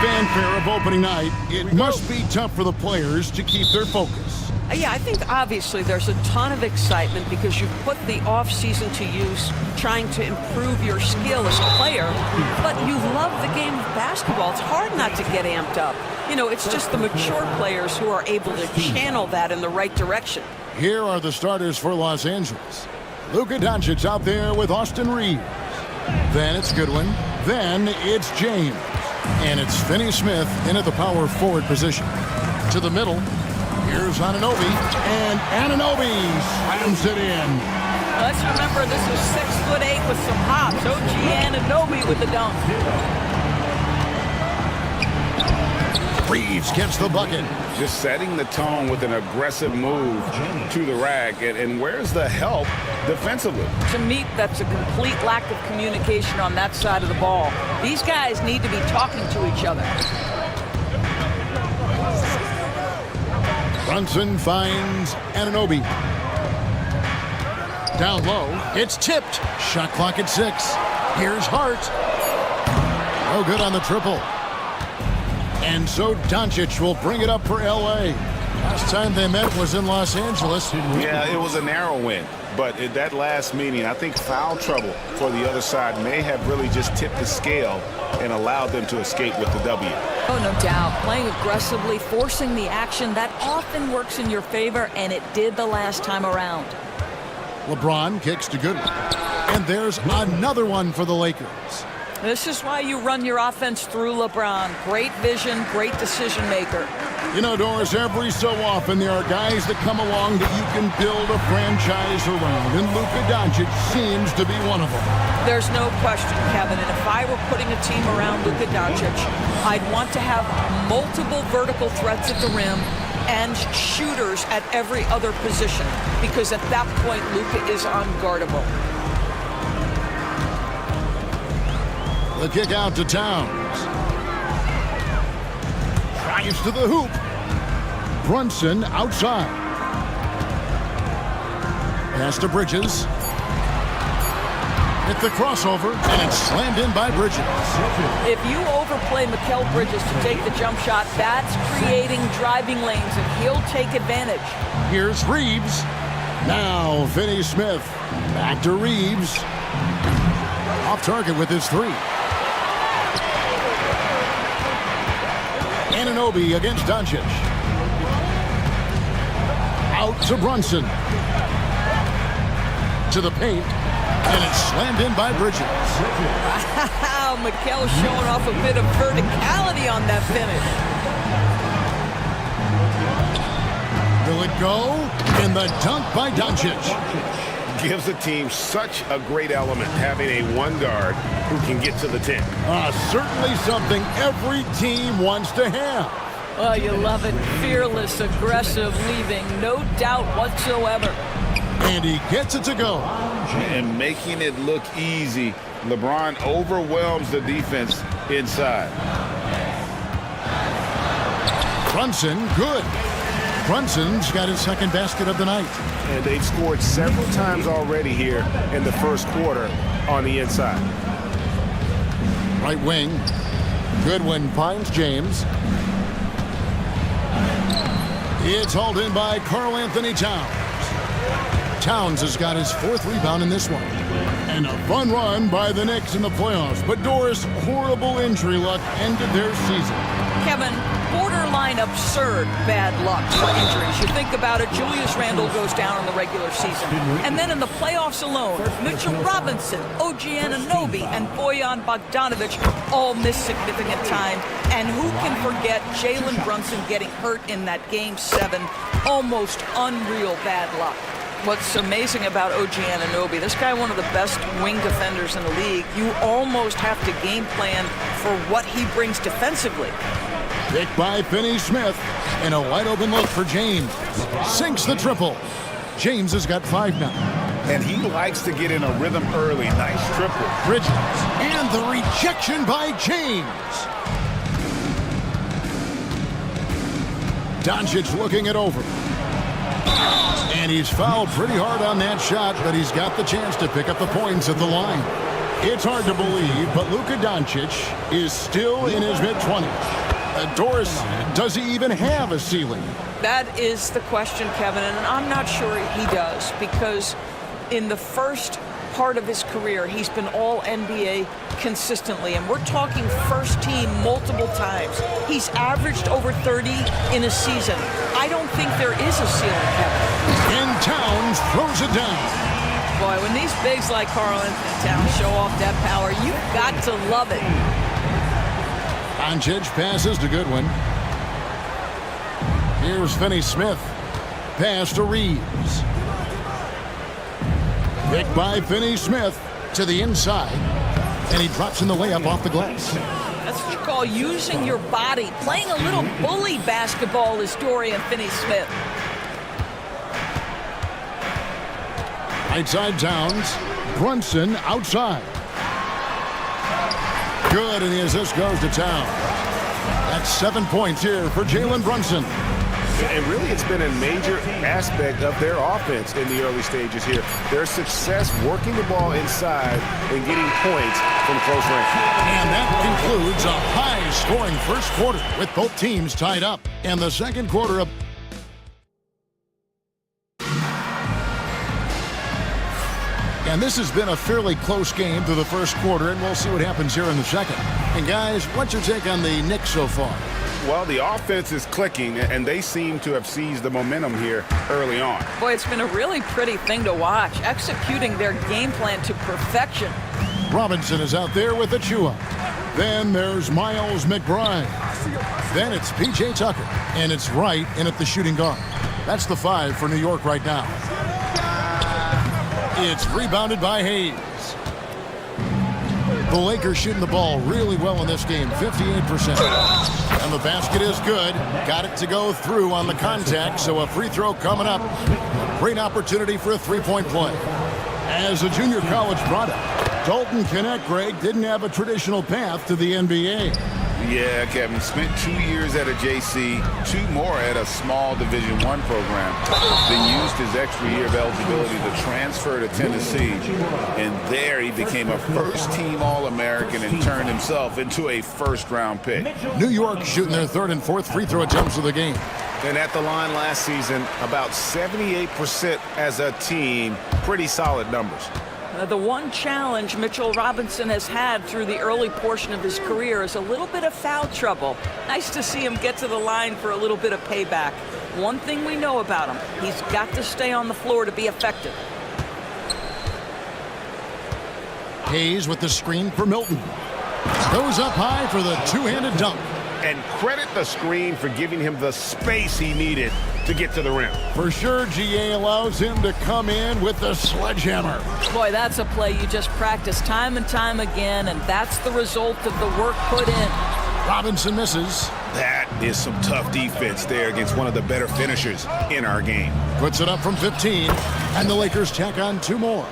fanfare of opening night, it must be tough for the players to keep their focus. Yeah, I think obviously there's a ton of excitement because you've put the off-season to use trying to improve your skill as a player, but you love the game of basketball. It's hard not to get amped up. You know, it's just the mature players who are able to channel that in the right direction. Here are the starters for Los Angeles. Luka Doncic out there with Austin Reeves. Then it's Goodwin. Then it's James. And it's Finney-Smith in at the power forward position. To the middle. Here's Anunoby, and Anunoby slams it in. Let's remember this is 6'8" with some hops. OG Anunoby with the dunk. Reeves gets the bucket. Just setting the tone with an aggressive move to the rack. And where's the help defensively? To me, that's a complete lack of communication on that side of the ball. These guys need to be talking to each other. Brunson finds Anunoby. Down low, it's tipped. Shot clock at 6. Here's Hart. No good on the triple. And so Doncic will bring it up for L.A. Last time they met was in Los Angeles. Yeah, it was a narrow win. But at that last meeting, I think foul trouble for the other side may have really just tipped the scale and allowed them to escape with the W. Oh, no doubt. Playing aggressively, forcing the action, that often works in your favor, and it did the last time around. LeBron kicks to Goodwin. And there's another one for the Lakers. This is why you run your offense through LeBron. Great vision, great decision maker. You know, Doris, every so often there are guys that come along that you can build a franchise around, and Luka Doncic seems to be one of them. There's no question, Kevin, and if I were putting a team around Luka Doncic, I'd want to have multiple vertical threats at the rim and shooters at every other position, because at that point, Luka is unguardable. The kick out to Towns. Drives to the hoop. Brunson outside. Pass to Bridges. Hit the crossover, and it's slammed in by Bridges. If you overplay Mikal Bridges to take the jump shot, that's creating driving lanes, and he'll take advantage. Here's Reeves. Now Finney-Smith. Back to Reeves. Off target with his three. Anunoby against Doncic. Out to Brunson. To the paint. And it's slammed in by Bridges. Wow, Mikal showing off a bit of verticality on that finish. Will it go? And the dunk by Doncic. Gives the team such a great element, having a one guard who can get to the 10. Certainly something every team wants to have. Oh, you love it. Fearless, aggressive, leaving no doubt whatsoever. And he gets it to go. And making it look easy. LeBron overwhelms the defense inside. Brunson, good. Brunson's got his second basket of the night. And they've scored several times already here in the first quarter on the inside. Right wing. Goodwin finds James. It's hauled in by Karl Anthony Towns. Towns has got his fourth rebound in this one. And a fun run by the Knicks in the playoffs. But Doris, horrible injury luck ended their season. Kevin, borderline absurd bad luck for injuries. You think about it, Julius Randle goes down in the regular season. And then in the playoffs alone, Mitchell Robinson, OG Anunoby, and Bojan Bogdanovic all miss significant time. And who can forget Jalen Brunson getting hurt in that Game 7? Almost unreal bad luck. What's amazing about OG Anunoby, this guy one of the best wing defenders in the league. You almost have to game plan for what he brings defensively. Picked by Finney-Smith, and a wide open look for James. Sinks the triple. James has got 5 now. And he likes to get in a rhythm early. Nice triple. Bridges, and the rejection by James. Doncic looking it over. And he's fouled pretty hard on that shot, but he's got the chance to pick up the points at the line. It's hard to believe, but Luka Doncic is still in his mid-20s. Doris, does he even have a ceiling? That is the question, Kevin, and I'm not sure he does, because in the first part of his career, he's been all NBA consistently, and we're talking first team multiple times. He's averaged over 30 in a season. I don't think there is a ceiling, Kevin. And Towns throws it down. Boy, when these bigs like Karl Anthony Towns show off that power, you've got to love it. Doncic passes to Goodwin. Here's Finney-Smith. Pass to Reeves. Picked by Finney-Smith to the inside. And he drops in the layup off the glass. That's what you call using your body. Playing a little bully basketball is Dorian Finney-Smith. Right side Towns. Brunson outside. Good, and the assist goes to Towns. That's 7 points here for Jalen Brunson. And really, it's been a major aspect of their offense in the early stages here. Their success working the ball inside and getting points from close range. And that concludes a high-scoring first quarter with both teams tied up. And the second quarter of... And this has been a fairly close game through the first quarter, and we'll see what happens here in the second. And guys, what's your take on the Knicks so far? Well, the offense is clicking, and they seem to have seized the momentum here early on. Boy, it's been a really pretty thing to watch, executing their game plan to perfection. Robinson is out there with Achua. Then there's Miles McBride. Then it's P.J. Tucker, and it's Wright in at the shooting guard. That's the 5 for New York right now. It's rebounded by Hayes. The Lakers shooting the ball really well in this game, 58%. And the basket is good. Got it to go through on the contact, so a free throw coming up. Great opportunity for a three-point play. As a junior college product, Dalton Knecht, Greg, didn't have a traditional path to the NBA. Yeah, Kevin, spent 2 years at a JC, 2 more at a small Division I program. Then used his extra year of eligibility to transfer to Tennessee. And there he became a first-team All-American and turned himself into a first-round pick. New York shooting their 3rd and 4th free throw attempts of the game. And at the line last season, about 78% as a team. Pretty solid numbers. The one challenge Mitchell Robinson has had through the early portion of his career is a little bit of foul trouble. Nice to see him get to the line for a little bit of payback. One thing we know about him, he's got to stay on the floor to be effective. Hayes with the screen for Milton. Goes up high for the two-handed dunk. And credit the screen for giving him the space he needed to get to the rim. For sure, GA allows him to come in with the sledgehammer. Boy, that's a play you just practice time and time again, and that's the result of the work put in. Robinson misses. That is some tough defense there against one of the better finishers in our game. Puts it up from 15, and the Lakers tack on 2 more.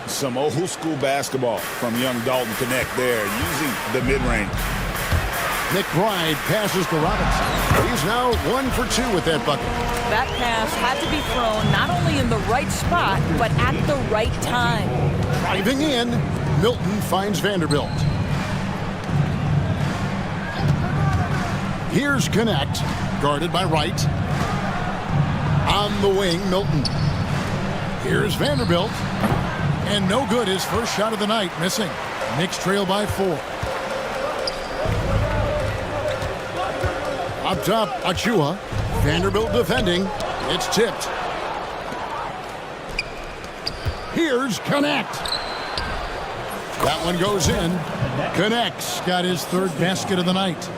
Some old school basketball from young Dalton Knecht there, using the mid-range. McBride passes to Robinson. He's now 1 for 2 with that bucket. That pass had to be thrown not only in the right spot, but at the right time. Driving in, Milton finds Vanderbilt. Here's Knecht, guarded by Wright. On the wing, Milton. Here's Vanderbilt. And no good, his first shot of the night, missing. Knicks trail by 4. Up top, Achua. Vanderbilt defending. It's tipped. Here's Knecht. That one goes in. Knecht's got his 3rd basket of the night.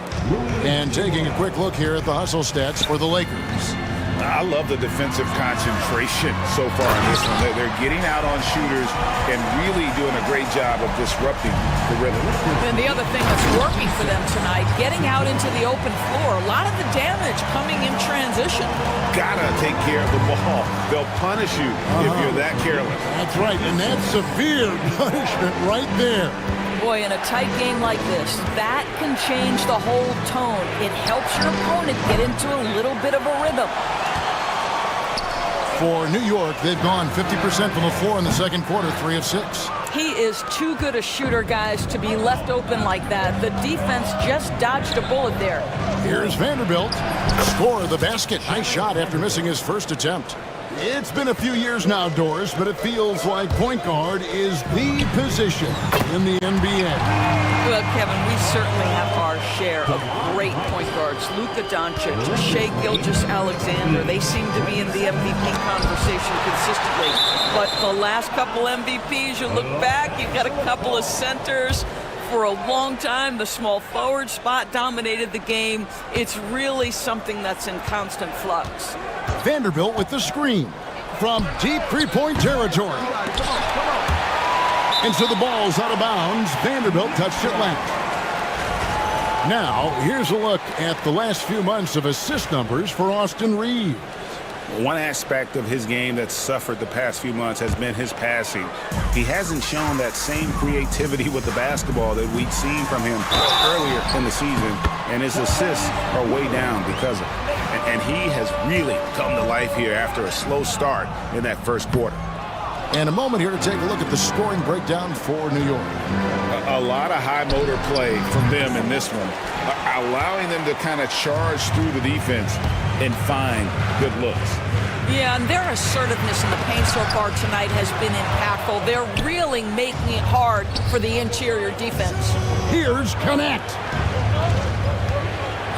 And taking a quick look here at the hustle stats for the Lakers. I love the defensive concentration so far in this one. They're getting out on shooters and really doing a great job of disrupting the rhythm. And the other thing that's working for them tonight, getting out into the open floor. A lot of the damage coming in transition. Gotta take care of the ball. They'll punish you if you're that careless. That's right, and that's severe punishment right there. Boy, in a tight game like this, that can change the whole tone. It helps your opponent get into a little bit of a rhythm. For New York, they've gone 50% from the floor in the second quarter, 3 of 6. He is too good a shooter, guys, to be left open like that. The defense just dodged a bullet there. Here's Vanderbilt. Score the basket. Nice shot after missing his first attempt. It's been a few years now, Doris, but it feels like point guard is the position in the NBA. Well, Kevin, we certainly have our share of great point guards. Luka Doncic, Shai Gilgeous-Alexander, they seem to be in the MVP conversation consistently. But the last couple MVPs, you look back, you've got a couple of centers. For a long time, the small forward spot dominated the game. It's really something that's in constant flux. Vanderbilt with the screen from deep three-point territory. And so the ball's out of bounds. Vanderbilt touched it last. Now, here's a look at the last few months of assist numbers for Austin Reeves. One aspect of his game that's suffered the past few months has been his passing. He hasn't shown that same creativity with the basketball that we'd seen from him earlier in the season, and his assists are way down because of it. And he has really come to life here after a slow start in that first quarter. And a moment here to take a look at the scoring breakdown for New York. A lot of high motor play from them in this one, allowing them to kind of charge through the defense and find good looks. Yeah, and their assertiveness in the paint so far tonight has been impactful. They're really making it hard for the interior defense. Here's Connect.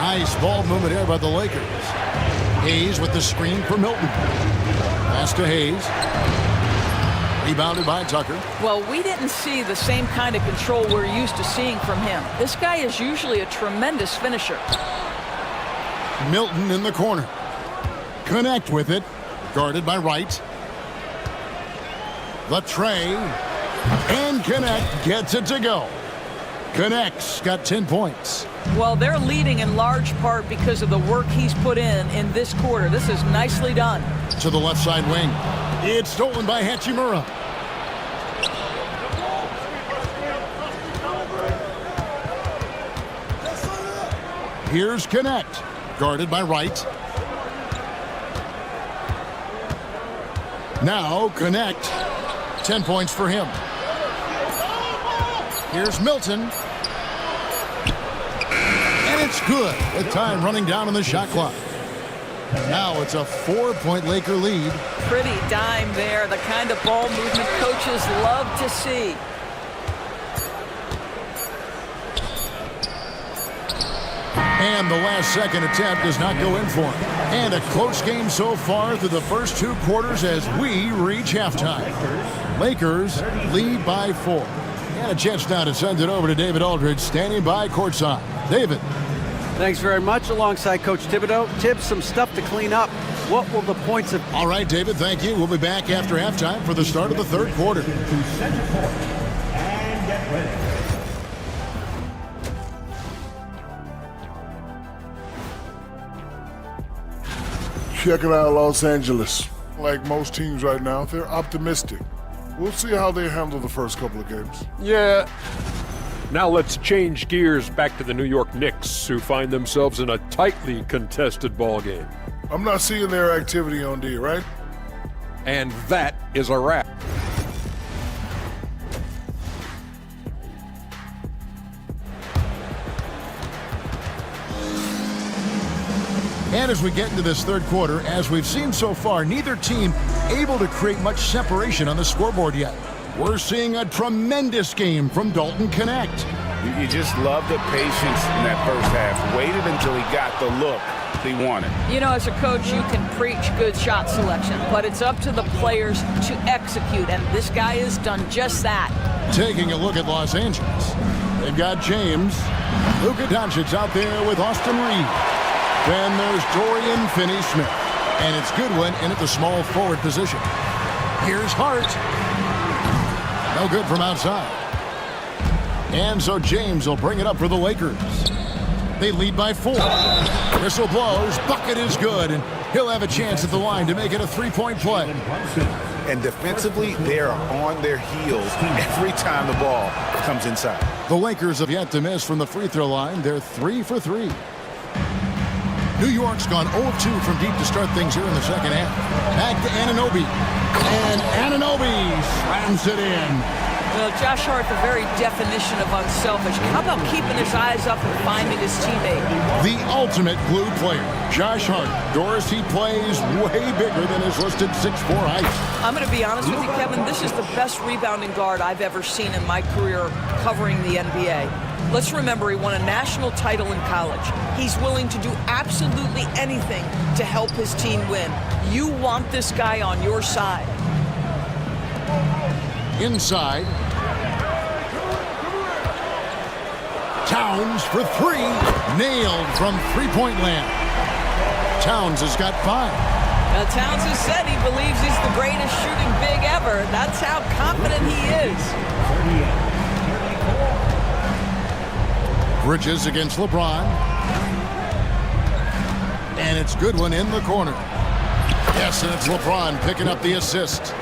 Nice ball movement here by the Lakers. Hayes with the screen for Milton. Pass to Hayes. Rebounded by Tucker. Well, we didn't see the same kind of control we're used to seeing from him. This guy is usually a tremendous finisher. Milton in the corner. Connect with it. Guarded by Wright. The tray. And Connect gets it to go. Connect's got 10 points. Well, they're leading in large part because of the work he's put in this quarter. This is nicely done. To the left side wing. It's stolen by Hachimura. Here's Connect. Guarded by Wright. Now Connect. 10 points for him. Here's Milton. And it's good with time running down on the shot clock. Now it's a 4-point Laker lead. Pretty dime there, the kind of ball movement coaches love to see. And the last second attempt does not go in for him. And a close game so far through the first two quarters as we reach halftime. Lakers lead by 4. And a chance now to send it over to David Aldridge standing by courtside. David. Thanks very much. Alongside Coach Thibodeau. Tibbs, some stuff to clean up. What will the points of... All right, David, thank you. We'll be back after halftime for the start of the third quarter. And get ready. Checking out Los Angeles. Like most teams right now, they're optimistic. We'll see how they handle the first couple of games. Yeah. Now let's change gears back to the New York Knicks, who find themselves in a tightly contested ball game. I'm not seeing their activity on D, right? And that is a wrap. And as we get into this third quarter, as we've seen so far, neither team able to create much separation on the scoreboard yet. We're seeing a tremendous game from Dalton Connect. You just love the patience in that first half. Waited until he got the look he wanted. You know, as a coach, you can preach good shot selection, but it's up to the players to execute, and this guy has done just that. Taking a look at Los Angeles. They've got James. Luka Doncic out there with Austin Reeves. Then there's Dorian Finney-Smith. And it's Goodwin in at the small forward position. Here's Hart. No good from outside. And so James will bring it up for the Lakers. They lead by 4. Whistle blows. Bucket is good. And he'll have a chance at the line to make it a 3-point play. And defensively, they are on their heels every time the ball comes inside. The Lakers have yet to miss from the free throw line. They're 3 for 3. New York's gone 0-2 from deep to start things here in the second half. Back to Anunoby. And Anunoby slams it in. Well, Josh Hart, the very definition of unselfish. How about keeping his eyes up and finding his teammate? The ultimate glue player, Josh Hart. Doris, he plays way bigger than his listed 6'4" height. I'm going to be honest with you, Kevin. This is the best rebounding guard I've ever seen in my career covering the NBA. Let's remember he won a national title in college. He's willing to do absolutely anything to help his team win. You want this guy on your side. Inside. Towns for three. Nailed from three-point land. Towns has got 5. Now, Towns has said he believes he's the greatest shooting big ever. That's how confident he is. Bridges against LeBron. And it's Goodwin in the corner. Yes, and it's LeBron picking up the assist.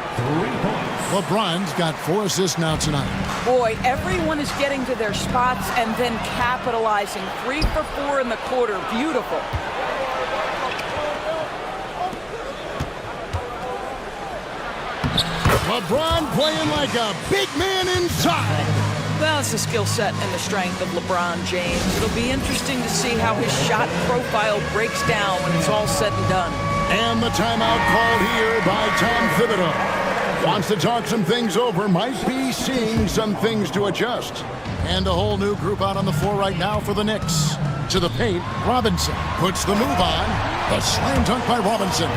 LeBron's got 4 assists now tonight. Boy, everyone is getting to their spots and then capitalizing. 3 for 4 in the quarter. Beautiful. LeBron playing like a big man inside. Well, it's the skill set and the strength of LeBron James. It'll be interesting to see how his shot profile breaks down when it's all said and done. And the timeout called here by Tom Thibodeau. Wants to talk some things over, might be seeing some things to adjust. And a whole new group out on the floor right now for the Knicks. To the paint, Robinson puts the move on. The slam dunk by Robinson.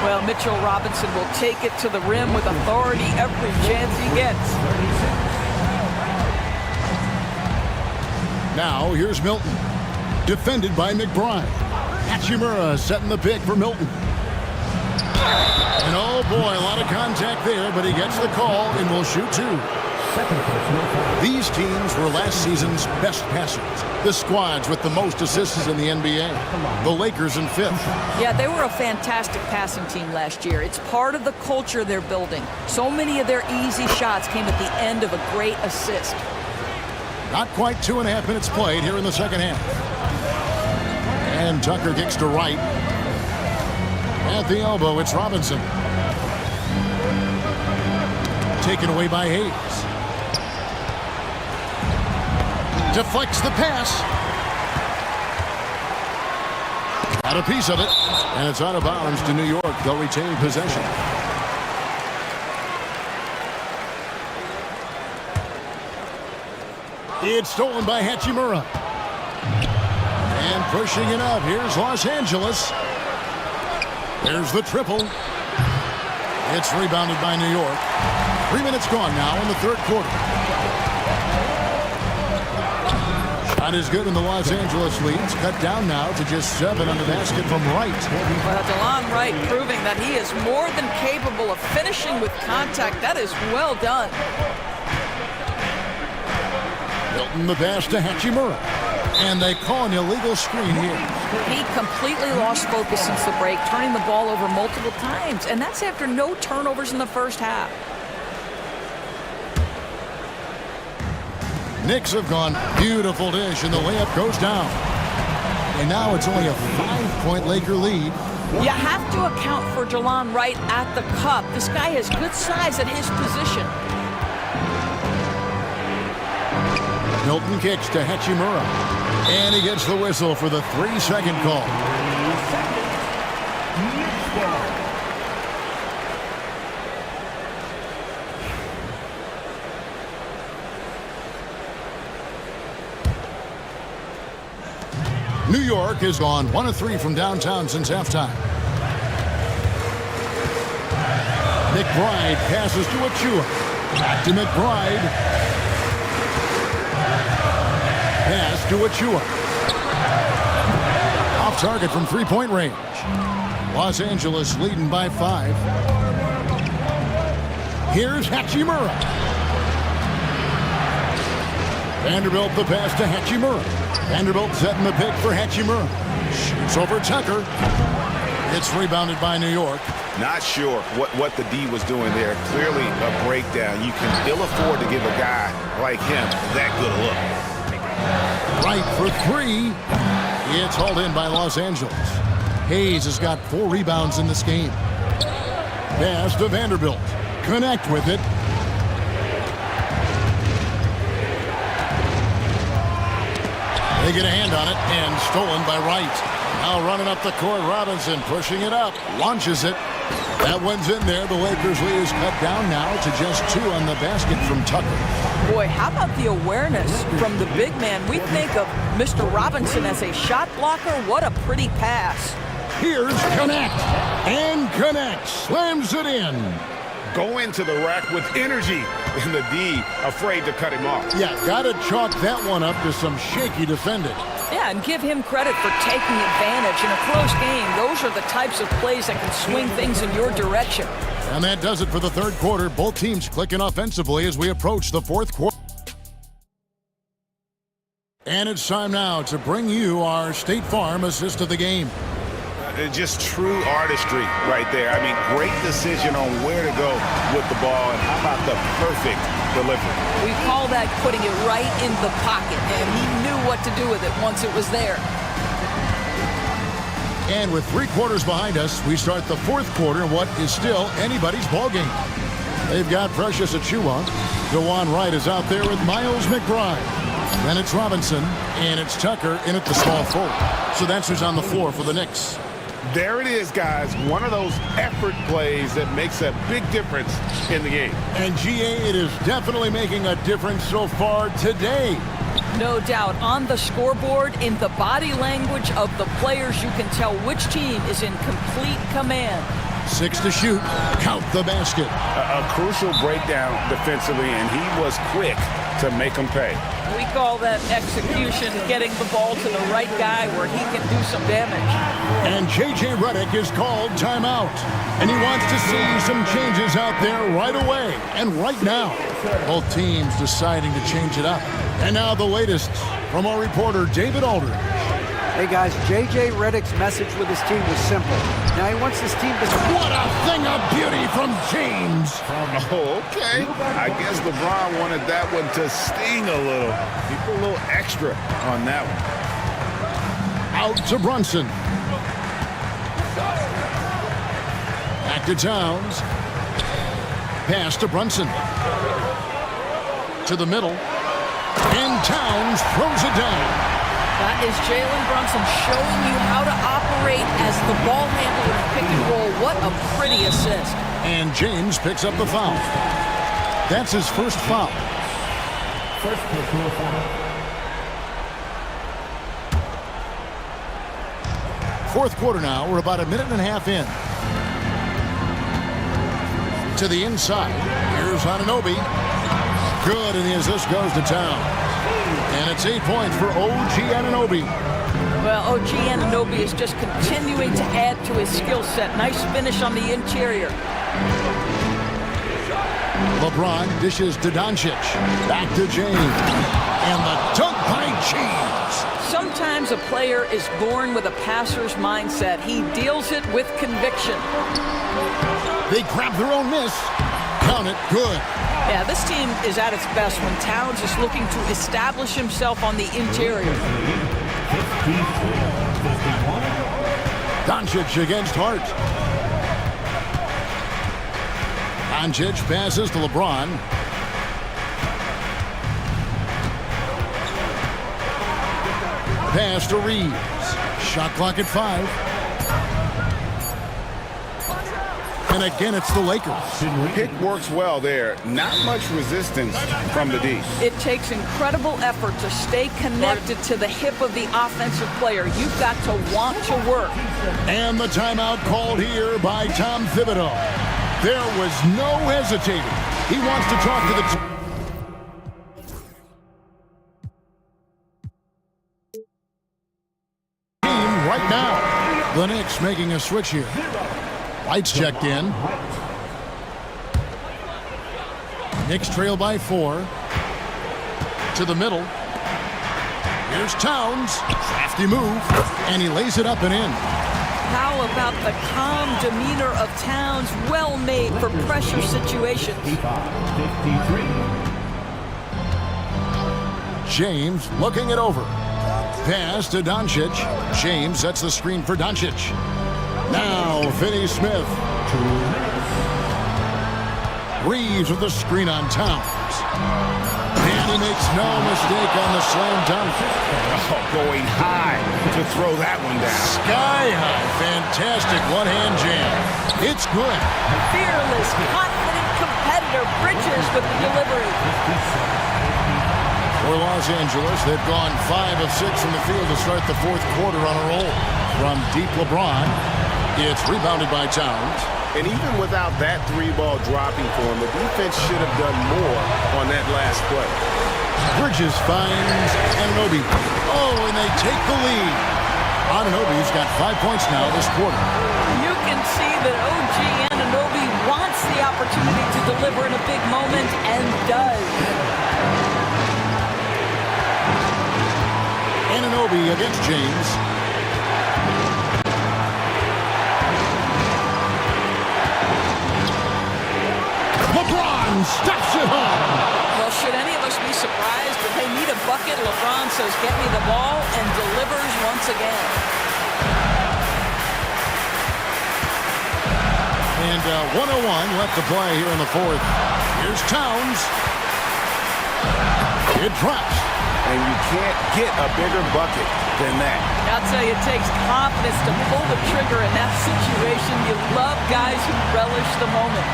Well, Mitchell Robinson will take it to the rim with authority every chance he gets. Now, here's Milton. Defended by McBride. Hachimura setting the pick for Milton. And oh boy, a lot of contact there, but he gets the call and will shoot 2. These teams were last season's best passers. The squads with the most assists in the NBA. The Lakers in 5th. Yeah, they were a fantastic passing team last year. It's part of the culture they're building. So many of their easy shots came at the end of a great assist. Not quite 2.5 minutes played here in the second half. And Tucker kicks to right. At the elbow, it's Robinson. Taken away by Hayes. Deflects the pass. Got a piece of it. And it's out of bounds to New York. They'll retain possession. It's stolen by Hachimura. And pushing it up. Here's Los Angeles. There's the triple. It's rebounded by New York. 3 minutes gone now in the third quarter. Shot is good, and the Los Angeles leads cut down now to just 7 on the basket from Wright. Well, DeLon Wright proving that he is more than capable of finishing with contact. That is well done. Milton the pass to Hachimura. And they call an illegal screen here. He completely lost focus since the break, turning the ball over multiple times. And that's after no turnovers in the first half. Knicks have gone beautiful dish, and the layup goes down. And now it's only a 5-point Laker lead. You have to account for DeLon Wright at the cup. This guy has good size at his position. Milton kicks to Hachimura. And he gets the whistle for the 3-second call. New York has gone 1 of 3 from downtown since halftime. McBride passes to Achua. Back to McBride. Pass to Achua. Off target from 3-point range. Los Angeles leading by 5. Here's Hachimura. Vanderbilt the pass to Hachimura. Vanderbilt setting the pick for Hachimura. Shoots over Tucker. It's rebounded by New York. Not sure what the D was doing there. Clearly a breakdown. You can ill afford to give a guy like him that good a look. Right for 3. It's hauled in by Los Angeles. Hayes has got 4 rebounds in this game. Pass to Vanderbilt. Connect with it. They get a hand on it, and stolen by Wright. Now running up the court, Robinson pushing it up, launches it. That one's in there. The Lakers lead is cut down now to just 2 on the basket from Tucker. Boy, how about the awareness from the big man? We think of Mr. Robinson as a shot blocker. What a pretty pass. Here's Connect, and Connect slams it in. Go into the rack with energy, and the D afraid to cut him off. Yeah, gotta chalk that one up to some shaky defending. Yeah, and give him credit for taking advantage in a close game. Those are the types of plays that can swing things in your direction. And that does it for the third quarter. Both teams clicking offensively as we approach the fourth quarter. And it's time now to bring you our State Farm assist of the game. Just true artistry right there. I mean, great decision on where to go with the ball, and how about the perfect delivery? We call that putting it right in the pocket, and he knew what to do with it once it was there. And with 3 quarters behind us, we start the fourth quarter in what is still anybody's ballgame. They've got Precious at chew on. DeJuan Wright is out there with Miles McBride. Then it's Robinson, and it's Tucker in at the small forward. So that's who's on the floor for the Knicks. There it is, guys. One of those effort plays that makes a big difference in the game. And GA, it is definitely making a difference so far today. No doubt. On the scoreboard, in the body language of the players, you can tell which team is in complete command. 6 to shoot. Count the basket. A crucial breakdown defensively, and he was quick to make them pay. We call that execution, getting the ball to the right guy where he can do some damage. And J.J. Redick is called timeout. And he wants to see some changes out there right away and right now. Both teams deciding to change it up. And now the latest from our reporter, David Aldridge. Hey guys, J.J. Redick's message with his team was simple. Now he wants his team to... What a thing of beauty from James. Oh, okay. I guess LeBron wanted that one to sting a little. He put a little extra on that one. Out to Brunson. Back to Towns. Pass to Brunson. To the middle. And Towns throws it down. That is Jalen Brunson showing you how to operate as the ball handler in pick and roll. What a pretty assist. And James picks up the foul. That's his first foul. First personal foul. Fourth quarter now. We're about a minute and a half in. To the inside. Here's Anunoby. Good, and the assist goes to Towns. And it's 8 points for OG Anunoby. Well, OG Anunoby is just continuing to add to his skill set. Nice finish on the interior. LeBron dishes to Doncic. Back to James. And the dunk by James. Sometimes a player is born with a passer's mindset. He deals it with conviction. They grab their own miss. Count it. Good. Yeah, this team is at its best when Towns is looking to establish himself on the interior. Doncic against Hart. Doncic passes to LeBron. Pass to Reeves. Shot clock at 5. And again, it's the Lakers. Pick works well there. Not much resistance from the D. It takes incredible effort to stay connected to the hip of the offensive player. You've got to want to work. And the timeout called here by Tom Thibodeau. There was no hesitating. He wants to talk to the team right now. The Knicks making a switch here. White's checked in. Knicks trail by 4. To the middle. Here's Towns. Crafty move. And he lays it up and in. How about the calm demeanor of Towns? Well made for pressure situations. 53. James looking it over. Pass to Doncic. James sets the screen for Doncic. Now, Finney Smith. Reeves with the screen on Towns. And he makes no mistake on the slam dunk. Oh, going high to throw that one down. Sky high. Fantastic one-hand jam. It's good. Fearless, confident competitor. Bridges with the delivery. For Los Angeles, they've gone 5 of 6 in the field to start the fourth quarter on a roll. From deep LeBron, it's rebounded by Towns. And even without that three-ball dropping for him, the defense should have done more on that last play. Bridges finds Anunoby. Oh, and they take the lead. Anunoby's got 5 points now this quarter. You can see that OG Anunoby wants the opportunity to deliver in a big moment and does. Anunoby against James. LeBron stuffs it home. Well, should any of us be surprised if they need a bucket? LeBron says, get me the ball, and delivers once again. And 101 left to play here in the fourth. Here's Towns. It drops. And you can't get a bigger bucket than that. I'll tell you, it takes confidence to pull the trigger in that situation. You love guys who relish the moment.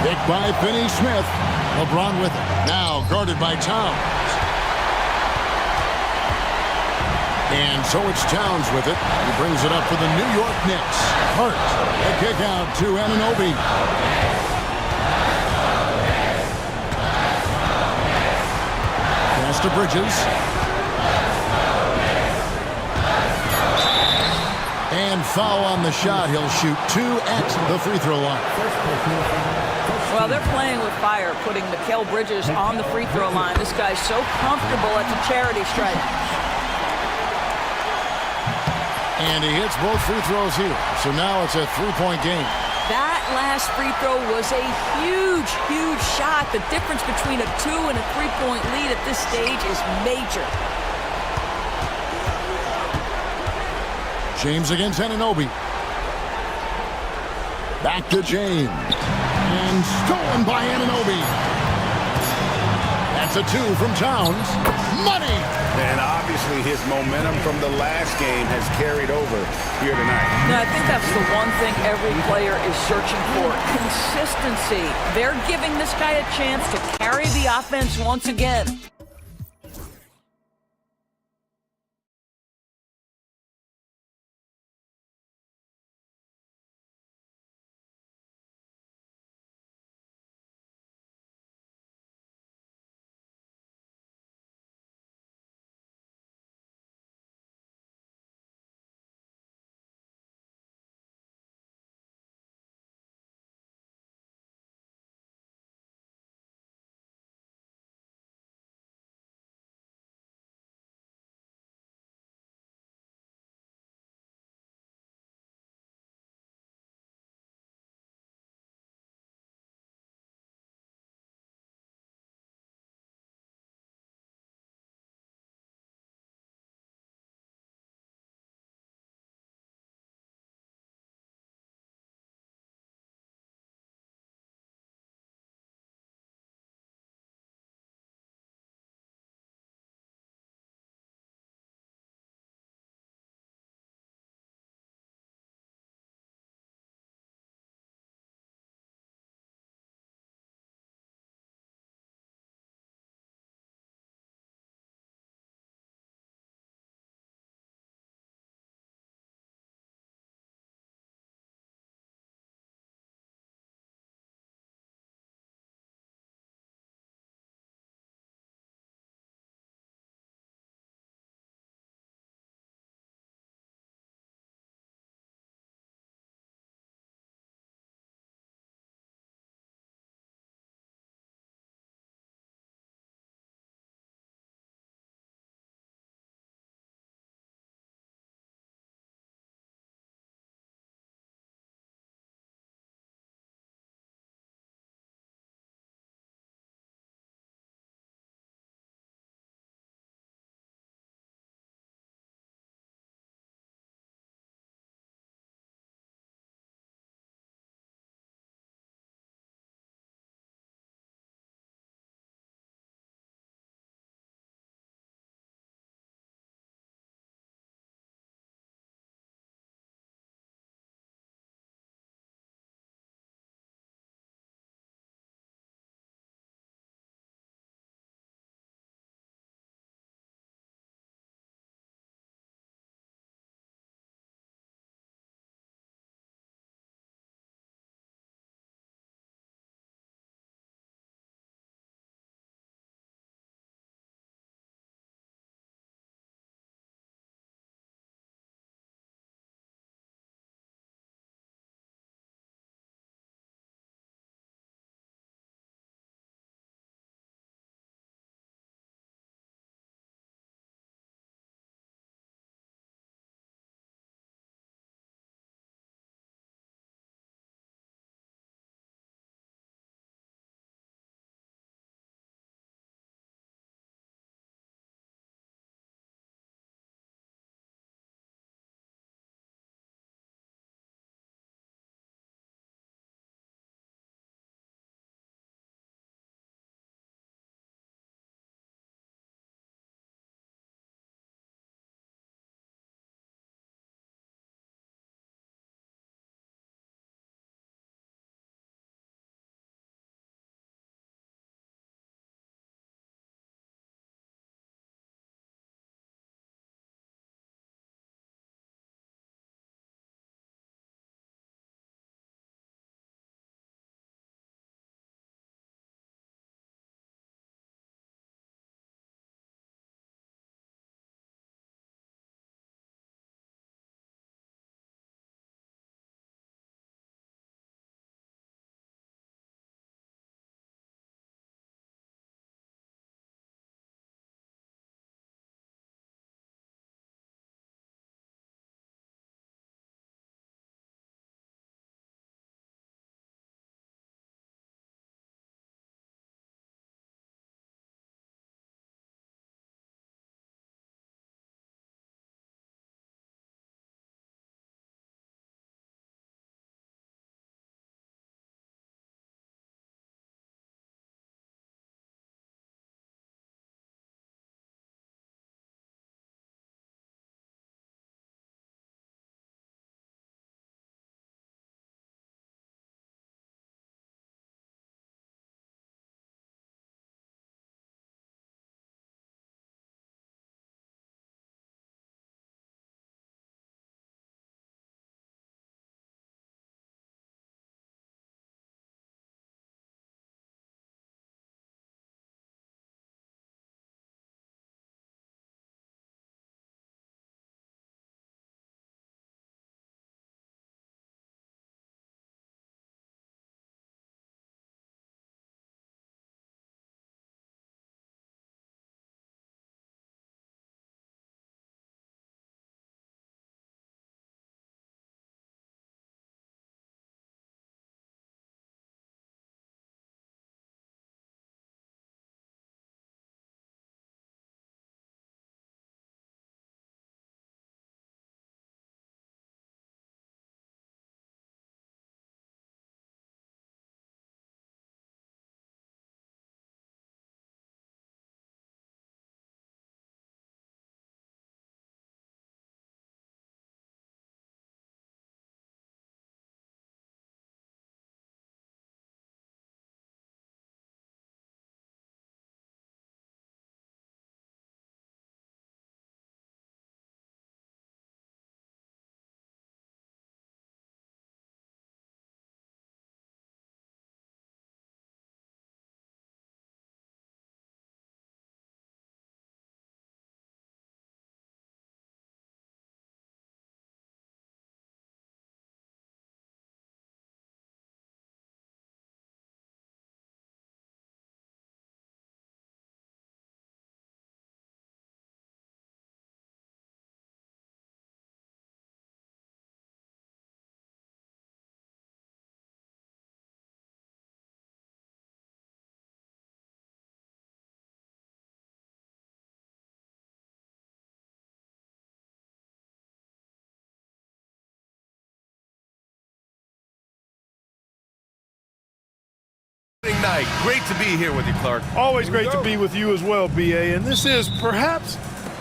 Picked by Finney-Smith. LeBron with it. Now guarded by Towns. And so it's Towns with it. He brings it up for the New York Knicks. Hurt. A kick out to Anunoby. Pass to Bridges. And foul on the shot. He'll shoot 2 at the free throw line. Well, they're playing with fire, putting Mikal Bridges on the free throw line. This guy's so comfortable at the charity stripe. And he hits both free throws here. So now it's a 3-point game. That last free throw was a huge, huge shot. The difference between a 2 and a 3-point lead at this stage is major. James against Anunoby. Back to James. And stolen by Anunoby. That's a 2 from Towns. Money! And obviously his momentum from the last game has carried over here tonight. Now, I think that's the one thing every player is searching for. Consistency. They're giving this guy a chance to carry the offense once again. night. Great to be here with you, Clark. Always great to be with you as well, BA. And this is perhaps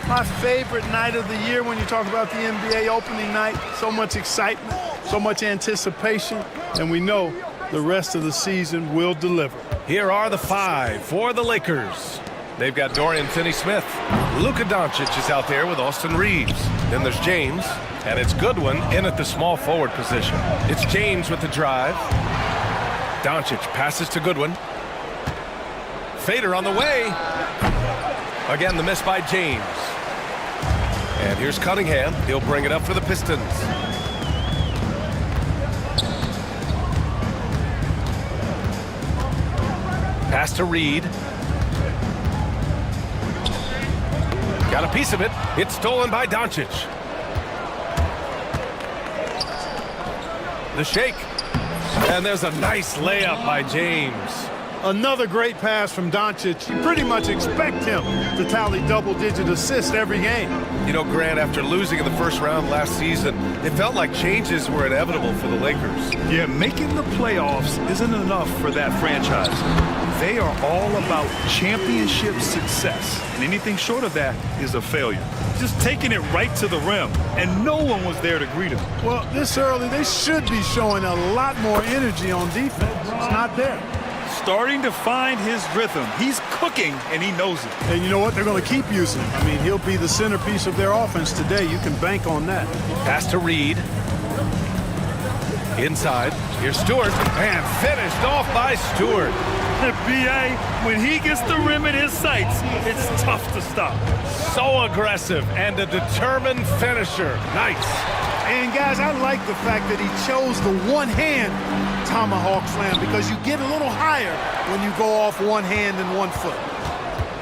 my favorite night of the year when you talk about the NBA opening night. So much excitement, so much anticipation, and we know the rest of the season will deliver. Here are the five for the Lakers. They've got Dorian Finney-Smith. Luka Doncic is out there with Austin Reeves. Then there's James, and it's Goodwin in at the small forward position. It's James with the drive. Doncic passes to Goodwin. Fader on the way. Again, the miss by James. And here's Cunningham. He'll bring it up for the Pistons. Pass to Reed. Got a piece of it. It's stolen by Doncic. The shake. And there's a nice layup by James. Another great pass from Doncic. You pretty much expect him to tally double-digit assists every game. You know, Grant, after losing in the first round last season, it felt like changes were inevitable for the Lakers. Yeah, making the playoffs isn't enough for that franchise. They are all about championship success, and anything short of that is a failure. Just taking it right to the rim, and no one was there to greet him. Well, this early, they should be showing a lot more energy on defense. It's not there. Starting to find his rhythm. He's cooking, and he knows it. And you know what? They're going to keep using him. I mean, he'll be the centerpiece of their offense today. You can bank on that. Pass to Reed. Inside. Here's Stewart. And finished off by Stewart. B.A., when he gets the rim in his sights, it's tough to stop. So aggressive and a determined finisher. Nice. And, guys, I like the fact that he chose the one-hand tomahawk slam because you get a little higher when you go off one hand and 1 foot.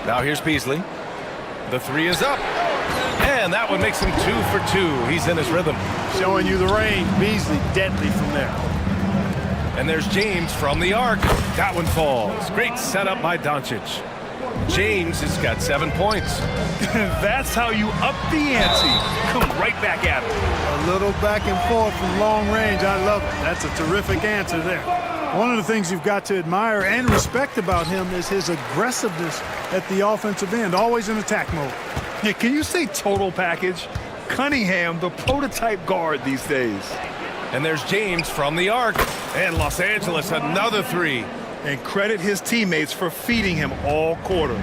Now here's Beasley. The three is up. And that one makes him 2 for 2. He's in his rhythm. Showing you the range. Beasley deadly from there. And there's James from the arc. That one falls. Great setup by Doncic. James has got 7 points. That's how you up the ante. Come right back at him. A little back and forth from long range. I love it. That's a terrific answer there. One of the things you've got to admire and respect about him is his aggressiveness at the offensive end, always in attack mode. Yeah, can you say total package? Cunningham, the prototype guard these days. And there's James from the arc. And Los Angeles, another three. And credit his teammates for feeding him all quarter.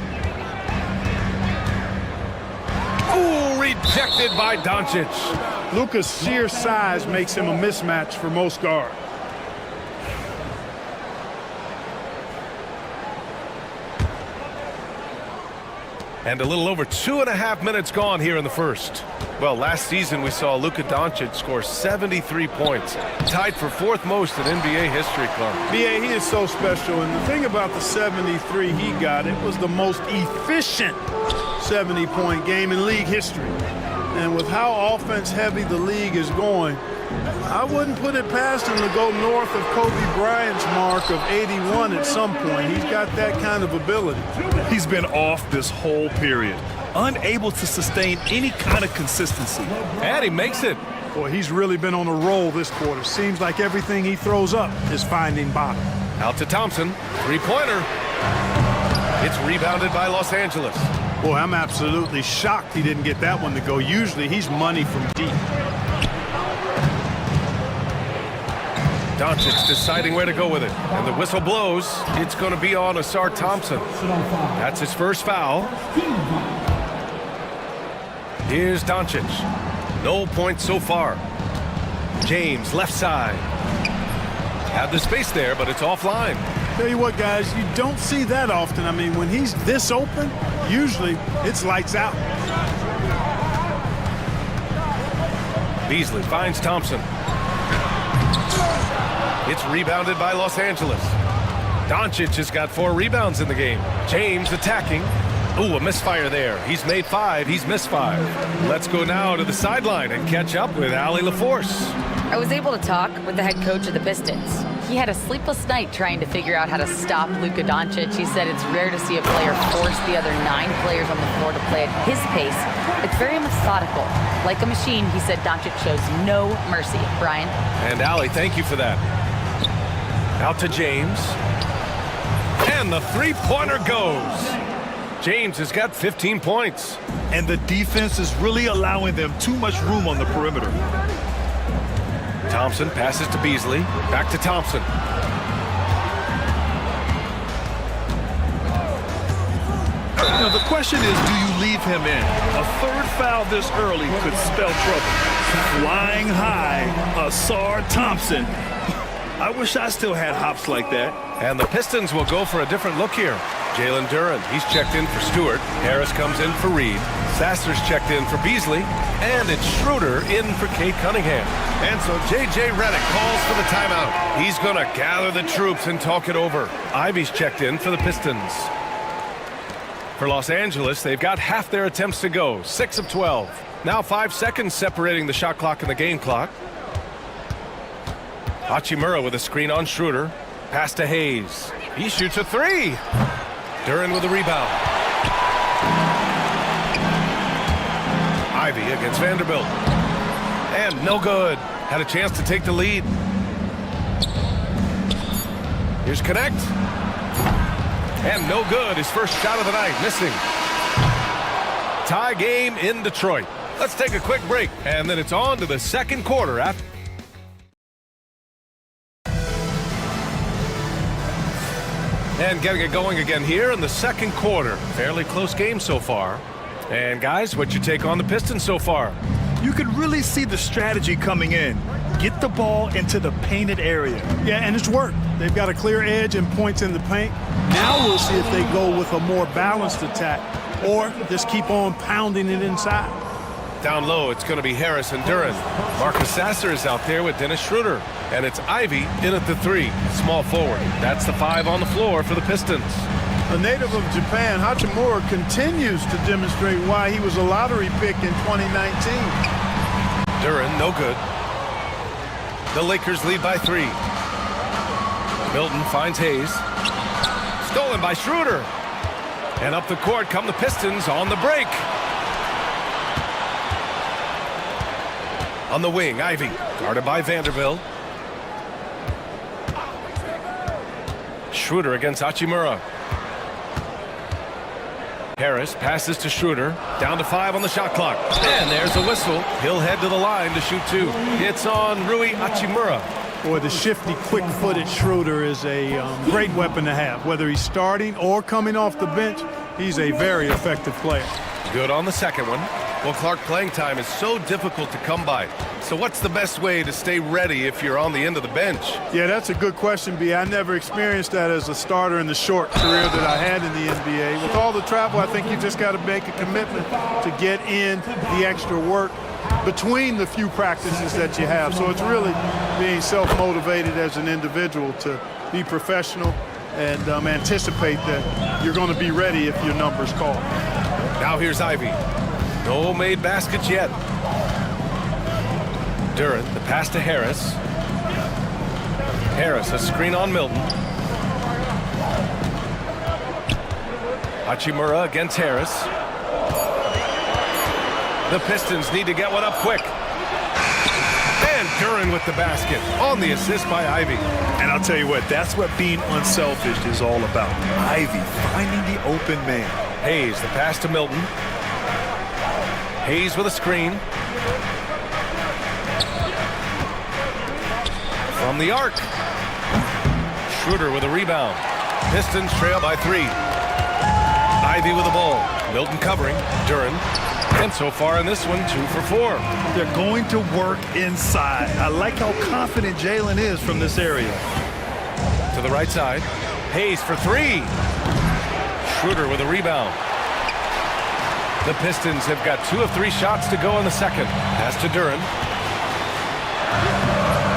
Ooh, rejected by Doncic. Luka's sheer size makes him a mismatch for most guards. And a little over 2.5 minutes gone here in the first. Well, last season we saw Luka Doncic score 73 points, tied for 4th most in NBA history, Clark. BA, he is so special, and the thing about the 73 he got, it was the most efficient 70-point game in league history. And with how offense-heavy the league is going, I wouldn't put it past him to go north of Kobe Bryant's mark of 81 at some point. He's got that kind of ability. He's been off this whole period, unable to sustain any kind of consistency. And he makes it. Boy, he's really been on a roll this quarter. Seems like everything he throws up is finding bottom. Out to Thompson. Three-pointer. It's rebounded by Los Angeles. Boy, I'm absolutely shocked he didn't get that one to go. Usually he's money from deep. Doncic deciding where to go with it. And the whistle blows. It's going to be on Asar Thompson. That's his first foul. Here's Doncic. No points so far. James, left side. Had the space there, but it's offline. Tell you what, guys, you don't see that often. I mean, when he's this open, usually it's lights out. Beasley finds Thompson. It's rebounded by Los Angeles. Doncic has got 4 rebounds in the game. James attacking. Ooh, a misfire there. He's made 5. He's missed 5. Let's go now to the sideline and catch up with Allie LaForce. I was able to talk with the head coach of the Pistons. He had a sleepless night trying to figure out how to stop Luka Doncic. He said it's rare to see a player force the other 9 players on the floor to play at his pace. It's very methodical. Like a machine, he said Doncic shows no mercy. Brian? And Allie, thank you for that. Out to James. And the three-pointer goes. James has got 15 points. And the defense is really allowing them too much room on the perimeter. Thompson passes to Beasley. Back to Thompson. You know, the question is, do you leave him in? A third foul this early could spell trouble. Flying high, Asar Thompson. I wish I still had hops like that. And the Pistons will go for a different look here. Jalen Duren, he's checked in for Stewart. Harris comes in for Reed. Sasser's checked in for Beasley. And it's Schroeder in for Kate Cunningham. And so J.J. Redick calls for the timeout. He's going to gather the troops and talk it over. Ivy's checked in for the Pistons. For Los Angeles, they've got half their attempts to go, 6 of 12. Now 5 seconds separating the shot clock and the game clock. Hachimura with a screen on Schroeder. Pass to Hayes. He shoots a three. Duren with a rebound. Ivy against Vanderbilt. And no good. Had a chance to take the lead. Here's Connect. And no good. His first shot of the night, missing. Tie game in Detroit. Let's take a quick break, and then it's on to the second quarter after. And getting it going again here in the second quarter. Fairly close game so far. And guys, what's your take on the Pistons so far? You could really see the strategy coming in. Get the ball into the painted area. Yeah, and it's worked. They've got a clear edge and points in the paint. Now we'll see if they go with a more balanced attack or just keep on pounding it inside. Down low, it's going to be Harris and Duren. Marcus Sasser is out there with Dennis Schroeder. And it's Ivy in at the three, small forward. That's the 5 on the floor for the Pistons. A native of Japan, Hachimura continues to demonstrate why he was a lottery pick in 2019. Duren, no good. The Lakers lead by 3. Milton finds Hayes. Stolen by Schroeder. And up the court come the Pistons on the break. On the wing, Ivy, guarded by Vanderbilt. Schroeder against Hachimura. Harris passes to Schroeder. Down to 5 on the shot clock. And there's a whistle. He'll head to the line to shoot 2. It's on Rui Hachimura. Boy, the shifty, quick-footed Schroeder is a great weapon to have. Whether he's starting or coming off the bench, he's a very effective player. Good on the second one. Well, Clark, playing time is so difficult to come by. So what's the best way to stay ready if you're on the end of the bench? Yeah, that's a good question, B. I never experienced that as a starter in the short career that I had in the NBA. With all the travel, I think you just got to make a commitment to get in the extra work between the few practices that you have. So it's really being self-motivated as an individual to be professional and anticipate that you're going to be ready if your number's called. Now here's Ivy. No made baskets yet. Duren, the pass to Harris. Harris, a screen on Milton. Hachimura against Harris. The Pistons need to get one up quick. And Duren with the basket on the assist by Ivy. And I'll tell you what, that's what being unselfish is all about. Ivy finding the open man. Hayes, the pass to Milton. Hayes with a screen. From the arc. Schroeder with a rebound. Pistons trail by 3. Ivy with the ball. Milton covering. Duren. And so far in this one, 2 for 4. They're going to work inside. I like how confident Jalen is from this area. To the right side. Hayes for 3. Schroeder with a rebound. The Pistons have got 2 of 3 shots to go in the second. Pass to Duren.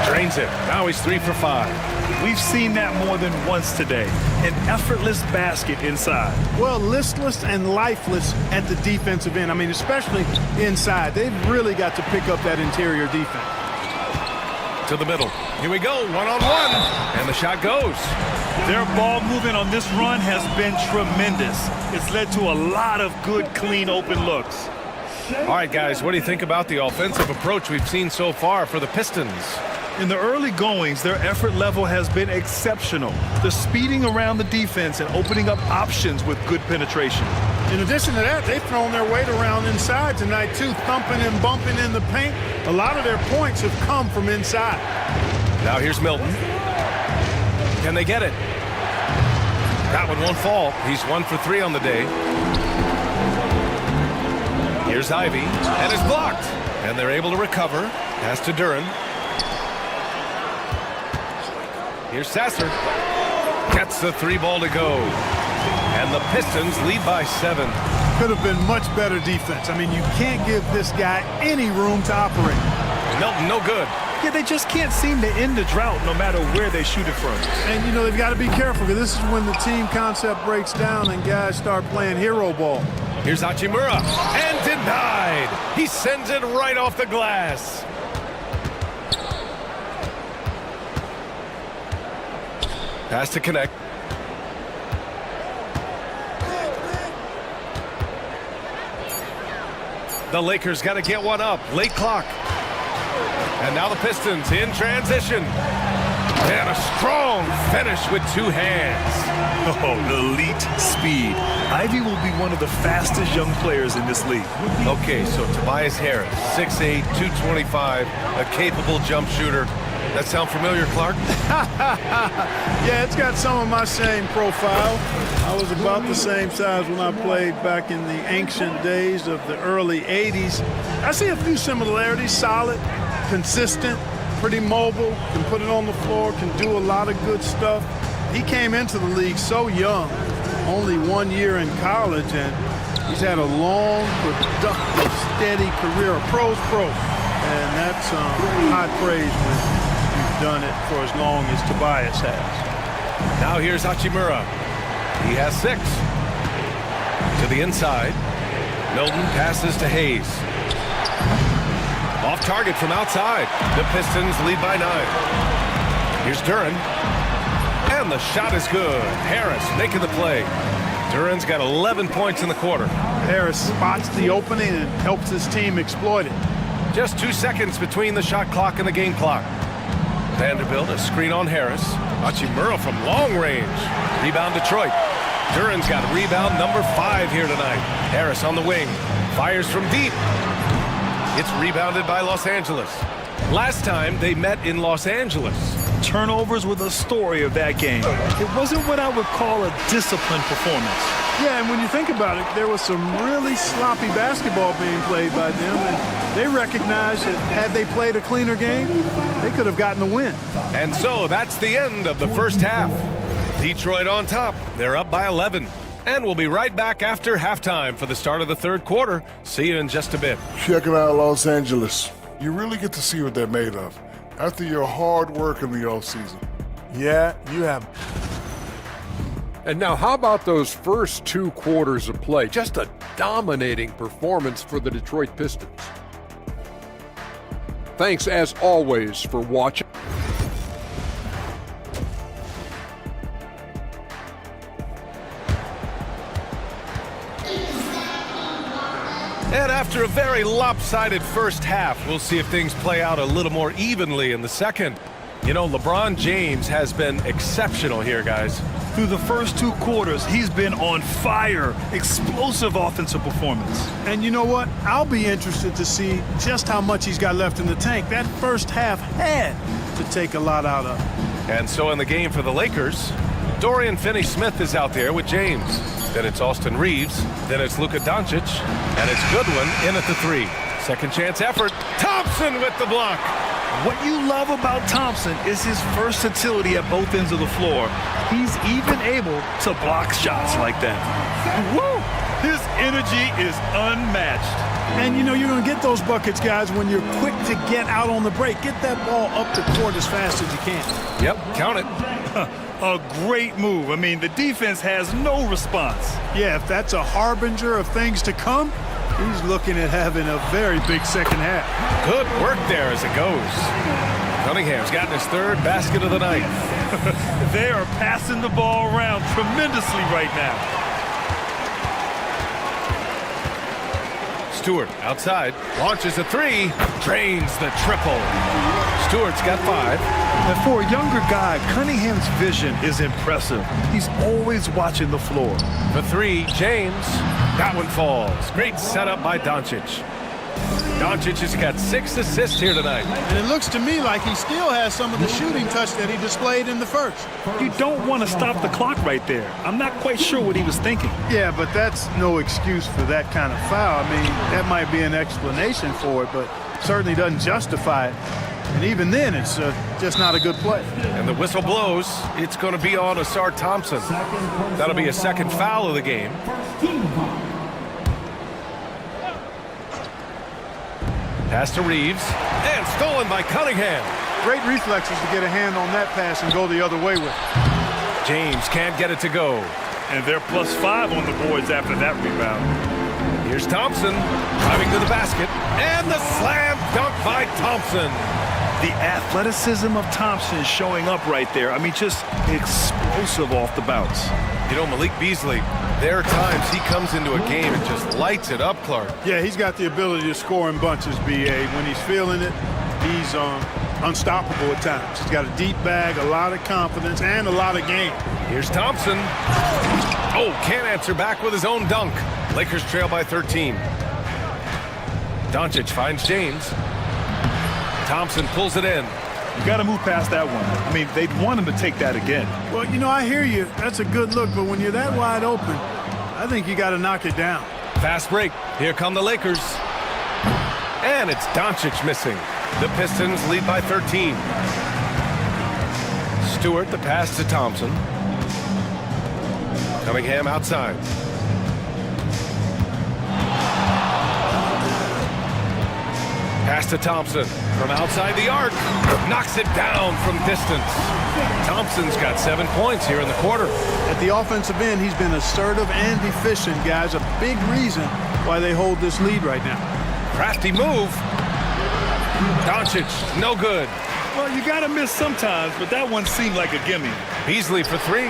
Drains it. Now he's 3 for 5. We've seen that more than once today. An effortless basket inside. Well, listless and lifeless at the defensive end. I mean, especially inside. They've really got to pick up that interior defense. To the middle. Here we go. 1-on-1. And the shot goes. Their ball movement on this run has been tremendous. It's led to a lot of good, clean, open looks. All right, guys, what do you think about the offensive approach we've seen so far for the Pistons? In the early goings, their effort level has been exceptional. They're speeding around the defense and opening up options with good penetration. In addition to that, they've thrown their weight around inside tonight, too, thumping and bumping in the paint. A lot of their points have come from inside. Now here's Milton. Can they get it? That one won't fall. He's 1 for 3 on the day. Here's Ivy, and it's blocked. And they're able to recover. Pass to Duran. Here's Sasser. Gets the 3 ball to go. And the Pistons lead by 7. Could have been much better defense. I mean, you can't give this guy any room to operate. Milton, no good. Yeah, they just can't seem to end the drought no matter where they shoot it from. And, you know, they've got to be careful because this is when the team concept breaks down and guys start playing hero ball. Here's Hachimura, and denied. He sends it right off the glass. Pass to connect. The Lakers got to get one up. Late clock. And now the Pistons in transition. And a strong finish with 2 hands. Oh, elite speed. Ivy will be one of the fastest young players in this league. Okay, so Tobias Harris, 6'8", 225, a capable jump shooter. That sound familiar, Clark? Yeah, it's got some of my same profile. I was about the same size when I played back in the ancient days of the early 80s. I see a few similarities. Solid, consistent, pretty mobile, can put it on the floor, can do a lot of good stuff. He came into the league so young, only 1 year in college, and he's had a long, productive, steady career, a pro's pro. And that's high praise when you've done it for as long as Tobias has. Now here's Hachimura. He has 6. To the inside. Milton passes to Hayes. Off target from outside. The Pistons lead by 9. Here's Duran. And the shot is good. Harris making the play. Duran's got 11 points in the quarter. Harris spots the opening and helps his team exploit it. Just 2 seconds between the shot clock and the game clock. Vanderbilt, a screen on Harris. Hachimura from long range. Rebound Detroit. Duran's got rebound number 5 here tonight. Harris on the wing. Fires from deep. It's rebounded by Los Angeles. Last time they met in Los Angeles. Turnovers were the story of that game. It wasn't what I would call a disciplined performance. Yeah, and when you think about it, there was some really sloppy basketball being played by them, and they recognized that had they played a cleaner game, they could have gotten the win. And so that's the end of the first half. Detroit on top. They're up by 11. And we'll be right back after halftime for the start of the third quarter. See you in just a bit. Check it out, Los Angeles. You really get to see what they're made of after your hard work in the offseason. Yeah, you have. And now how about those first 2 quarters of play? Just a dominating performance for the Detroit Pistons. Thanks as always for watching. And after a very lopsided first half, we'll see if things play out a little more evenly in the second. You know, LeBron James has been exceptional here, guys. Through the first 2 quarters, he's been on fire. Explosive offensive performance. And you know what? I'll be interested to see just how much he's got left in the tank. That first half had to take a lot out of. And so in the game for the Lakers, Dorian Finney-Smith is out there with James. Then it's Austin Reeves. Then it's Luka Doncic. And it's Goodwin in at the 3. Second chance effort. Thompson with the block. What you love about Thompson is his versatility at both ends of the floor. He's even able to block shots like that. Woo! His energy is unmatched. And you know you're going to get those buckets, guys, when you're quick to get out on the break. Get that ball up the court as fast as you can. Yep, count it. A great move. I mean, the defense has no response. Yeah, if that's a harbinger of things to come, he's looking at having a very big second half. Good work there as it goes. Cunningham's gotten his 3rd basket of the night. They are passing the ball around tremendously right now. Stewart outside, launches a 3, drains the triple. Stewart's got 5. And for a younger guy, Cunningham's vision is impressive. He's always watching the floor. For 3, James. That one falls. Great setup by Doncic. Doncic has got 6 assists here tonight. And it looks to me like he still has some of the shooting touch that he displayed in the first. You don't want to stop the clock right there. I'm not quite sure what he was thinking. Yeah, but that's no excuse for that kind of foul. I mean, that might be an explanation for it, but certainly doesn't justify it. And even then, it's just not a good play. And the whistle blows. It's going to be on Asar Thompson. That'll be a second foul of the game. Pass to Reeves, and stolen by Cunningham. Great reflexes to get a hand on that pass and go the other way with it. James can't get it to go. And they're +5 on the boards after that rebound. Here's Thompson, driving to the basket, and the slam dunk by Thompson. The athleticism of Thompson is showing up right there. I mean, just explosive off the bounce. You know, Malik Beasley, there are times he comes into a game and just lights it up, Clark. Yeah, he's got the ability to score in bunches, B.A. When he's feeling it, he's unstoppable at times. He's got a deep bag, a lot of confidence, and a lot of game. Here's Thompson. Oh, can't answer back with his own dunk. Lakers trail by 13. Doncic finds James. Thompson pulls it in. You got to move past that one. I mean, they'd want him to take that again. Well, you know, I hear you. That's a good look, but when you're that wide open, I think you got to knock it down. Fast break. Here come the Lakers. And it's Doncic missing. The Pistons lead by 13. Stewart, the pass to Thompson. Cunningham outside. Pass to Thompson from outside the arc. Knocks it down from distance. Thompson's got 7 points here in the quarter. At the offensive end, he's been assertive and efficient, guys. A big reason why they hold this lead right now. Crafty move. Doncic, no good. Well, you got to miss sometimes, but that one seemed like a gimme. Beasley for 3.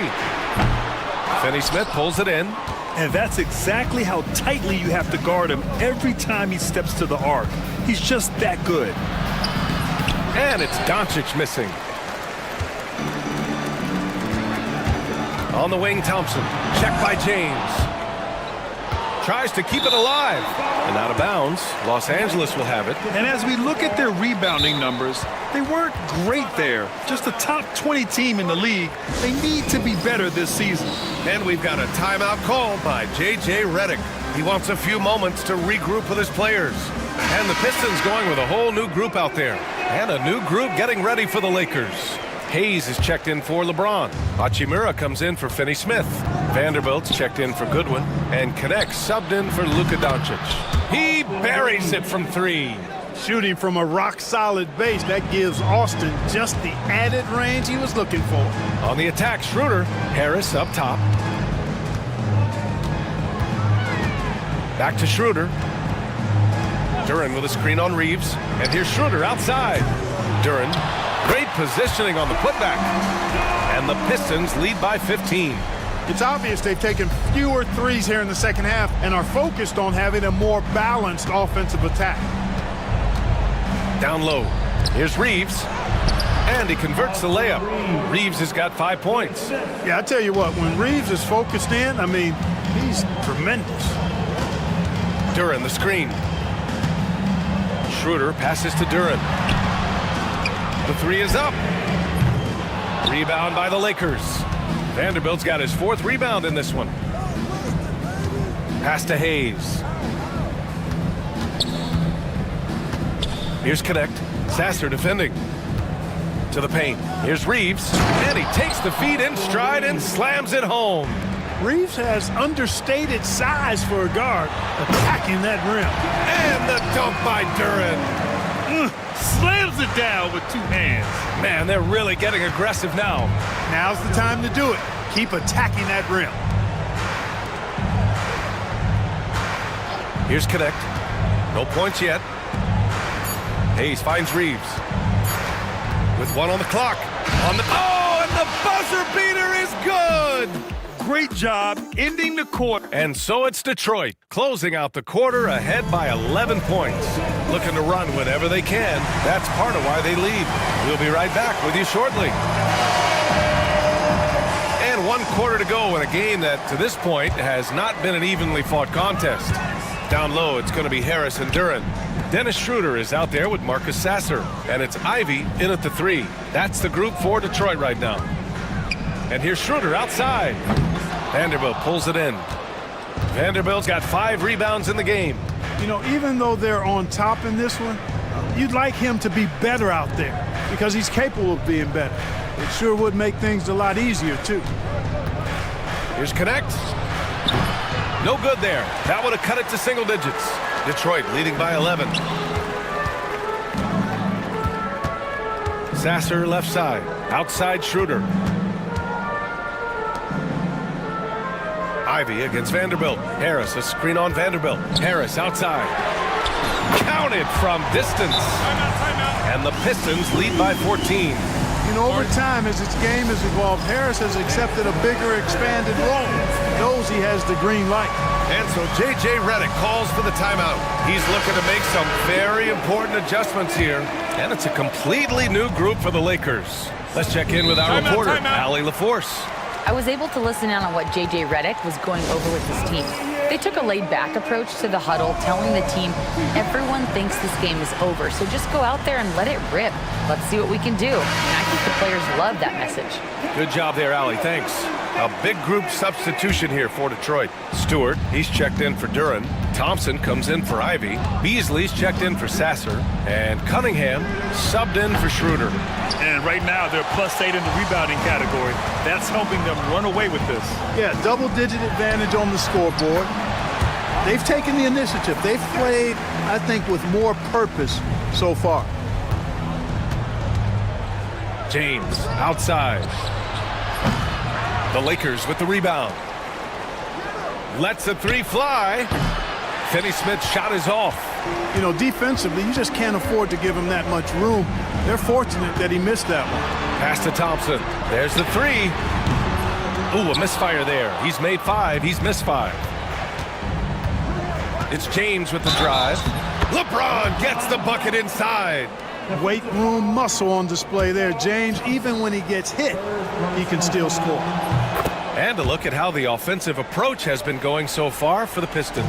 Finney-Smith pulls it in. And that's exactly how tightly you have to guard him every time he steps to the arc. He's just that good. And it's Doncic missing. On the wing, Thompson. Checked by James. Tries to keep it alive. And out of bounds. Los Angeles will have it. And as we look at their rebounding numbers, they weren't great there. Just a top 20 team in the league. They need to be better this season. And we've got a timeout called by J.J. Redick. He wants a few moments to regroup with his players. And the Pistons going with a whole new group out there. And a new group getting ready for the Lakers. Hayes is checked in for LeBron. Hachimura comes in for Finney-Smith. Vanderbilt's checked in for Goodwin. And Connects subbed in for Luka Doncic. He buries it from 3. Shooting from a rock-solid base, that gives Austin just the added range he was looking for. On the attack, Schroeder. Harris up top. Back to Schroeder. Duren with a screen on Reeves. And here's Schroeder outside. Duren. Great positioning on the putback. And the Pistons lead by 15. It's obvious they've taken fewer threes here in the second half and are focused on having a more balanced offensive attack. Down low. Here's Reeves. And he converts the layup. Reeves has got 5 points. Yeah, I tell you what, when Reeves is focused in, I mean, he's tremendous. Duren, the screen. Schroeder passes to Duren. The 3 is up. Rebound by the Lakers. Vanderbilt's got his 4th rebound in this one. Pass to Hayes. Here's Connect. Sasser defending. To the paint. Here's Reeves. And he takes the feed in stride and slams it home. Reeves has understated size for a guard, attacking that rim. And the dunk by Duren. Slams it down with 2 hands. Man, they're really getting aggressive now. Now's the time to do it. Keep attacking that rim. Here's Connect. No points yet. Hayes finds Reeves. With 1 on the clock. And the buzzer beater is good! great job ending the quarter. And so it's Detroit, closing out the quarter ahead by 11 points. Looking to run whenever they can. That's part of why they lead. We'll be right back with you shortly. And 1 quarter to go in a game that, to this point, has not been an evenly fought contest. Down low, it's going to be Harris and Duran. Dennis Schroeder is out there with Marcus Sasser. And it's Ivy in at the 3. That's the group for Detroit right now. And here's Schroeder outside. Vanderbilt pulls it in. Vanderbilt's got 5 rebounds in the game. You know, even though they're on top in this one, you'd like him to be better out there because he's capable of being better. It sure would make things a lot easier, too. Here's Connect. No good there. That would have cut it to single digits. Detroit leading by 11. Sasser left side. Outside Schroeder. Ivy against Vanderbilt. Harris, a screen on Vanderbilt. Harris outside. Counted from distance. And the Pistons lead by 14. You know, over time, as its game has evolved, Harris has accepted a bigger, expanded role. Knows he has the green light. And so J.J. Redick calls for the timeout. He's looking to make some very important adjustments here. And it's a completely new group for the Lakers. Let's check in with our reporter, Allie LaForce. I was able to listen in on what J.J. Redick was going over with his team. They took a laid-back approach to the huddle, telling the team, everyone thinks this game is over, so just go out there and let it rip. Let's see what we can do. And I think the players love that message. Good job there, Allie. Thanks. A big group substitution here for Detroit. Stewart, he's checked in for Duran. Thompson comes in for Ivy. Beasley's checked in for Sasser. And Cunningham subbed in for Schroeder. And right now, they're +8 in the rebounding category. That's helping them run away with this. Yeah, double-digit advantage on the scoreboard. They've taken the initiative. They've played, I think, with more purpose so far. James outside. The Lakers with the rebound. Lets the 3 fly. Finney Smith's shot is off. You know, defensively, you just can't afford to give him that much room. They're fortunate that he missed that one. Pass to Thompson. There's the 3. Ooh, a misfire there. He's made 5. He's missed 5. It's James with the drive. LeBron gets the bucket inside. Weight room muscle on display there. James, even when he gets hit, he can still score. And a look at how the offensive approach has been going so far for the Pistons.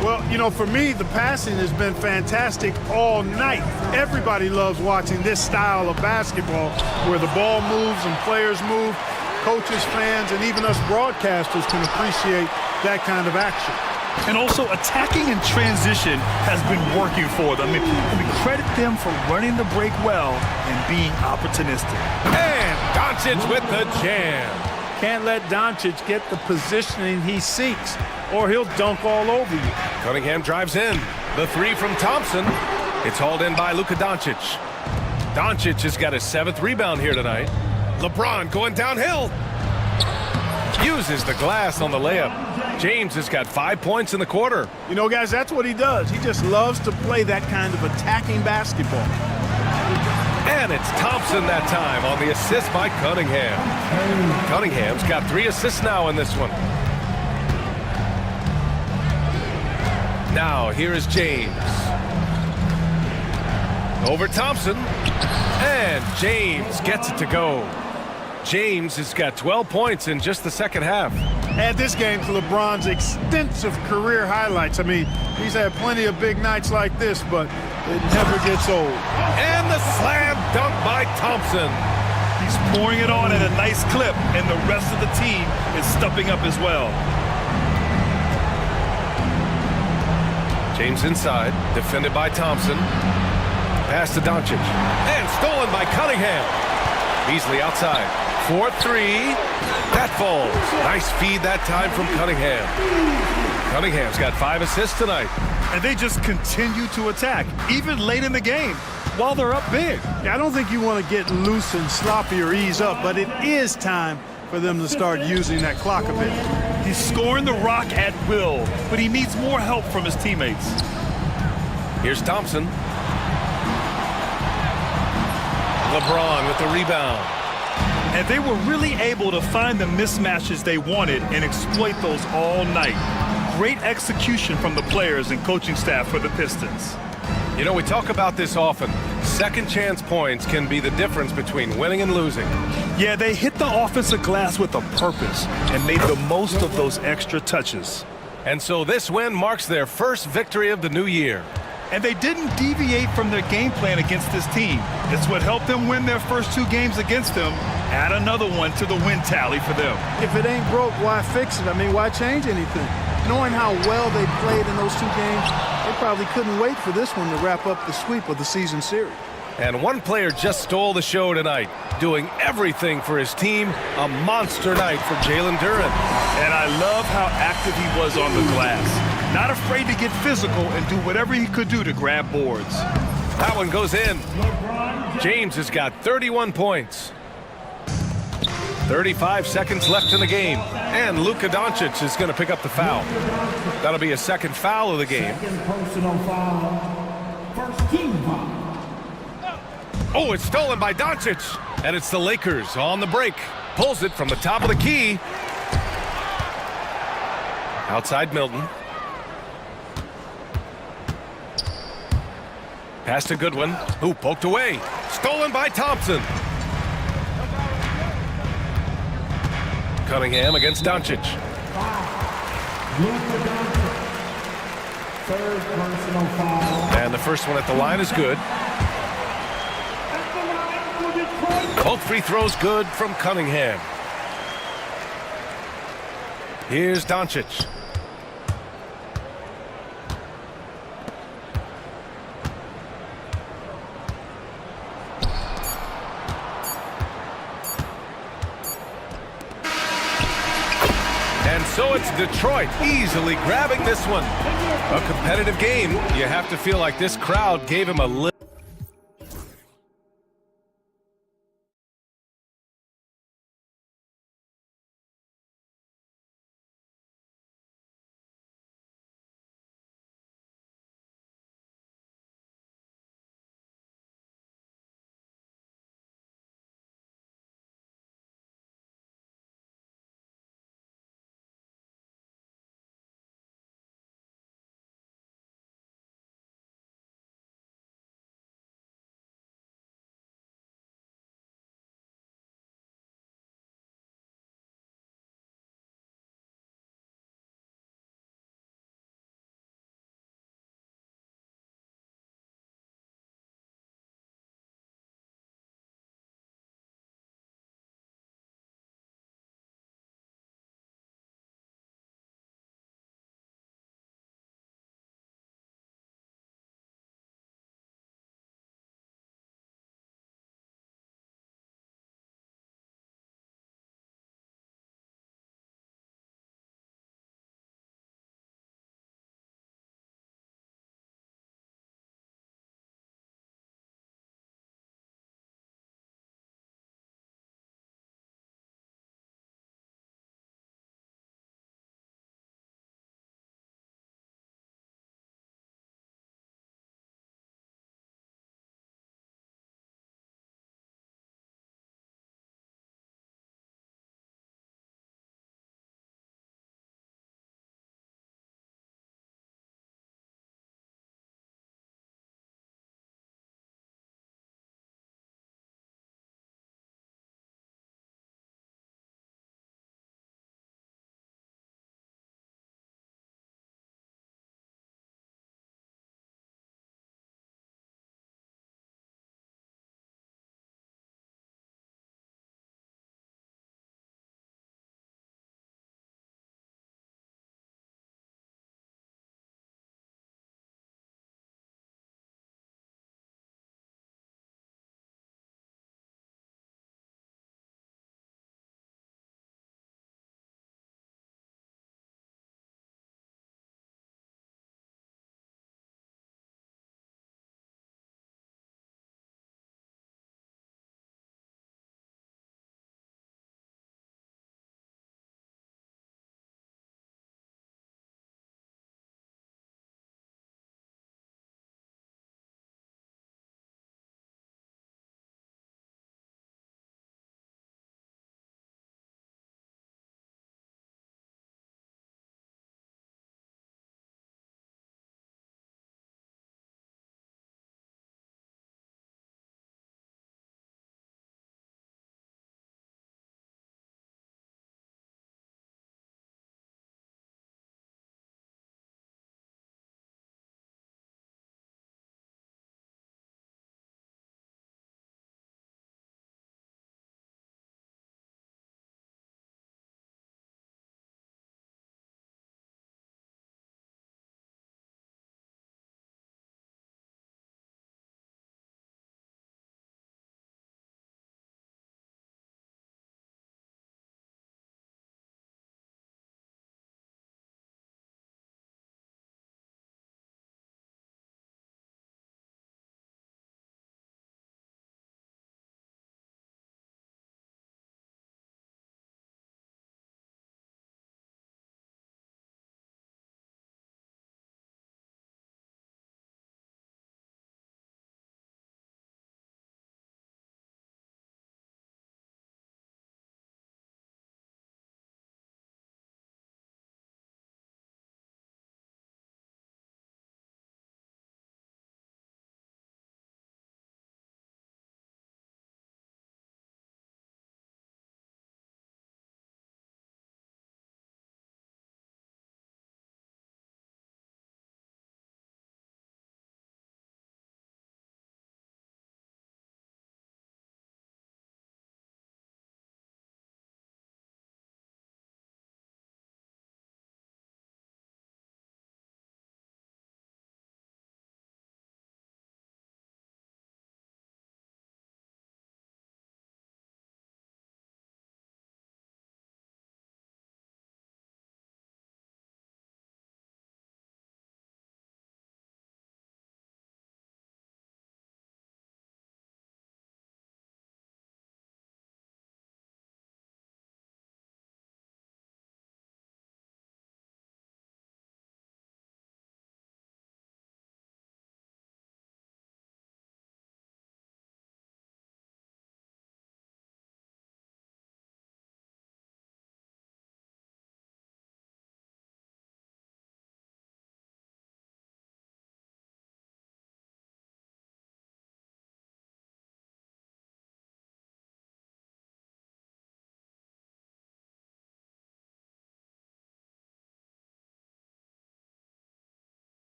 Well, you know, for me, the passing has been fantastic all night. Everybody loves watching this style of basketball where the ball moves and players move. Coaches, fans, and even us broadcasters can appreciate that kind of action. And also, attacking in transition has been working for them. I mean, credit them for running the break well and being opportunistic. And Doncic with the jam. Can't let Doncic get the positioning he seeks, or he'll dunk all over you. Cunningham drives in. The 3 from Thompson. It's hauled in by Luka Doncic. Doncic has got his 7th rebound here tonight. LeBron going downhill. Uses the glass on the layup. James has got 5 points in the quarter. You know, guys, that's what he does. He just loves to play that kind of attacking basketball. And it's Thompson that time on the assist by Cunningham. Cunningham's got 3 assists now in this one. Now here is James. Over Thompson. And James gets it to go. James has got 12 points in just the second half. Add this game to LeBron's extensive career highlights. I mean, he's had plenty of big nights like this, but it never gets old. And the slam dunk by Thompson. He's pouring it on at a nice clip, and the rest of the team is stepping up as well. James inside, defended by Thompson. Pass to Doncic. And stolen by Cunningham. Beasley outside. 4-3. That falls. Nice feed that time from Cunningham. Cunningham's got 5 assists tonight. And they just continue to attack, even late in the game, while they're up big. Yeah, I don't think you want to get loose and sloppy or ease up, but it is time for them to start using that clock a bit. He's scoring the rock at will, but he needs more help from his teammates. Here's Thompson. LeBron with the rebound. And they were really able to find the mismatches they wanted and exploit those all night. Great execution from the players and coaching staff for the Pistons. You know, we talk about this often. Second chance points can be the difference between winning and losing. Yeah, they hit the offensive glass with a purpose and made the most of those extra touches. And so this win marks their first victory of the new year. And they didn't deviate from their game plan against this team. It's what helped them win their first 2 games against them. Add another one to the win tally for them. If it ain't broke, why fix it? I mean, why change anything? Knowing how well they played in those 2 games, they probably couldn't wait for this one to wrap up the sweep of the season series. And one player just stole the show tonight, doing everything for his team. A monster night for Jalen Duren. And I love how active he was on the glass. Not afraid to get physical and do whatever he could do to grab boards. That one goes in. James has got 31 points. 35 seconds left in the game. And Luka Doncic is going to pick up the foul. That'll be a second foul of the game. Second personal foul. First team foul. Oh, it's stolen by Doncic. And it's the Lakers on the break. Pulls it from the top of the key. Outside Milton. Pass to Goodwin, who poked away. Stolen by Thompson. Cunningham against Doncic. Third personal foul. And the first one at the line is good. Both free throws good from Cunningham. Here's Doncic. And so it's Detroit easily grabbing this one. A competitive game. You have to feel like this crowd gave him a little.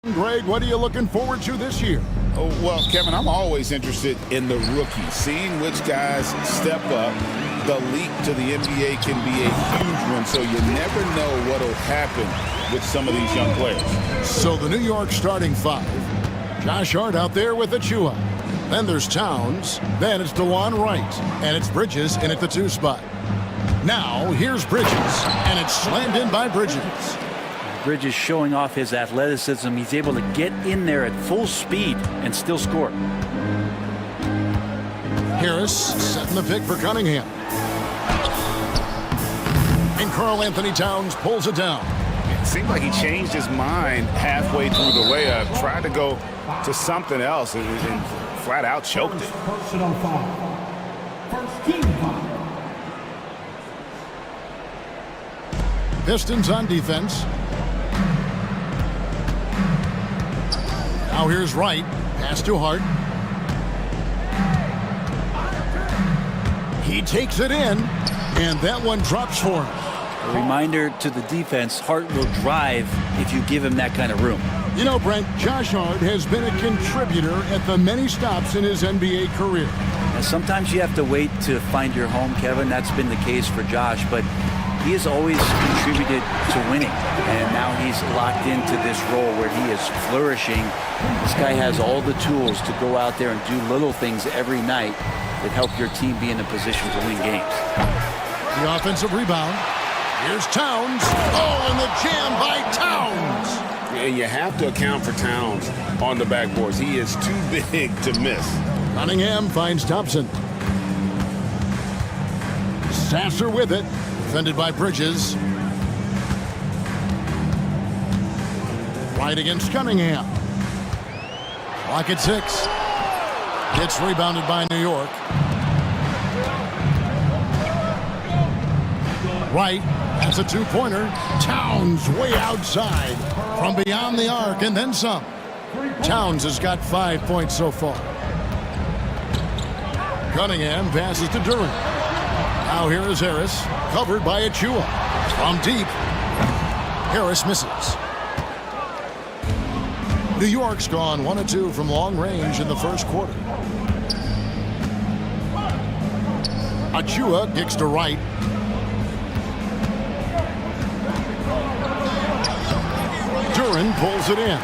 Greg, what are you looking forward to this year? Oh, well, Kevin, I'm always interested in the rookies, seeing which guys step up. The leap to the NBA can be a huge one, so you never know what will happen with some of these young players. So the New York starting five. Josh Hart out there with Achua. Then there's Towns. Then it's DeLon Wright. And it's Bridges in at the 2 spot. Now, here's Bridges. And it's slammed in by Bridges. Bridges showing off his athleticism. He's able to get in there at full speed and still score. Harris setting the pick for Cunningham. And Karl Anthony Towns pulls it down. It seemed like he changed his mind halfway through the layup, tried to go to something else, and flat out choked it. Personal foul. First team foul. Pistons on defense. Now here's Wright. Pass to Hart. He takes it in, and that one drops for him. A reminder to the defense, Hart will drive if you give him that kind of room. You know, Brent, Josh Hart has been a contributor at the many stops in his NBA career. And sometimes you have to wait to find your home, Kevin. That's been the case for Josh, but he has always contributed to winning. And now he's locked into this role where he is flourishing. This guy has all the tools to go out there and do little things every night that help your team be in a position to win games. The offensive rebound. Here's Towns. Oh, and the jam by Towns. And you have to account for Towns on the backboards. He is too big to miss. Cunningham finds Thompson. Sasser with it. Defended by Bridges. Right against Cunningham. Clock at 6. It's rebounded by New York. Right. That's a 2-pointer. Towns way outside from beyond the arc and then some. Towns has got 5 points so far. Cunningham passes to Duran. Now here is Harris, covered by Achua. From deep. Harris misses. New York's gone 1 of 2 from long range in the first quarter. Achua kicks to Wright. Duran pulls it in.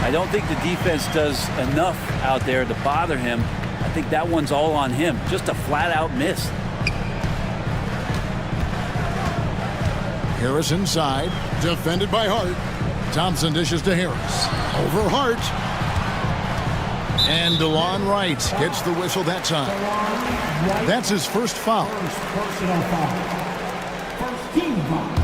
I don't think the defense does enough out there to bother him. I think that one's all on him. Just a flat-out miss. Harris inside, defended by Hart. Thompson dishes to Harris. Over Hart. And DeLon Wright gets the whistle that time. That's his first foul. Personal foul. First team foul.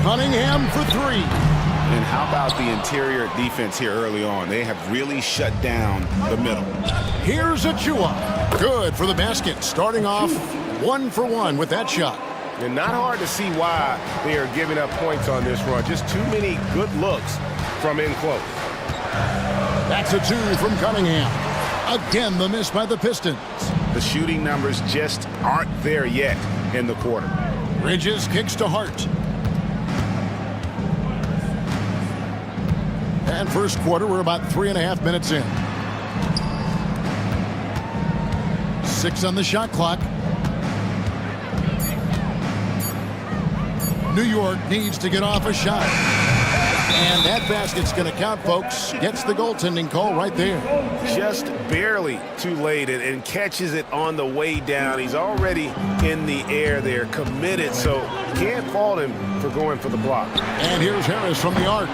Cunningham for 3. And how about the interior defense here early on? They have really shut down the middle. Here's Achua. Good for the basket. Starting off 1 for 1 with that shot. And not hard to see why they are giving up points on this run. Just too many good looks from in close. That's a 2 from Cunningham. Again, the miss by the Pistons. The shooting numbers just aren't there yet in the quarter. Bridges kicks to Hart. And first quarter, we're about 3.5 minutes in. 6 on the shot clock. New York needs to get off a shot. And that basket's going to count, folks. Gets the goaltending call right there. Just barely too late and catches it on the way down. He's already in the air there, committed, so can't fault him for going for the block. And here's Harris from the arc.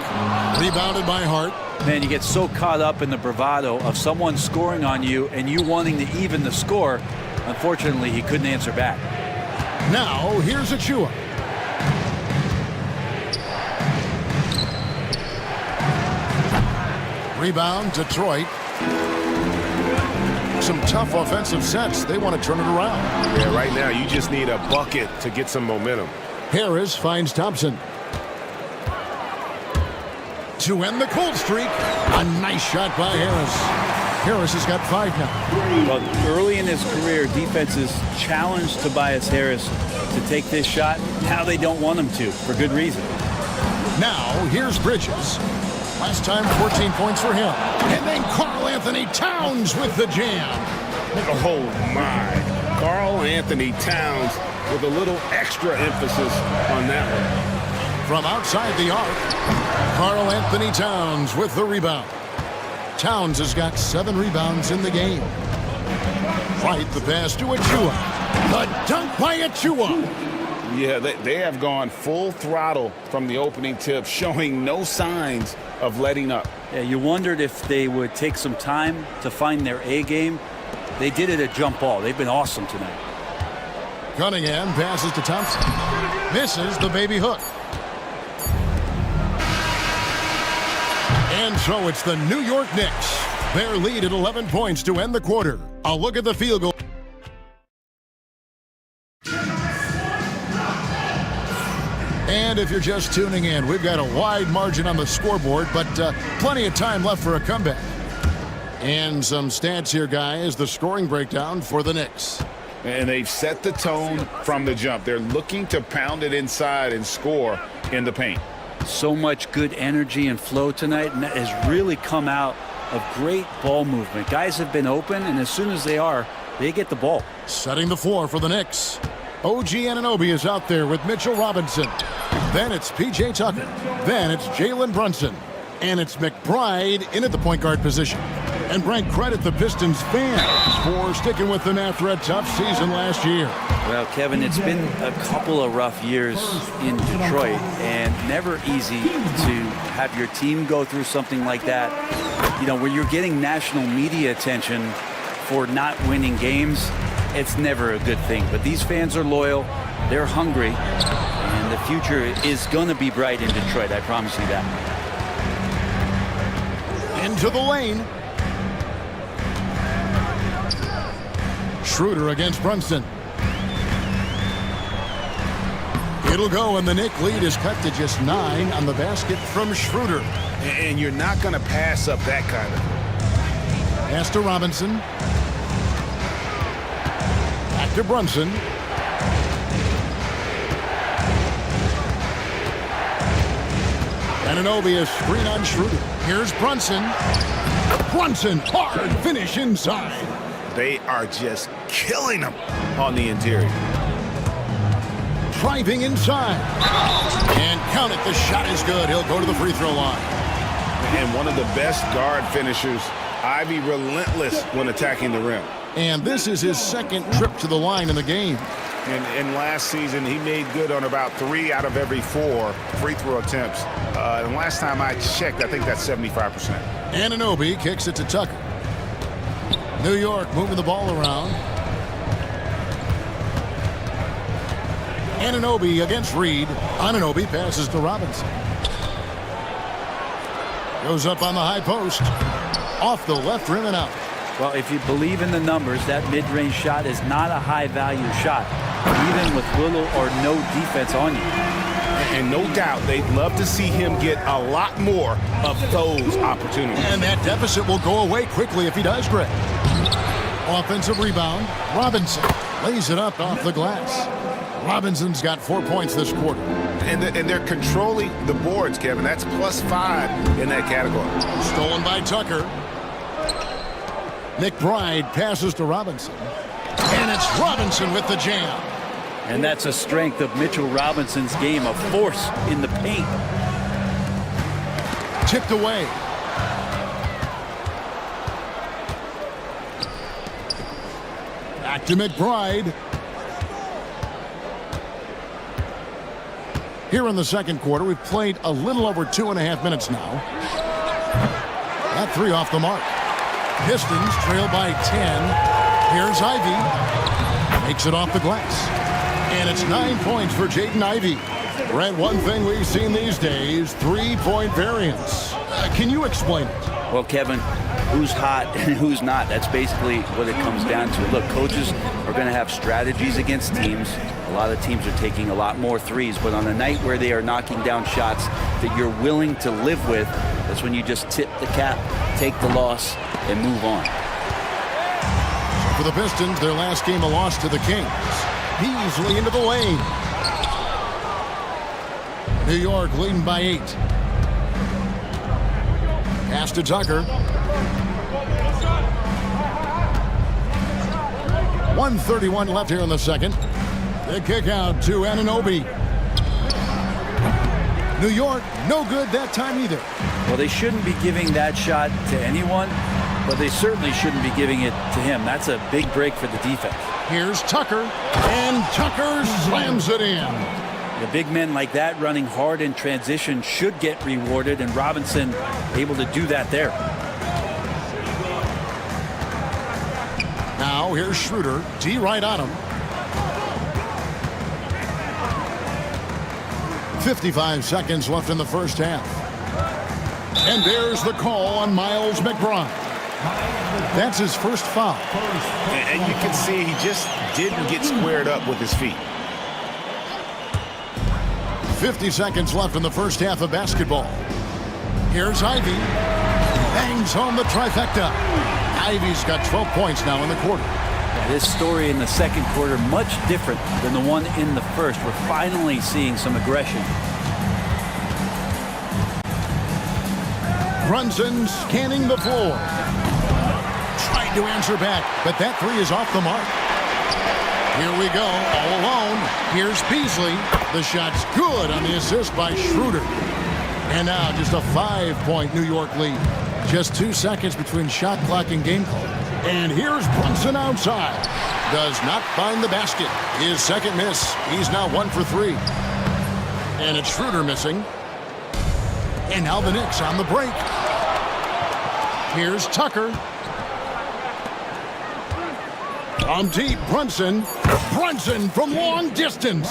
Rebounded by Hart. Man, you get so caught up in the bravado of someone scoring on you and you wanting to even the score. Unfortunately, he couldn't answer back. Now, here's Achua. Rebound, Detroit. Some tough offensive sets. They want to turn it around. Yeah, right now you just need a bucket to get some momentum. Harris finds Thompson. To end the cold streak, a nice shot by Harris. Harris has got 5 now. Well, early in his career, defenses challenged Tobias Harris to take this shot. Now they don't want him to, for good reason. Now, here's Bridges. Last time, 14 points for him. And then Karl Anthony Towns with the jam. Oh, my. Karl Anthony Towns with a little extra emphasis on that one. From outside the arc, Karl Anthony Towns with the rebound. Towns has got 7 rebounds in the game. Right the pass to Achua. The dunk by Achua. Yeah, they have gone full throttle from the opening tip, showing no signs of letting up. Yeah, you wondered if they would take some time to find their A game. They did it at jump ball. They've been awesome tonight. Cunningham passes to Thompson. Misses the baby hook. And so it's the New York Knicks. Their lead at 11 points to end the quarter. A look at the field goal. And if you're just tuning in, we've got a wide margin on the scoreboard, but plenty of time left for a comeback. And some stats here, guys. The scoring breakdown for the Knicks. And they've set the tone from the jump. They're looking to pound it inside and score in the paint. So much good energy and flow tonight, and that has really come out of great ball movement. Guys have been open, and as soon as they are, they get the ball. Setting the floor for the Knicks. OG Anunoby is out there with Mitchell Robinson. Then it's P.J. Tucker. Then it's Jalen Brunson. And it's McBride in at the point guard position. And Brent, credit the Pistons fans for sticking with them after a tough season last year. Well, Kevin, it's been a couple of rough years in Detroit, and never easy to have your team go through something like that. You know, where you're getting national media attention for not winning games, it's never a good thing. But these fans are loyal, they're hungry, and the future is going to be bright in Detroit, I promise you that. Into the lane. Schroeder against Brunson. It'll go, and the Knick lead is cut to just 9 on the basket from Schroeder. And you're not going to pass up that kind of thing. Pass to Robinson. Back to Brunson. Anunoby a screen on Schroeder. Here's Brunson. Brunson, hard finish inside. They are just killing them on the interior. Driving inside. And count it, the shot is good. He'll go to the free throw line. And one of the best guard finishers, Ivy, relentless when attacking the rim. And this is his second trip to the line in the game. And last season, he made good on about 3 out of every 4 free throw attempts. And last time I checked, I think that's 75%. Anunoby kicks it to Tucker. New York moving the ball around. Anunoby against Reed. Anunoby passes to Robinson. Goes up on the high post. Off the left rim and out. Well, if you believe in the numbers, that mid-range shot is not a high-value shot, even with little or no defense on you. And no doubt they'd love to see him get a lot more of those opportunities. And that deficit will go away quickly if he does, Greg. Offensive rebound. Robinson lays it up off the glass. Robinson's got 4 points this quarter. And they're controlling the boards, Kevin. That's +5 in that category. Stolen by Tucker. McBride passes to Robinson. And it's Robinson with the jam. And that's a strength of Mitchell Robinson's game, a force in the paint. Tipped away. Back to McBride. Here in the second quarter, we've played a little over 2.5 minutes now. That 3 off the mark. Pistons trail by 10. Here's Ivy. Makes it off the glass. And it's 9 points for Jaden Ivey. Brent, one thing we've seen these days, 3-point variance. Can you explain it? Well, Kevin, who's hot and who's not, that's basically what it comes down to. Look, coaches are going to have strategies against teams. A lot of teams are taking a lot more threes, but on a night where they are knocking down shots that you're willing to live with, that's when you just tip the cap, take the loss, and move on. For the Pistons, their last game a loss to the Kings. Beasley into the lane. New York leading by 8. Pass to Tucker. 1:31 left here in the second. The kick out to Anunoby. New York, no good that time either. Well, they shouldn't be giving that shot to anyone, but they certainly shouldn't be giving it to him. That's a big break for the defense. Here's Tucker, and Tucker slams it in. The big men like that running hard in transition should get rewarded, and Robinson able to do that there. Now here's Schroeder, D right on him. 55 seconds left in the first half. And there's the call on Miles McBride. That's his first foul. And you can see he just didn't get squared up with his feet. 50 seconds left in the first half of basketball. Here's Ivy. Bangs home the trifecta. Ivy's got 12 points now in the quarter. This story in the second quarter much different than the one in the first. We're finally seeing some aggression. Brunson scanning the floor. Tried to answer back, but that three is off the mark. Here we go, all alone. Here's Beasley. The shot's good on the assist by Schroeder. And now just a 5-point New York lead. Just 2 seconds between shot clock and game call. And here's Brunson outside. Does not find the basket. His second miss. He's now 1 for 3. And it's Schroeder missing. And now the Knicks on the break. Here's Tucker. On deep, Brunson. Brunson from long distance.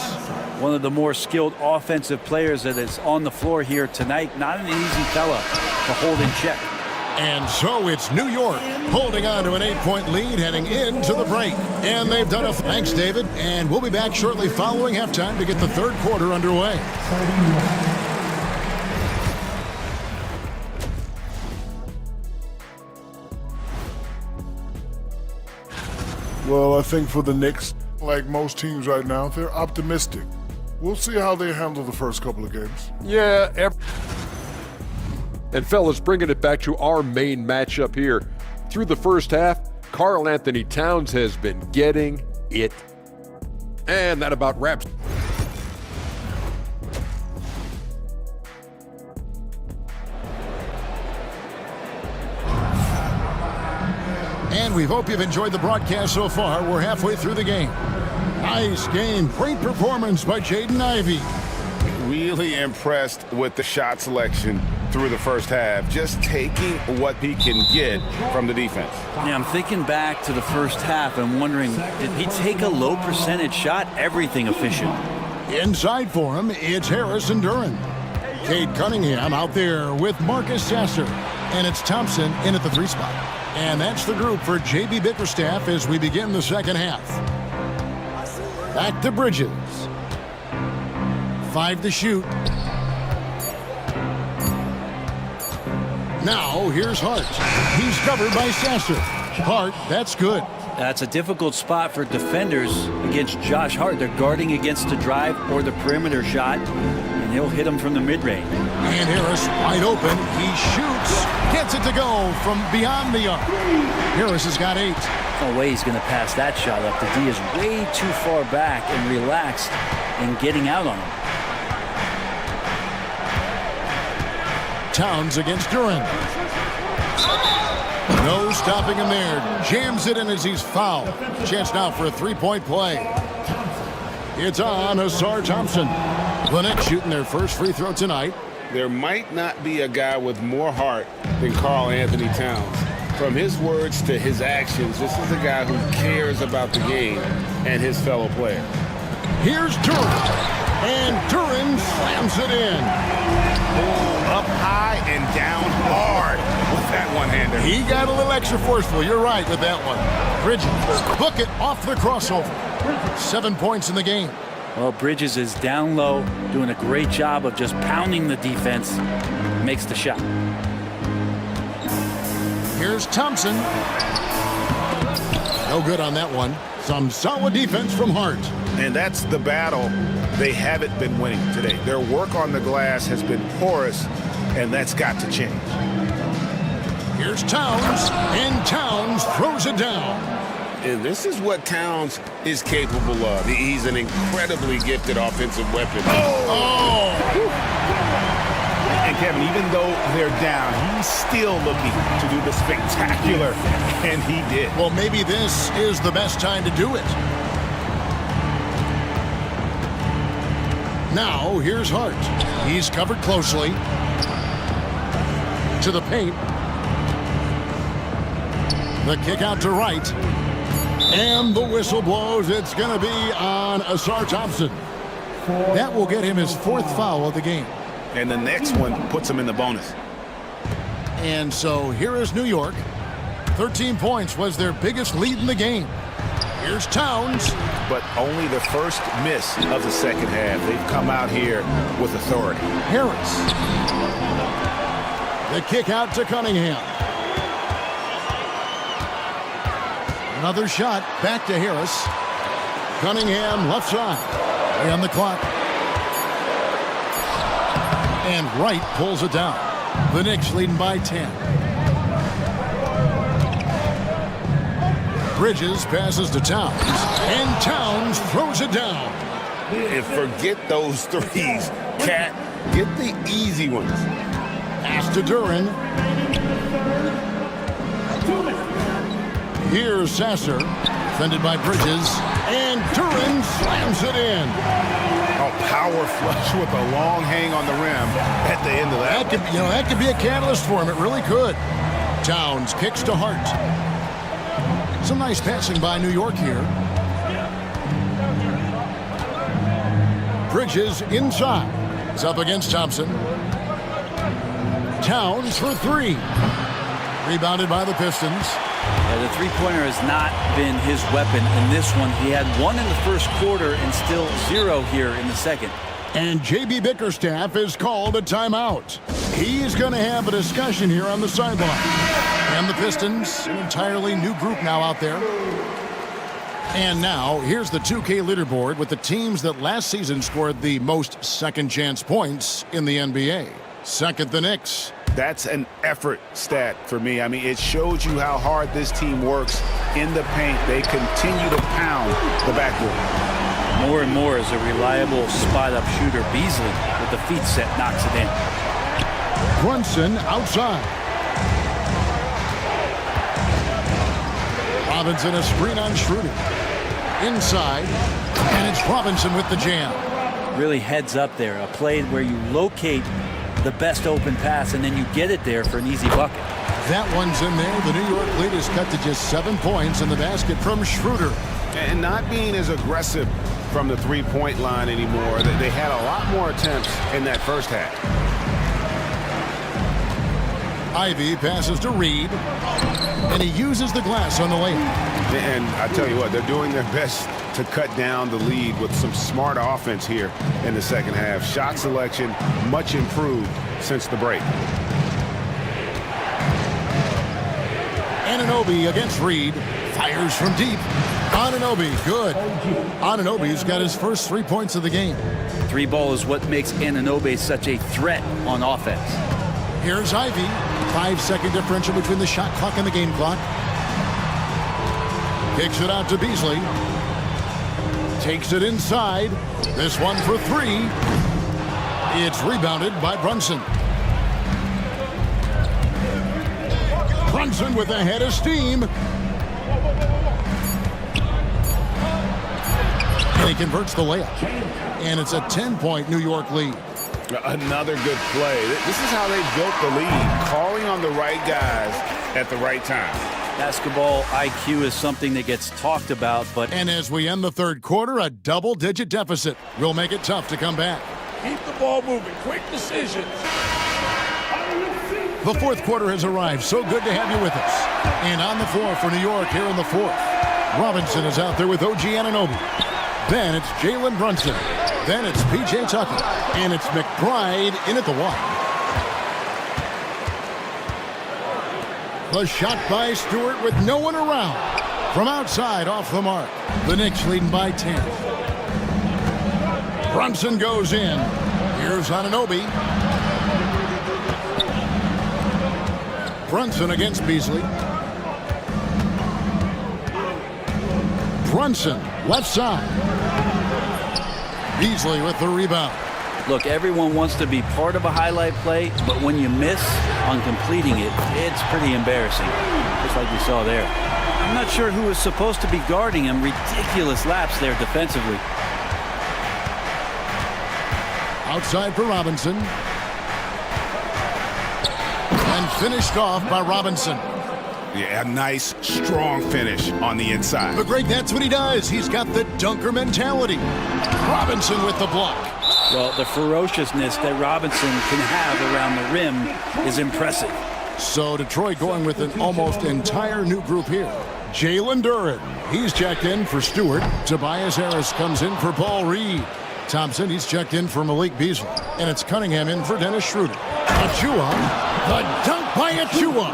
One of the more skilled offensive players that is on the floor here tonight. Not an easy fella to hold in check. And so it's New York holding on to an 8-point lead heading into the break. And they've done it. Thanks, David. And we'll be back shortly following halftime to get the third quarter underway. Well, I think for the Knicks, like most teams right now, they're optimistic. We'll see how they handle the first couple of games. Yeah. And fellas, bringing it back to our main matchup here. Through the first half, Karl Anthony Towns has been getting it. And that about wraps. And we hope you've enjoyed the broadcast so far. We're halfway through the game. Nice game. Great performance by Jaden Ivey. Really impressed with the shot selection through the first half. Just taking what he can get from the defense. Yeah, I'm thinking back to the first half and wondering, did he take a low percentage shot? Everything efficient. Inside for him, it's Harris and Duran. Cade Cunningham out there with Marcus Sasser. And it's Thompson in at the 3 spot. And that's the group for J.B. Bickerstaff as we begin the second half. Back to Bridges. 5 to shoot. Now here's Hart. He's covered by Sasser. Hart, that's good. That's a difficult spot for defenders against Josh Hart. They're guarding against the drive or the perimeter shot, and he'll hit him from the mid-range. And Harris wide open. He shoots. Gets it to go from beyond the arc. Harris has got 8. No way he's going to pass that shot up. The D is way too far back and relaxed in getting out on him. Towns against Duran. No stopping him there. Jams it in as he's fouled. Chance now for a 3-point play. It's on Asar Thompson. The Knicks shooting their first free throw tonight. There might not be a guy with more heart than Karl Anthony Towns. From his words to his actions, this is a guy who cares about the game and his fellow players. Here's Duran. And Duran slams it in. Up high and down hard with that one-hander. He got a little extra forceful. You're right with that one. Bridges, book it off the crossover. 7 points in the game. Well, Bridges is down low, doing a great job of just pounding the defense. Makes the shot. Here's Thompson. No good on that one. Some solid defense from Hart. And that's the battle they haven't been winning today. Their work on the glass has been porous, and that's got to change. Here's Towns, and Towns throws it down. And this is what Towns is capable of. He's an incredibly gifted offensive weapon. Oh! And Kevin, even though they're down, he's still looking to do the spectacular, and he did. Well, maybe this is the best time to do it. Now, here's Hart. He's covered closely. To the paint. The kick out to right. And the whistle blows. It's going to be on Asar Thompson. That will get him his 4th foul of the game. And the next one puts him in the bonus. And so here is New York. 13 points was their biggest lead in the game. Here's Towns. But only the first miss of the second half. They've come out here with authority. Harris. The kick out to Cunningham. Another shot back to Harris. Cunningham left side. Way on the clock. And Wright pulls it down. The Knicks leading by 10. Bridges passes to Towns. And Towns throws it down. And forget those threes. Cat, get the easy ones. Pass to Duran. Here's Sasser, defended by Bridges, and Duran slams it in. A power flush with a long hang on the rim at the end of that. That could be a catalyst for him. It really could. Towns kicks to Hart. Some nice passing by New York here. Bridges inside. It's up against Thompson. Towns for 3. Rebounded by the Pistons. Yeah, the three-pointer has not been his weapon in this one. He had 1 in the first quarter and still 0 here in the second. And J.B. Bickerstaff has called a timeout. He's going to have a discussion here on the sideline. And the Pistons, an entirely new group now out there. And now, here's the 2K leaderboard with the teams that last season scored the most second-chance points in the NBA. Second, the Knicks. That's an effort stat for me. I mean, it shows you how hard this team works in the paint. They continue to pound the backboard. More and more as a reliable spot-up shooter. Beasley with the feet set knocks it in. Brunson outside. Robinson a screen on Schroeder. Inside. And it's Robinson with the jam. Really heads up there. A play where you locate the best open pass and then you get it there for an easy bucket. That one's in there. The New York lead is cut to just 7 points in the basket from Schroeder. And not being as aggressive from the three-point line anymore. They had a lot more attempts in that first half. Ivy passes to Reed, and he uses the glass on the layup. And I tell you what, they're doing their best to cut down the lead with some smart offense here in the second half. Shot selection much improved since the break. Anunoby against Reed. Fires from deep. Anunoby, good. Anunoby's got his first 3 points of the game. 3 ball is what makes Anunoby such a threat on offense. Here's Ivy. 5-second differential between the shot clock and the game clock. Kicks it out to Beasley. Takes it inside. This one for 3. It's rebounded by Brunson. Brunson with a head of steam. And he converts the layup. And it's a 10-point New York lead. Another good play. This is how they built the lead, calling on the right guys at the right time. Basketball IQ is something that gets talked about, but... And as we end the third quarter, a double-digit deficit will make it tough to come back. Keep the ball moving. Quick decisions. The fourth quarter has arrived. So good to have you with us. And on the floor for New York here in the fourth. Robinson is out there with OG Anunoby. Then it's Jalen Brunson. Then it's P.J. Tucker. And it's McBride in at the one. The shot by Stewart with no one around. From outside, off the mark. The Knicks leading by 10. Brunson goes in. Here's Anunoby. Brunson against Beasley. Brunson, left side. Beasley with the rebound. Look, everyone wants to be part of a highlight play, but when you miss on completing it, it's pretty embarrassing, just like we saw there. I'm not sure who was supposed to be guarding him. Ridiculous lapse there defensively. Outside for Robinson. And finished off by Robinson. Yeah, a nice, strong finish on the inside. But Greg, that's what he does. He's got the dunker mentality. Robinson with the block. Well, the ferociousness that Robinson can have around the rim is impressive. So Detroit going with an almost entire new group here. Jalen Duren, he's checked in for Stewart. Tobias Harris comes in for Paul Reed. Thompson, he's checked in for Malik Beasley. And it's Cunningham in for Dennis Schroeder. Achua, the dunk by Achua.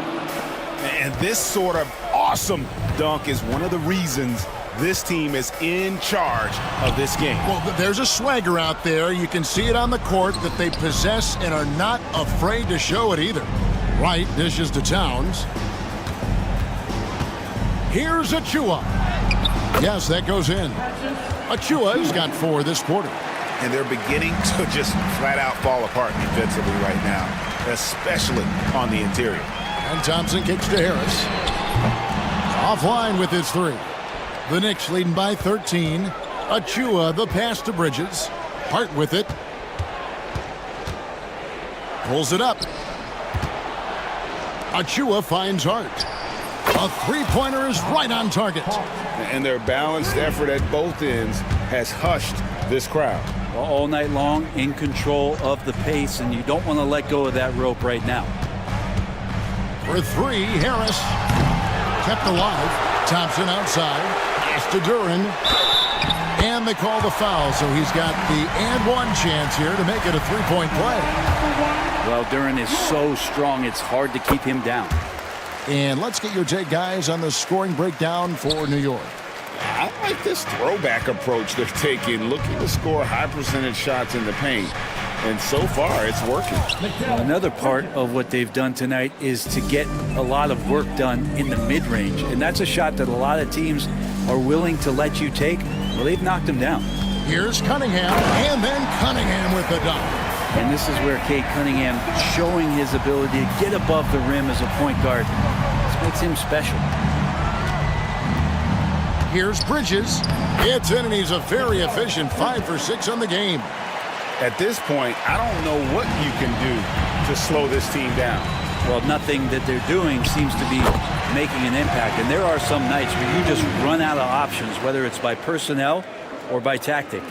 And this sort of awesome dunk is one of the reasons this team is in charge of this game. Well, there's a swagger out there. You can see it on the court that they possess and are not afraid to show it either. Wright dishes to Towns. Here's Achua. Yes, that goes in. Achua's got 4 this quarter. And they're beginning to just flat out fall apart defensively right now, especially on the interior. And Thompson kicks to Harris. Offline with his 3. The Knicks leading by 13. Achua, the pass to Bridges. Hart with it. Pulls it up. Achua finds Hart. A three-pointer is right on target. And their balanced effort at both ends has hushed this crowd. Well, all night long, in control of the pace, and you don't want to let go of that rope right now. For 3, Harris. Kept alive. Thompson outside. Pass to Duren. And they call the foul, so he's got the and one chance here to make it a three-point play. Well, Duren is so strong, it's hard to keep him down. And let's get your take, guys, on the scoring breakdown for New York. I like this throwback approach they're taking, looking to score high percentage shots in the paint. And so far, it's working. Another part of what they've done tonight is to get a lot of work done in the mid-range. And that's a shot that a lot of teams are willing to let you take. Well, they've knocked him down. Here's Cunningham, and then Cunningham with the dunk. And this is where Cade Cunningham showing his ability to get above the rim as a point guard. This makes him special. Here's Bridges. It's in, and he's a very efficient 5 for 6 on the game. At this point, I don't know what you can do to slow this team down. Well, nothing that they're doing seems to be making an impact. And there are some nights where you just run out of options, whether it's by personnel or by tactic.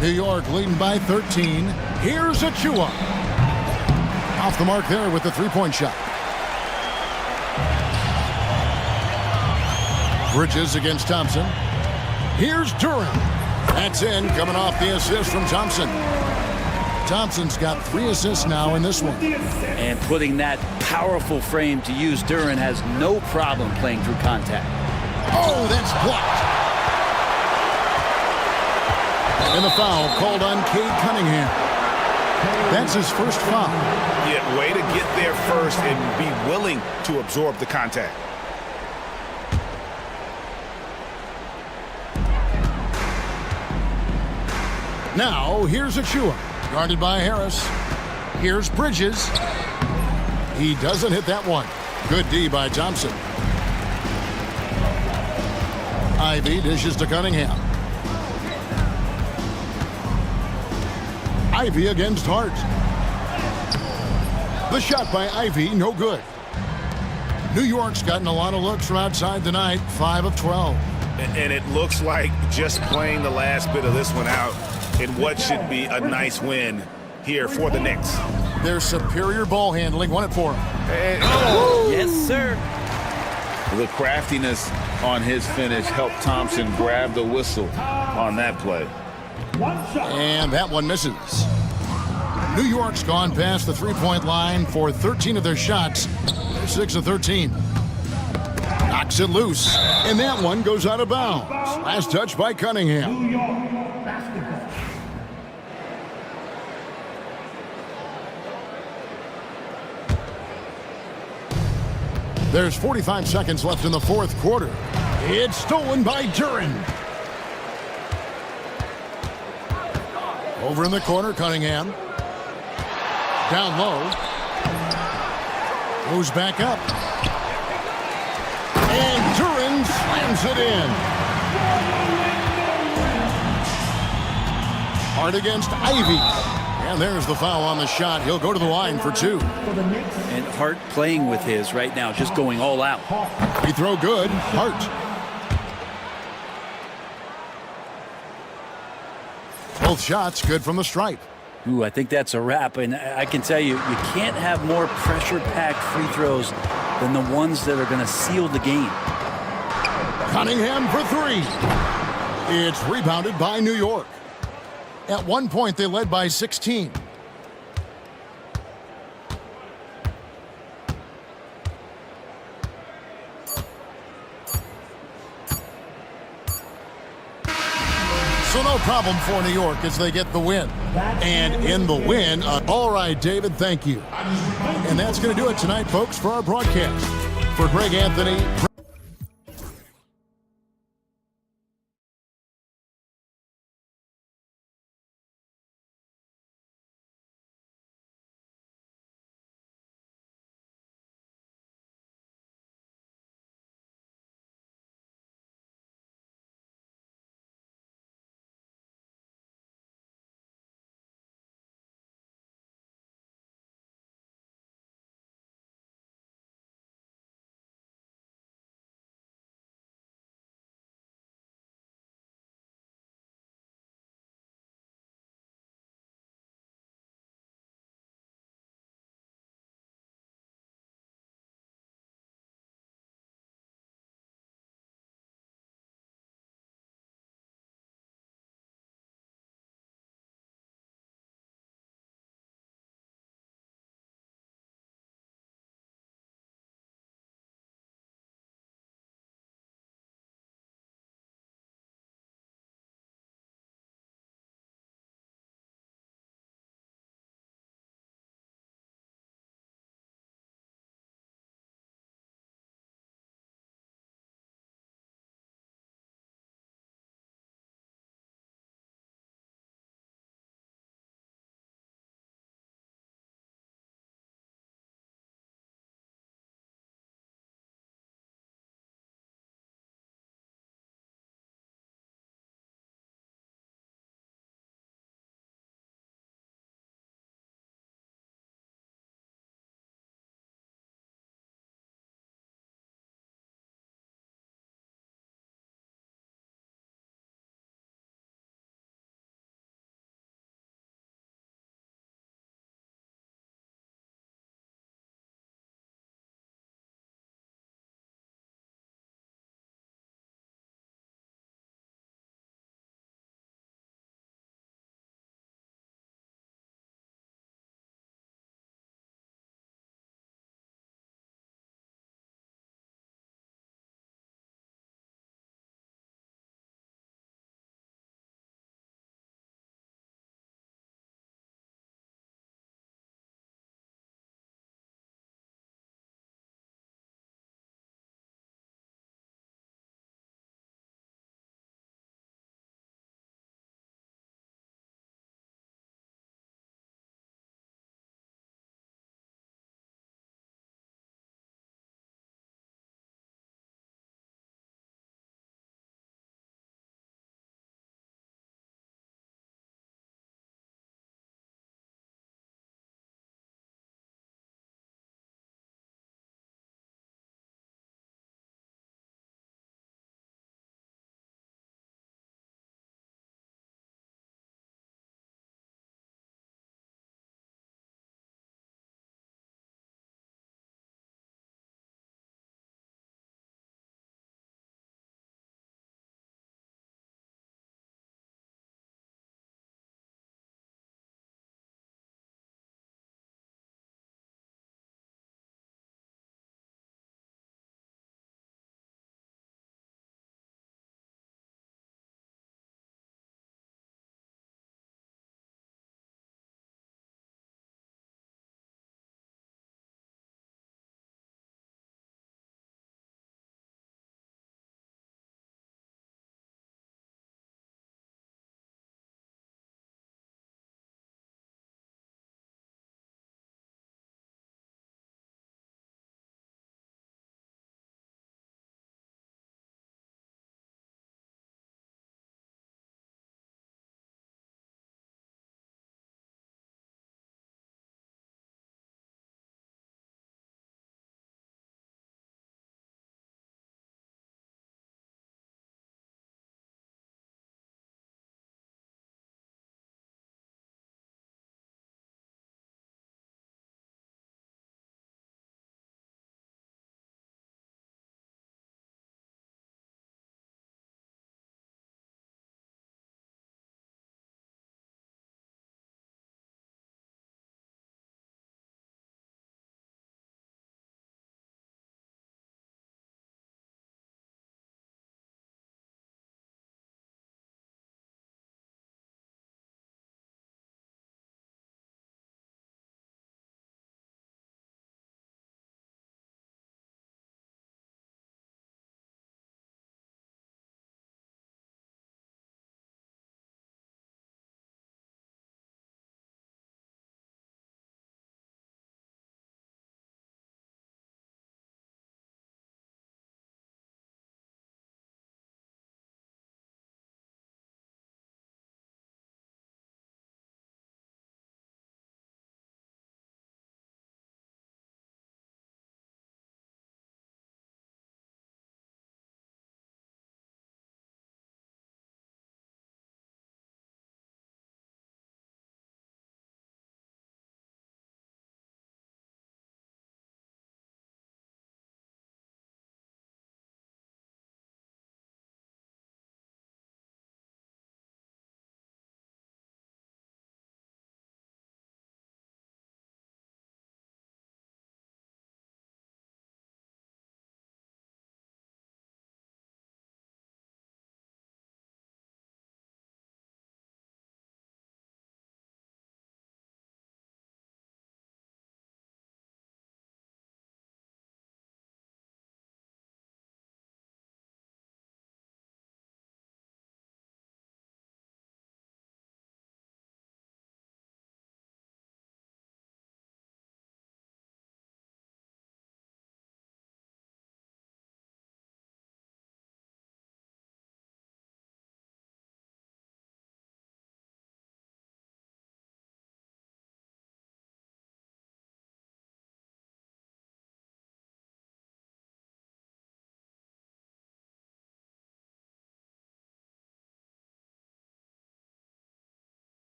New York leading by 13. Here's Achua. Off the mark there with the three-point shot. Bridges against Thompson. Here's Duren. That's in, coming off the assist from Thompson. Thompson's got 3 assists now in this one. And putting that powerful frame to use, Duren has no problem playing through contact. Oh, that's blocked. And the foul called on Cade Cunningham. That's his first foul. Yeah, way to get there first and be willing to absorb the contact. Now, here's Achua, guarded by Harris. Here's Bridges. He doesn't hit that one. Good D by Thompson. Ivy dishes to Cunningham. Ivy against Hart. The shot by Ivy, no good. New York's gotten a lot of looks from outside tonight, 5 of 12. And it looks like just playing the last bit of this one out in what should be a nice win here for the Knicks. Their superior ball handling won it for them. Yes, sir. The craftiness on his finish helped Thompson grab the whistle on that play. And that one misses. New York's gone past the three-point line for 13 of their shots. They're 6 of 13. Knocks it loose, and that one goes out of bounds. Last touch by Cunningham. New York basketball. There's 45 seconds left in the fourth quarter. It's stolen by Duran. Over in the corner, Cunningham. Down low. Moves back up. And Duran slams it in. Hard against Ivy. And there's the foul on the shot. He'll go to the line for two. And Hart playing with his right now, just going all out. Free throw good. Hart. Both shots good from the stripe. Ooh, I think that's a wrap. And I can tell you, you can't have more pressure-packed free throws than the ones that are going to seal the game. Cunningham for three. It's rebounded by New York. At one point, they led by 16. So no problem for New York as they get the win. And in the win, all right, David, thank you. And that's going to do it tonight, folks, for our broadcast. For Greg Anthony...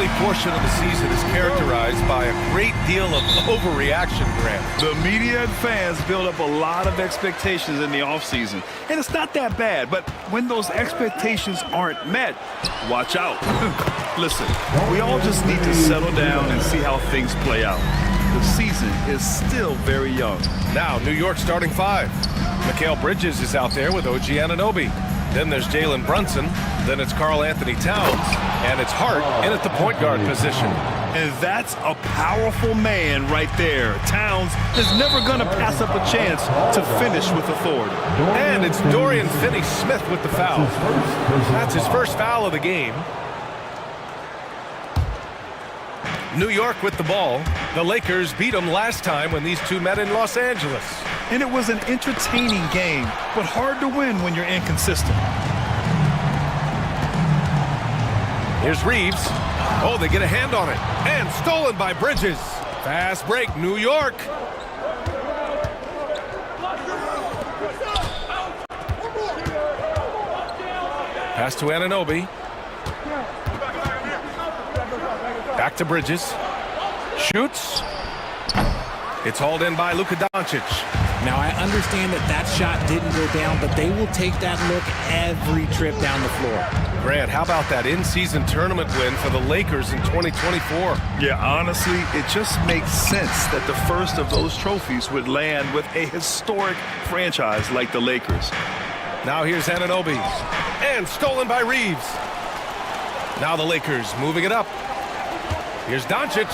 early portion of the season is characterized by a great deal of overreaction, Grant. The media and fans build up a lot of expectations in the offseason. And it's not that bad, but when those expectations aren't met, watch out. Listen, we all just need to settle down and see how things play out. The season is still very young. Now, New York starting five. Mikal Bridges is out there with OG Anunoby. Then there's Jalen Brunson. Then it's Karl Anthony Towns. And it's Hart in at the point guard position. And that's a powerful man right there. Towns is never going to pass up a chance to finish with authority. And it's Dorian Finney-Smith with the foul. That's his first foul of the game. New York with the ball. The Lakers beat them last time when these two met in Los Angeles. And it was an entertaining game, but hard to win when you're inconsistent. Here's Reeves. Oh, they get a hand on it. And stolen by Bridges. Fast break, New York. Pass to Anunoby. Back to Bridges. Shoots. It's hauled in by Luka Doncic. Now, I understand that that shot didn't go down, but they will take that look every trip down the floor. Grant, how about that in-season tournament win for the Lakers in 2024? Yeah, honestly, it just makes sense that the first of those trophies would land with a historic franchise like the Lakers. Now here's Anunoby. And stolen by Reeves. Now the Lakers moving it up. Here's Doncic.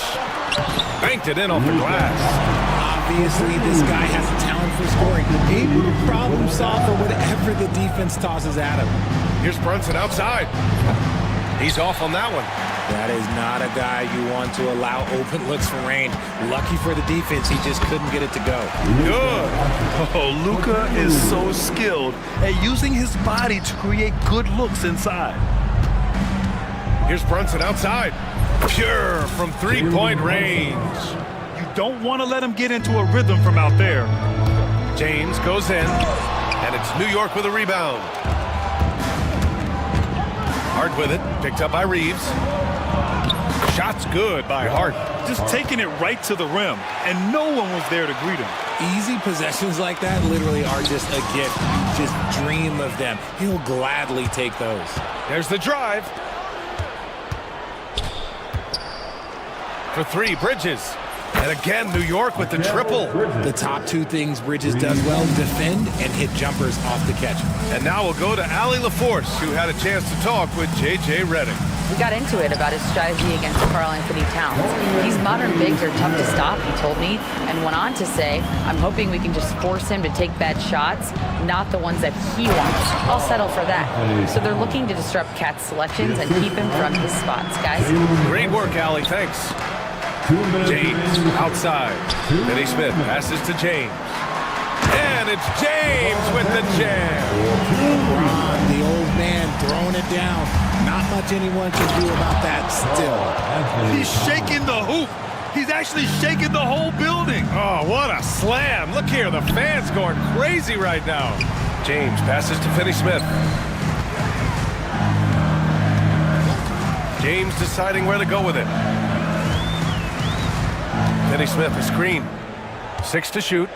Banked it in off the glass. Obviously, this guy has a talent for scoring. Able to problem solve for whatever the defense tosses at him. Here's Brunson outside. He's off on that one. That is not a guy you want to allow open looks for rain. Lucky for the defense, he just couldn't get it to go. Good. Oh, Luka is so skilled at using his body to create good looks inside. Here's Brunson outside. Pure from three-point range. You don't want to let him get into a rhythm from out there. James goes in, and it's New York with a rebound. Hart with it, picked up by Reeves. Shot's good by Hart. Just taking it right to the rim, and no one was there to greet him. Easy possessions like that literally are just a gift. You just dream of them. He'll gladly take those. There's the drive. For three, Bridges. And again, New York with the triple. The top two things Bridges does well, defend and hit jumpers off the catch. And now we'll go to Allie LaForce, who had a chance to talk with J.J. Redick. We got into it about his strategy against Karl Anthony Towns. These modern bigs are tough to stop, he told me, and went on to say, I'm hoping we can just force him to take bad shots, not the ones that he wants. I'll settle for that. So they're looking to disrupt Cat's selections and keep him from his spots, guys. Great work, Allie. Thanks. James outside. Finney-Smith passes to James. And it's James with the jam. LeBron, the old man, throwing it down. Not much anyone can do about that still. He's shaking the hoop. He's actually shaking the whole building. Oh, what a slam. Look here, the fans going crazy right now. James passes to Finney-Smith. James deciding where to go with it. Finney-Smith, a screen. 6 to shoot.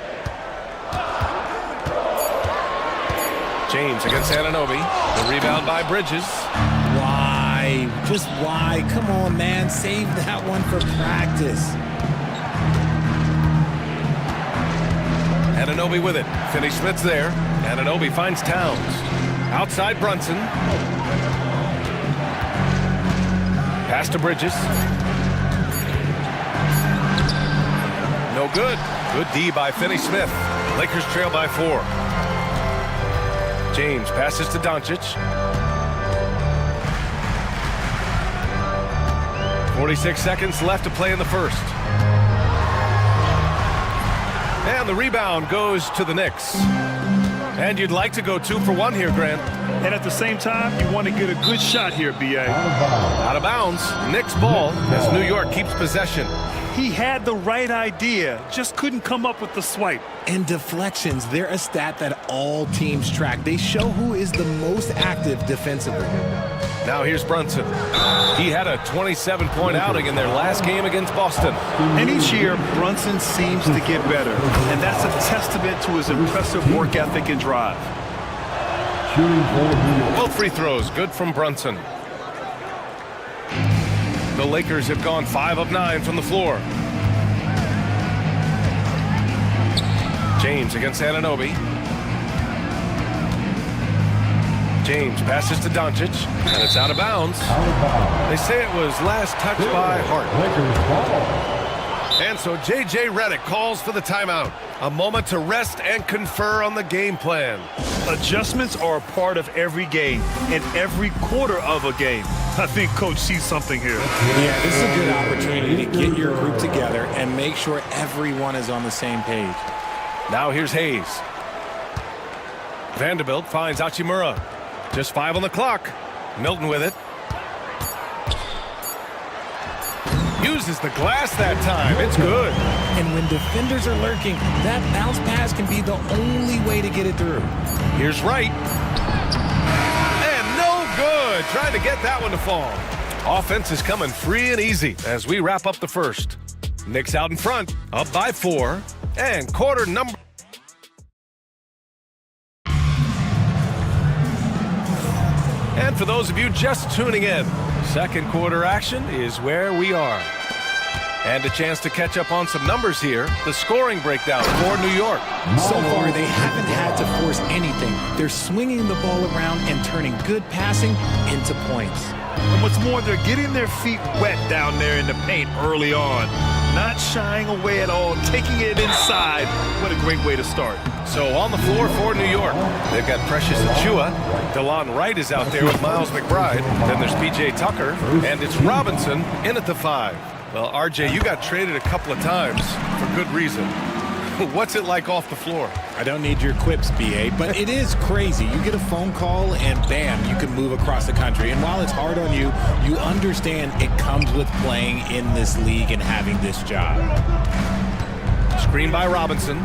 James against Anunoby. The rebound by Bridges. Why? Just why? Come on, man. Save that one for practice. Anunoby with it. Finney-Smith's there. Anunoby finds Towns. Outside Brunson. Pass to Bridges. No good. Good D by Finney-Smith. Lakers trail by 4. James passes to Doncic. 46 seconds left to play in the first. And the rebound goes to the Knicks. And you'd like to go 2 for 1 here, Grant. And at the same time, you want to get a good shot here, B.A. Out of bounds. Knicks ball as New York keeps possession. He had the right idea, just couldn't come up with the swipe. And deflections, they're a stat that all teams track. They show who is the most active defensively. Now here's Brunson. He had a 27-point outing in their last game against Boston. And each year, Brunson seems to get better. And that's a testament to his impressive work ethic and drive. Both free throws, good from Brunson. The Lakers have gone 5 of 9 from the floor. James against Anunoby. James passes to Doncic, and it's out of bounds. They say it was last touched by Hart. And so J.J. Redick calls for the timeout. A moment to rest and confer on the game plan. Adjustments are a part of every game and every quarter of a game. I think Coach sees something here. Yeah, this is a good opportunity to get your group together and make sure everyone is on the same page. Now here's Hayes. Vanderbilt finds Hachimura. Just 5 on the clock. Milton with it. Uses the glass that time. It's good. And when defenders are lurking, that bounce pass can be the only way to get it through. Here's Wright. And no good. Trying to get that one to fall. Offense is coming free and easy as we wrap up the first. Knicks out in front, up by 4. And quarter number. And for those of you just tuning in, second quarter action is where we are. And a chance to catch up on some numbers here. The scoring breakdown for New York. So far, they haven't had to force anything. They're swinging the ball around and turning good passing into points. And what's more, they're getting their feet wet down there in the paint early on. Not shying away at all, taking it inside. What a great way to start. So on the floor for New York, they've got Precious Achiuwa. DeLon Wright is out there with Miles McBride. Then there's P.J. Tucker, and it's Robinson in at the 5. Well, RJ, you got traded a couple of times for good reason. What's it like off the floor? I don't need your quips, B.A., but it is crazy. You get a phone call and bam, you can move across the country. And while it's hard on you, you understand it comes with playing in this league and having this job. Screen by Robinson.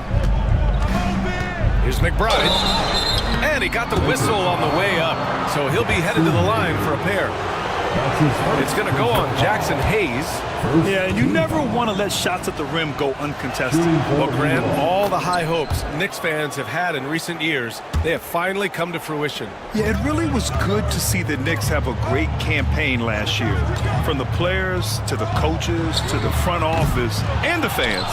Here's McBride. And he got the whistle on the way up. So he'll be headed to the line for a pair. It's going to go on Jackson Hayes. Yeah, you never want to let shots at the rim go uncontested. Well, Grant, all the high hopes Knicks fans have had in recent years, they have finally come to fruition. Yeah, it really was good to see the Knicks have a great campaign last year. From the players to the coaches to the front office and the fans.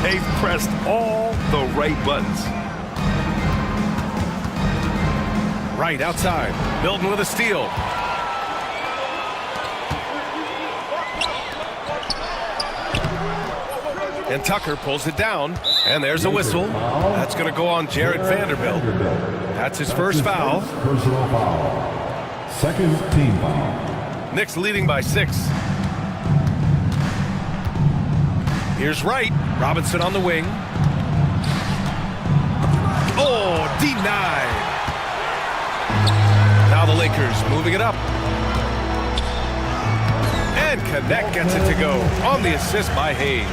They've pressed all the right buttons. Right outside. Milton with a steal. And Tucker pulls it down, and there's a whistle. That's going to go on Jared Vanderbilt. That's his first foul. Personal foul. Second team foul. Knicks leading by 6. Here's Wright. Robinson on the wing. Oh, denied. Now the Lakers moving it up. And Connect gets it to go on the assist by Hayes.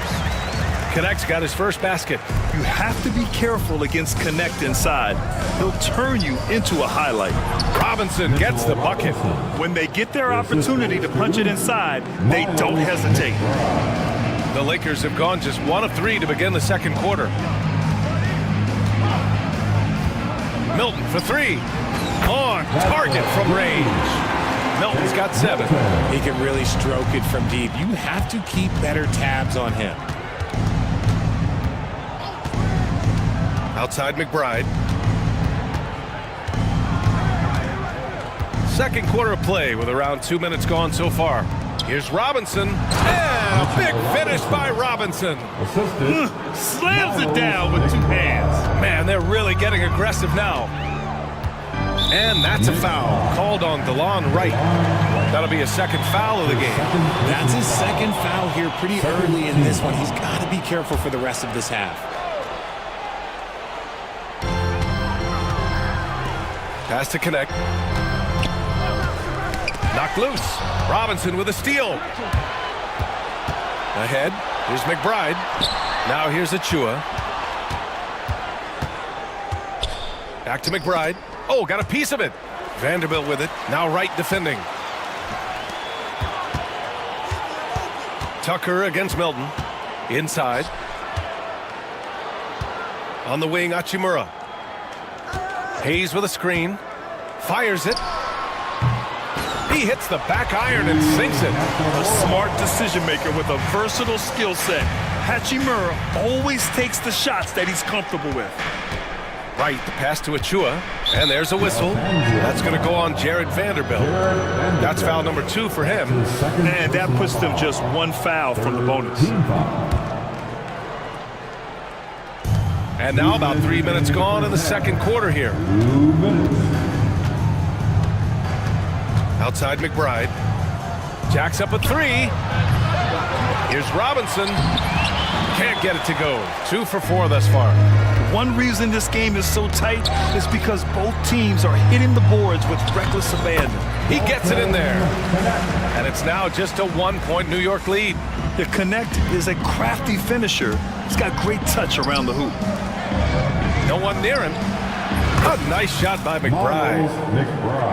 Connect's got his first basket. You have to be careful against Connect inside. He'll turn you into a highlight. Robinson gets the bucket. When they get their opportunity to punch it inside, they don't hesitate. The Lakers have gone just 1 of 3 to begin the second quarter. Milton for 3. On target from range. Milton's got 7. He can really stroke it from deep. You have to keep better tabs on him. Outside McBride. Second quarter of play with around 2 minutes gone so far. Here's Robinson. And a big finish by Robinson. Slams it down with 2 hands. Man, they're really getting aggressive now. And that's a foul called on DeLon Wright. That'll be a second foul of the game. That's his second foul here pretty early in this one. He's got to be careful for the rest of this half. Pass to Connect. Knocked loose. Robinson with a steal. Ahead. Here's McBride. Now here's Achiuwa. Back to McBride. Oh, got a piece of it. Vanderbilt with it. Now Wright defending. Tucker against Milton. Inside. On the wing, Hachimura. Hayes with a screen. Fires it. He hits the back iron and sinks it. A smart decision maker with a versatile skill set. Hachimura always takes the shots that he's comfortable with. Right, the pass to Achua, and there's a whistle. That's going to go on Jared Vanderbilt. That's foul number 2 for him. And that puts them just one foul from the bonus. And now about 3 minutes gone in the second quarter here. Outside McBride. Jacks up a 3. Here's Robinson. Can't get it to go. 2 for 4 thus far. One reason this game is so tight is because both teams are hitting the boards with reckless abandon. He gets it in there. And it's now just a 1-point New York lead. The Connect is a crafty finisher. He's got great touch around the hoop. No one near him. A nice shot by McBride.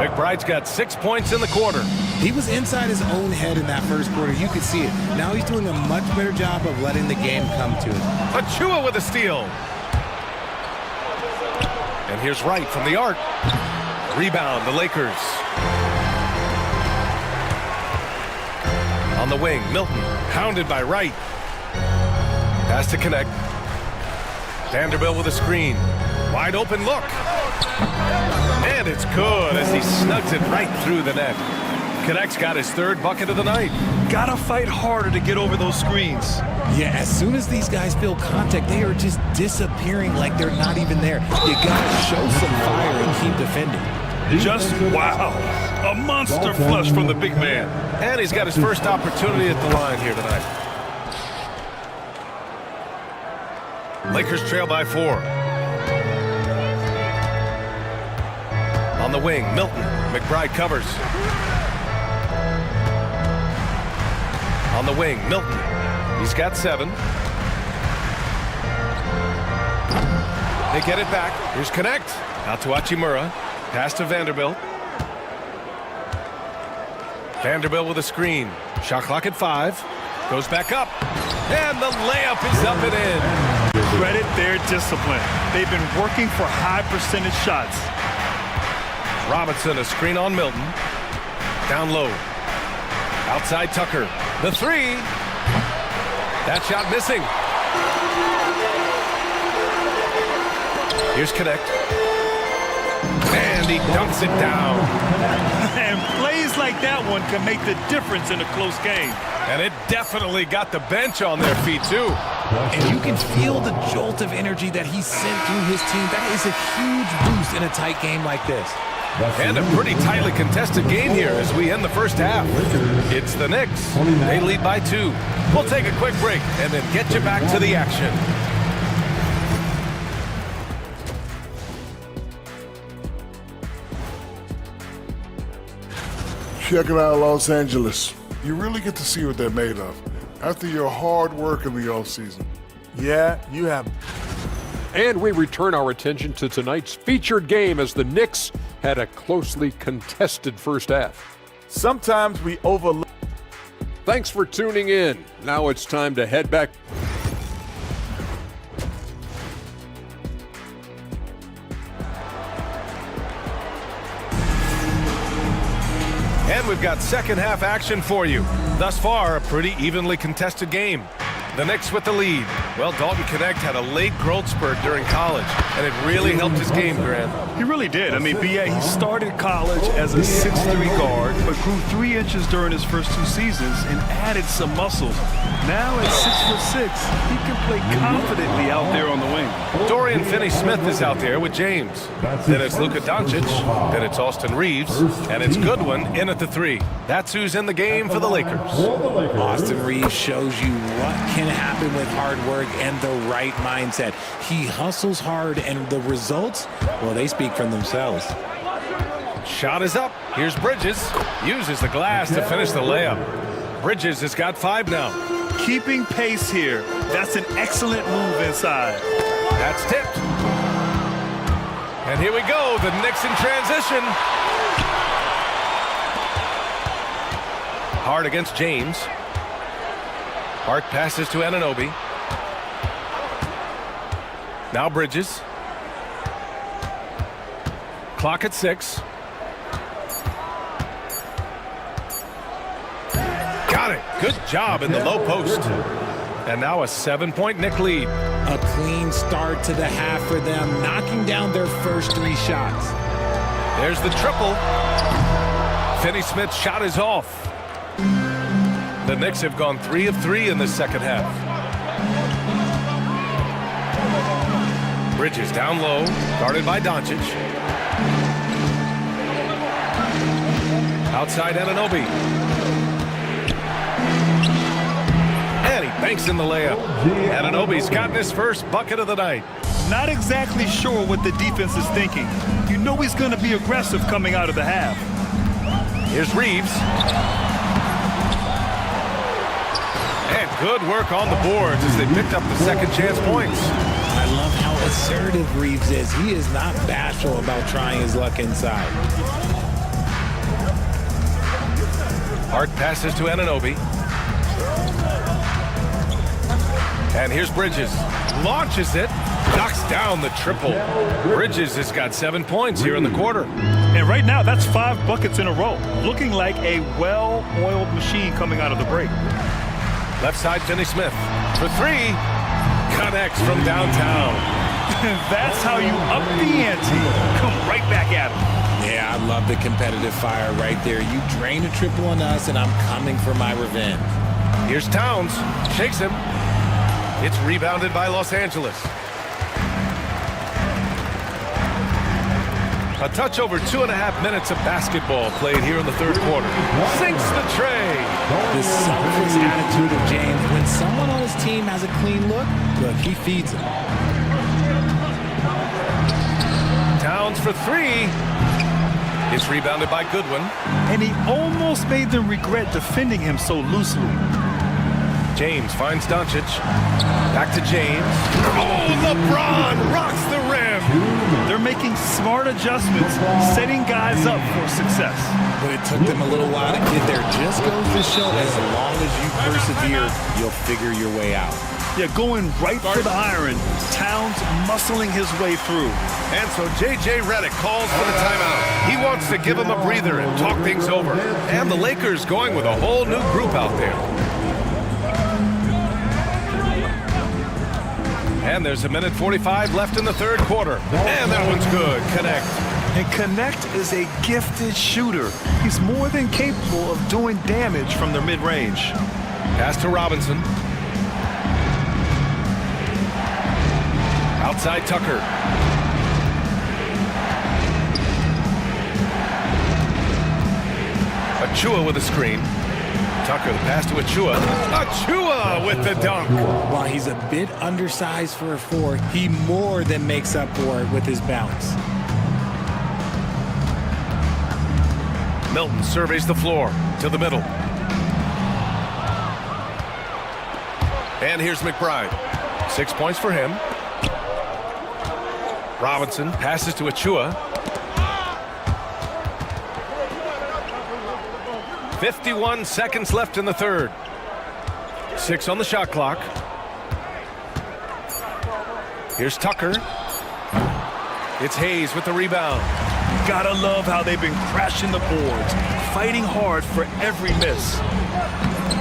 McBride's got 6 points in the quarter. He was inside his own head in that first quarter. You could see it. Now he's doing a much better job of letting the game come to him. Achua with a steal. And here's Wright from the arc. Rebound, the Lakers. On the wing, Milton, hounded by Wright. Pass to Connect. Vanderbilt with a screen. Wide open look. And it's good as he snugs it right through the net. Connect's got his 3rd bucket of the night. Gotta fight harder to get over those screens. Yeah, as soon as these guys feel contact, they are just disappearing like they're not even there. You gotta show some fire and keep defending. Just wow. A monster flush from the big man. And he's got his first opportunity at the line here tonight. Lakers trail by 4. On the wing, Milton. McBride covers. On the wing, Milton. He's got 7. They get it back. Here's Connect. Out to Hachimura. Pass to Vanderbilt. Vanderbilt with a screen. Shot clock at 5. Goes back up. And the layup is up and in. Credit their discipline. They've been working for high percentage shots. Robinson, a screen on Milton. Down low. Outside Tucker. The 3. That shot missing. Here's Connect. And he dunks it down. And plays like that one can make the difference in a close game. And it definitely got the bench on their feet, too. And you can feel the jolt of energy that he sent through his team. That is a huge boost in a tight game like this. And a pretty tightly contested game here as we end the first half. It's the Knicks. They lead by 2. We'll take a quick break and then get you back to the action. Check it out, Los Angeles. You really get to see what they're made of after your hard work in the offseason. Yeah, you have. And we return our attention to tonight's featured game as the Knicks had a closely contested first half. Sometimes we overlook. Thanks for tuning in. Now it's time to head back. And we've got second half action for you. Thus far, a pretty evenly contested game. The Knicks with the lead. Well, Dalton Connect had a late growth spurt during college, and it really helped his game, Grant. He really did. I mean, B.A., he started college as a 6'3" guard, but grew 3 inches during his first 2 seasons and added some muscle. Now at 6'6", he can play confidently out there on the wing. Dorian Finney-Smith is out there with James. Then it's Luka Doncic. Then it's Austin Reeves. And it's Goodwin in at the 3. That's who's in the game for the Lakers. Austin Reeves shows you what can happen with hard work and the right mindset. He hustles hard, and the results, well, they speak for themselves. Shot is up. Here's Bridges. Uses the glass to finish the layup. Bridges has got 5 now. Keeping pace here. That's an excellent move inside. That's tipped. And here we go. The Knicks in transition. Hard against James. Hart passes to Anunoby. Now Bridges. Clock at 6. Got it. Good job in the low post. And now a 7-point Knick lead. A clean start to the half for them, knocking down their first 3 shots. There's the triple. Finney-Smith's shot is off. The Knicks have gone 3 of 3 in the second half. Bridges down low, guarded by Doncic. Outside Anunoby. And he banks in the layup. Anunoby's gotten his first bucket of the night. Not exactly sure what the defense is thinking. You know he's going to be aggressive coming out of the half. Here's Reeves. And good work on the boards as they picked up the second chance points. I love how assertive Reeves is. He is not bashful about trying his luck inside. Hart passes to Anunoby. And here's Bridges. Launches it. Knocks down the triple. Bridges has got 7 points here in the quarter. And right now, that's 5 buckets in a row. Looking like a well-oiled machine coming out of the break. Left side, Finney-Smith. For 3. Connects from downtown. That's how you up the ante. Come right back at him. Yeah, I love the competitive fire right there. You drain a triple on us, and I'm coming for my revenge. Here's Towns. Shakes him. It's rebounded by Los Angeles. A touch over 2.5 minutes of basketball played here in the third quarter. Sinks the tray. The selfless attitude of James. When someone on his team has a clean look, he feeds him. Towns for 3. It's rebounded by Goodwin. And he almost made them regret defending him so loosely. James finds Doncic. Back to James. Oh, LeBron rocks the rim. They're making smart adjustments, setting guys up for success. But it took them a little while to get there. Just goes to show, as long as you persevere, you'll figure your way out. Yeah, going right for the iron. Towns muscling his way through. And so J.J. Redick calls for the timeout. He wants to give him a breather and talk things over. And the Lakers going with a whole new group out there. And there's 1:45 left in the third quarter. And that one's good. Connect. And Connect is a gifted shooter. He's more than capable of doing damage from the mid-range. Pass to Robinson. Outside Tucker. Achua with a screen. Tucker, the pass to Achua. Achua with the dunk. While he's a bit undersized for a 4, he more than makes up for it with his bounce. Milton surveys the floor to the middle. And here's McBride. 6 points for him. Robinson passes to Achua. 51 seconds left in the third. 6 on the shot clock. Here's Tucker. It's Hayes with the rebound. Gotta love how they've been crashing the boards, fighting hard for every miss.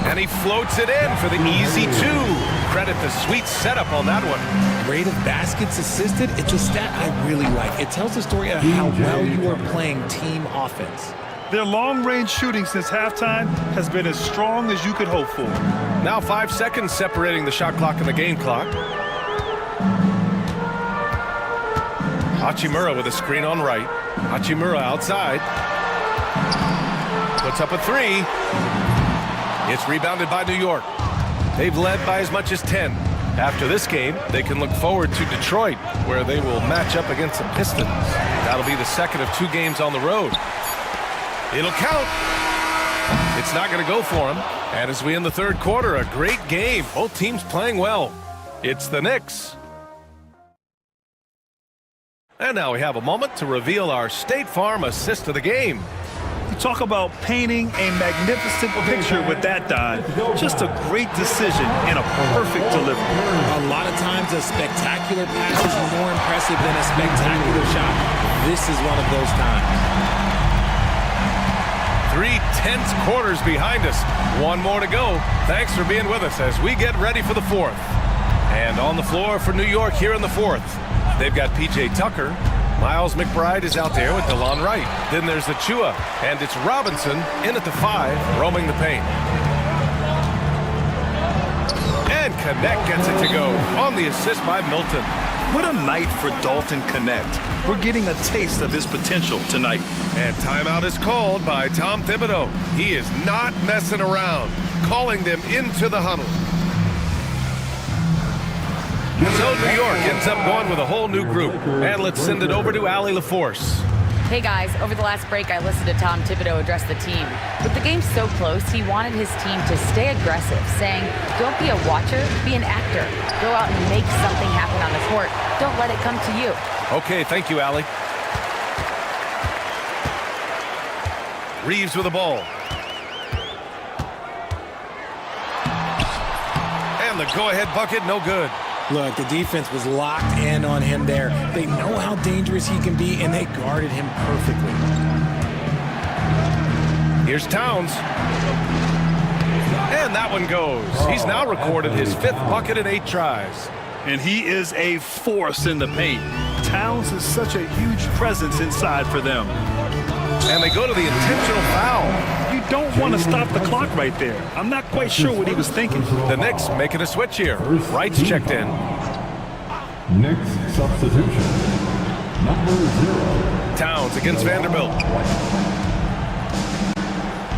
And he floats it in for the easy 2. Credit the sweet setup on that one. Rate of baskets assisted, it's a stat I really like. It tells the story of how well you are playing team offense. Their long-range shooting since halftime has been as strong as you could hope for. Now 5 seconds separating the shot clock and the game clock. Hachimura with a screen on right. Hachimura outside. Puts up a 3. It's rebounded by New York. They've led by as much as 10. After this game, they can look forward to Detroit, where they will match up against the Pistons. That'll be the second of 2 games on the road. It'll count. It's not going to go for him. And as we end the third quarter, a great game. Both teams playing well. It's the Knicks. And now we have a moment to reveal our State Farm assist of the game. Talk about painting a magnificent picture with that dive. Just a great decision and a perfect delivery. A lot of times a spectacular pass is more impressive than a spectacular shot. This is one of those times. 3 tense quarters behind us. One more to go. Thanks for being with us as we get ready for the fourth. And on the floor for New York here in the fourth, they've got P.J. Tucker. Miles McBride is out there with DeLon Wright. Then there's Achua, and it's Robinson in at the 5, roaming the paint. And Connect gets it to go on the assist by Milton. What a night for Dalton Connect. We're getting a taste of his potential tonight. And timeout is called by Tom Thibodeau. He is not messing around, calling them into the huddle. So New York ends up going with a whole new group. And let's send it over to Allie LaForce. Hey guys, over the last break I listened to Tom Thibodeau address the team. With the game so close, he wanted his team to stay aggressive, saying, don't be a watcher, be an actor. Go out and make something happen on the court. Don't let it come to you. Okay, thank you, Allie. Reeves with the ball. And the go-ahead bucket, no good. Look, the defense was locked in on him there. They know how dangerous he can be, and they guarded him perfectly. Here's Towns. And that one goes. He's now recorded his 5th bucket in 8 tries. And he is a force in the paint. Towns is such a huge presence inside for them. And they go to the intentional foul. You don't want to stop the clock right there. I'm not quite sure what he was thinking. The Knicks making a switch here. Wright's checked in. Knicks substitution. Number 0. Towns against Vanderbilt.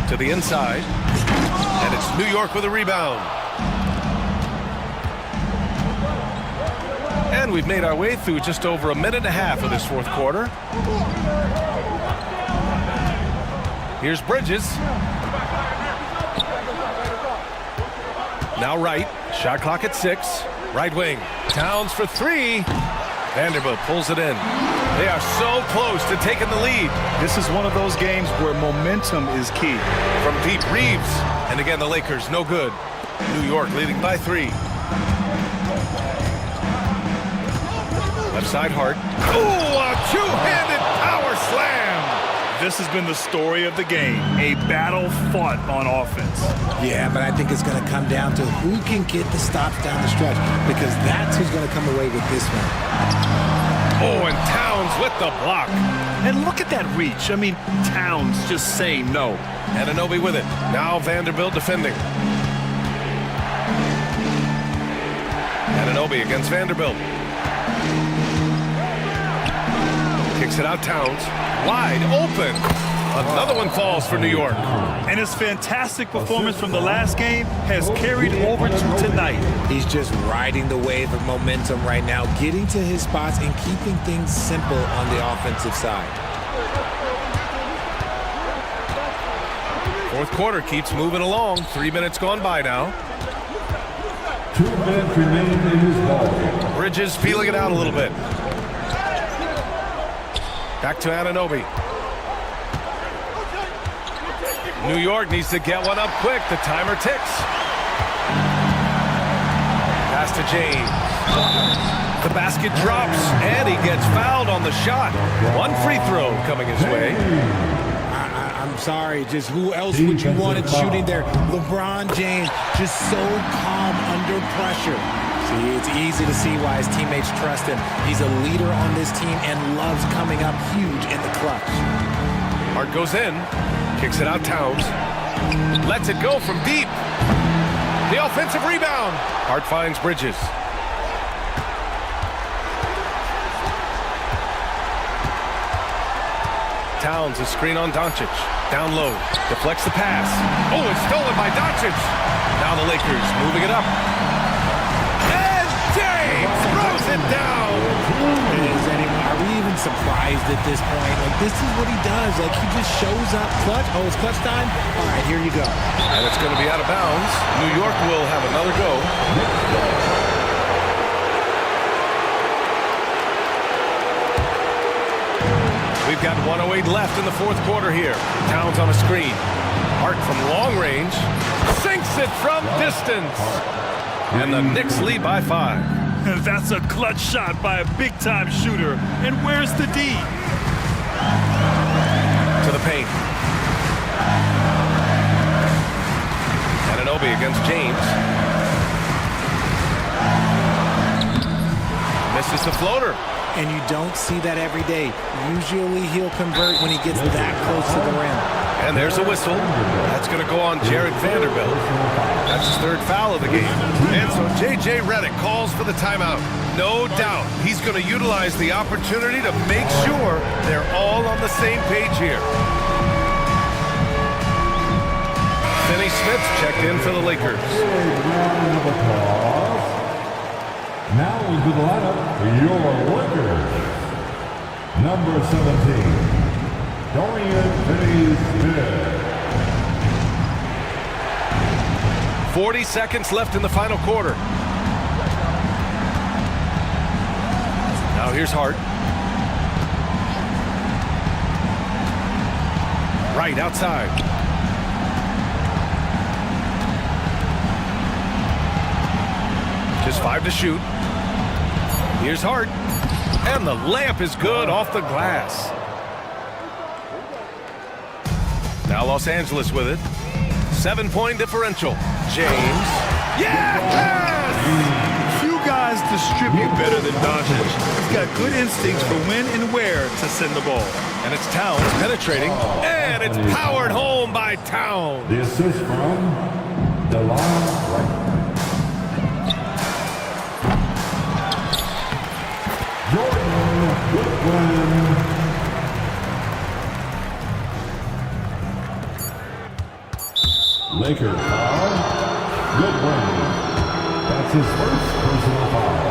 To the inside. And it's New York with a rebound. And we've made our way through just over a minute and a half of this fourth quarter. Here's Bridges. Now Wright. Shot clock at 6. Right wing. Towns for 3. Vanderbilt pulls it in. They are so close to taking the lead. This is one of those games where momentum is key. From deep, Reeves. And again, the Lakers, no good. New York leading by 3. Left side, Hart. Oh, a two-handed power slam. This has been the story of the game, a battle fought on offense. Yeah, but I think it's going to come down to who can get the stops down the stretch, because that's who's going to come away with this one. Oh, and Towns with the block. And look at that reach. I mean, Towns just saying no. Anunoby with it. Now Vanderbilt defending. Anunoby against Vanderbilt. Kicks it out, Towns. Wide open. Another one falls for New York. And his fantastic performance from the last game has carried over to tonight. He's just riding the wave of momentum right now, getting to his spots and keeping things simple on the offensive side. Fourth quarter keeps moving along. 3 minutes gone by now. 2 minutes remain in his ball. Bridges feeling it out a little bit. Back to Anunoby. New York needs to get one up quick. The timer ticks. Pass to James. The basket drops, and he gets fouled on the shot. One free throw coming his way. I'm sorry, just who else would you want it shooting there? LeBron James, just so calm under pressure. See, it's easy to see why his teammates trust him. He's a leader on this team and loves coming up huge in the clutch. Hart goes in, kicks it out Towns, lets it go from deep. The offensive rebound. Hart finds Bridges. Towns a screen on Doncic. Down low, deflects the pass. Oh, it's stolen by Doncic. Now the Lakers moving it up. And James throws it down. Are we even surprised at this point? Like, this is what he does. Like, he just shows up clutch. Oh, it's clutch time? All right, here you go. And it's going to be out of bounds. New York will have another go. We've got 1:08 left in the fourth quarter here. Towns on a screen. Hart from long range. Sinks it from distance. And the Knicks lead by 5. That's a clutch shot by a big-time shooter. And where's the D? To the paint. Anunoby against James. Misses the floater. And you don't see that every day. Usually he'll convert when he gets that close to the rim. And there's a whistle. That's going to go on Jared Vanderbilt. That's his third foul of the game. And so J.J. Redick calls for the timeout. No doubt he's going to utilize the opportunity to make sure they're all on the same page here. Finney Smith checked in for the Lakers. Now into the lineup, your Lakers. Number 17, Dorian Finney-Smith. 40 seconds left in the final quarter. Now here's Hart. Right outside. Just 5 to shoot. Here's Hart. And the layup is good off the glass. Now Los Angeles with it. 7-point differential. James. Yes! Few guys distribute better than Doncic. He's got good instincts for when and where to send the ball. And it's Towns penetrating. And it's powered home by Towns. The assist from DeLon Wright. Lakers foul. Goodwin. That's his first personal foul.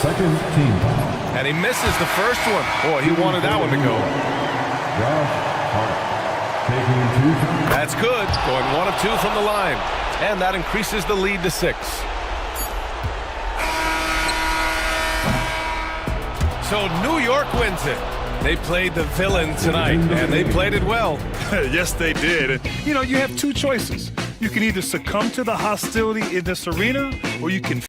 Second team foul. And he misses the first one. Boy, he wanted that one to go. Josh Hart taking 2. That's good. Going 1 of 2 from the line. And that increases the lead to 6. So New York wins it. They played the villain tonight, and they played it well. Yes, they did. And, you have 2 choices. You can either succumb to the hostility in this arena, or you can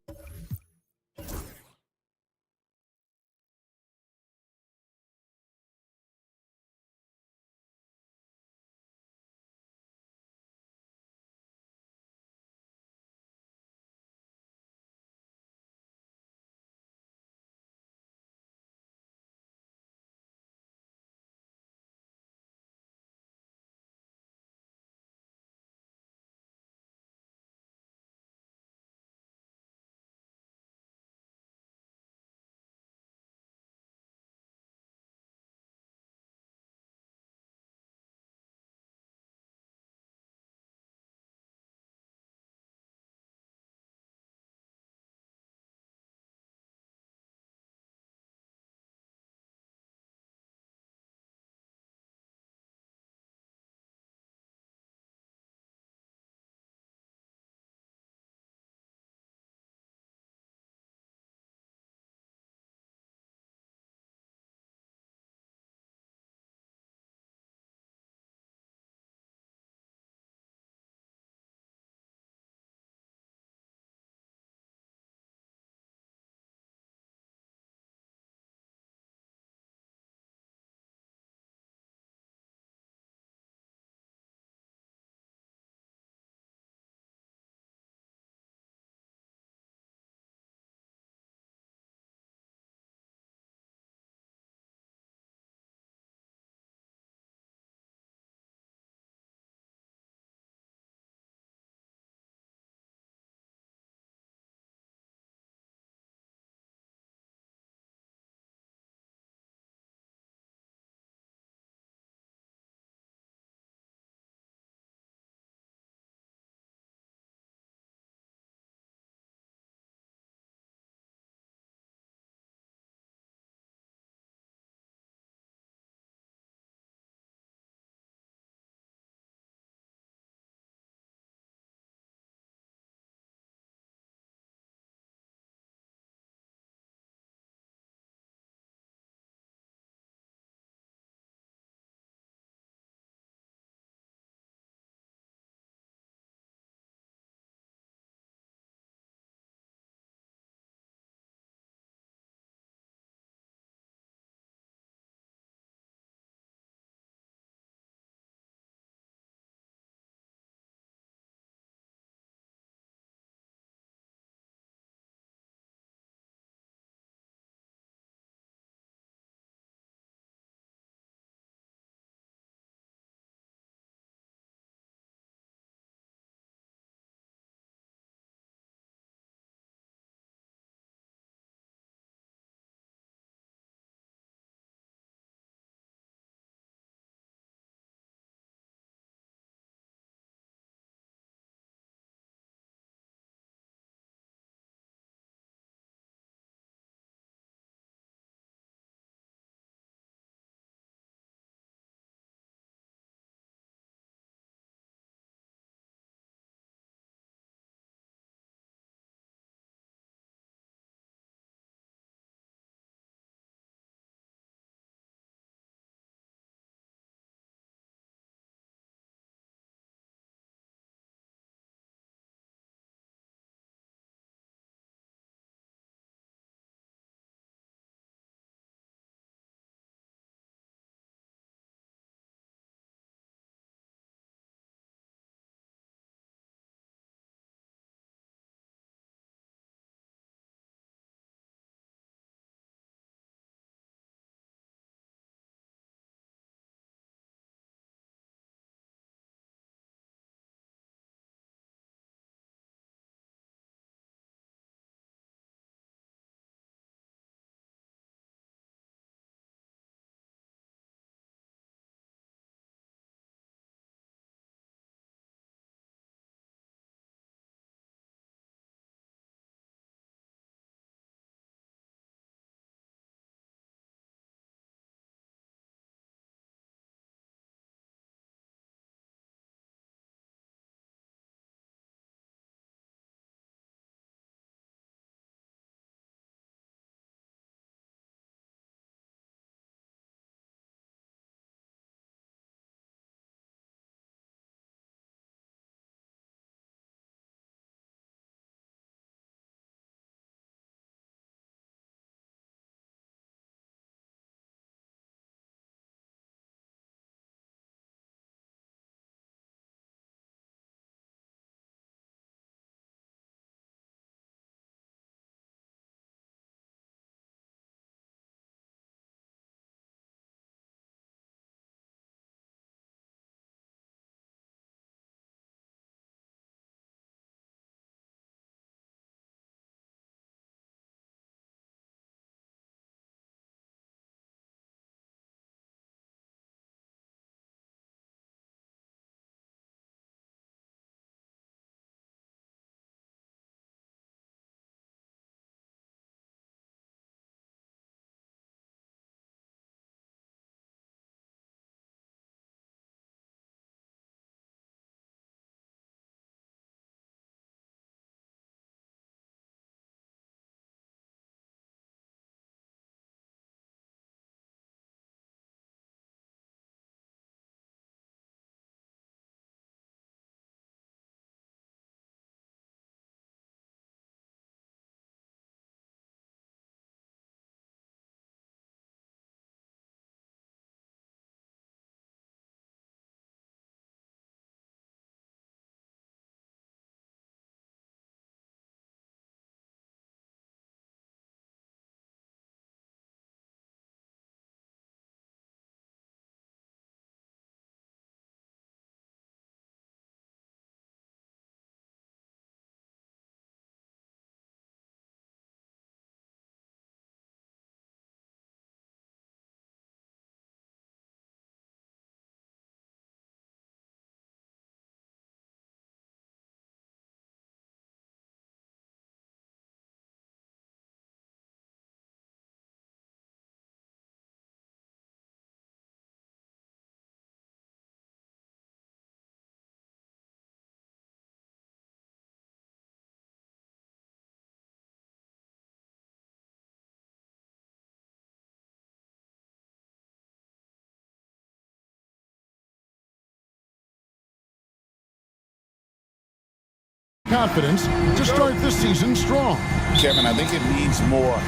confidence to start the season strong. Kevin, I think it means more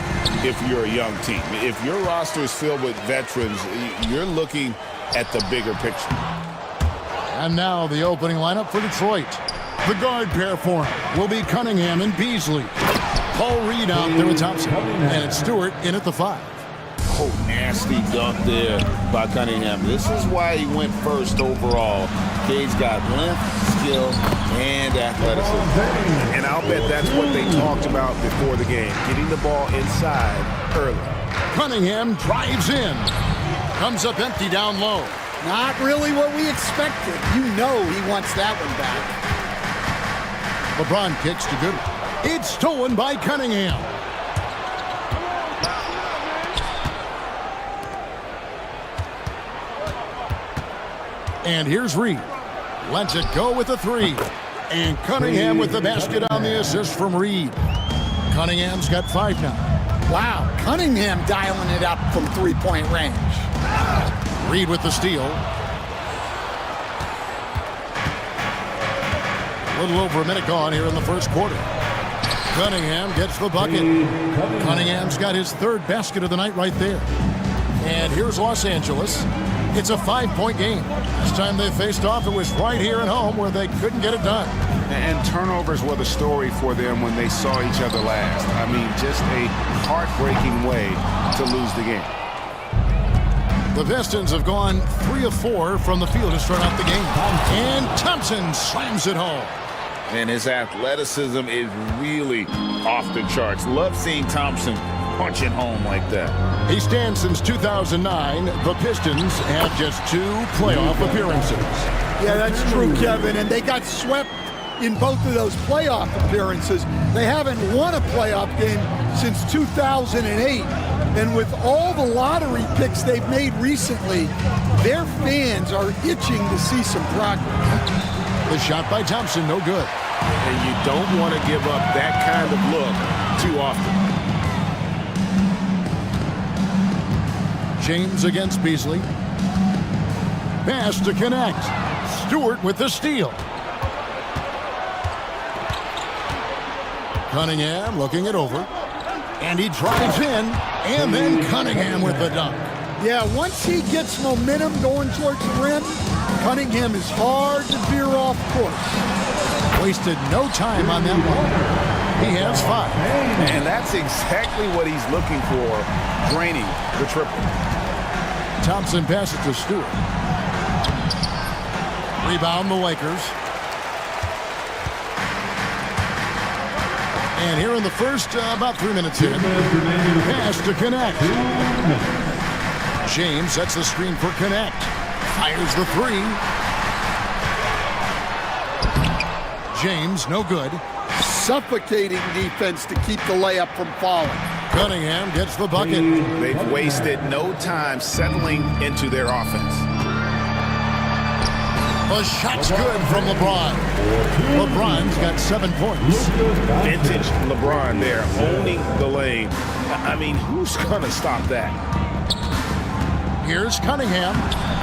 if you're a young team. If your roster is filled with veterans, you're looking at the bigger picture. And now the opening lineup for Detroit. The guard pair for him will be Cunningham and Beasley. Paul Reed out there with Thompson. And it's Stewart in at the 5. Oh, nasty dunk there by Cunningham. This is why he went first overall. He's got length, skill, and athleticism. And I'll bet that's what they talked about before the game, getting the ball inside early. Cunningham drives in. Comes up empty down low. Not really what we expected. You know he wants that one back. LeBron kicks to Goodwin. It's stolen by Cunningham. And here's Reed. Lets it go with a 3. And Cunningham with the basket on the assist from Reed. Cunningham's got 5 now. Wow, Cunningham dialing it up from three-point range. Reed with the steal. A little over a minute gone here in the first quarter. Cunningham gets the bucket. Cunningham's got his 3rd basket of the night right there. And here's Los Angeles. It's a 5-point game. Last time they faced off, it was right here at home where they couldn't get it done. And turnovers were the story for them when they saw each other last. I mean, just a heartbreaking way to lose the game. The Pistons have gone 3 of 4 from the field to start out the game. And Thompson slams it home. And his athleticism is really off the charts. Love seeing Thompson punch it home like that. He stands since 2009. The Pistons have just 2 playoff appearances. Yeah, that's true, Kevin. And they got swept in both of those playoff appearances. They haven't won a playoff game since 2008. And with all the lottery picks they've made recently, their fans are itching to see some progress. The shot by Thompson, no good. And you don't want to give up that kind of look too often. James against Beasley. Pass to connect. Stewart with the steal. Cunningham looking it over. And he drives in. And then Cunningham with the dunk. Yeah, once he gets momentum going towards the rim, Cunningham is hard to veer off course. Wasted no time on that one. He has 5. And that's exactly what he's looking for, draining the triple. Thompson passes to Stewart. Rebound the Lakers. And here in the first, about 3 minutes in, pass to connect. James sets the screen for connect. Fires the 3. James, no good. Suffocating defense to keep the layup from falling. Cunningham gets the bucket. They've wasted no time settling into their offense. The shot's good from LeBron. LeBron's got 7 points. Vintage LeBron there, owning the lane. I mean, who's going to stop that? Here's Cunningham.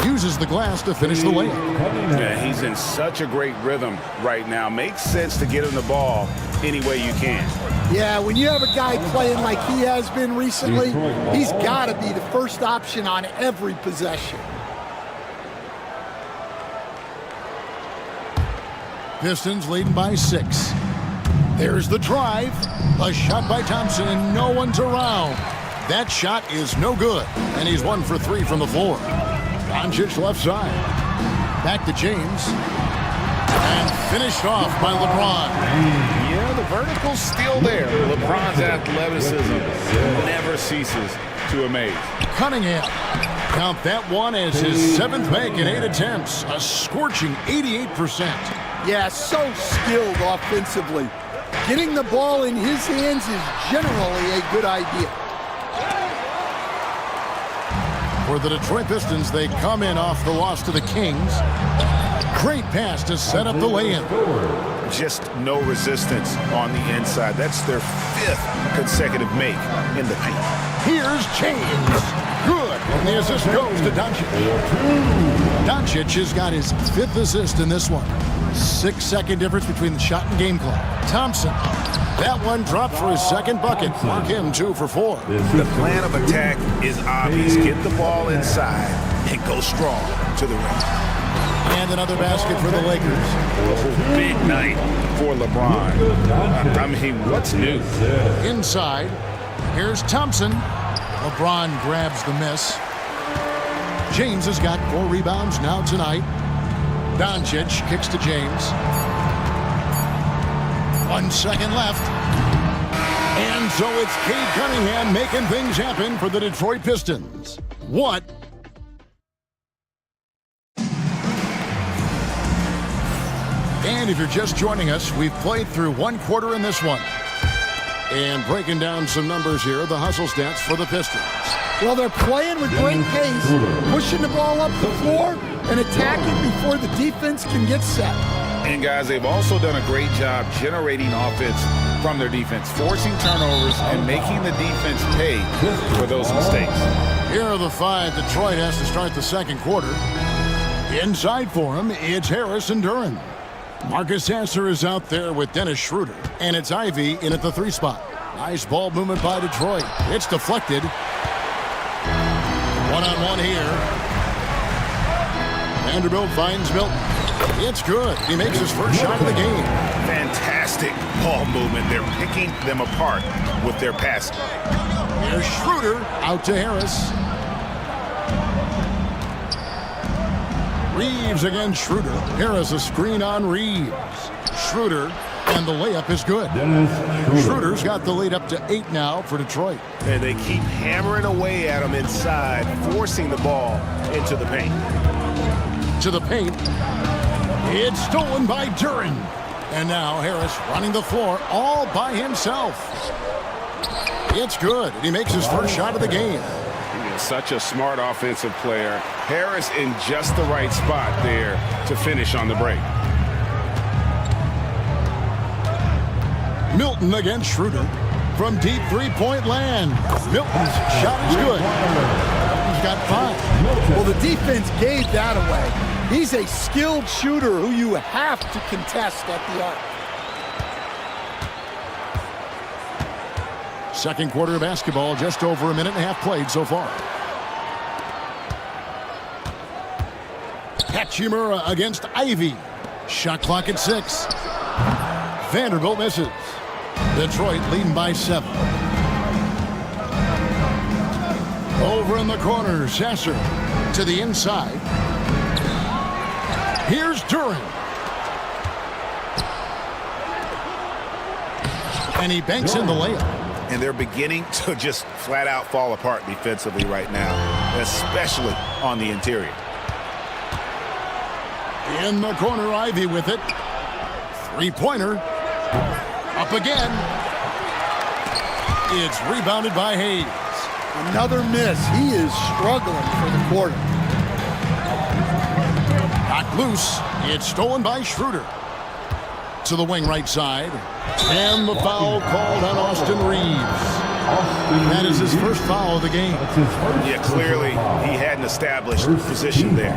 Uses the glass to finish the layup. Yeah, he's in such a great rhythm right now. Makes sense to get him the ball any way you can. Yeah, when you have a guy playing like he has been recently, he's got to be the first option on every possession. Pistons leading by 6. There's the drive. A shot by Thompson, and no one's around. That shot is no good, and he's 1 for 3 from the floor. Doncic left side. Back to James. And finished off by LeBron. Yeah, the vertical's still there. LeBron's athleticism never ceases to amaze. Cunningham. Count that one as his 7th make in 8 attempts. A scorching 88%. Yeah, so skilled offensively. Getting the ball in his hands is generally a good idea. For the Detroit Pistons, they come in off the loss to the Kings. Great pass to set up the lay-in. Just no resistance on the inside. That's their 5th consecutive make in the paint. Here's James. Good. And the assist goes to Doncic. Doncic has got his 5th assist in this one. 6-second difference between the shot and game clock. Thompson. That one dropped for his second bucket. Mark him 2 for 4. The plan of attack is obvious. Get the ball inside and go strong to the rim. And another basket for the Lakers. Big night for LeBron. I mean, what's new? Inside, here's Thompson. LeBron grabs the miss. James has got 4 rebounds now tonight. Doncic kicks to James. 1 second left. And so it's Cade Cunningham making things happen for the Detroit Pistons. What? And if you're just joining us, we've played through 1 quarter in this one. And breaking down some numbers here, the hustle stats for the Pistons. Well, they're playing with great pace, pushing the ball up the floor and attacking before the defense can get set. And guys, they've also done a great job generating offense from their defense, forcing turnovers and making the defense pay for those mistakes. Here are the 5 Detroit has to start the second quarter. Inside for him, it's Harris and Duren. Marcus Sasser is out there with Dennis Schroeder, and it's Ivy in at the 3 spot. Nice ball movement by Detroit. It's deflected. One-on-one here. Vanderbilt finds Milton. It's good. He makes his first shot of the game. Fantastic ball movement. They're picking them apart with their passing. Here's Schroeder out to Harris. Reeves against Schroeder. Harris a screen on Reeves. Schroeder, and the layup is good. Schroeder's got the lead up to 8 now for Detroit. And they keep hammering away at him inside, forcing the ball into the paint. To the paint. It's stolen by Duren. And now Harris running the floor all by himself. It's good. He makes his first shot of the game. Such a smart offensive player. Harris in just the right spot there to finish on the break. Milton against Schroeder from deep 3-point land. Milton's shot is good. He's got 5. Well, the defense gave that away. He's a skilled shooter who you have to contest at the arc. Second quarter of basketball, just over a minute and a half played so far. Hachimura against Ivy. Shot clock at 6. Vanderbilt misses. Detroit leading by 7. Over in the corner, Sasser to the inside. Here's Duren. And he banks in the layup. And they're beginning to just flat out fall apart defensively right now, especially on the interior. In the corner, Ivy with it. 3-pointer. Up again. It's rebounded by Hayes. Another miss. He is struggling for the quarter. Knocked loose. It's stolen by Schroeder. To the wing right side. And the foul called on Austin Reeves. That is his first foul of the game. Yeah, clearly he hadn't established position there.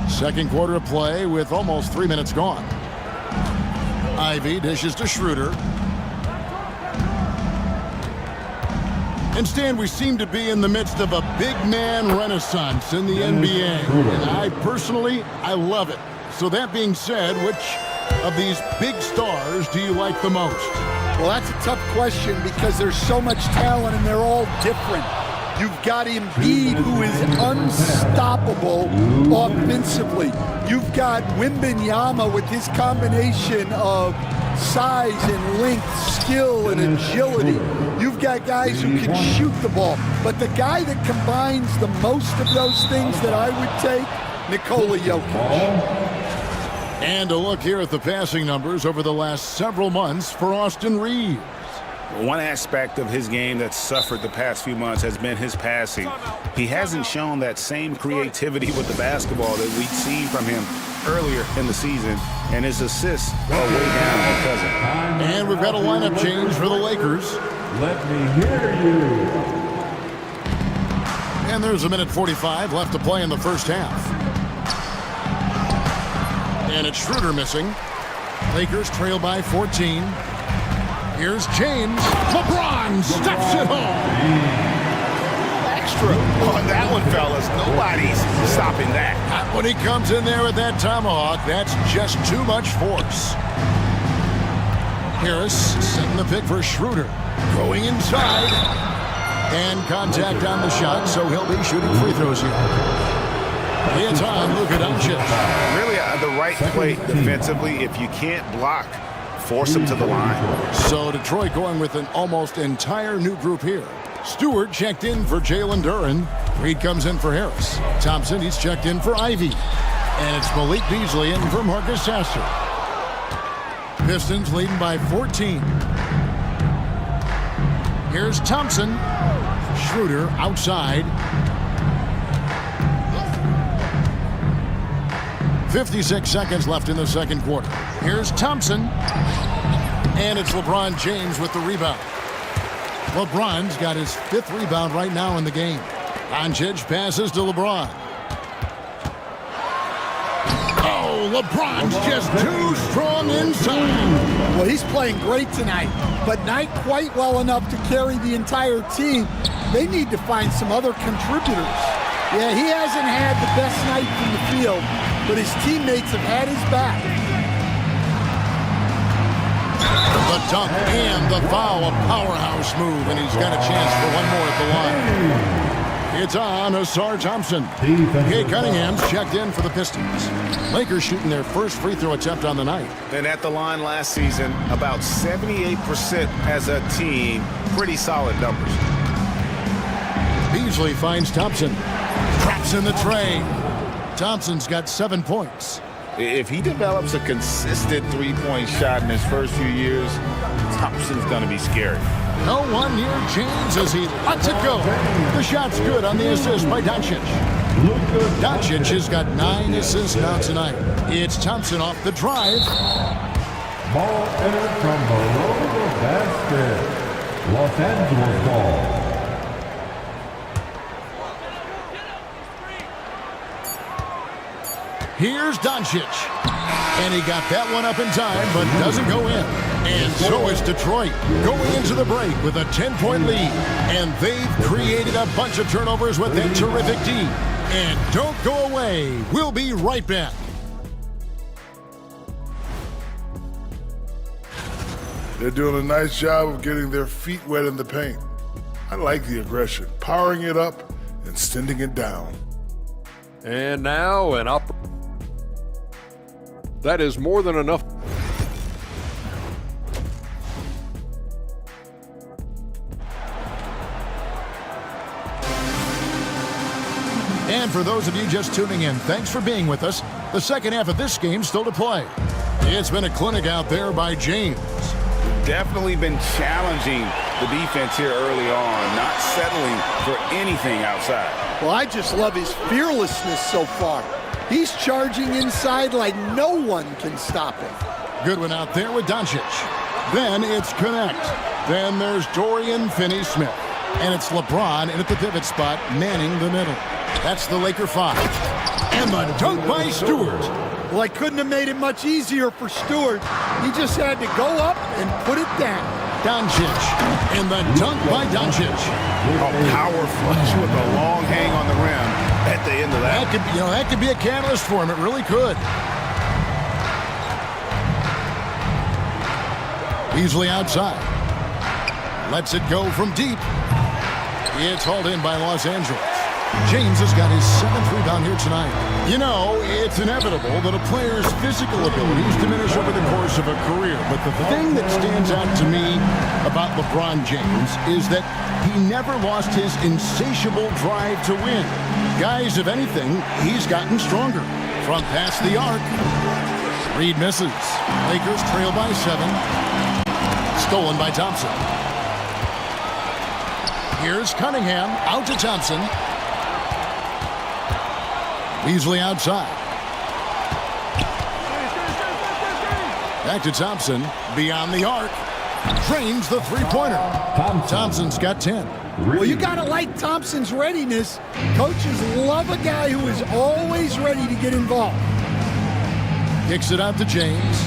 Second quarter of play with almost 3 minutes gone. Ivy dishes to Schroeder. And Stan, we seem to be in the midst of a big man renaissance in the NBA. And I love it. So that being said, which of these big stars do you like the most? Well, that's a tough question because there's so much talent and they're all different. You've got Embiid, who is unstoppable offensively. You've got Wembanyama with his combination of size and length, skill and agility. You've got guys who can shoot the ball. But the guy that combines the most of those things that I would take, Nikola Jokic. And a look here at the passing numbers over the last several months for Austin Reeves. One aspect of his game that's suffered the past few months has been his passing. He hasn't shown that same creativity with the basketball that we'd seen from him earlier in the season, and his assists are way down because of it. And we've got a lineup change for the Lakers. Let me hear you. And there's a minute 45 left to play in the first half. And it's Schroeder missing. Lakers trail by 14. Here's James. LeBron steps it home. Extra on that one, fellas. Nobody's stopping that. When he comes in there with that tomahawk, that's just too much force. Harris setting the pick for Schroeder. Going inside. And contact on the shot, so he'll be shooting free throws here. It's on Luka Doncic. Really the right play defensively. If you can't block, force him to the line. So Detroit going with an almost entire new group here. Stewart checked in for Jalen Duren. Reed comes in for Harris. Thompson, he's checked in for Ivy. And it's Malik Beasley in for Marcus Sasser. Pistons leading by 14. Here's Thompson. Schroeder outside. 56 seconds left in the second quarter. Here's Thompson. And it's LeBron James with the rebound. LeBron's got his 5th rebound right now in the game. Doncic passes to LeBron. Oh, LeBron's just too strong inside. Well, he's playing great tonight, but not quite well enough to carry the entire team. They need to find some other contributors. Yeah, he hasn't had the best night from the field, but his teammates have had his back. The dunk and the foul, a powerhouse move, and he's got a chance for one more at the line. It's on Asar Thompson. Kay Cunningham's checked in for the Pistons. Lakers shooting their first free throw attempt on the night. And at the line last season, about 78% as a team. Pretty solid numbers. Beasley finds Thompson. Traps in the tray. Thompson's got 7 points. If he develops a consistent three-point shot in his first few years, Thompson's going to be scary. No one near James as he lets it go. The shot's good on the assist by Doncic. Doncic has got 9 assists now tonight. It's Thompson off the drive. Ball entered from below the basket. Los Angeles ball. Here's Doncic. And he got that one up in time, but doesn't go in. And so is Detroit going into the break with a 10-point lead. And they've created a bunch of turnovers with that terrific D. And don't go away. We'll be right back. They're doing a nice job of getting their feet wet in the paint. I like the aggression, powering it up and sending it down. And now an up. That is more than enough. And for those of you just tuning in, thanks for being with us. The second half of this game still to play. It's been a clinic out there by James. Definitely been challenging the defense here early on, not settling for anything outside. Well, I just love his fearlessness so far. He's charging inside like no one can stop him. Good one out there with Doncic. Then it's Connect. Then there's Dorian Finney-Smith. And it's LeBron in at the pivot spot, manning the middle. That's the Laker 5. And the dunk by Stewart. Well, I couldn't have made it much easier for Stewart. He just had to go up and put it down. Doncic. And the dunk by Doncic. A power flush with a long hang on the rim at the end of that. That could be a catalyst for him. It really could. Beasley outside. Lets it go from deep. It's hauled in by Los Angeles. James has got his 7th rebound here tonight. You know, it's inevitable that a player's physical abilities diminish over the course of a career. But the thing that stands out to me about LeBron James is that he never lost his insatiable drive to win. Guys, if anything, he's gotten stronger. Front past the arc. Reed misses. Lakers trail by 7. Stolen by Thompson. Here's Cunningham out to Thompson. Beasley outside. Back to Thompson. Beyond the arc. Drains the three-pointer. Thompson's got 10. Well, you got to like Thompson's readiness. Coaches love a guy who is always ready to get involved. Kicks it out to James.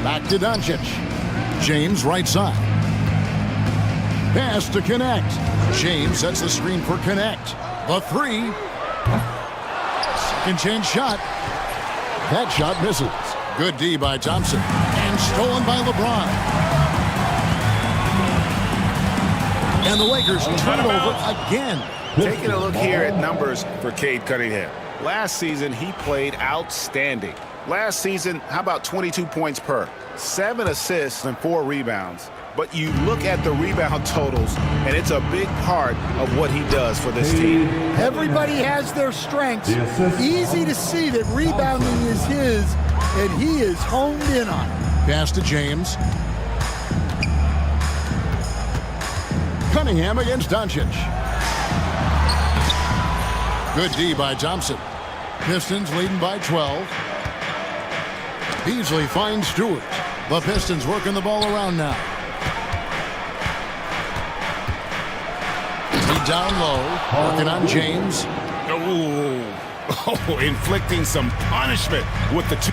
Back to Doncic. James right side. Pass to Connect. James sets the screen for Connect. The three. Second chance shot. That shot misses. Good D by Thompson. And stolen by LeBron. And the Lakers turn it over again. Taking a look here at numbers for Cade Cunningham. Last season, he played outstanding. Last season, how about 22 points per? 7 assists and 4 rebounds. But you look at the rebound totals, and it's a big part of what he does for this team. Everybody has their strengths. Easy to see that rebounding is his, and he is honed in on it. Pass to James. Cunningham against Doncic. Good D by Thompson. Pistons leading by 12. Beasley finds Stewart. The Pistons working the ball around now. He down low, working on James. Oh, inflicting some punishment with the two.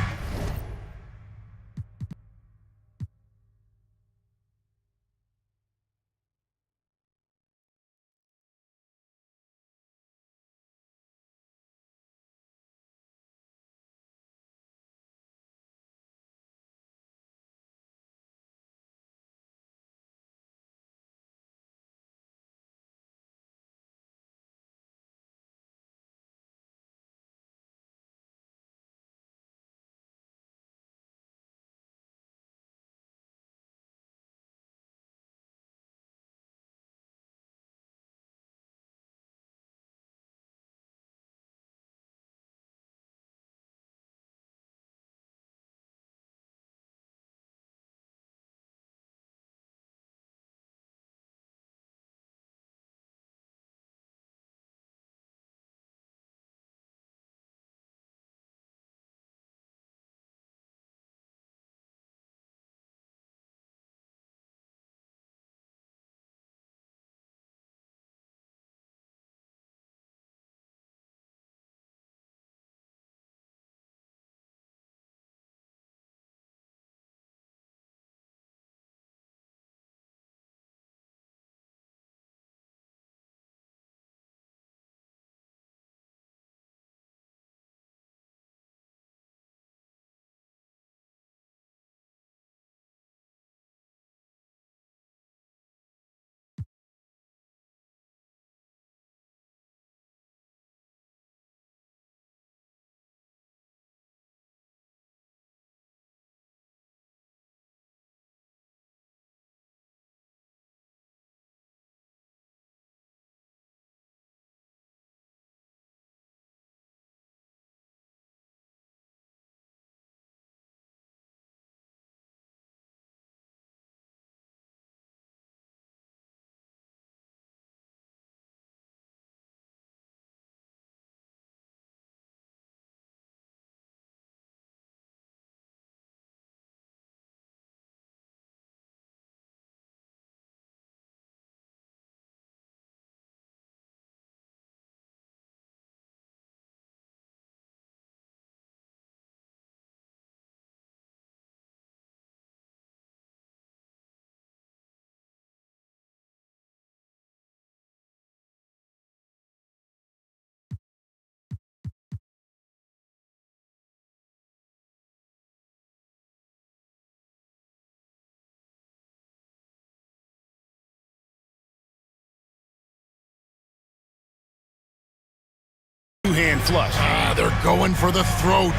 Two-hand flush. They're going for the throat.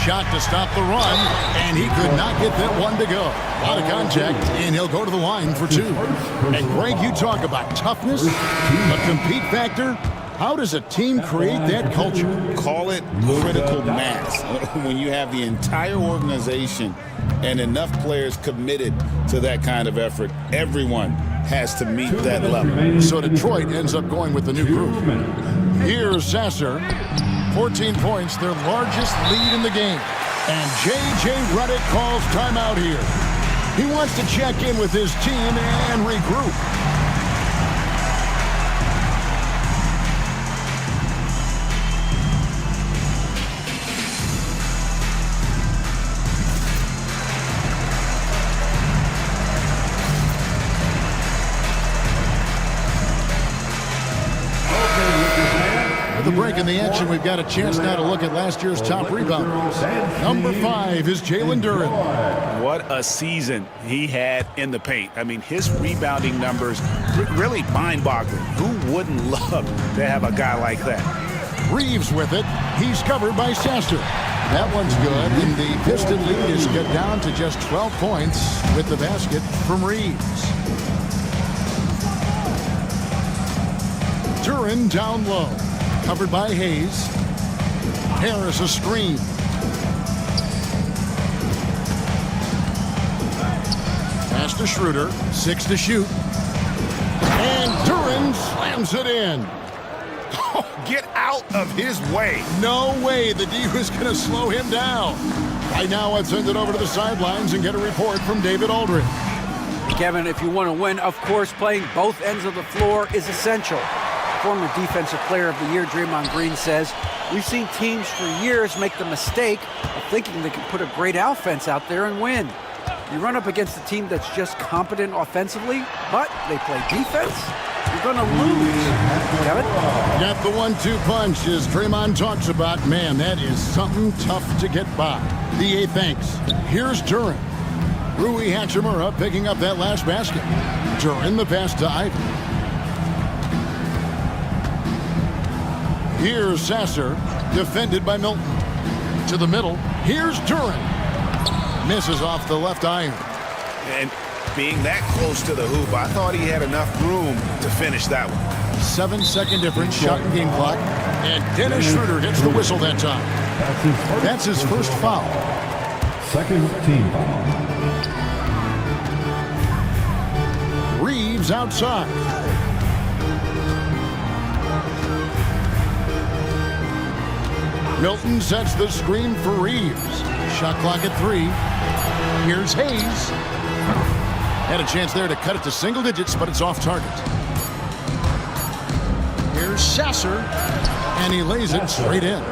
Shot to stop the run, and he could not get that one to go. A lot of contact, and he'll go to the line for two. And Greg, you talk about toughness, the compete factor. How does a team create that culture? Call it critical mass. When you have the entire organization and enough players committed to that kind of effort, everyone has to meet that level. So Detroit ends up going with the new group. Here's Sasser. 14 points, their largest lead in the game. And J.J. Redick calls timeout here. He wants to check in with his team and regroup. back in the action, we've got a chance now to look at last year's top rebounders. Number 5 is Jalen Duren. What a season he had in the paint. I mean, his rebounding numbers really mind-boggling. Who wouldn't love to have a guy like that? Reeves with it. He's covered by Sasser. That one's good, and the Piston lead is cut down to just 12 points with the basket from Reeves. Duren down low, covered by Hayes. Harris a screen. Pass to Schroeder, 6 to shoot. And Duren slams it in. Get out of his way. No way the D was going to slow him down. Right now, I'd send it over to the sidelines and get a report from David Aldridge. Kevin, if you want to win, of course, playing both ends of the floor is essential. Former Defensive Player of the Year Draymond Green says, we've seen teams for years make the mistake of thinking they can put a great offense out there and win. You run up against a team that's just competent offensively, but they play defense, you're going to lose. Kevin? Got the 1-2 punch as Draymond talks about. Man, that is something tough to get by. DA thanks. Here's Duren. Rui Hachimura picking up that last basket. Duren the pass to Ivan. Here's Sasser, defended by Milton. To the middle. Here's Duren. Misses off the left iron. And being that close to the hoop, I thought he had enough room to finish that one. 7-second difference, shot and game clock. And Dennis Schroeder gets the whistle that time. That's his first foul. Second team foul. Reeves outside. Milton sets the screen for Reeves. Shot clock at 3. Here's Hayes. Had a chance there to cut it to single digits, but it's off target. Here's Sasser, and he lays it straight in.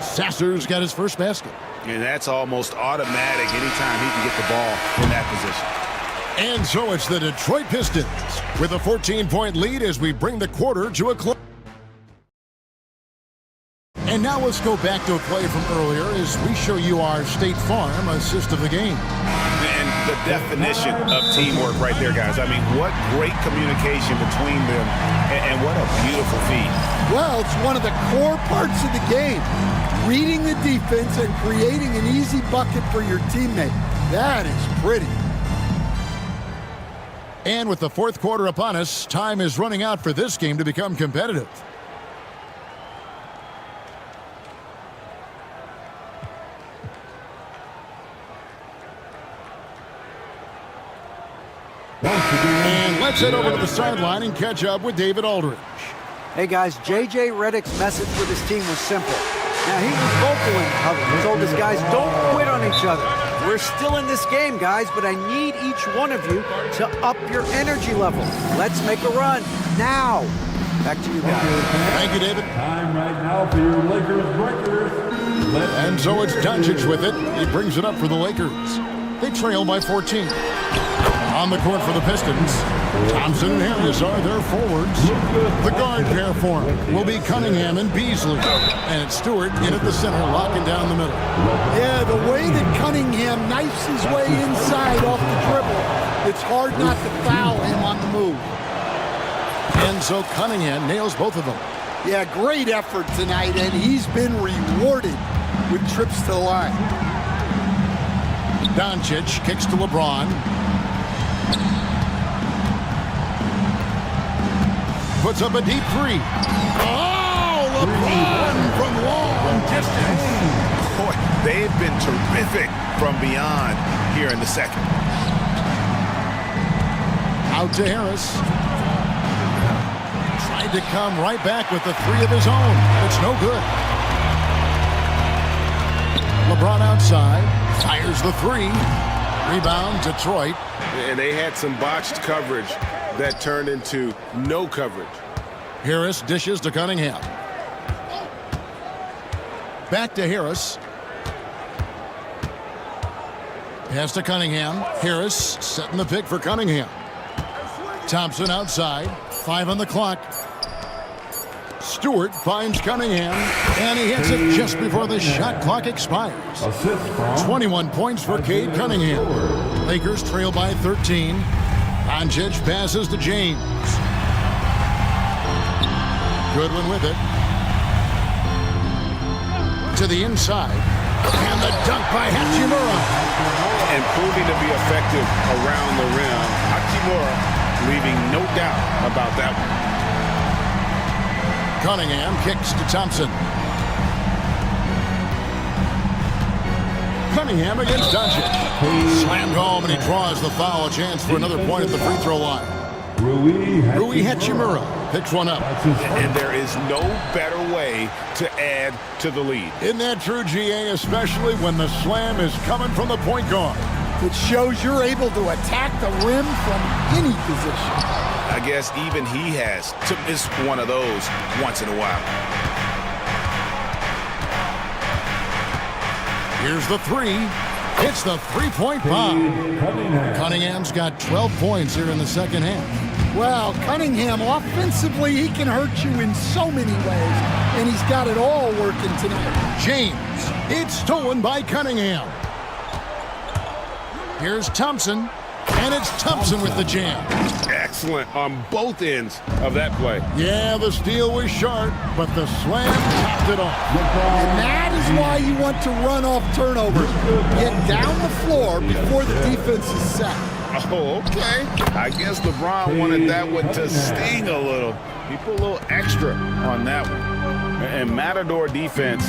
Sasser's got his first basket. And that's almost automatic anytime he can get the ball in that position. And so it's the Detroit Pistons with a 14-point lead as we bring the quarter to a close. And now let's go back to a play from earlier as we show you our State Farm assist of the game. And the definition of teamwork right there, guys. I mean, what great communication between them, and what a beautiful feat. Well, it's one of the core parts of the game. Reading the defense and creating an easy bucket for your teammate. That is pretty. And with the fourth quarter upon us, time is running out for this game to become competitive. And let's head over to the sideline and catch up with David Aldridge. Hey guys, J.J. Redick's message with his team was simple. Now he was vocal in huddle. He told his guys, don't quit on each other. We're still in this game, guys, but I need each one of you to up your energy level. Let's make a run now. Back to you guys. Thank you, David. Time right now for your Lakers breakers. And so it's Doncic with it. He brings it up for the Lakers. They trail by 14. On the court for the Pistons, Thompson and Harris are their forwards. The guard pair for him will be Cunningham and Beasley. And it's Stewart in at the center, locking down the middle. Yeah, the way that Cunningham knifes his way inside off the dribble, it's hard not to foul him on the move. And so Cunningham nails both of them. Yeah, great effort tonight, and he's been rewarded with trips to the line. Doncic kicks to LeBron. Puts up a deep 3. Oh, LeBron from long distance. Boy, they've been terrific from beyond here in the second. Out to Harris. Tried to come right back with the 3 of his own. It's no good. LeBron outside. Fires the 3. Rebound, Detroit. And they had some botched coverage that turned into no coverage. Harris dishes to Cunningham. Back to Harris. Pass to Cunningham. Harris setting the pick for Cunningham. Thompson outside. 5 on the clock. Stewart finds Cunningham, and he hits it just before the shot clock expires. 21 points for Cade Cunningham. Lakers trail by 13. Doncic passes to James. Goodwin with it. To the inside. And the dunk by Hachimura. And proving to be effective around the rim. Hachimura leaving no doubt about that one. Cunningham kicks to Thompson. Cunningham against Doncic. Slammed home, and he draws the foul. Chance for another point at the free throw line. Rui Hachimura picks one up. And there is no better way to add to the lead. Isn't that true, GA, especially when the slam is coming from the point guard? It shows you're able to attack the rim from any position. I guess even he has to miss one of those once in a while. Here's the three. It's the three-point bomb. Cunningham's got 12 points here in the second half. Well, Cunningham, offensively, he can hurt you in so many ways, and he's got it all working tonight. James, it's stolen by Cunningham. Here's Thompson, and it's Thompson with the jam. Excellent on both ends of that play. Yeah, the steal was sharp, but the slam topped it off. And that is why you want to run off turnovers. Get down the floor before the defense is set. Oh, okay. I guess LeBron wanted that one to sting a little. He put a little extra on that one. And Matador defense,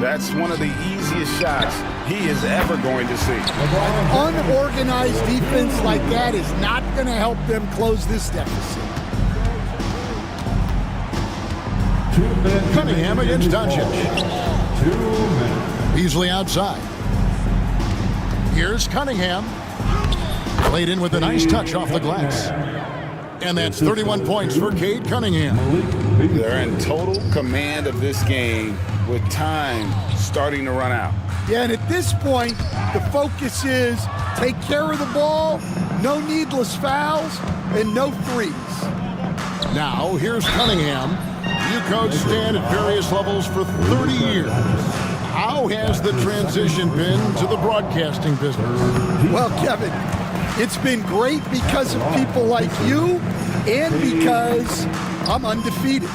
that's one of the easiest shots he is ever going to see. An unorganized defense like that is not going to help them close this deficit. Cunningham against Doncic. Beasley outside. Here's Cunningham. Played in with a nice touch off the glass. And that's 31 points for Cade Cunningham. They're in total command of this game with time starting to run out. Yeah, and at this point, the focus is take care of the ball, no needless fouls, and no threes. Now, here's Cunningham. You coach Stan at various levels for 30 years. How has the transition been to the broadcasting business? Well, Kevin, it's been great because of people like you and because I'm undefeated.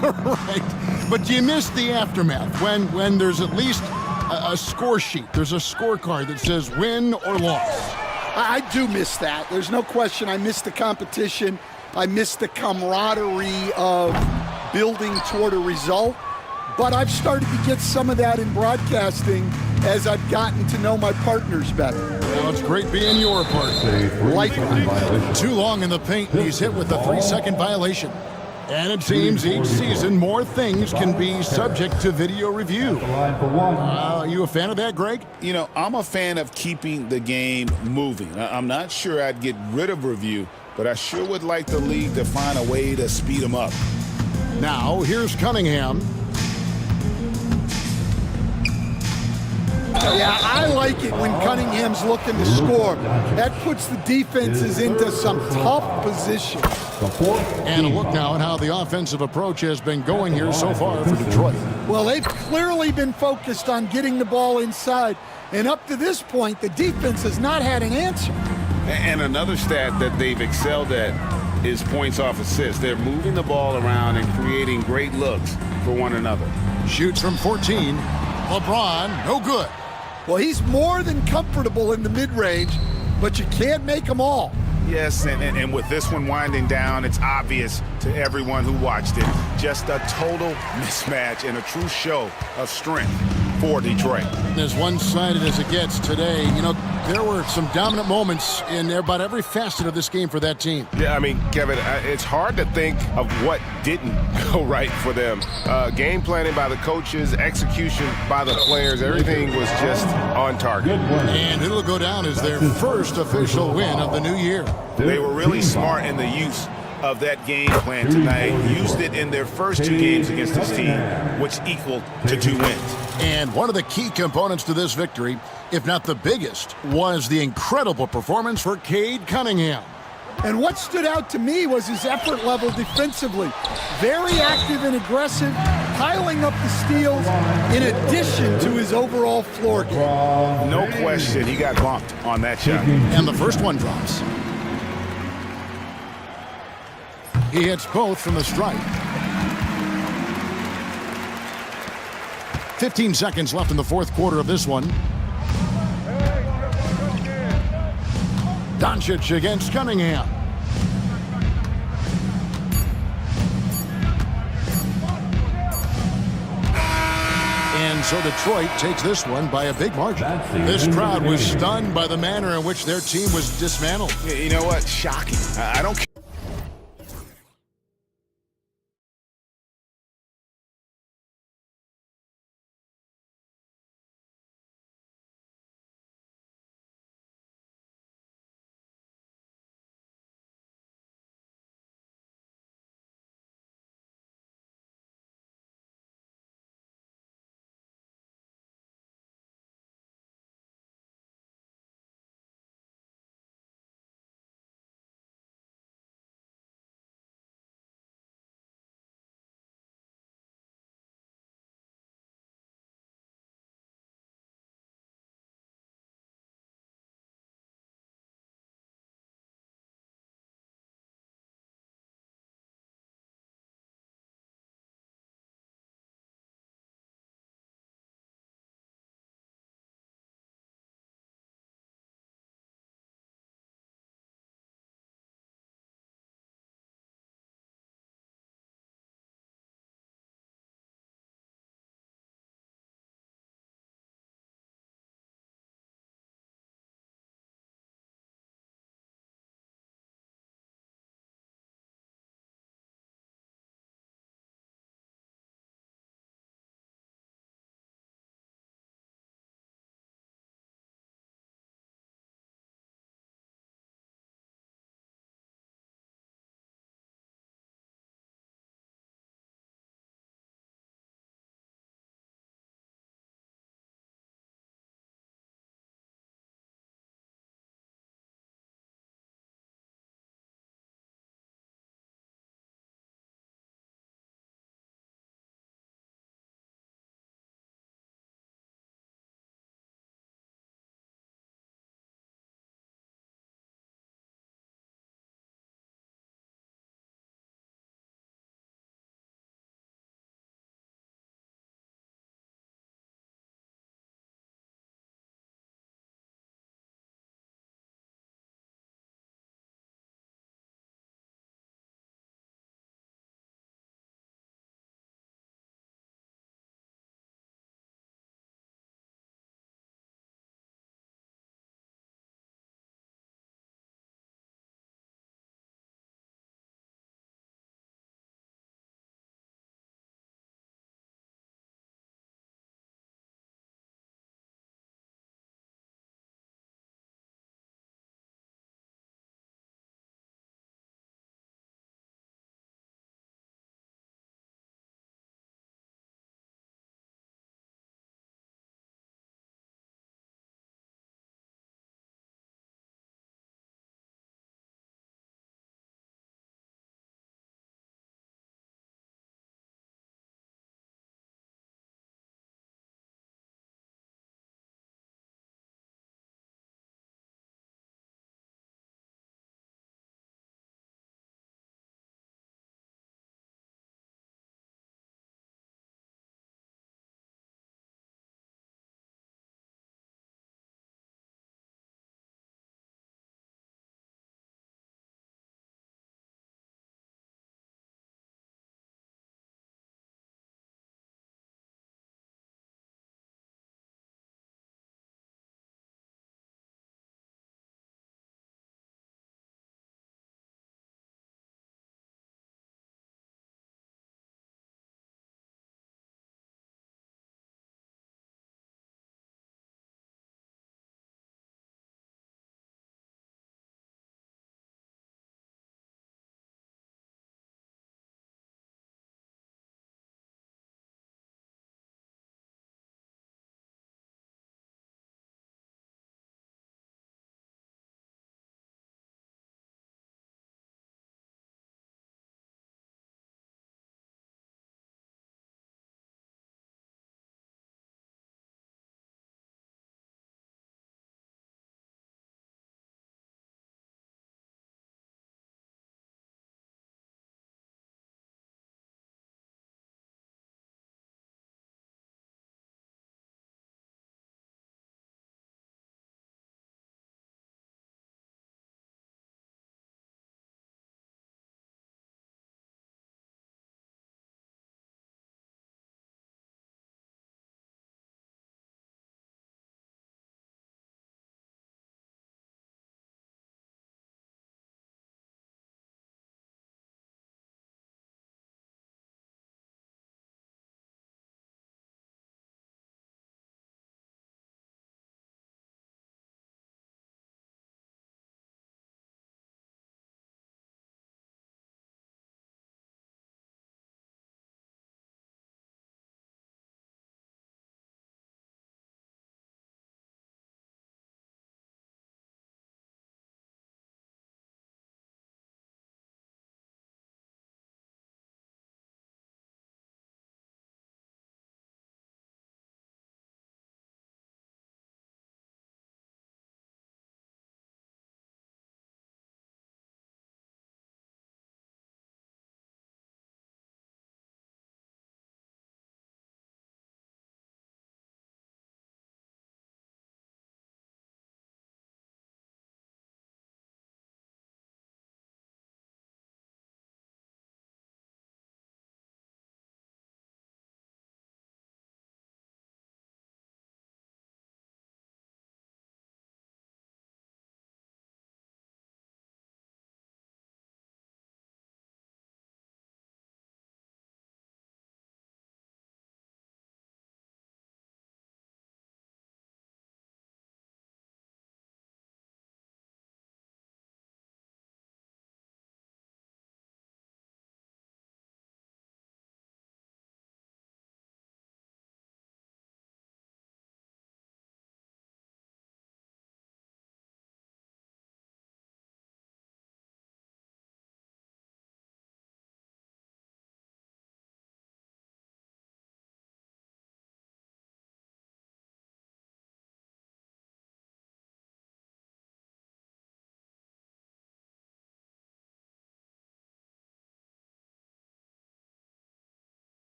Right. But do you miss the aftermath when there's at least a score sheet? There's a scorecard that says win or loss. I do miss that. There's no question. I miss the competition. I miss the camaraderie of building toward a result. But I've started to get some of that in broadcasting as I've gotten to know my partners better. Well, it's great being your partner. Likewise. Too long in the paint, he's hit with a 3-second violation. And it seems each season more things can be subject to video review. Are you a fan of that, Greg? You know, I'm a fan of keeping the game moving. I'm not sure I'd get rid of review, but I sure would like the league to find a way to speed them up. Now, here's Cunningham. Yeah, I like it when Cunningham's looking to score. That puts the defenses into some tough position. And a look now at how the offensive approach has been going here so far for Detroit. Well, they've clearly been focused on getting the ball inside. And up to this point, the defense has not had an answer. And another stat that they've excelled at is points off assists. They're moving the ball around and creating great looks for one another. Shoots from 14. LeBron, no good. Well, he's more than comfortable in the mid-range, but you can't make them all. Yes, and with this one winding down, it's obvious to everyone who watched it. Just a total mismatch and a true show of strength for Detroit. As one-sided as it gets today, you know, there were some dominant moments in about every facet of this game for that team. Yeah, I mean, Kevin, it's hard to think of what didn't go right for them. Game planning by the coaches, execution by the players, everything was just on target. And it'll go down as their first official win of the new year. They were really smart in the use of that game plan tonight. Used it in their first 2 games against this team, which equaled to 2 wins. And one of the key components to this victory, if not the biggest, was the incredible performance for Cade Cunningham. And what stood out to me was his effort level defensively. Very active and aggressive, piling up the steals in addition to his overall floor game. No question, he got bumped on that shot. And the first one drops. He hits both from the stripe. 15 seconds left in the fourth quarter of this one. Doncic against Cunningham. And so Detroit takes this one by a big margin. This crowd was stunned by the manner in which their team was dismantled. You know what? Shocking. I don't care.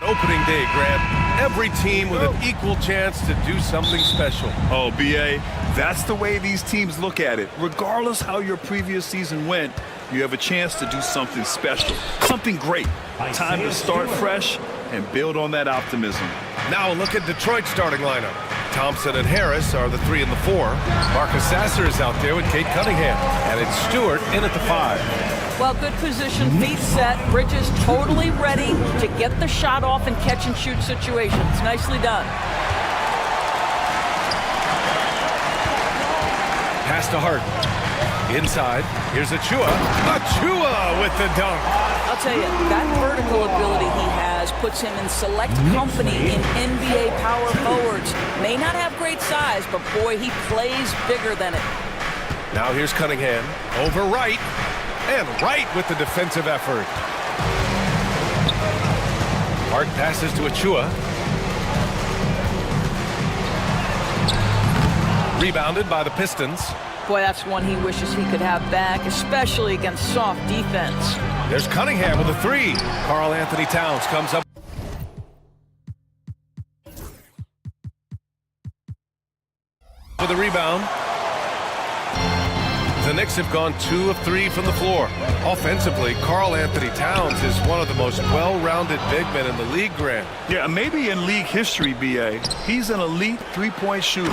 Opening day, Grant. Every team with an equal chance to do something special. Oh, B.A., that's the way these teams look at it. Regardless how your previous season went, you have a chance to do something special, something great. Time to start fresh and build on that optimism. Now a look at Detroit's starting lineup. Thompson and Harris are the 3 and the 4. Marcus Sasser is out there with Kate Cunningham. And it's Stewart in at the 5. Well, good position, feet set. Bridges totally ready to get the shot off in catch and shoot situations. Nicely done. Pass to Hart. Inside, here's Achua. Achua with the dunk. I'll tell you, that vertical ability he has puts him in select company in NBA power forwards. May not have great size, but boy, he plays bigger than it. Now here's Cunningham. Over right. And right with the defensive effort. Hart passes to Achua. Rebounded by the Pistons. Boy, that's one he wishes he could have back, especially against soft defense. There's Cunningham with a 3. Karl Anthony Towns comes up with a rebound. The Knicks have gone 2 of 3 from the floor. Offensively, Karl Anthony Towns is one of the most well-rounded big men in the league, Grant. Yeah, maybe in league history, B.A. He's an elite three-point shooter,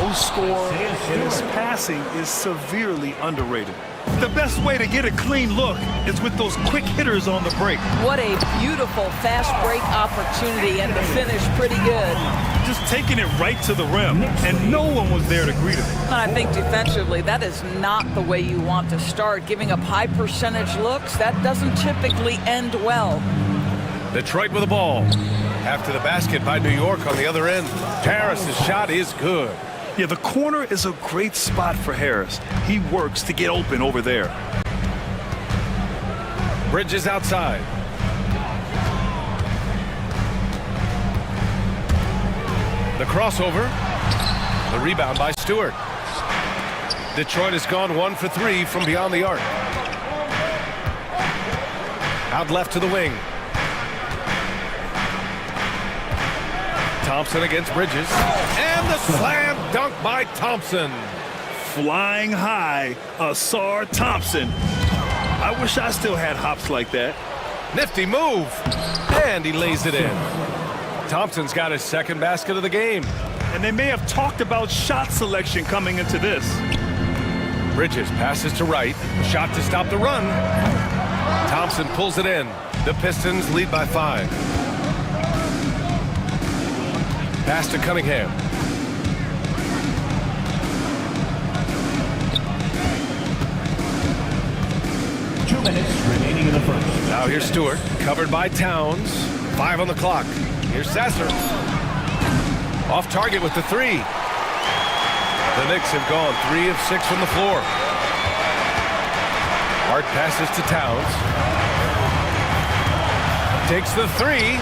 most scorer, and his passing is severely underrated. The best way to get a clean look is with those quick hitters on the break. What a beautiful fast break opportunity, and the finish pretty good. Just taking it right to the rim, and no one was there to greet him. And I think defensively, that is not the way you want to start. Giving up high percentage looks, that doesn't typically end well. Detroit with the ball. After the basket by New York on the other end. Harris's shot is good. Yeah, the corner is a great spot for Harris. He works to get open over there. Bridges outside. The crossover. The rebound by Stewart. Detroit has gone 1 for 3 from beyond the arc. Out left to the wing. Thompson against Bridges. And the slam dunk by Thompson. Flying high, Asar Thompson. I wish I still had hops like that. Nifty move. And he lays it in. Thompson's got his second basket of the game. And they may have talked about shot selection coming into this. Bridges passes to right. Shot to stop the run. Thompson pulls it in. The Pistons lead by 5. Pass to Cunningham. Remaining in the first. Now here's Stewart, covered by Towns. 5 on the clock. Here's Sasser. Off target with the 3. The Knicks have gone 3 of 6 from the floor. Hart passes to Towns. Takes the 3.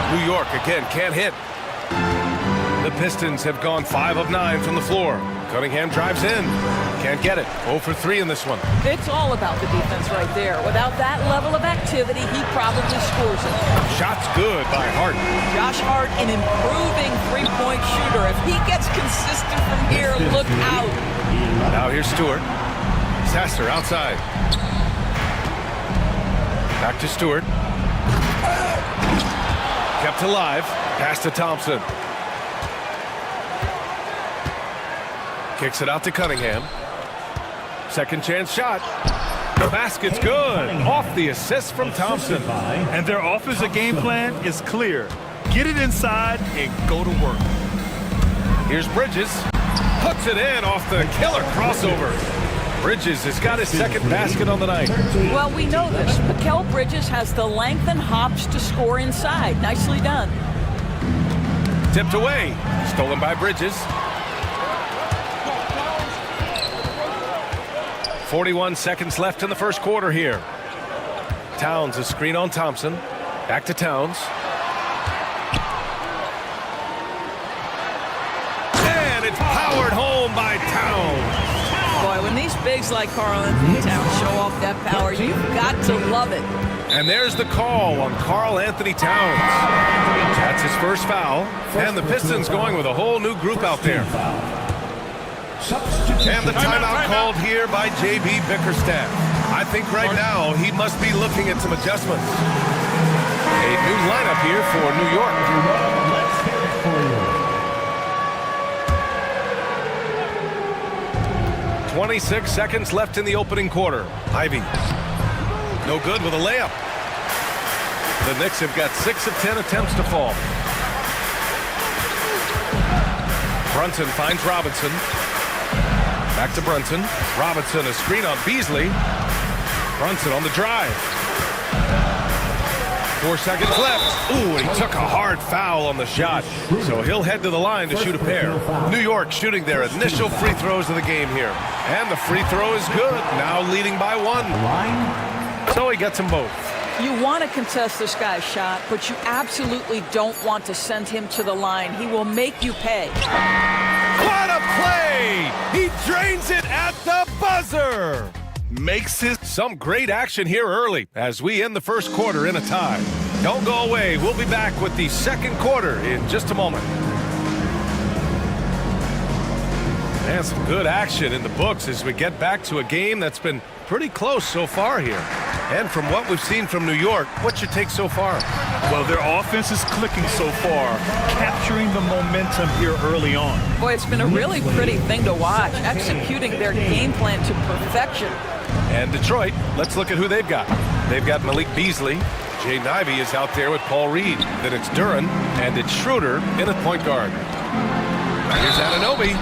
New York again can't hit. The Pistons have gone 5 of 9 from the floor. Cunningham drives in. Can't get it. 0 for 3 in this one. It's all about the defense right there. Without that level of activity, he probably scores it. Shot's good by Hart. Josh Hart, an improving three-point shooter. If he gets consistent from here, look out. Now here's Stewart. Sasser outside. Back to Stewart. Kept alive. Pass to Thompson. Kicks it out to Cunningham. Second chance shot. The basket's good. Off the assist from Thompson. And their offensive game plan is clear. Get it inside and go to work. Here's Bridges. Puts it in off the killer crossover. Bridges has got his second basket on the night. Well, we know this. Mikal Bridges has the length and hops to score inside. Nicely done. Tipped away. Stolen by Bridges. 41 seconds left in the first quarter here. Towns, a screen on Thompson. Back to Towns. And it's powered home by Towns. Boy, when these bigs like Karl Anthony Towns show off that power, you've got to love it. And there's the call on Karl Anthony Towns. That's his first foul. And the Pistons going with a whole new group out there. And the timeout called here by J.B. Bickerstaff. I think right now he must be looking at some adjustments. A new lineup here for New York. Let's hear it for you. 26 seconds left in the opening quarter. Ivy. No good with a layup. The Knicks have got 6 of 10 attempts to fall. Brunson finds Robinson. Back to Brunson. Robinson, a screen on Beasley. Brunson on the drive. 4 seconds left. Ooh, and he took a hard foul on the shot. So he'll head to the line to shoot a pair. New York shooting their initial free throws of the game here. And the free throw is good. Now leading by 1. So he gets them both. You want to contest this guy's shot, but you absolutely don't want to send him to the line. He will make you pay. What a play! He drains it at the buzzer! Makes his... Some great action here early as we end the first quarter in a tie. Don't go away. We'll be back with the second quarter in just a moment. And some good action in the books as we get back to a game that's been pretty close so far here. And from what we've seen from New York, what's your take so far? Well, their offense is clicking so far, capturing the momentum here early on. Boy, it's been a really pretty thing to watch, executing their game plan to perfection. And Detroit, let's look at who they've got. They've got Malik Beasley. Jaden Ivey is out there with Paul Reed. Then it's Duren, and it's Schroeder in at point guard. Here's Anunoby.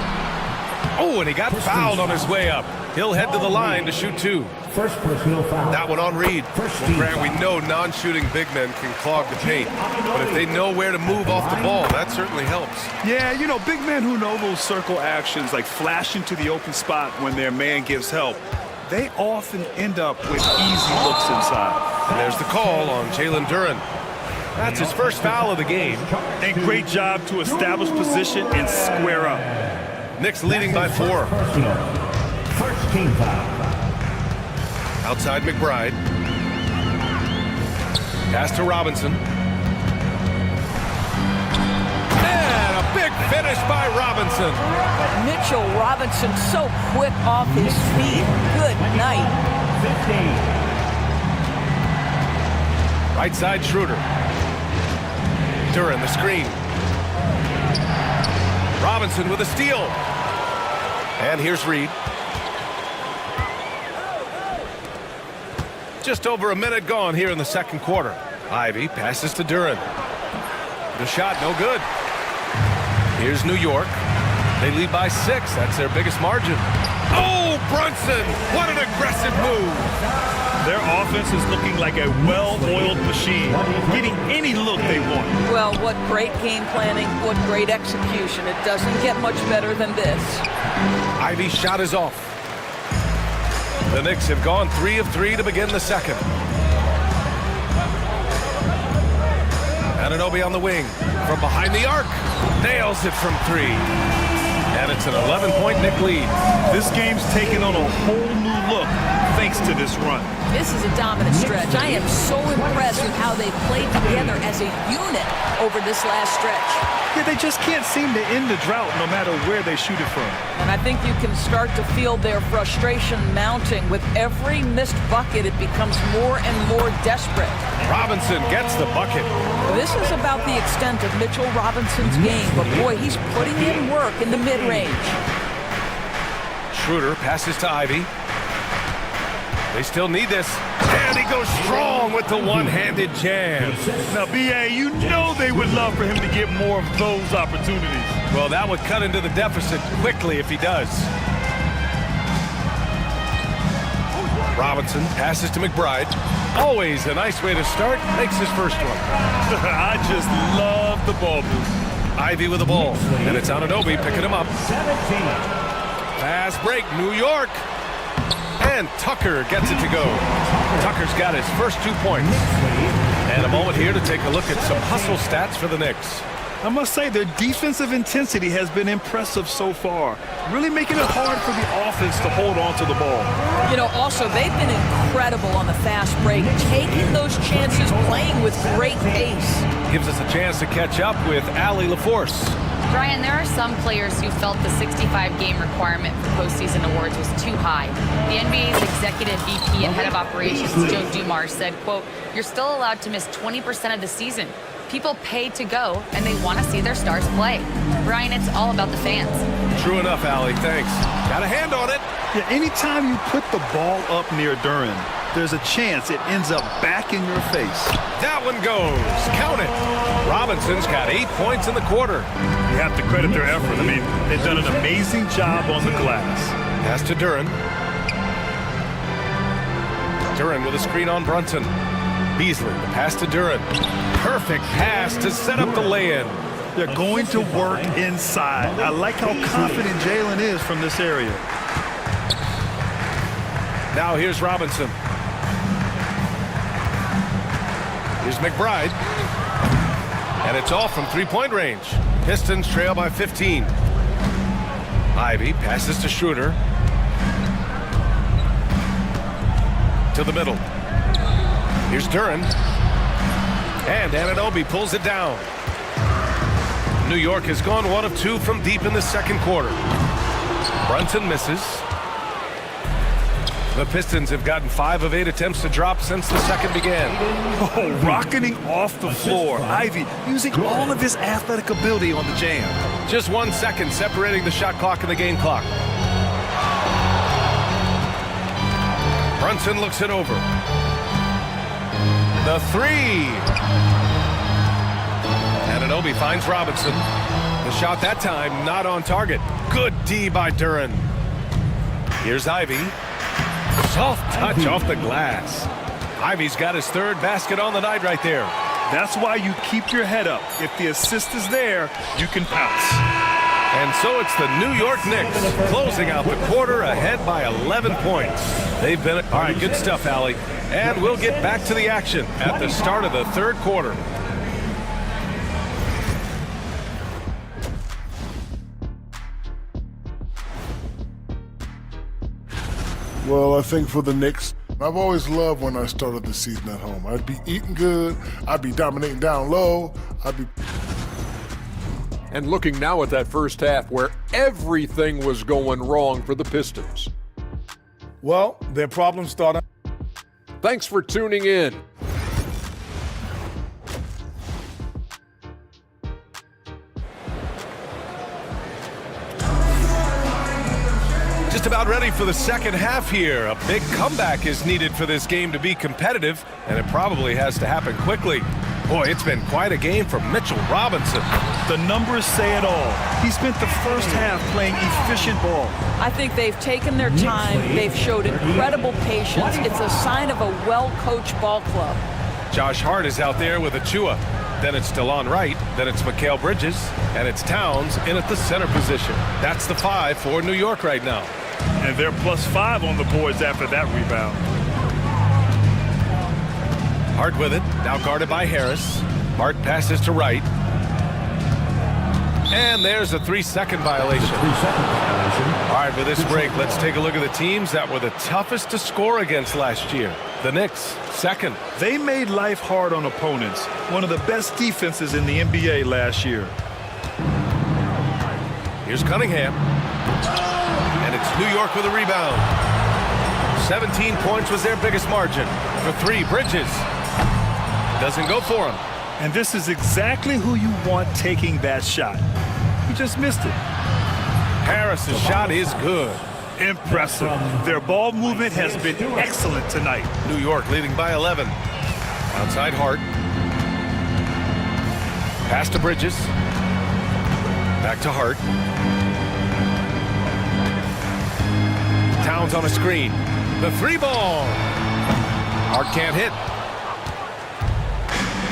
Oh, and he got fouled on his way up. He'll head to the line to shoot 2. First personal foul. That one on Reed. Well, Grant, we know non-shooting big men can clog the paint, but if they know where to move off the ball, that certainly helps. Yeah, you know, big men who know those circle actions, like flashing to the open spot when their man gives help, they often end up with easy looks inside. And there's the call on Jalen Duren. That's his first foul of the game. And great job to establish position and square up. Knicks leading by 4. First team foul. Outside McBride. Pass to Robinson. And a big finish by Robinson. Mitchell Robinson so quick off his feet. Good night. 15. Right side Schroeder. Duren the screen. Robinson with a steal. And here's Reed. Just over a minute gone here in the second quarter. Ivy passes to Duren. The shot no good. Here's New York. They lead by 6. That's their biggest margin. Oh, Brunson! What an aggressive move! Their offense is looking like a well-oiled machine, getting any look they want. Well, what great game planning, what great execution. It doesn't get much better than this. Ivy's shot is off. The Knicks have gone 3 of 3 to begin the second. Anunoby on the wing. From behind the arc. Nails it from 3. And it's an 11-point Knick lead. This game's taken on a whole new look thanks to this run. This is a dominant stretch. I am so impressed with how they played together as a unit over this last stretch. Yeah, they just can't seem to end the drought no matter where they shoot it from. And I think you can start to feel their frustration mounting. With every missed bucket, it becomes more and more desperate. Robinson gets the bucket. This is about the extent of Mitchell Robinson's game, but boy, he's putting in work in the mid-range. Schroeder passes to Ivy. They still need this. And he goes strong with the one-handed jam. Now, B.A., you know they would love for him to get more of those opportunities. Well, that would cut into the deficit quickly if he does. Robinson passes to McBride. Always a nice way to start. Makes his first one. I just love the ball move. Ivy with the ball. And it's Anunoby picking him up. 17. Pass break, New York. And Tucker gets it to go. Tucker's got his first 2 points. And a moment here to take a look at some hustle stats for the Knicks. I must say their defensive intensity has been impressive so far, really making it hard for the offense to hold on to the ball. You know, also, they've been incredible on the fast break, taking those chances, playing with great pace. Gives us a chance to catch up with Allie LaForce. Brian, there are some players who felt the 65-game requirement for postseason awards was too high. The NBA's executive VP and head of operations, Joe Dumars, said, quote, "You're still allowed to miss 20% of the season. People pay to go, and they want to see their stars play." Brian, it's all about the fans. True enough, Allie. Thanks. Got a hand on it. Yeah, anytime you put the ball up near Duren, there's a chance it ends up back in your face. That one goes. Count it. Robinson's got 8 points in the quarter. You have to credit their effort. I mean, they've done an amazing job on the glass. Pass to Duren. Duren with a screen on Brunson. Beasley, the pass to Duren. Perfect pass to set up the lay-in. They're going to work inside. I like how confident Jalen is from this area. Now here's Robinson. Here's McBride. And it's off from three-point range. Pistons trail by 15. Ivy passes to Schroeder. To the middle. Here's Duren. And Anunoby pulls it down. New York has gone 1 of 2 from deep in the second quarter. Brunson misses. The Pistons have gotten 5 of 8 attempts to drop since the second began. Oh, rocketing off the floor. Ivy using all of his athletic ability on the jam. Just 1 second separating the shot clock and the game clock. Brunson looks it over. The three. Anunoby finds Robinson. The shot that time not on target. Good D by Duren. Here's Ivy. Soft touch off the glass. Ivy's got his 3rd basket on the night right there. That's why you keep your head up. If the assist is there, you can pounce. And so it's the New York Knicks closing out the quarter ahead by 11 points. They've been... All right, good stuff, Allie. And we'll get back to the action at the start of the third quarter. Well, I think for the Knicks, I've always loved when I started the season at home. I'd be eating good, I'd be dominating down low, I'd be... And looking now at that first half where everything was going wrong for the Pistons. Well, their problem started. Thanks for tuning in. Just about ready for the second half here. A big comeback is needed for this game to be competitive, and it probably has to happen quickly. Boy, it's been quite a game from Mitchell Robinson. The numbers say it all. He spent the first half playing efficient ball. I think they've taken their time. They've showed incredible patience. It's a sign of a well-coached ball club. Josh Hart is out there with Achua. Then it's DeLon Wright. Then it's Mikal Bridges. And it's Towns in at the center position. That's the 5 for New York right now. And they're +5 on the boards after that rebound. Hart with it, now guarded by Harris. Hart passes to Wright. And there's a 3-second violation. All right, with this break, let's take a look at the teams that were the toughest to score against last year. The Knicks, second. They made life hard on opponents. One of the best defenses in the NBA last year. Here's Cunningham. And it's New York with a rebound. 17 points was their biggest margin. For 3, Bridges. Doesn't go for him. And this is exactly who you want taking that shot. He just missed it. Harris's shot is good. Impressive. Their ball movement has been excellent tonight. New York leading by 11. Outside Hart. Pass to Bridges. Back to Hart. Towns on a screen. The 3-ball. Hart can't hit.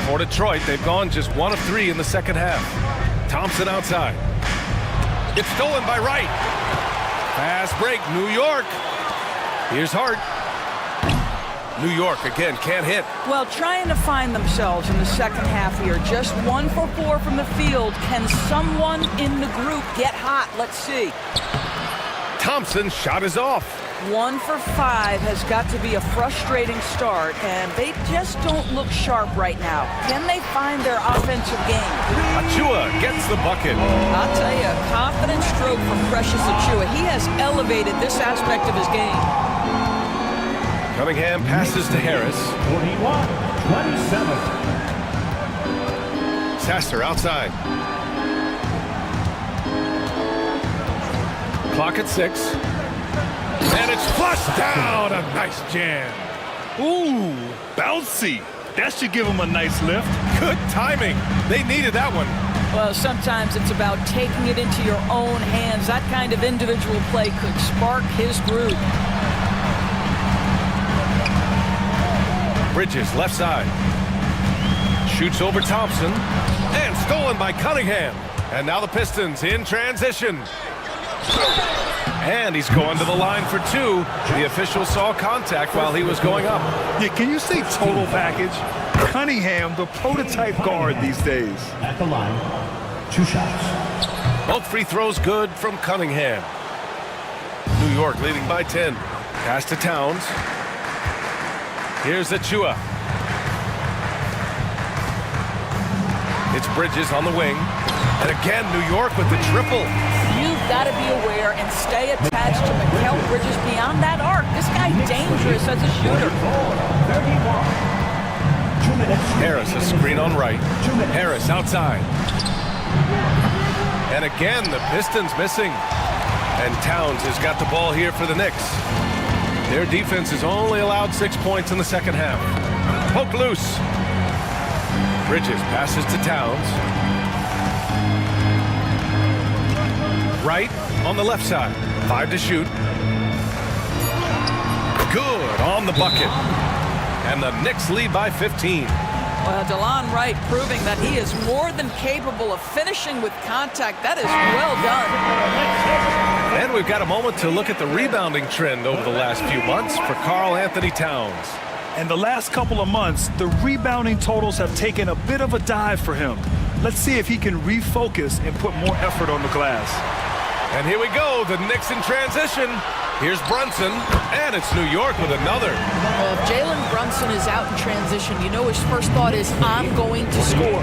For Detroit, they've gone just 1 of 3 in the second half. Thompson outside. It's stolen by Wright. Fast break, New York. Here's Hart. New York again can't hit. Well, trying to find themselves in the second half here. Just 1 for 4 from the field. Can someone in the group get hot? Let's see. Thompson's shot is off. 1 for 5 has got to be a frustrating start, and they just don't look sharp right now. Can they find their offensive game? Achua gets the bucket. I'll tell you, a confident stroke from Precious Achua. He has elevated this aspect of his game. Cunningham passes to Harris. 41-27. Sasser outside. Clock at 6. And it's flushed down. A nice jam. Ooh, bouncy. That should give him a nice lift. Good timing. They needed that one. Well, sometimes it's about taking it into your own hands. That kind of individual play could spark his groove. Bridges left side. Shoots over Thompson. And stolen by Cunningham. And now the Pistons in transition. And he's going to the line for 2. The official saw contact while he was going up. Yeah, can you say total package? Cunningham, the prototype guard these days. At the line, 2 shots. Both free throws good from Cunningham. New York leading by 10. Pass to Towns. Here's Achua. It's Bridges on the wing. And again, New York with the triple. You've got to be aware and stay attached to Mikal Bridges beyond that arc. This guy's dangerous as a shooter. 31. 2 minutes. Harris, a screen on right. Harris outside. And again, the Pistons missing. And Towns has got the ball here for the Knicks. Their defense has only allowed 6 points in the second half. Poke loose. Bridges passes to Towns. Right on the left side. 5 to shoot. Good on the bucket. And the Knicks lead by 15. Well, DeLon Wright proving that he is more than capable of finishing with contact. That is well done. And we've got a moment to look at the rebounding trend over the last few months for Karl Anthony Towns. And the last couple of months, the rebounding totals have taken a bit of a dive for him. Let's see if he can refocus and put more effort on the glass. And here we go, the Knicks in transition. Here's Brunson, and it's New York with another. Well, if Jalen Brunson is out in transition, you know his first thought is, I'm going to score.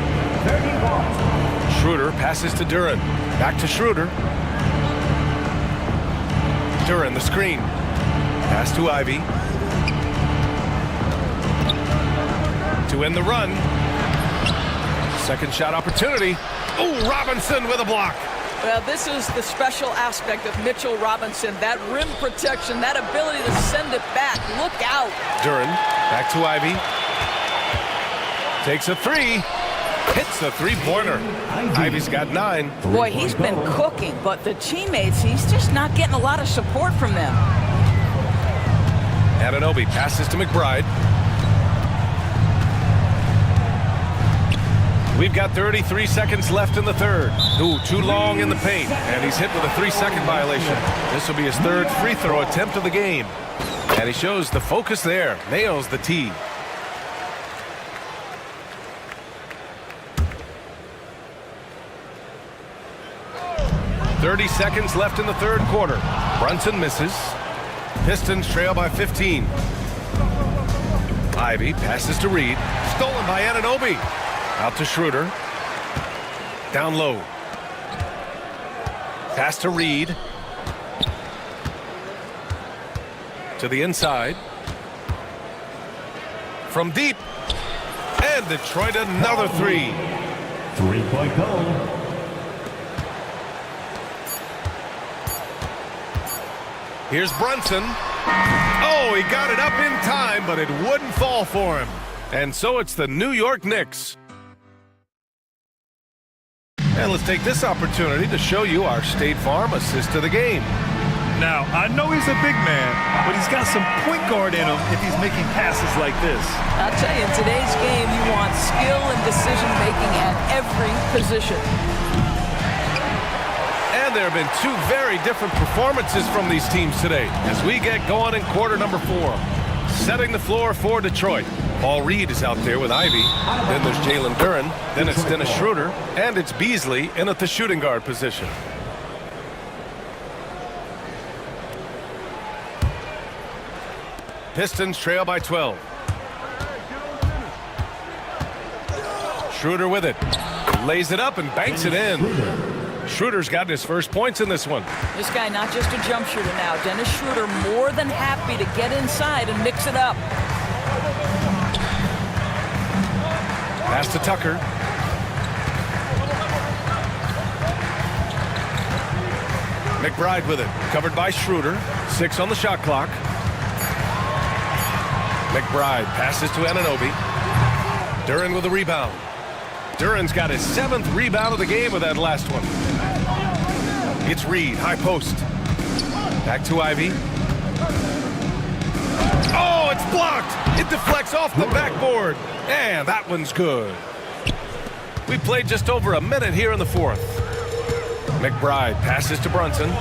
Schroeder passes to Duren. Back to Schroeder. Duren, the screen. Pass to Ivy. To end the run. Second shot opportunity. Oh, Robinson with a block. Well, this is the special aspect of Mitchell Robinson. That rim protection, that ability to send it back. Look out. Duren, back to Ivy. Takes a 3. Hits the 3-pointer. Ivy's got 9. Boy, he's been cooking, but the teammates, he's just not getting a lot of support from them. Anunoby passes to McBride. We've got 33 seconds left in the third. Ooh, too long in the paint. And he's hit with a 3-second violation. This will be his third free throw attempt of the game. And he shows the focus there. Nails the tee. .30 seconds left in the third quarter. Brunson misses. Pistons trail by 15. Ivy passes to Reed. Stolen by Anunoby. Out to Schroeder. Down low. Pass to Reed. To the inside. From deep. And Detroit another 3. 3-point goal. Here's Brunson. Oh, he got it up in time, but it wouldn't fall for him. And so it's the New York Knicks. And let's take this opportunity to show you our State Farm assist to the game. Now, I know he's a big man, but he's got some point guard in him if he's making passes like this. I'll tell you, in today's game, you want skill and decision-making at every position. And there have been 2 very different performances from these teams today as we get going in quarter number 4. setting the floor for Detroit. Paul Reed is out there with Ivy. Then there's Jalen Duren. Then it's Dennis Schroeder. And it's Beasley in at the shooting guard position. Pistons trail by 12. Schroeder with it. Lays it up and banks it in. Schroeder's gotten his first points in this one. This guy not just a jump shooter now. Dennis Schroeder more than happy to get inside and mix it up. Pass to Tucker. McBride with it. Covered by Schroeder. 6 on the shot clock. McBride passes to Anunoby. Duren with a rebound. Duren's got his 7th rebound of the game with that last one. It's Reed, high post. Back to Ivy. Oh, it's blocked! It deflects off the backboard. And that one's good. We played just over a minute here in the 4th. McBride passes to Brunson.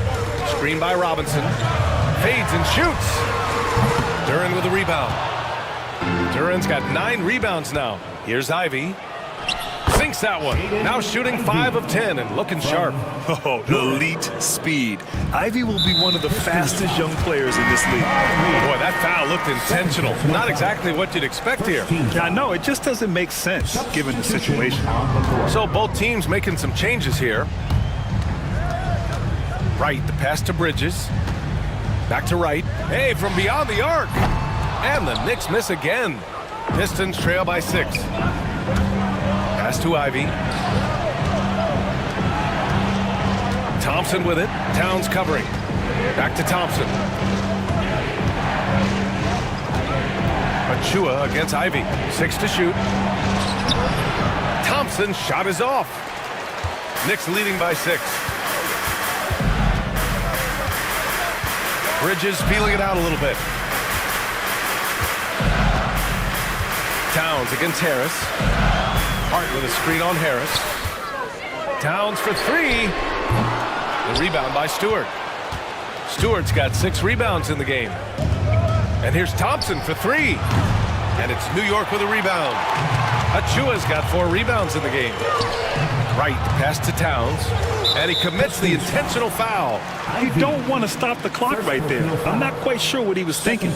Screen by Robinson. Fades and shoots. Duren with a rebound. Duren's got 9 rebounds now. Here's Ivy. Sinks that one. Now shooting 5 of 10 and looking sharp. Oh, elite speed. Ivy will be one of the fastest young players in this league. Boy, that foul looked intentional. Not exactly what you'd expect here. I know, it just doesn't make sense given the situation. So both teams making some changes here. Wright, the pass to Bridges. Back to Wright. Hey, from beyond the arc. And the Knicks miss again. Pistons trail by 6. Pass to Ivy. Thompson with it. Towns covering. Back to Thompson. Achua against Ivy. 6 to shoot. Thompson's shot is off. Knicks leading by 6. Bridges feeling it out a little bit. Towns against Harris. Hart with a screen on Harris. Towns for 3. The rebound by Stewart. Stewart's got 6 rebounds in the game. And here's Thompson for 3. And it's New York with a rebound. Achua's got 4 rebounds in the game. Wright pass to Towns. And he commits the intentional foul. You don't want to stop the clock right there. I'm not quite sure what he was thinking.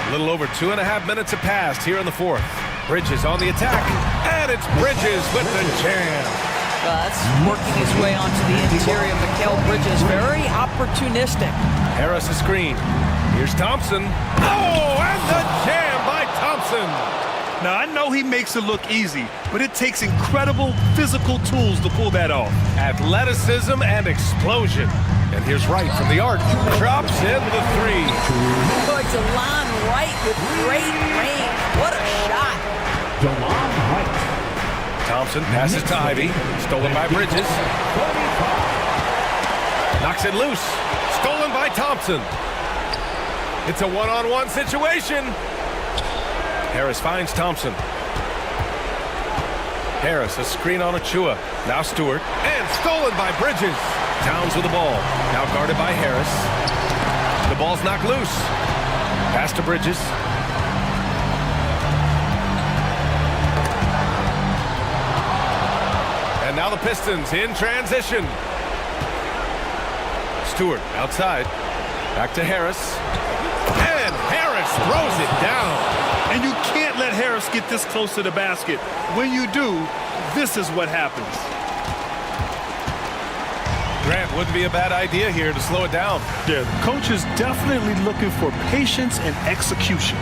A little over 2.5 minutes have passed here in the 4th. Bridges on the attack. And it's Bridges with the jam. That's working his way onto the interior. Mikal Bridges, very opportunistic. Harris a screen. Here's Thompson. Oh, and the jam by Thompson. Now, I know he makes it look easy, but it takes incredible physical tools to pull that off. Athleticism and explosion. And here's Wright from the arc. Drops in the 3. Boy, DeLon Wright with great range. What a shot. DeLon Wright. Thompson passes to Ivy. Stolen by Bridges. Knocks it loose. Stolen by Thompson. It's a one-on-one situation. Harris finds Thompson. Harris, a screen on Achua. Now Stewart. And stolen by Bridges. Towns with the ball. Now guarded by Harris. The ball's knocked loose. Pass to Bridges. And now the Pistons in transition. Stewart outside. Back to Harris. And Harris throws it down. And you can't let Harris get this close to the basket. When you do, this is what happens. Grant, wouldn't be a bad idea here to slow it down. Yeah, the coach is definitely looking for patience and execution.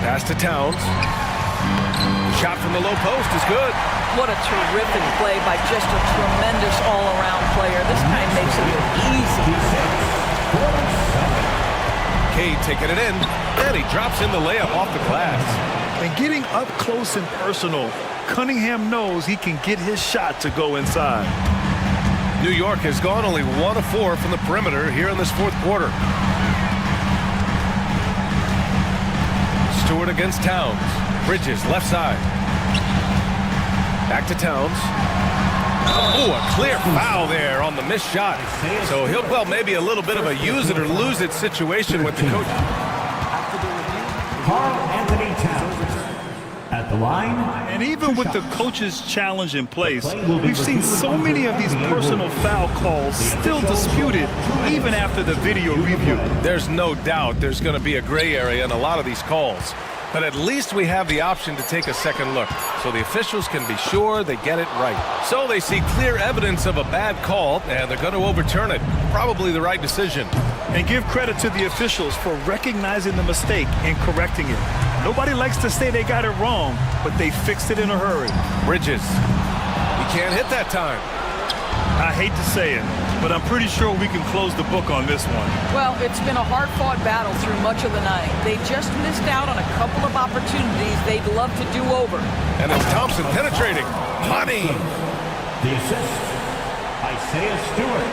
Pass to Towns. The shot from the low post is good. What a terrific play by just a tremendous all-around player. This guy makes it look easy. Cade taking it in, and he drops in the layup off the glass. And getting up close and personal, Cunningham knows he can get his shot to go inside. New York has gone only 1 of 4 from the perimeter here in this 4th quarter. Stewart against Towns. Bridges left side. Back to Towns. Oh, a clear foul there on the missed shot. So he'll, well, maybe a little bit of a use it or lose it situation with the coach. Carl Anthony Towns at the line. And even with the coach's challenge in place, we've seen so many of these personal foul calls still disputed even after the video review. There's no doubt there's going to be a gray area in a lot of these calls. But at least we have the option to take a second look, so the officials can be sure they get it right. So they see clear evidence of a bad call, and they're going to overturn it. Probably the right decision. And give credit to the officials for recognizing the mistake and correcting it. Nobody likes to say they got it wrong, but they fixed it in a hurry. Bridges. He can't hit that time. I hate to say it, but I'm pretty sure we can close the book on this one. Well, it's been a hard-fought battle through much of the night. They just missed out on a couple of opportunities they'd love to do over. And it's Thompson penetrating. Money. The assist, Isaiah Stewart.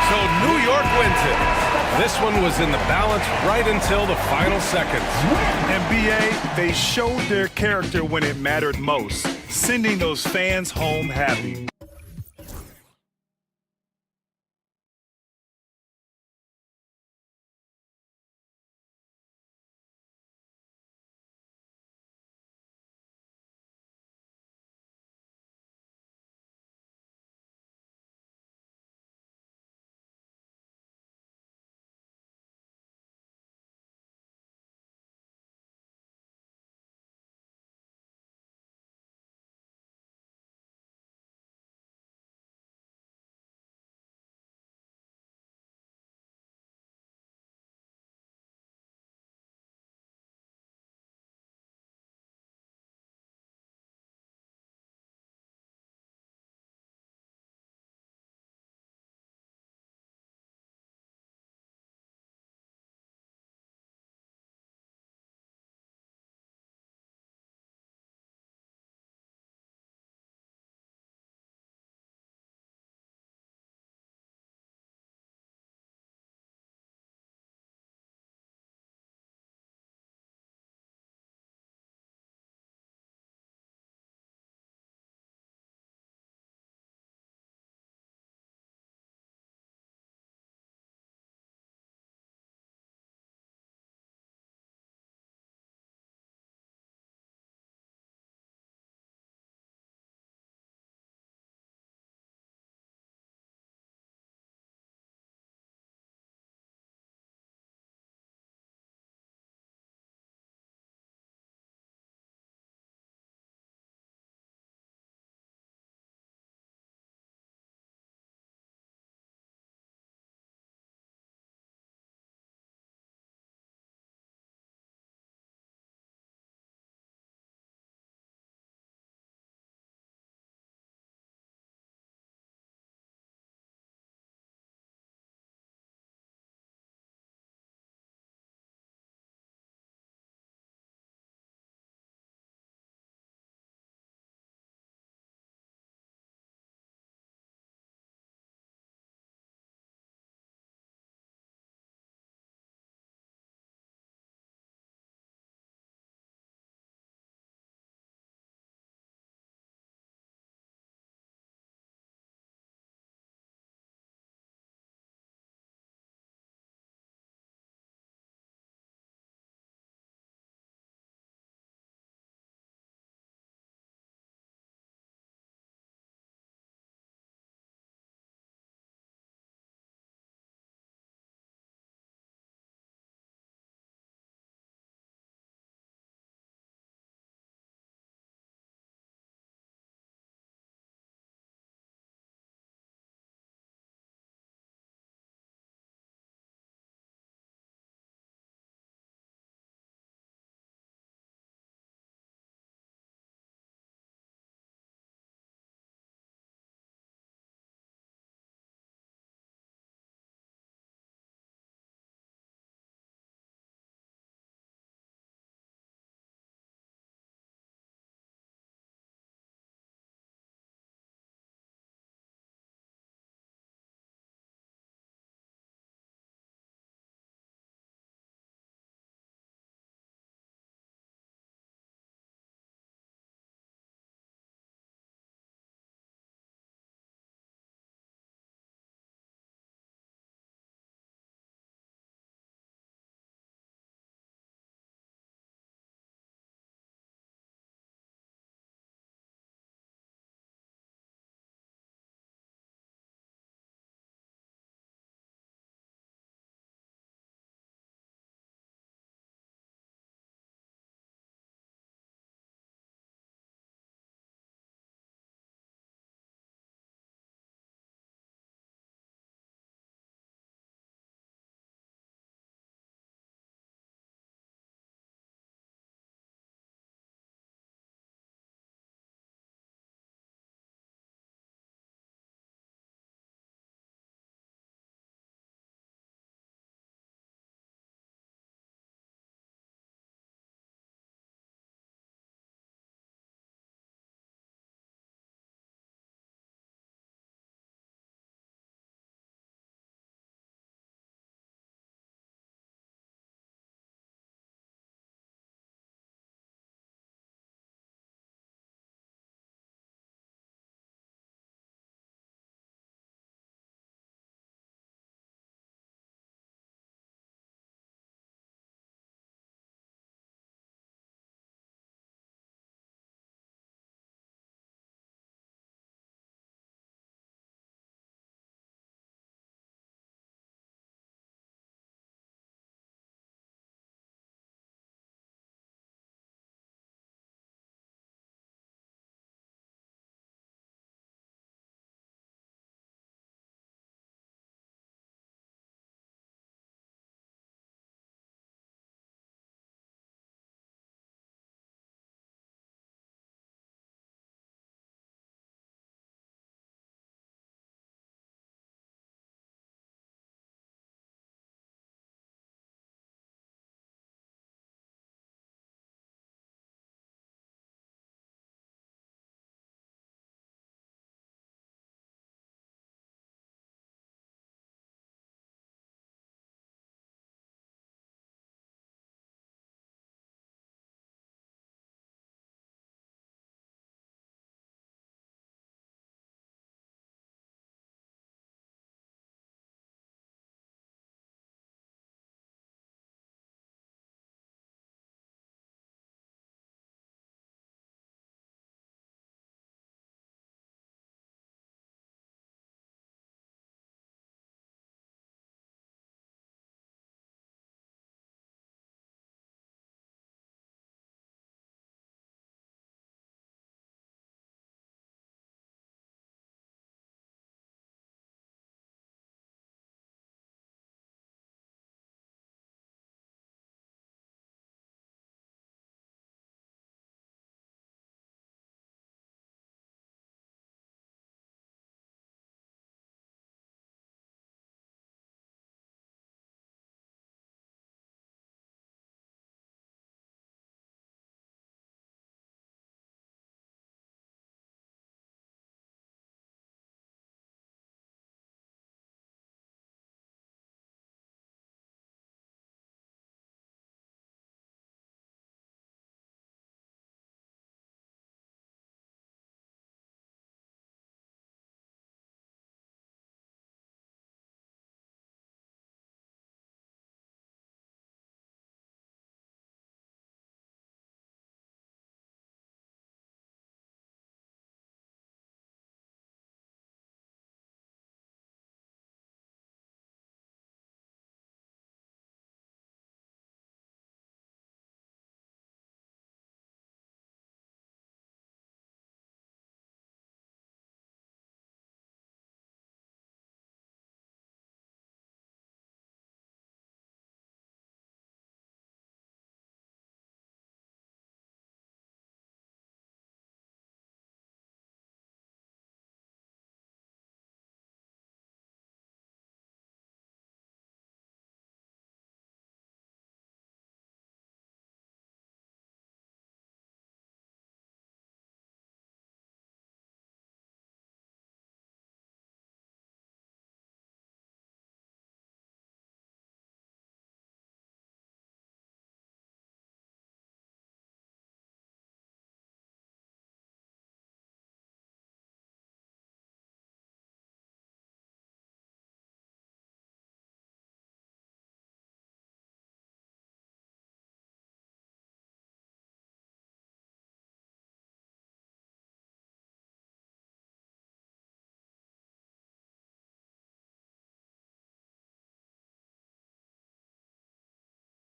So New York wins it. This one was in the balance right until the final seconds. And BA, they showed their character when it mattered most, sending those fans home happy.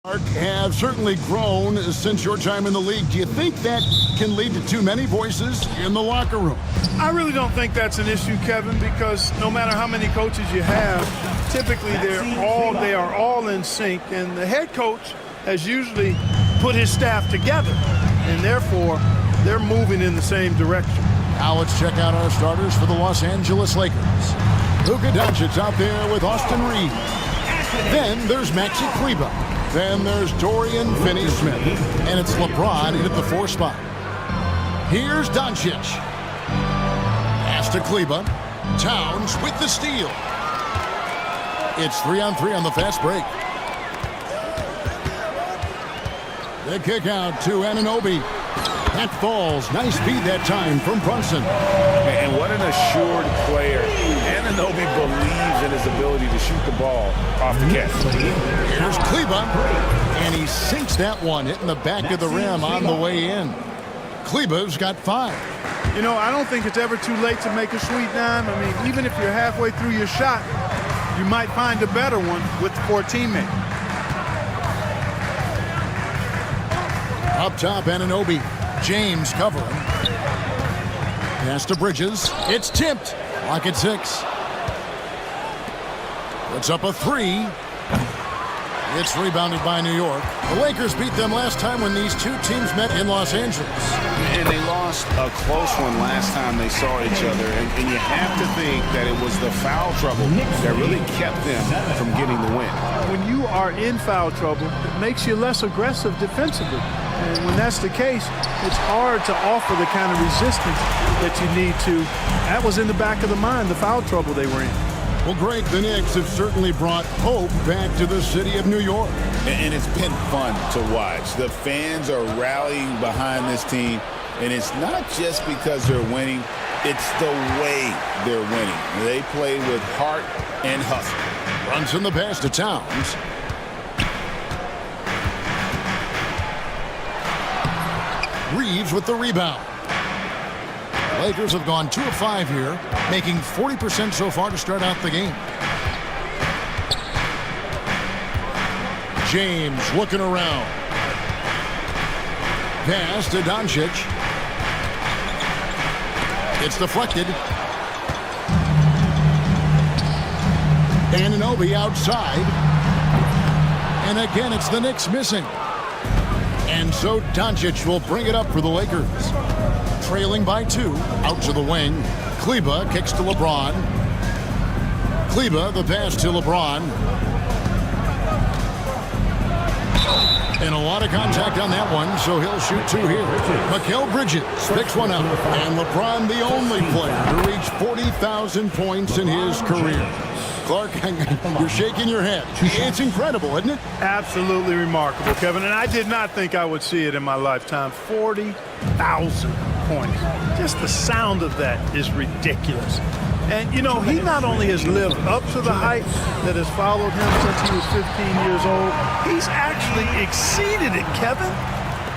Have certainly grown since your time in the league. Do you think that can lead to too many voices in the locker room? I really don't think that's an issue, Kevin, because no matter how many coaches you have, typically they are all in sync, and the head coach has usually put his staff together, and therefore they're moving in the same direction. Now let's check out our starters for the Los Angeles Lakers. Luka Doncic out there with Austin Reeves. Then there's Maxi Kleber. Then there's Dorian Finney-Smith, and it's LeBron at the 4 spot. Here's Doncic. Pass to Kleber. Towns with the steal. It's 3-on-3 on the fast break. The kick out to Anunoby. That falls. Nice feed that time from Brunson. And what an assured player. Anunoby believes in his ability to shoot the ball off the catch. Here's Kleber, and he sinks that one, hitting the back of the rim on the way in. Kleber's got 5. You know, I don't think it's ever too late to make a sweet dime. I mean, even if you're halfway through your shot, you might find a better one for a teammate. Up top, Anunoby. James covering. Pass to Bridges. It's tipped. Lock at 6. Puts up a 3. It's rebounded by New York. The Lakers beat them last time when these two teams met in Los Angeles. And they lost a close one last time they saw each other. And you have to think that it was the foul trouble that really kept them from getting the win. When you are in foul trouble, it makes you less aggressive defensively. And when that's the case, it's hard to offer the kind of resistance that you need to. That was in the back of the mind, the foul trouble they were in. Well, Greg, the Knicks have certainly brought hope back to the city of New York. And it's been fun to watch. The fans are rallying behind this team, and it's not just because they're winning, it's the way they're winning. They play with heart and hustle. Brunson the pass to Towns. Reeves with the rebound. Lakers have gone 2 of 5 here, making 40% so far to start out the game. James looking around. Pass to Doncic. It's deflected. Anunoby outside. And again, it's the Knicks missing. And so Doncic will bring it up for the Lakers. Trailing by 2, out to the wing. Kleber kicks to LeBron. Kleber, the pass to LeBron. And a lot of contact on that one, so he'll shoot 2 here. Mikal Bridges picks one up. And LeBron, the only player to reach 40,000 points in his career. Clark, you're shaking your head. It's incredible, isn't it? Absolutely remarkable, Kevin. And I did not think I would see it in my lifetime. 40,000 points. Just the sound of that is ridiculous. And, you know, he not only has lived up to the hype that has followed him since he was 15 years old, he's actually exceeded it, Kevin,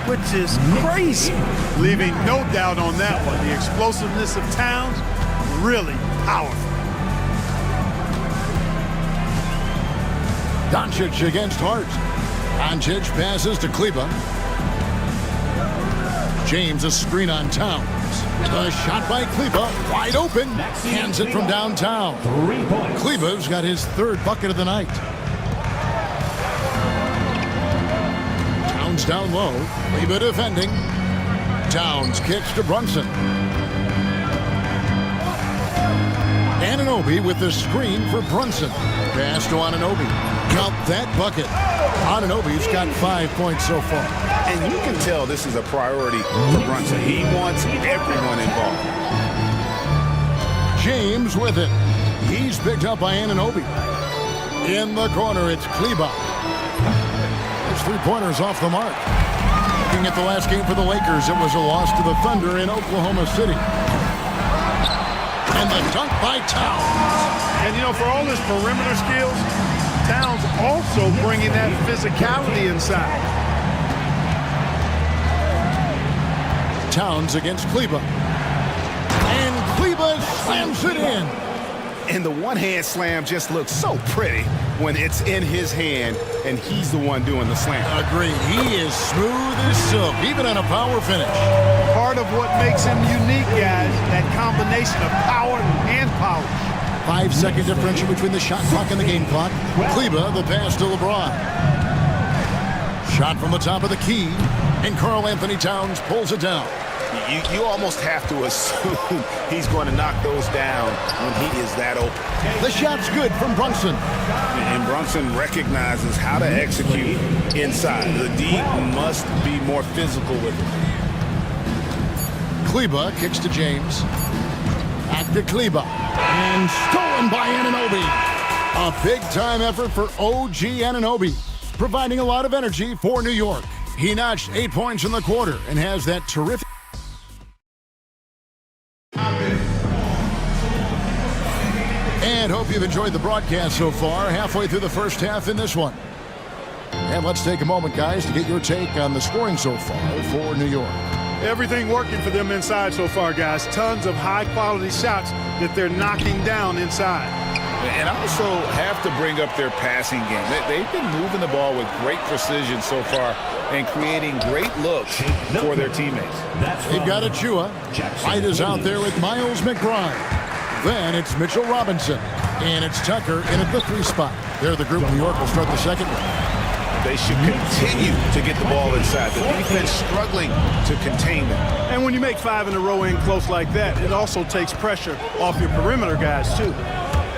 which is crazy. Leaving no doubt on that one. The explosiveness of Towns, really powerful. Doncic against Hart. Doncic passes to Kleber. James a screen on Towns. The shot by Kleber, wide open. Hands it from downtown. Kleber's got his 3rd bucket of the night. Towns down low. Kleber defending. Towns kicks to Brunson. Anunoby with the screen for Brunson. Pass to Anunoby. Count that bucket. Anunoby's got 5 points so far. And you can tell this is a priority for Brunson. He wants everyone involved. James with it. He's picked up by Anunoby. In the corner, it's Kleber. His 3-pointers off the mark. Looking at the last game for the Lakers, it was a loss to the Thunder in Oklahoma City. And the dunk by Towns. And, you know, for all his perimeter skills, Towns also bringing that physicality inside. Towns against Kleber. And Kleber slams it in. And the one-hand slam just looks so pretty when it's in his hand and he's the one doing the slam. Agreed. He is smooth as silk, even on a power finish. Part of what makes him unique, guys, that combination of power and polish. 5-second differential between the shot clock and the game clock. Kleba, the pass to LeBron. Shot from the top of the key, and Karl Anthony Towns pulls it down. You almost have to assume he's going to knock those down when he is that open. The shot's good from Brunson. And Brunson recognizes how to execute inside. The D must be more physical with it. Kleba kicks to James. Back to Kleba. And stolen by Anunoby. A big-time effort for OG Anunoby, providing a lot of energy for New York. He notched 8 points in the quarter and has that terrific... And hope you've enjoyed the broadcast so far, halfway through the first half in this one. And let's take a moment, guys, to get your take on the scoring so far for New York. Everything working for them inside so far, guys. Tons of high-quality shots that they're knocking down inside. And I also have to bring up their passing game. They've been moving the ball with great precision so far and creating great looks for their teammates. They've got Achua. White is out there with Miles McBride. Then it's Mitchell Robinson. And it's Tucker in at the 3 spot. They're the group. New York will start the second one. They should continue to get the ball inside. The defense struggling to contain them. And when you make 5 in a row in close like that, it also takes pressure off your perimeter guys, too.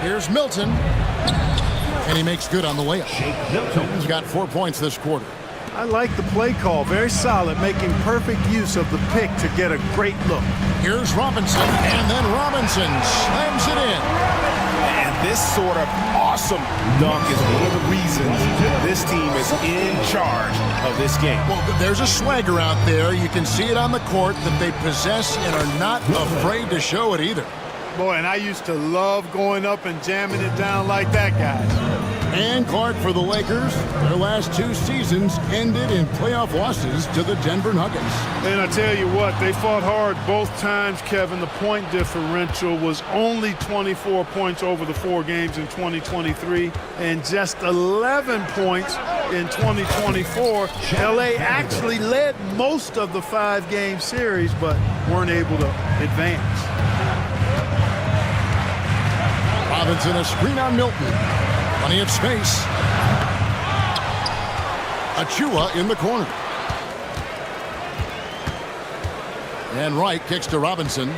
Here's Milton. And he makes good on the layup. Milton's got 4 points this quarter. I like the play call. Very solid, making perfect use of the pick to get a great look. Here's Robinson, and then Robinson slams it in. And this sort of awesome dunk is one of the reasons this team is in charge of this game. Well, there's a swagger out there. You can see it on the court that they possess and are not afraid to show it either. Boy, and I used to love going up and jamming it down like that, guys. And Clark for the Lakers. Their last 2 seasons ended in playoff losses to the Denver Nuggets. And I tell you what, they fought hard both times, Kevin. The point differential was only 24 points over the 4 games in 2023 and just 11 points in 2024. LA actually led most of the 5-game series, but weren't able to advance. Robinson, a screen on Milton. Plenty of space. Achua in the corner. And Wright kicks to Robinson.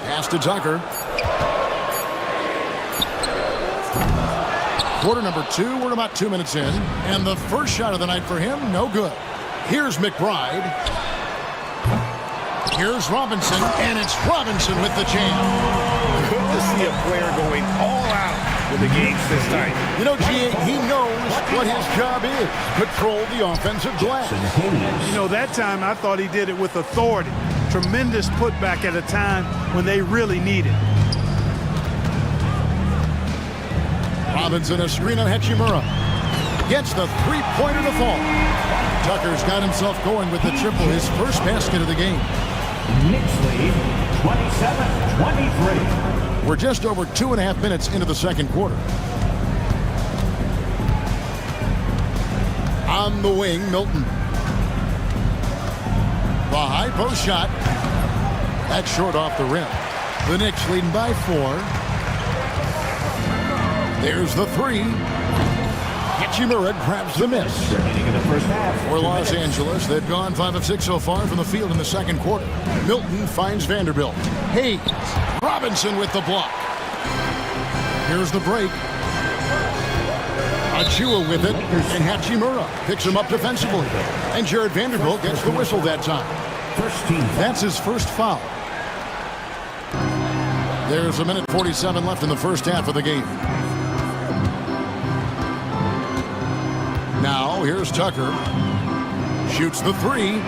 Pass to Tucker. Quarter number 2. We're about 2 minutes in. And the first shot of the night for him, no good. Here's McBride. Here's Robinson. And it's Robinson with the jam. Good to see a player going all out with the games this night. You know, he knows what his job is. Control the offensive glass. You know, that time I thought he did it with authority. Tremendous putback at a time when they really need it. Robinson, a screen on Hachimura. Gets the 3-pointer to fall. Tucker's got himself going with the triple, his first basket of the game. Knicks lead 27-23. We're just over 2.5 minutes into the second quarter. On the wing, Milton. The high post shot. That's short off the rim. The Knicks leading by 4. There's the 3. Hachimura grabs the miss. For Los Angeles, they've gone 5 of 6 so far from the field in the second quarter. Milton finds Vanderbilt. Hayes. Robinson with the block. Here's the break. Achua with it, and Hachimura picks him up defensively. And Jared Vanderbilt gets the whistle that time. That's his first foul. There's 1:47 left in the first half of the game. Now, here's Tucker. Shoots the 3.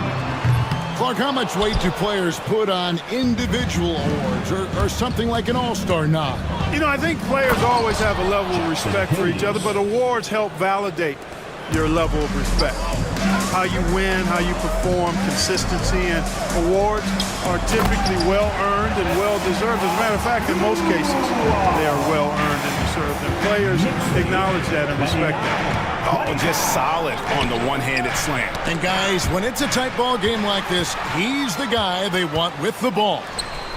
Clark, how much weight do players put on individual awards or something like an all-star nod? You know, I think players always have a level of respect for each other, but awards help validate your level of respect. how you win, how you perform, consistency, and awards are typically well-earned and well-deserved. As a matter of fact, in most cases, they are well-earned and deserved, and players acknowledge that and respect that. Oh, just solid on the one-handed slam. And guys, when it's a tight ball game like this, he's the guy they want with the ball.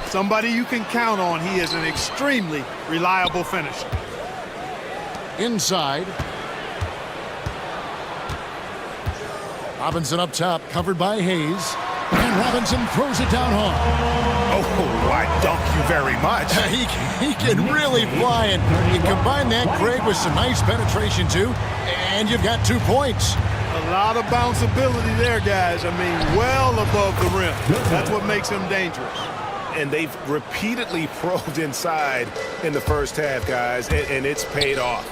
Somebody you can count on. He is an extremely reliable finisher. Inside. Robinson up top, covered by Hayes. And Robinson throws it down hard. Oh, I dunk you very much. He can really fly, and you combine that, Greg, with some nice penetration, too, and you've got 2 points. A lot of bounceability there, guys. I mean, well above the rim. That's what makes him dangerous. And they've repeatedly probed inside in the first half, guys, and it's paid off.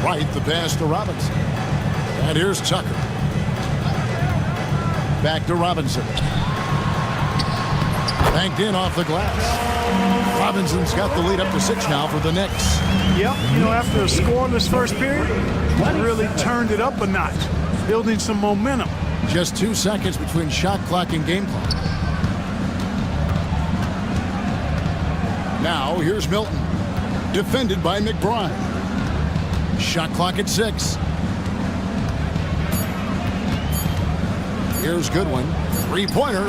Right, the pass to Robinson. And here's Tucker. Back to Robinson. Banked in off the glass. Robinson's got the lead up to 6 now for the Knicks. Yep, you know, after a scoreless first period, really turned it up a notch, building some momentum. Just 2 seconds between shot clock and game clock. Now, here's Milton. Defended by McBride. Shot clock at 6. Here's Goodwin. 3-pointer.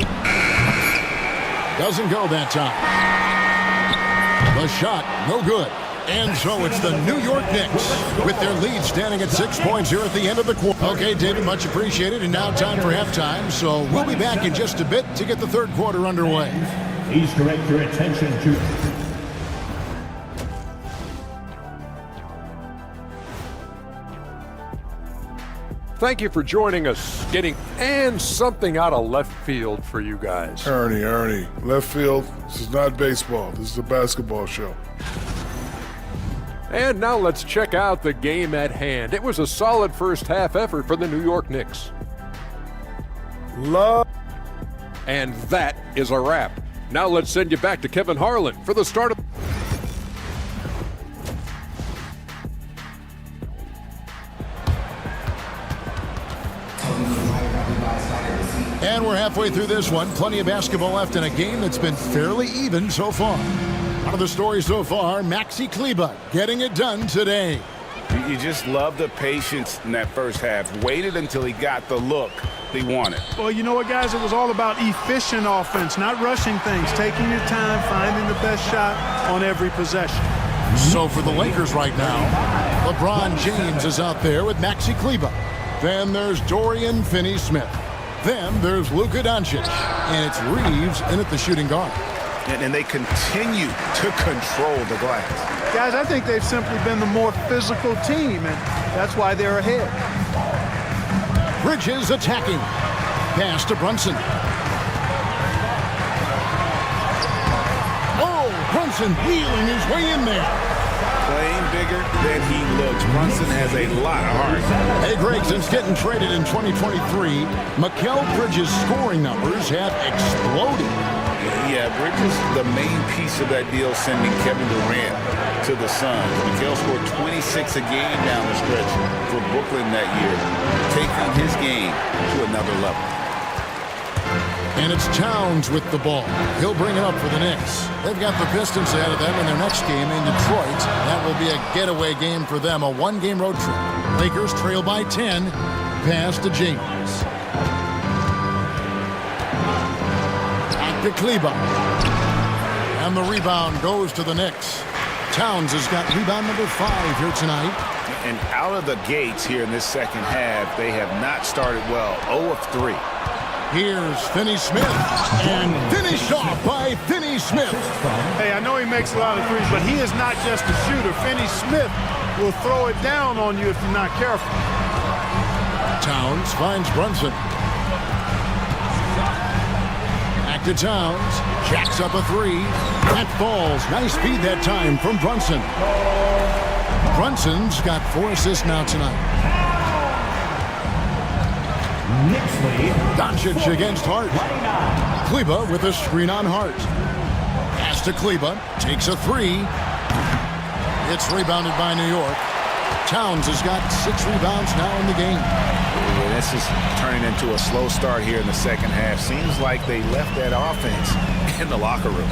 Doesn't go that time. The shot, no good. And so it's the New York Knicks with their lead standing at 6 points here at the end of the quarter. Okay, David, much appreciated. And now time for halftime. So we'll be back in just a bit to get the third quarter underway. Please direct your attention to... Thank you for joining us, getting and something out of left field for you guys. Ernie, left field, this is not baseball. This is a basketball show. And now let's check out the game at hand. It was a solid first half effort for the New York Knicks. And that is a wrap. Now let's send you back to Kevin Harlan for the start of... And we're halfway through this one. Plenty of basketball left in a game that's been fairly even so far. One of the stories so far, Maxi Kleber getting it done today. You just love the patience in that first half. Waited until he got the look he wanted. Well, you know what, guys? It was all about efficient offense, not rushing things, taking your time, finding the best shot on every possession. So for the Lakers right now, LeBron James is out there with Maxi Kleber. Then there's Dorian Finney-Smith. Then there's Luka Doncic. And it's Reeves in at the shooting guard. And they continue to control the glass. Guys, I think they've simply been the more physical team, and that's why they're ahead. Bridges attacking. Pass to Brunson. Oh, Brunson wheeling his way in there. Playing bigger than he looks. Brunson has a lot of heart. Hey, Greg, since getting traded in 2023, Mikal Bridges' scoring numbers have exploded. Yeah, Bridges, the main piece of that deal, sending Kevin Durant to the Suns. Mikal scored 26 a game down the stretch for Brooklyn that year, taking his game to another level. And it's Towns with the ball. He'll bring it up for the Knicks. They've got the Pistons ahead of them in their next game in Detroit. That will be a getaway game for them, a one-game road trip. Lakers trail by 10. Pass to James. Back to Kleber. And the rebound goes to the Knicks. Towns has got rebound number 5 here tonight. And out of the gates here in this second half, they have not started well. 0 of 3. Here's Finney-Smith, and finished off by Finney-Smith. Hey, I know he makes a lot of threes, but he is not just a shooter. Finney-Smith will throw it down on you if you're not careful. Towns finds Brunson. Back to Towns, jacks up a 3. That falls. Nice feed that time from Brunson. Brunson's got 4 assists now tonight. Doncic against Hart. Kleber with a screen on Hart. Pass to Kleber. Takes a 3. It's rebounded by New York. Towns has got 6 rebounds now in the game. Yeah, this is turning into a slow start here in the second half. Seems like they left that offense in the locker room.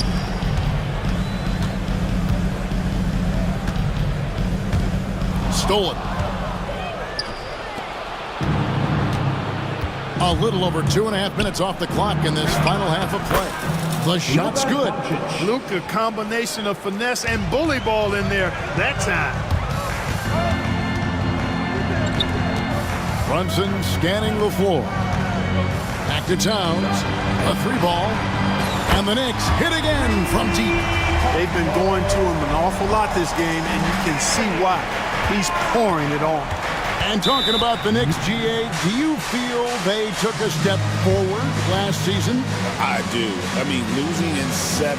Stolen. A little over 2.5 minutes off the clock in this final half of play. The shot's good. Luka, combination of finesse and bully ball in there that time. Brunson scanning the floor. Back to Towns. A 3-ball. And the Knicks hit again from deep. They've been going to him an awful lot this game, and you can see why. He's pouring it on. And talking about the Knicks, GA, do you feel they took a step forward last season? I do. I mean, losing in 7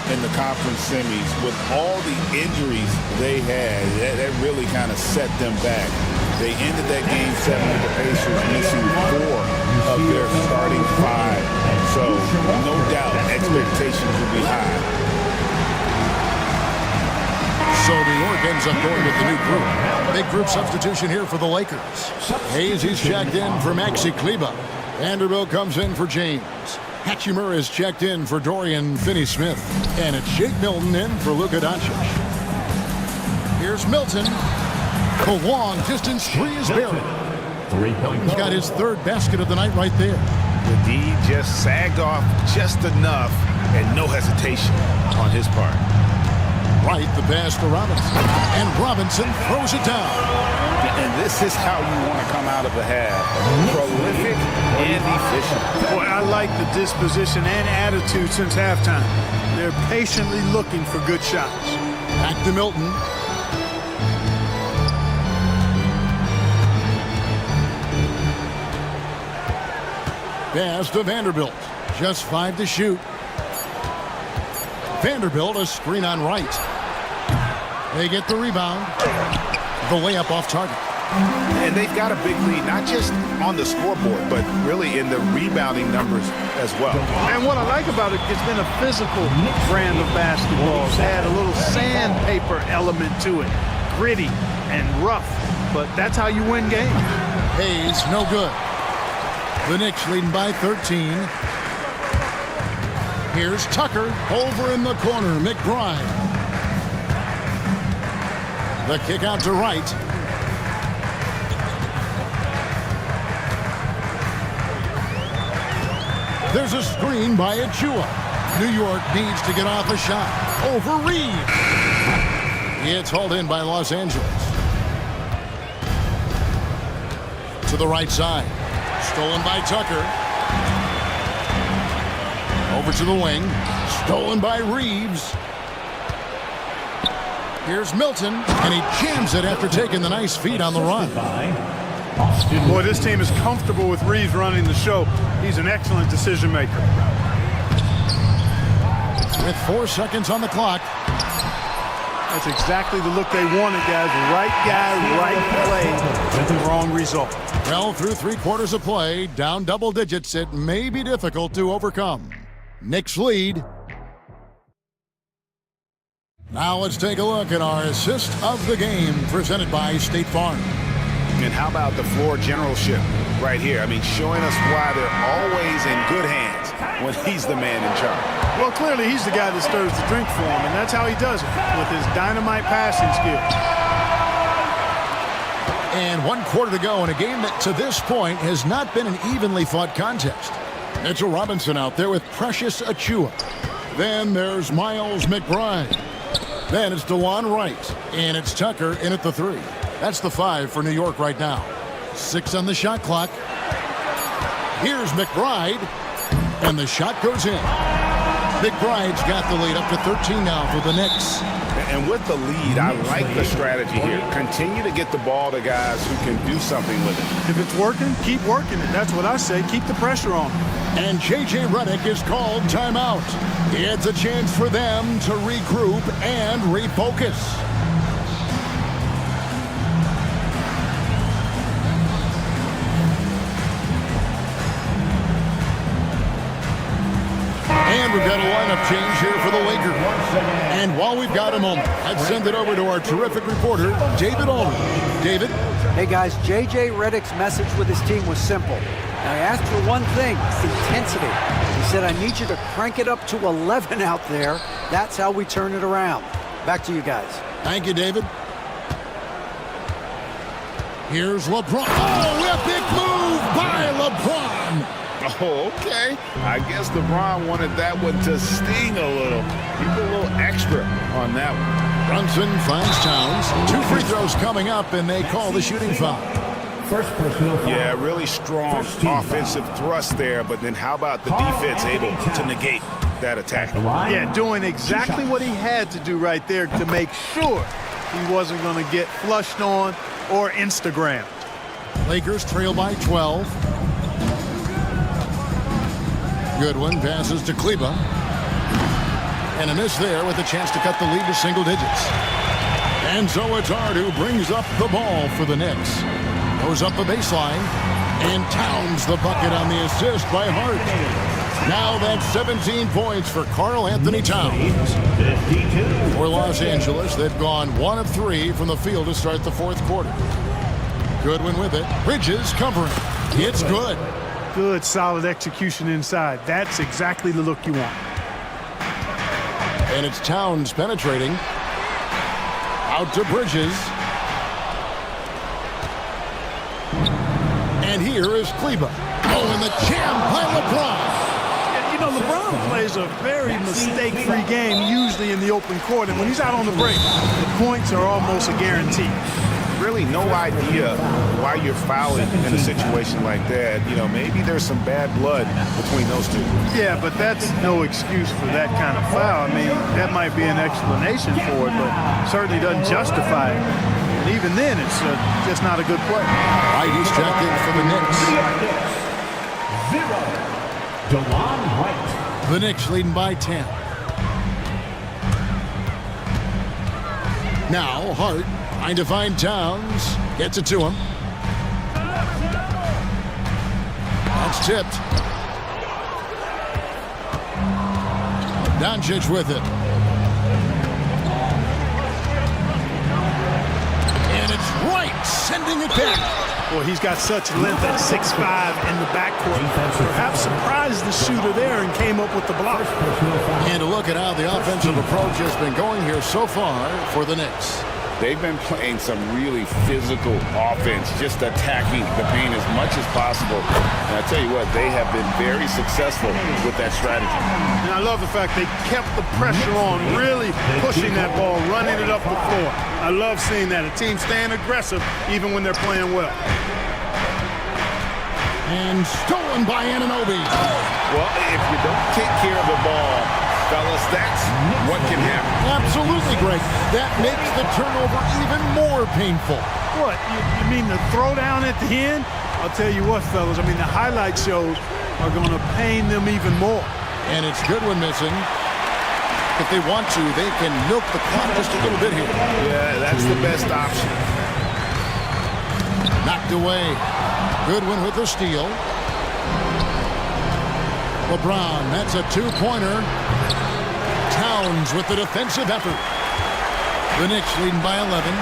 in the conference semis with all the injuries they had, that really kind of set them back. They ended that game 7 with the Pacers missing 4 of their starting 5. So, no doubt, expectations will be high. So New York ends up going with the new group. Big group substitution here for the Lakers. Hayes is checked in for Maxi Kleber. Vanderbilt comes in for James. Hatchimer is checked in for Dorian Finney-Smith. And it's Shake Milton in for Luka Doncic. Here's Milton. The long distance 3 is buried. He's got his 3rd basket of the night right there. The D just sagged off just enough and no hesitation on his part. Right, the pass to Robinson. And Robinson throws it down. And this is how you want to come out of the half. Prolific and efficient. Boy, I like the disposition and attitude since halftime. They're patiently looking for good shots. Back to Milton. Pass to Vanderbilt. Just 5 to shoot. Vanderbilt a screen on right. They get the rebound. The layup off target. And they've got a big lead, not just on the scoreboard, but really in the rebounding numbers as well. And what I like about it, it's been a physical brand of basketball. It's had a little sandpaper element to it. Gritty and rough, but that's how you win games. Hayes, no good. The Knicks leading by 13. Here's Tucker over in the corner. McBride. The kick out to right. There's a screen by Achua. New York needs to get off a shot. Over Reeves. It's hauled in by Los Angeles. To the right side. Stolen by Tucker. Over to the wing. Stolen by Reeves. Here's Milton, and he jams it after taking the nice feed on the run. Boy, this team is comfortable with Reeves running the show. He's an excellent decision maker. With 4 seconds on the clock. That's exactly the look they wanted, guys. Right guy, right play, wrong result. Well, through 3/4 of play, down double digits, it may be difficult to overcome. Knicks lead. Now let's take a look at our assist of the game presented by State Farm. And how about the floor generalship right here? I mean, showing us why they're always in good hands when he's the man in charge. Well, clearly he's the guy that stirs the drink for him, and that's how he does it, with his dynamite passing skills. And 1/4 to go in a game that to this point has not been an evenly fought contest. Mitchell Robinson out there with Precious Achua. Then there's Miles McBride. Then it's DeJuan Wright. And it's Tucker in at the 3. That's the 5 for New York right now. 6 on the shot clock. Here's McBride. And the shot goes in. McBride's got the lead up to 13 now for the Knicks. And with the lead, I like the strategy here. Continue to get the ball to guys who can do something with it. If it's working, keep working it. That's what I say. Keep the pressure on. And J.J. Redick is called timeout. It's a chance for them to regroup and refocus. And And we've got a lineup change here for the Lakers. And while we've got a moment, I'd send it over to our terrific reporter, David Aldridge. David? Hey guys, J.J. Redick's message with his team was simple. Now, he asked for one thing, intensity. He said, I need you to crank it up to 11 out there. That's how we turn it around. Back to you guys. Thank you, David. Here's LeBron. Oh, a big move by LeBron. Oh, okay. I guess LeBron wanted that one to sting a little. He put a little extra on that one. Brunson finds Towns. 2 free throws coming up, and they call the shooting foul. Yeah, really strong offensive thrust there, but then how about the defense able to negate that attack? Yeah, doing exactly what he had to do right there to make sure he wasn't going to get flushed on or Instagram. Lakers trail by 12. Goodwin passes to Kleba. And a miss there with a chance to cut the lead to single digits. And so it's Hart who brings up the ball for the Knicks. Goes up the baseline, and Towns the bucket on the assist by Hart. Now that's 17 points for Karl Anthony Towns. For Los Angeles, they've gone 1 of 3 from the field to start the fourth quarter. Goodwin with it. Bridges covering. It's good. Good, solid execution inside. That's exactly the look you want. And it's Towns penetrating. Out to Bridges. And here is Kleba. Oh, and the jam by LeBron. Yeah, you know, LeBron plays a very mistake-free game, usually in the open court. And when he's out on the break, the points are almost a guarantee. Really no idea why you're fouling in a situation like that. You know, maybe there's some bad blood between those two. Yeah, but that's no excuse for that kind of foul. I mean, that might be an explanation for it, but certainly doesn't justify it. And even then, it's just not a good play. Right, he's checking for the Knicks. 0. DeLon Wright. The Knicks leading by 10. Now Hart trying to find Towns. Gets it to him. That's tipped. Doncic with it. And it's Wright sending it back. Well, he's got such length at 6'5" in the backcourt. Perhaps surprised the shooter there and came up with the block. And a look at how the offensive approach has been going here so far for the Knicks. They've been playing some really physical offense, just attacking the paint as much as possible. And I tell you what, they have been very successful with that strategy. And I love the fact they kept the pressure on, really pushing that ball, running it up the floor. I love seeing that. A team staying aggressive even when they're playing well. And stolen by Anunoby. Well, if you don't take care of the ball, fellas, that's what can happen. Absolutely, Greg. That makes the turnover even more painful. What? You mean the throwdown at the end? I'll tell you what, fellas. I mean, the highlight shows are going to pain them even more. And it's Goodwin missing. If they want to, they can milk the clock just a little bit here. Yeah, that's the best option. Knocked away. Goodwin with the steal. LeBron, that's a two-pointer. Towns with the defensive effort. The Knicks leading by 11.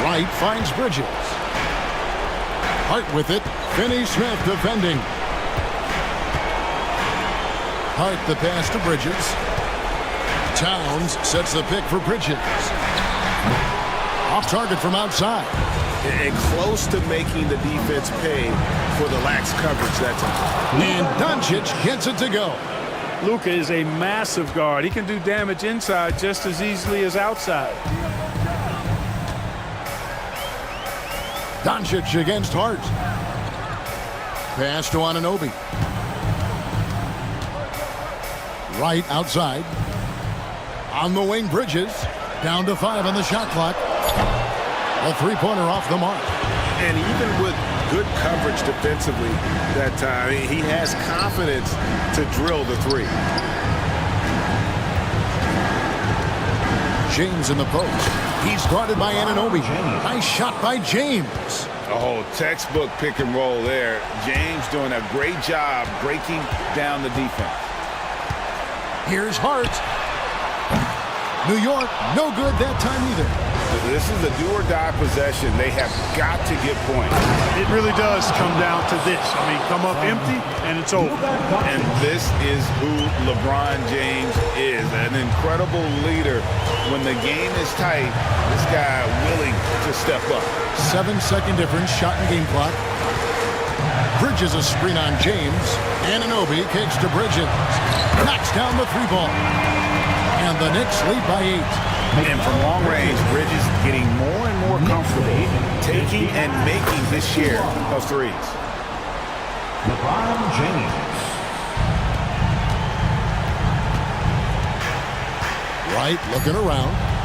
Wright finds Bridges. Hart with it. Finney Smith defending. Hart the pass to Bridges. Towns sets the pick for Bridges. Off target from outside. And close to making the defense pay for the lax coverage that time. And Doncic gets it to go. Luka is a massive guard. He can do damage inside just as easily as outside. Doncic against Hart. Pass to Anunoby. Right outside. On the wing, Bridges. Down to 5 on the shot clock. A three-pointer off the mark. And even with good coverage defensively that time, he has confidence to drill the three. James in the post. He's guarded by Anunoby. Nice shot by James. Oh, textbook pick and roll there. James doing a great job breaking down the defense. Here's Hart. New York, no good that time either. This is a do-or-die possession. They have got to get points. It really does come down to this. I mean, come up empty, and it's over. And this is who LeBron James is, an incredible leader. When the game is tight, this guy willing to step up. 7-second difference, shot and game clock. Bridges a screen on James. Anunoby kicks to Bridges. Knocks down the three ball. And the Knicks lead by 8. And from long range, Bridges getting more and more comfortable taking and making his share of threes. LeBron James. Wright looking around.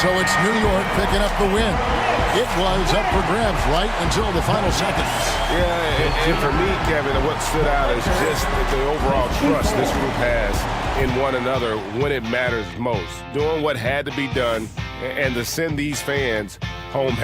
So it's New York picking up the win. It was up for grabs right until the final seconds. Yeah, and for me, Kevin, what stood out is just the overall trust this group has in one another when it matters most. Doing what had to be done and to send these fans home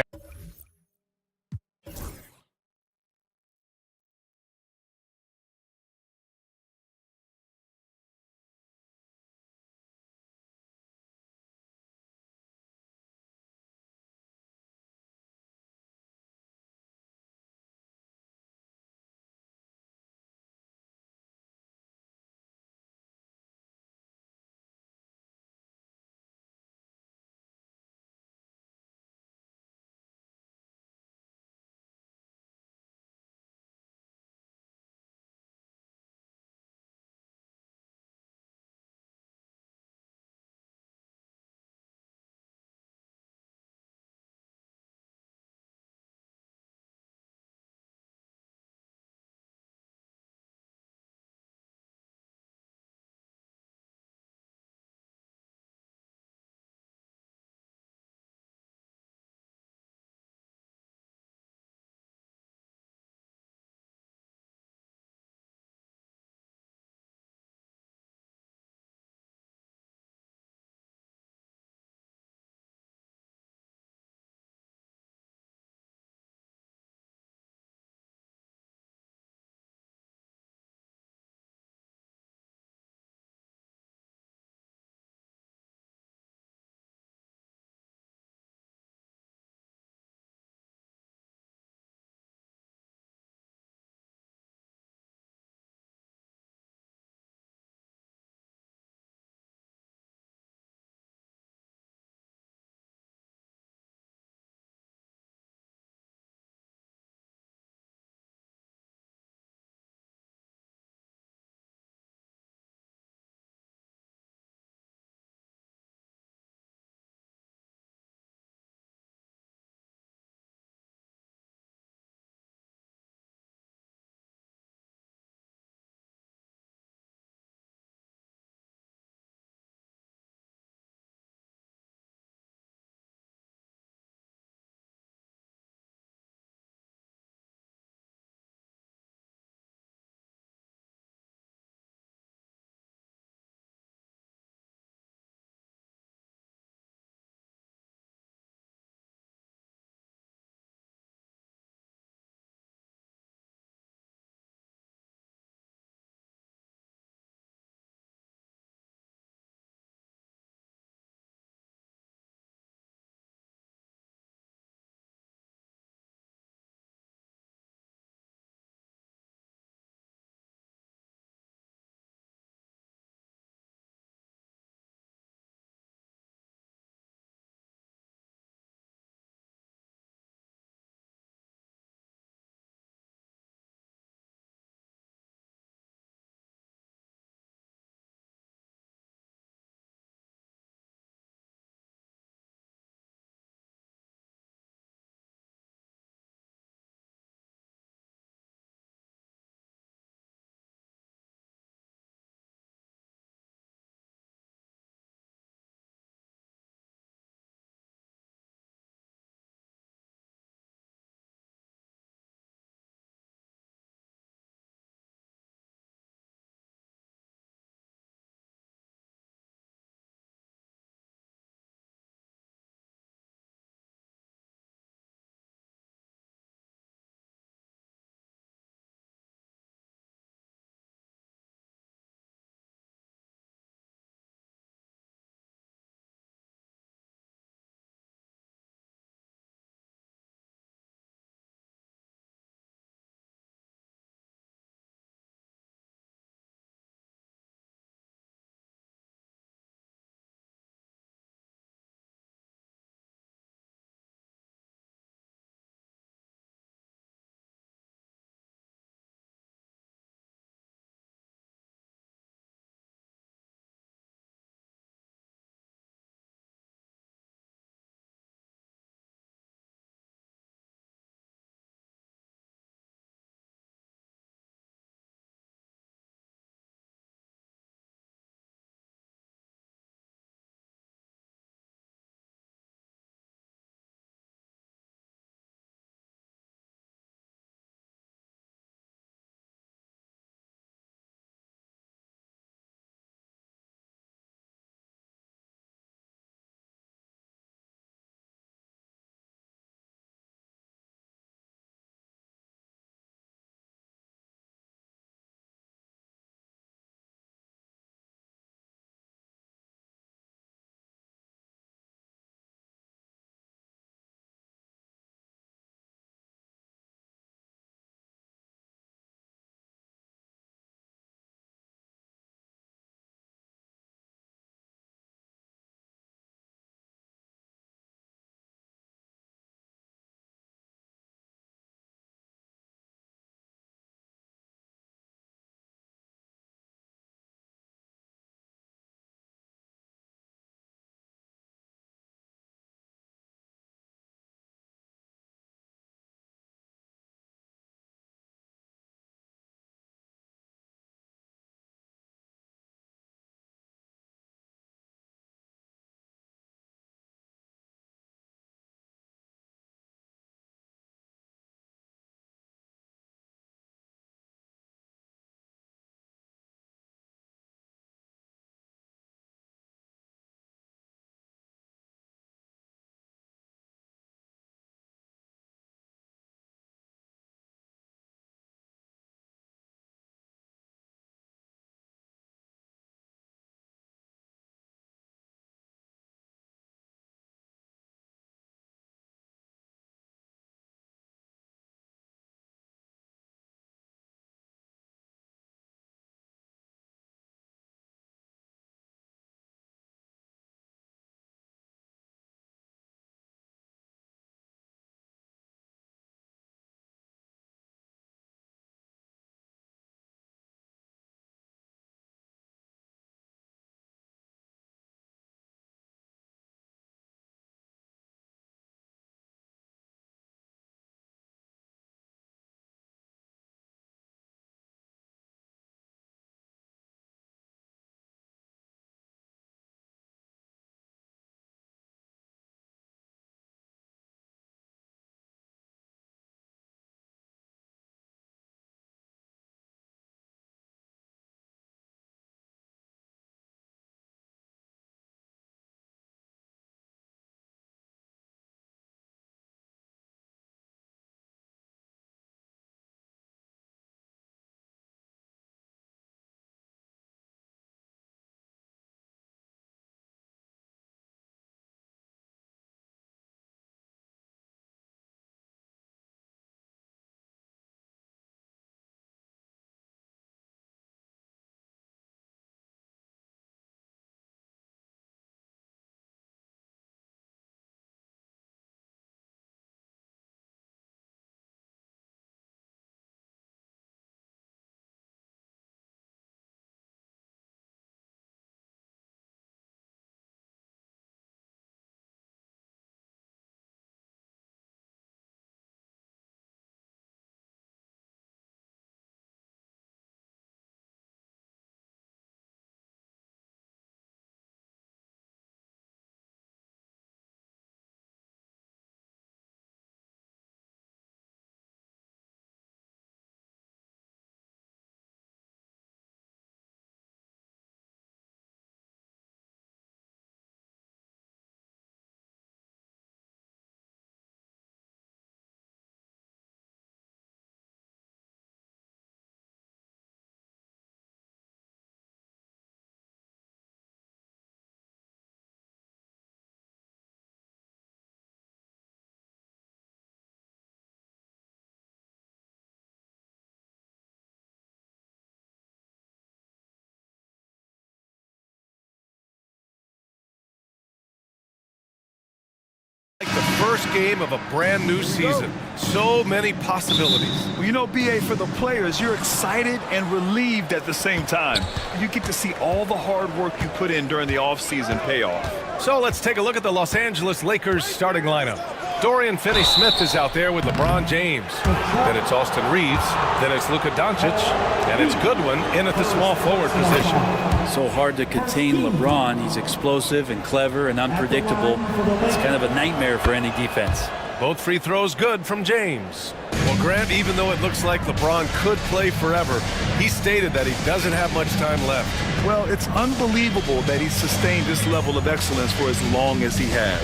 first game of a brand new season. So many possibilities. Well, you know, BA, for the players, you're excited and relieved at the same time. You get to see all the hard work you put in during the offseason pay off. So let's take a look at the Los Angeles Lakers starting lineup. Dorian Finney-Smith is out there with LeBron James. Then it's Austin Reeves. Then it's Luka Doncic. And it's Goodwin in at the small forward position. So hard to contain LeBron. He's explosive and clever and unpredictable. It's kind of a nightmare for any defense. Both free throws good from James. Well, Grant, even though it looks like LeBron could play forever, he stated that he doesn't have much time left. Well, it's unbelievable that he's sustained this level of excellence for as long as he has.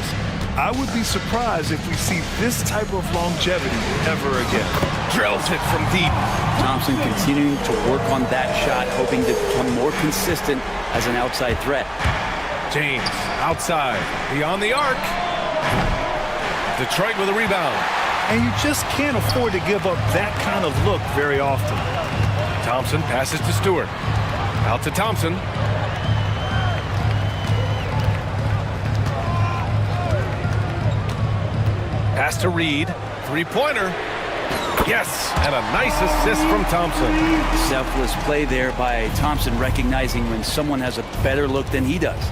I would be surprised if we see this type of longevity ever again. Drills it from deep. Thompson continuing to work on that shot, hoping to become more consistent as an outside threat. James, outside, beyond the arc. Detroit with a rebound. And you just can't afford to give up that kind of look very often. Thompson passes to Stewart. Out to Thompson. Pass to Reed. Three-pointer. Yes, and a nice assist from Thompson. Selfless play there by Thompson, recognizing when someone has a better look than he does.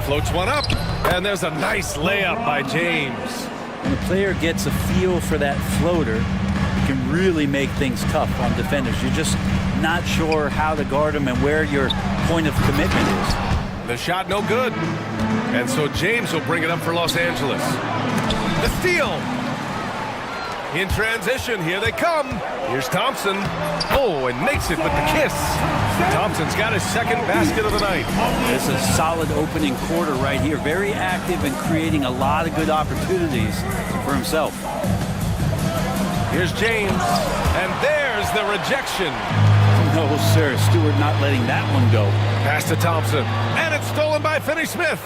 Floats one up, and there's a nice layup by James. When the player gets a feel for that floater, it can really make things tough on defenders. You're just not sure how to guard them and where your point of commitment is. The shot no good. And so James will bring it up for Los Angeles. The steal. In transition, here they come. Here's Thompson. Oh, and makes it with the kiss. Thompson's got his second basket of the night. This is a solid opening quarter right here. Very active and creating a lot of good opportunities for himself. Here's James. And there's the rejection. No, sir. Stewart not letting that one go. Pass to Thompson. And it's stolen by Finney-Smith.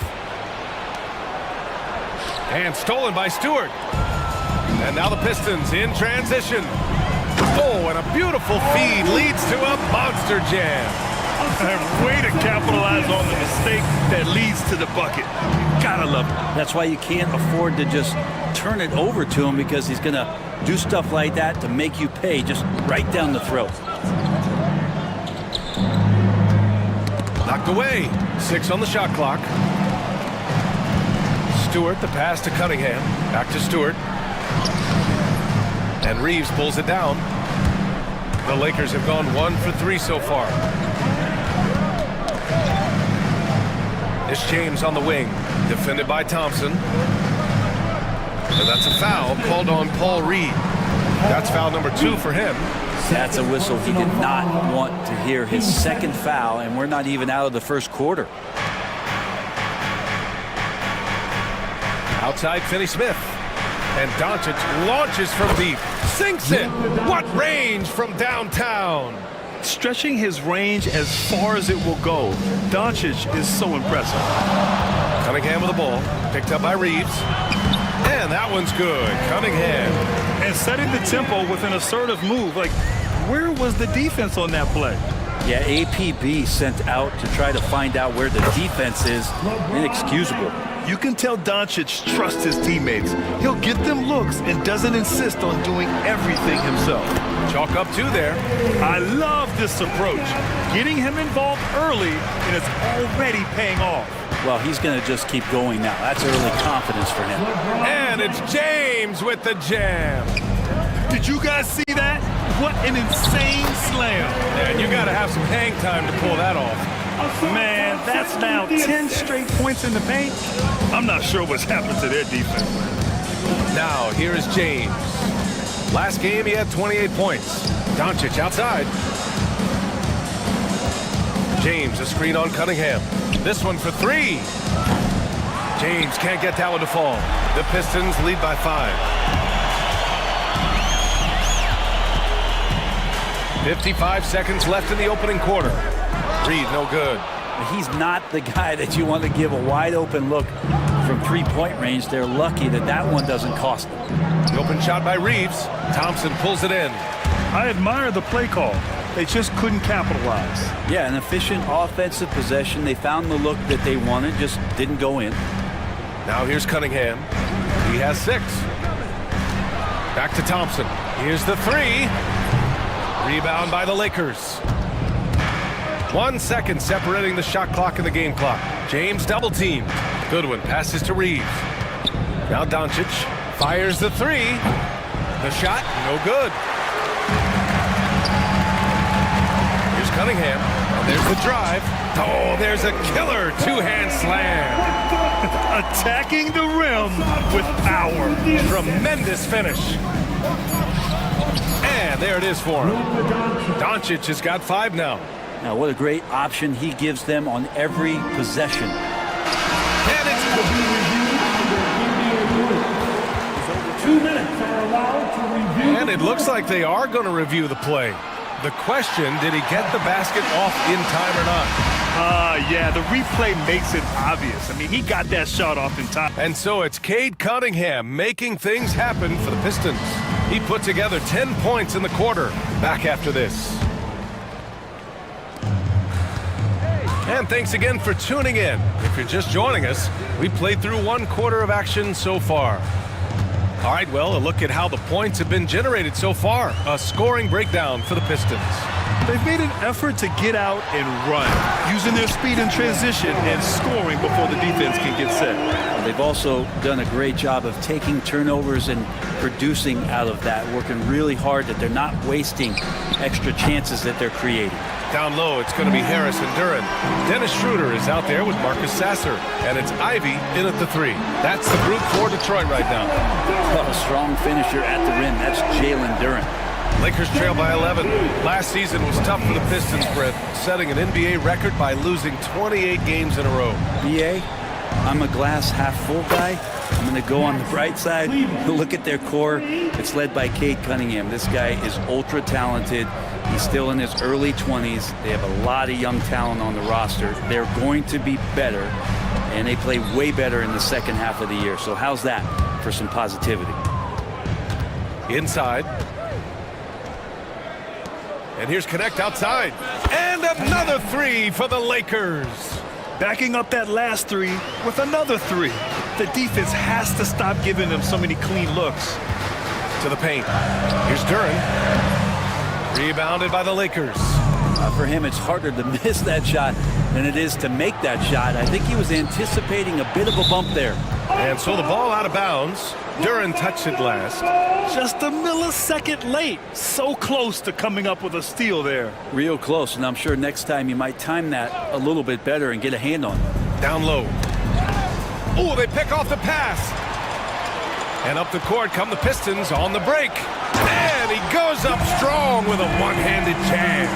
And stolen by Stewart. And now the Pistons in transition. Oh, and a beautiful feed leads to a monster jam. Way to capitalize on the mistake that leads to the bucket. Gotta love it. That's why you can't afford to just turn it over to him, because he's going to do stuff like that to make you pay just right down the throat. Knocked away. 6 on the shot clock. Stewart, the pass to Cunningham. Back to Stewart. And Reeves pulls it down. The Lakers have gone 1 for 3 so far. It's James on the wing. Defended by Thompson. And that's a foul called on Paul Reed. That's foul number 2 for him. That's a whistle he did not want to hear. His second foul, and we're not even out of the first quarter. Outside Finney-Smith. And Doncic launches from deep. Sinks it. What range from downtown. Stretching his range as far as it will go. Doncic is so impressive. Cunningham with the ball. Picked up by Reeves. And that one's good. Cunningham. And setting the tempo with an assertive move. Like, where was the defense on that play? Yeah, APB sent out to try to find out where the defense is. Inexcusable. You can tell Doncic trusts his teammates. He'll get them looks and doesn't insist on doing everything himself. Chalk up 2 there. I love this approach. Getting him involved early, and it's already paying off. Well, he's going to just keep going now. That's early confidence for him. And it's James with the jam. Did you guys see that? What an insane slam. And you got to have some hang time to pull that off. Man, that's now 10 straight points in the paint. I'm not sure what's happened to their defense. Now, here is James. Last game, he had 28 points. Doncic outside. James, a screen on Cunningham. This one for 3. James can't get that one to fall. The Pistons lead by 5. 55 seconds left in the opening quarter. Reed, no good. He's not the guy that you want to give a wide open look from 3-point range. They're lucky that that one doesn't cost them. The open shot by Reeves. Thompson pulls it in. I admire the play call. They just couldn't capitalize. Yeah, an efficient offensive possession. They found the look that they wanted, just didn't go in. Now here's Cunningham. He has 6. Back to Thompson. Here's the 3. Rebound by the Lakers. 1 second separating the shot clock and the game clock. James double teamed. Goodwin passes to Reeves. Now Doncic fires the 3. The shot, no good. Here's Cunningham. And there's the drive. Oh, there's a killer two-hand slam. Attacking the rim with power. Tremendous finish. And there it is for him. Doncic has got 5 now. Now, what a great option he gives them on every possession. And it's 2 minutes are allowed to review. And it looks like they are going to review the play. The question, did he get the basket off in time or not? Yeah, the replay makes it obvious. I mean, he got that shot off in time. And so it's Cade Cunningham making things happen for the Pistons. He put together 10 points in the quarter. Back after this. And thanks again for tuning in. If you're just joining us, we played through 1 quarter of action so far. All right, well, a look at how the points have been generated so far. A scoring breakdown for the Pistons. They've made an effort to get out and run, using their speed in transition and scoring before the defense can get set. They've also done a great job of taking turnovers and producing out of that, working really hard that they're not wasting extra chances that they're creating. Down low, it's going to be Harris and Duran. Dennis Schroeder is out there with Marcus Sasser, and it's Ivy in at the 3. That's the group for Detroit right now. A strong finisher at the rim. That's Jalen Duran. Lakers trail by 11. Last season was tough for the Pistons, Brett, setting an NBA record by losing 28 games in a row. BA, I'm a glass half full guy. I'm going to go on the bright side. Look at their core. It's led by Cade Cunningham. This guy is ultra talented. He's still in his early 20s. They have a lot of young talent on the roster. They're going to be better, and they play way better in the second half of the year. So how's that for some positivity? Inside. And here's Connect outside. And another 3 for the Lakers. Backing up that last 3 with another 3. The defense has to stop giving them so many clean looks. To the paint. Here's Duran. Rebounded by the Lakers. For him, it's harder to miss that shot than it is to make that shot. I think he was anticipating a bit of a bump there. And so the ball out of bounds. Duran touched it last. Just a millisecond late. So close to coming up with a steal there. Real close, and I'm sure next time you might time that a little bit better and get a hand on it. Down low. Oh, they pick off the pass. And up the court come the Pistons on the break. And he goes up strong with a one-handed jam.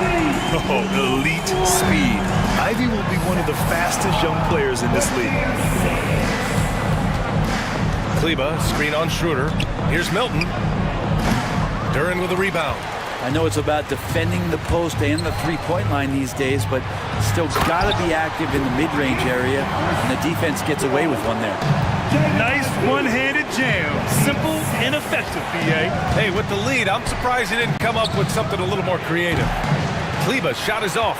Oh, elite speed. Ivy will be one of the fastest young players in this league. Kleba, screen on Schroeder. Here's Milton. Duran with a rebound. I know it's about defending the post and the three-point line these days, but still got to be active in the mid-range area, and the defense gets away with one there. Nice one-handed jam. Simple and effective, BA. Hey, with the lead, I'm surprised he didn't come up with something a little more creative. Kleba's shot is off.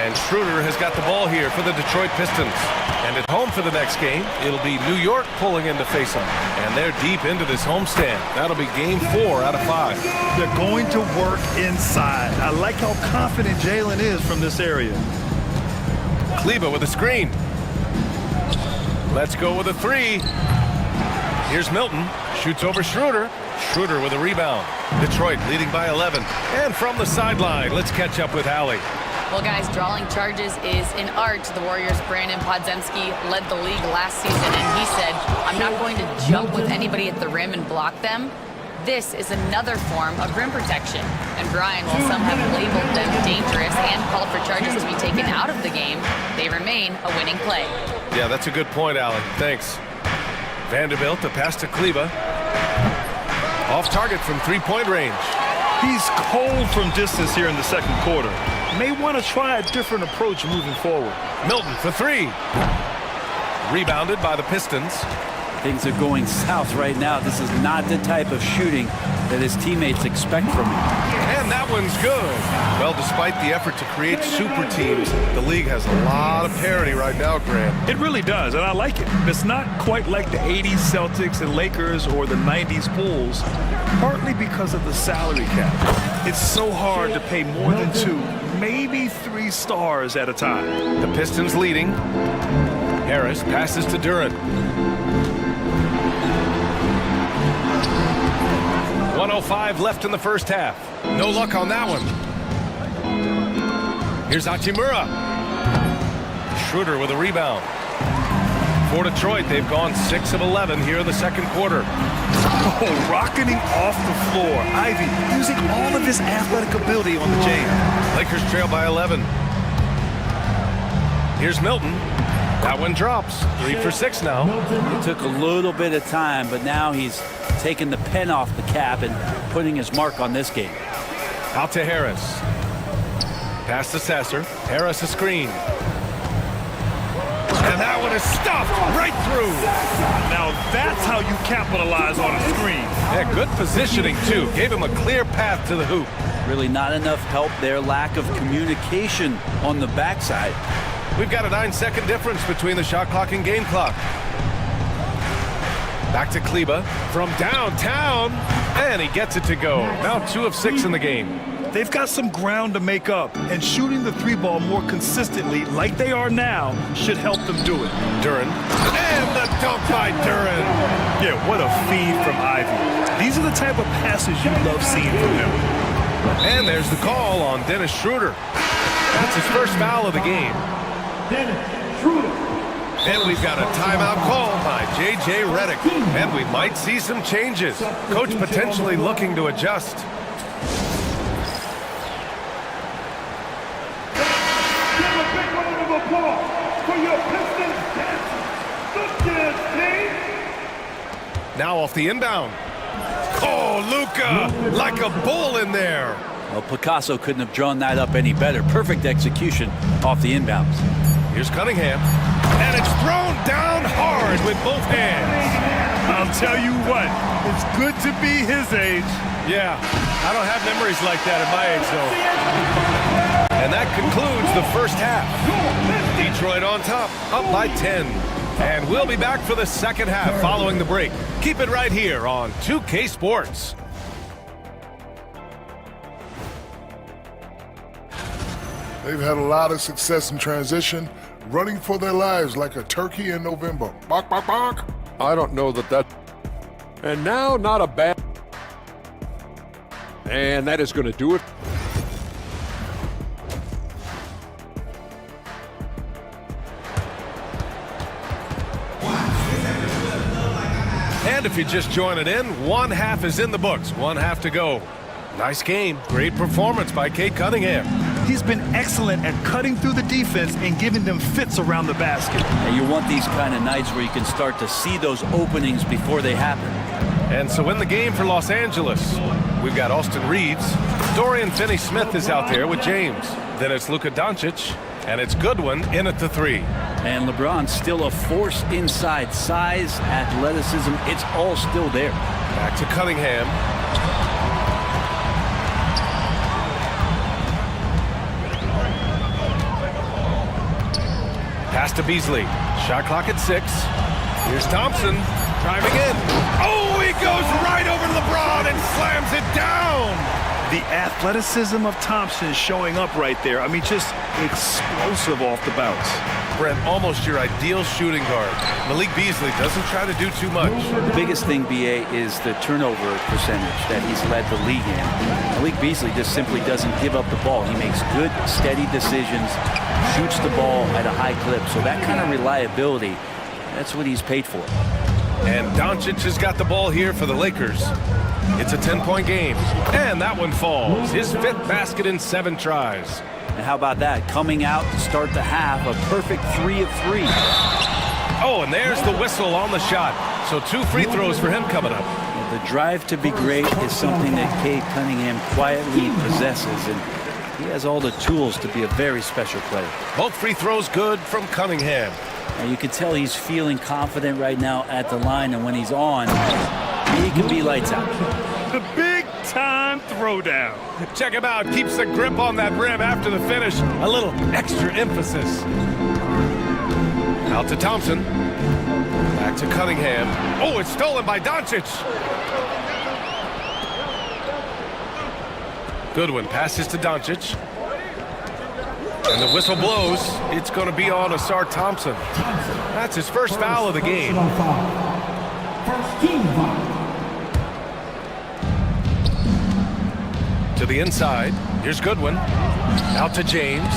And Schroeder has got the ball here for the Detroit Pistons. And at home for the next game, it'll be New York pulling in to face them. And they're deep into this homestand. That'll be game 4 out of 5. They're going to work inside. I like how confident Jalen is from this area. Kleba with a screen. Let's go with a 3. Here's Milton. Shoots over Schroeder. Schroeder with a rebound. Detroit leading by 11. And from the sideline, let's catch up with Allie. Well, guys, drawing charges is an art. The Warriors' Brandon Podziemski led the league last season, and he said, I'm not going to jump with anybody at the rim and block them. This is another form of rim protection. And Brian, while some have labeled them dangerous and called for charges to be taken out of the game, they remain a winning play. Yeah, that's a good point, Allen. Thanks. Vanderbilt, a pass to Kleba. Off target from three-point range. He's cold from distance here in the second quarter. May want to try a different approach moving forward. Milton for 3. Rebounded by the Pistons. Things are going south right now. This is not the type of shooting that his teammates expect from him. And that that one's good. Well, despite the effort to create super teams, the league has a lot of parity right now, Grant. It really does, and I like it. It's not quite like the 80s Celtics and Lakers or the 90s Bulls, partly because of the salary cap. It's so hard to pay more than 2, maybe 3 stars at a time. The Pistons leading. Harris passes to Duran. 1:05 left in the first half. No luck on that one. Here's Hachimura. Schroeder with a rebound. For Detroit, they've gone 6 of 11 here in the second quarter. Oh, rocketing off the floor. Ivy using all of his athletic ability on the jam. Lakers trail by 11. Here's Milton. That one drops. 3 for 6 now. It took a little bit of time, but now he's taking the pen off the cap and putting his mark on this game. Out to Harris. Pass to Sasser. Harris a screen. And that one is stuffed right through. Now that's how you capitalize on a screen. Yeah, good positioning, too. Gave him a clear path to the hoop. Really not enough help there. Lack of communication on the backside. We've got a 9-second difference between the shot clock and game clock. Back to Kleba from downtown, and he gets it to go. Now 2 of 6 in the game. They've got some ground to make up, and shooting the 3-ball more consistently, like they are now, should help them do it. Duran, and the dunk by Duran. Yeah, what a feed from Ivy. These are the type of passes you love seeing from him. And there's the call on Dennis Schroeder. That's his first foul of the game. Dennis Schroeder. And we've got a timeout call by J.J. Redick. And we might see some changes. Coach potentially looking to adjust. Give a big round of applause for your Pistons dance. Look dance team. Now off the inbound. Oh, Luka, like a bull in there. Well, Picasso couldn't have drawn that up any better. Perfect execution off the inbounds. Here's Cunningham. And it's thrown down hard with both hands. I'll tell you what, it's good to be his age. Yeah, I don't have memories like that at my age, though. And that concludes the first half. Detroit on top, up by 10. And we'll be back for the second half following the break. Keep it right here on 2K Sports. They've had a lot of success in transition, running for their lives like a turkey in November. Bark, bark, bark. I don't know that. And now, not a bad. And that is going to do it. And if you're just joining in, one half is in the books, one half to go. Nice game. Great performance by Cade Cunningham. He's been excellent at cutting through the defense and giving them fits around the basket. And you want these kind of nights where you can start to see those openings before they happen. And so in the game for Los Angeles, we've got Austin Reeves. Dorian Finney-Smith is out there with James. Then it's Luka Doncic, and it's Goodwin in at the 3. And LeBron's still a force inside. Size, athleticism, it's all still there. Back to Cunningham. Pass to Beasley. Shot clock at 6. Here's Thompson driving in. Oh, he goes right over to LeBron and slams it down. The athleticism of Thompson showing up right there. I mean, just explosive off the bounce. Brent, almost your ideal shooting guard. Malik Beasley doesn't try to do too much. The biggest thing, BA, is the turnover percentage that he's led the league in. Malik Beasley just simply doesn't give up the ball. He makes good, steady decisions, shoots the ball at a high clip. So that kind of reliability, that's what he's paid for. And Doncic has got the ball here for the Lakers. It's a 10-point game. And that one falls. His 5th basket in 7 tries. And how about that? Coming out to start the half, a perfect 3 of 3. Oh, and there's the whistle on the shot. So 2 free throws for him coming up. The drive to be great is something that Cade Cunningham quietly possesses, and he has all the tools to be a very special player. Both free throws good from Cunningham. And you can tell he's feeling confident right now at the line, and when he's on, he can be lights out. The big-time throwdown. Check him out. Keeps the grip on that rim after the finish. A little extra emphasis. Out to Thompson. Back to Cunningham. Oh, it's stolen by Doncic. Goodwin passes to Doncic. And the whistle blows. It's going to be on Asar Thompson. That's his first foul of the game. To the inside. Here's Goodwin. Out to James.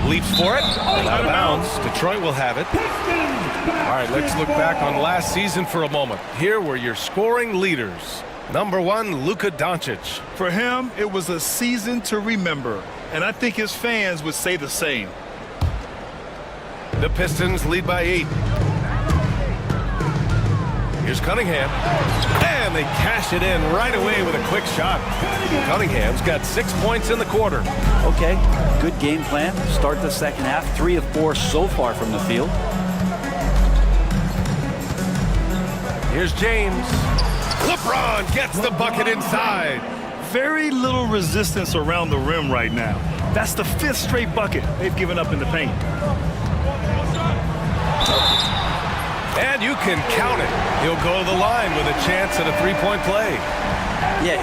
Leaps for it. Out of bounds. Detroit will have it. All right, let's look back on last season for a moment. Here were your scoring leaders. Number 1, Luka Doncic. For him, it was a season to remember. And I think his fans would say the same. The Pistons lead by 8. Here's Cunningham. And they cash it in right away with a quick shot. Cunningham's got 6 points in the quarter. Okay, good game plan. Start the second half. 3 of 4 so far from the field. Here's James. LeBron gets the bucket inside. Very little resistance around the rim right now. That's the 5th straight bucket they've given up in the paint. And you can count it. He'll go to the line with a chance at a 3-point play. Yeah,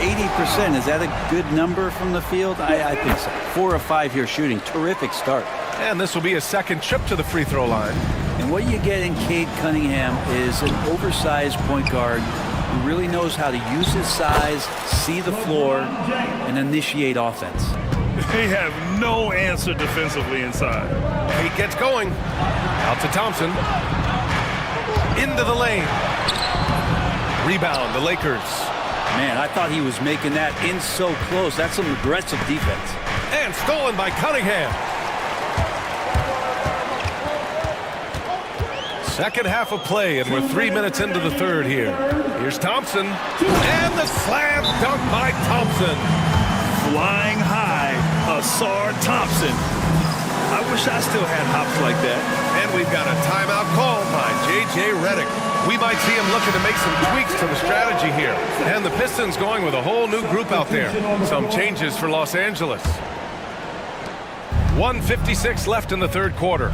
80%. Is that a good number from the field? I think so. 4 of 5 here shooting. Terrific start. And this will be a second trip to the free throw line. And what you get in Cade Cunningham is an oversized point guard who really knows how to use his size, see the floor, and initiate offense. They have no answer defensively inside. Cade gets going. Out to Thompson. Into the lane. Rebound, the Lakers. Man, I thought he was making that in so close. That's some aggressive defense. And stolen by Cunningham. Second half of play, and we're 3 minutes into the third here. Here's Thompson. And the slam dunk by Thompson. Flying high, Asar Thompson. I wish I still had hops like that. And we've got a timeout called by J.J. Redick. We might see him looking to make some tweaks to the strategy here. And the Pistons going with a whole new group out there. Some changes for Los Angeles. 1:56 left in the third quarter.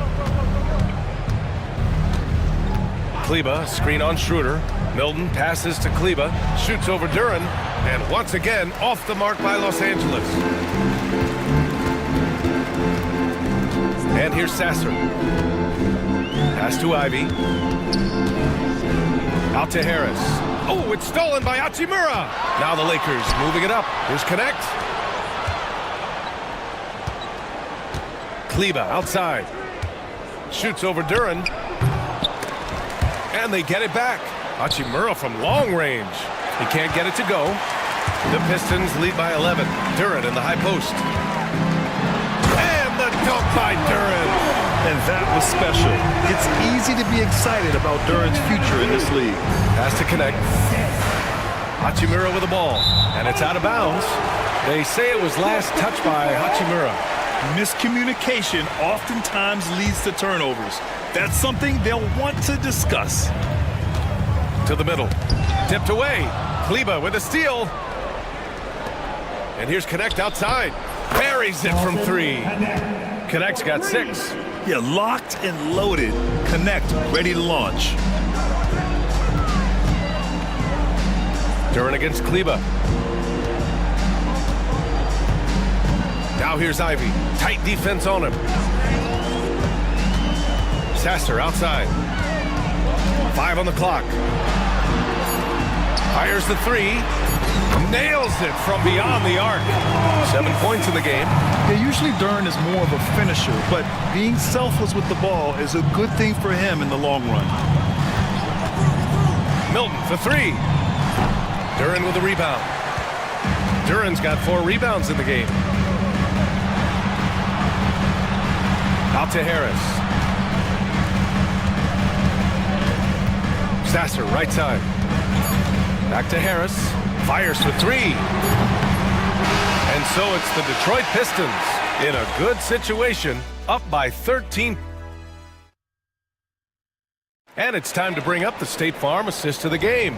Kleba, screen on Schroeder. Milton passes to Kleba, shoots over Duren, and once again off the mark by Los Angeles. And here's Sasser. Pass to Ivy. Out to Harris. Oh, it's stolen by Hachimura. Now the Lakers moving it up. Here's Connect. Kleba outside. Shoots over Duren. And they get it back. Hachimura from long range. He can't get it to go. The Pistons lead by 11. Duren in the high post. And the dunk by Duren. And that was special. It's easy to be excited about Duren's future in this league. Has to connect. Hachimura with the ball. And it's out of bounds. They say it was last touched by Hachimura. Miscommunication oftentimes leads to turnovers. That's something they'll want to discuss. To the middle. Tipped away. Kleba with a steal. And here's Connect outside. Buries it from 3. Connect's got 6. Yeah, locked and loaded. Connect, ready to launch. Duren against Kleba. Now here's Ivy. Tight defense on him. Sasser outside. 5 on the clock. Fires the 3. Nails it from beyond the arc. 7 points in the game. Yeah, usually Duren is more of a finisher, but being selfless with the ball is a good thing for him in the long run. Milton for 3. Duren with a rebound. Duren's got 4 rebounds in the game. Out to Harris. Sasser, right side. Back to Harris. Fires for 3. And so it's the Detroit Pistons in a good situation, up by 13. And it's time to bring up the State Farm assist of the game.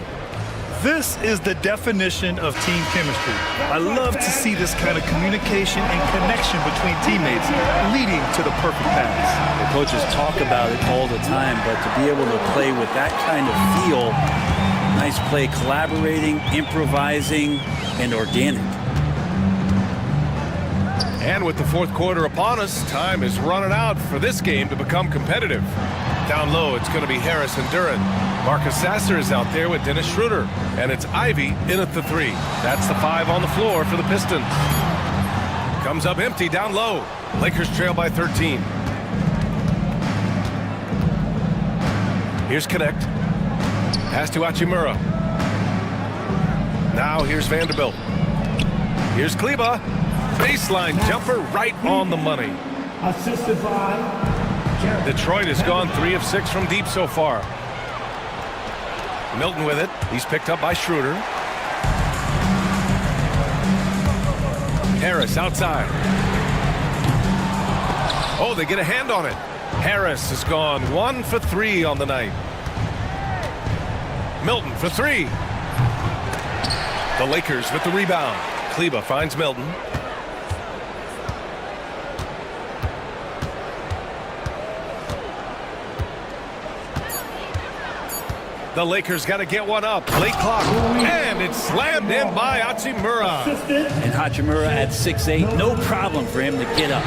This is the definition of team chemistry. I love to see this kind of communication and connection between teammates leading to the perfect pass. The coaches talk about it all the time, but to be able to play with that kind of feel, nice play, collaborating, improvising, and organic. And with the fourth quarter upon us, time is running out for this game to become competitive. Down low, it's going to be Harris and Duran. Marcus Sasser is out there with Dennis Schroeder. And it's Ivy in at the 3. That's the 5 on the floor for the Pistons. Comes up empty down low. Lakers trail by 13. Here's Connect. Pass to Hachimura. Now here's Vanderbilt. Here's Kleba. Baseline jumper right on the money. Assisted by Detroit has gone 3 of 6 from deep so far. Milton with it. He's picked up by Schroeder. Harris outside. Oh, they get a hand on it. Harris has gone 1 for 3 on the night. Milton for 3. The Lakers with the rebound. Kleba finds Milton. The Lakers got to get one up. Late clock. And it's slammed in by Hachimura. And Hachimura at 6'8", no problem for him to get up.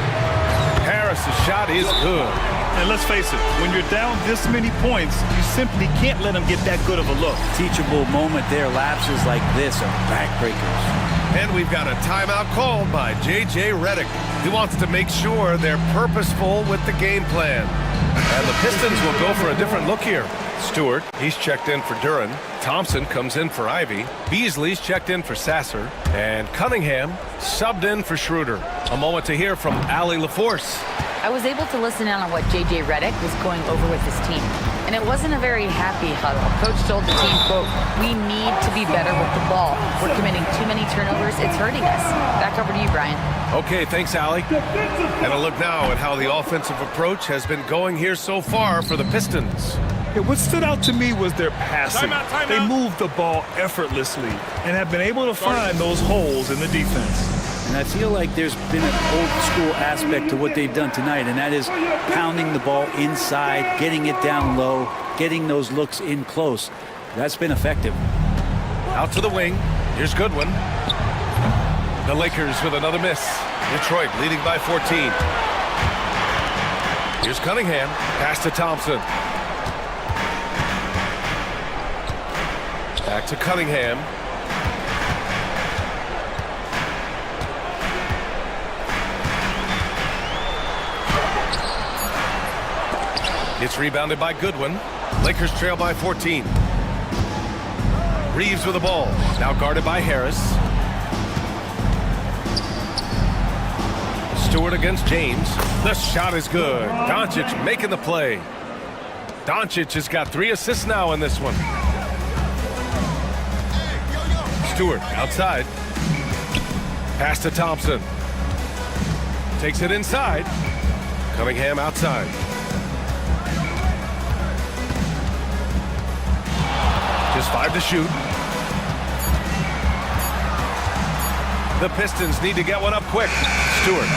Harris's shot is good. And let's face it, when you're down this many points, you simply can't let them get that good of a look. Teachable moment there. Lapses like this are backbreakers. And we've got a timeout called by J.J. Redick. He wants to make sure they're purposeful with the game plan. And the Pistons will go for a different look here. Stewart, he's checked in for Duran. Thompson comes in for Ivy. Beasley's checked in for Sasser. And Cunningham subbed in for Schroeder. A moment to hear from Allie LaForce. I was able to listen in on what J.J. Redick was going over with his team. And it wasn't a very happy huddle. Coach told the team, quote, "We need to be better with the ball. We're committing too many turnovers. It's hurting us." Back over to you, Brian. Okay, thanks, Allie. And a look now at how the offensive approach has been going here so far for the Pistons. Yeah, what stood out to me was their passing. Timeout. They moved the ball effortlessly and have been able to find those holes in the defense. And I feel like there's been an old school aspect to what they've done tonight, and that is pounding the ball inside, getting it down low, getting those looks in close. That's been effective. Out to the wing. Here's Goodwin. The Lakers with another miss. Detroit leading by 14. Here's Cunningham. Pass to Thompson. Back to Cunningham. It's rebounded by Goodwin. Lakers trail by 14. Reeves with the ball. Now guarded by Harris. Stewart against James. The shot is good. Doncic making the play. Doncic has got 3 assists now in this one. Stewart outside. Pass to Thompson. Takes it inside. Cunningham outside. Just 5 to shoot. The Pistons need to get one up quick. Stewart.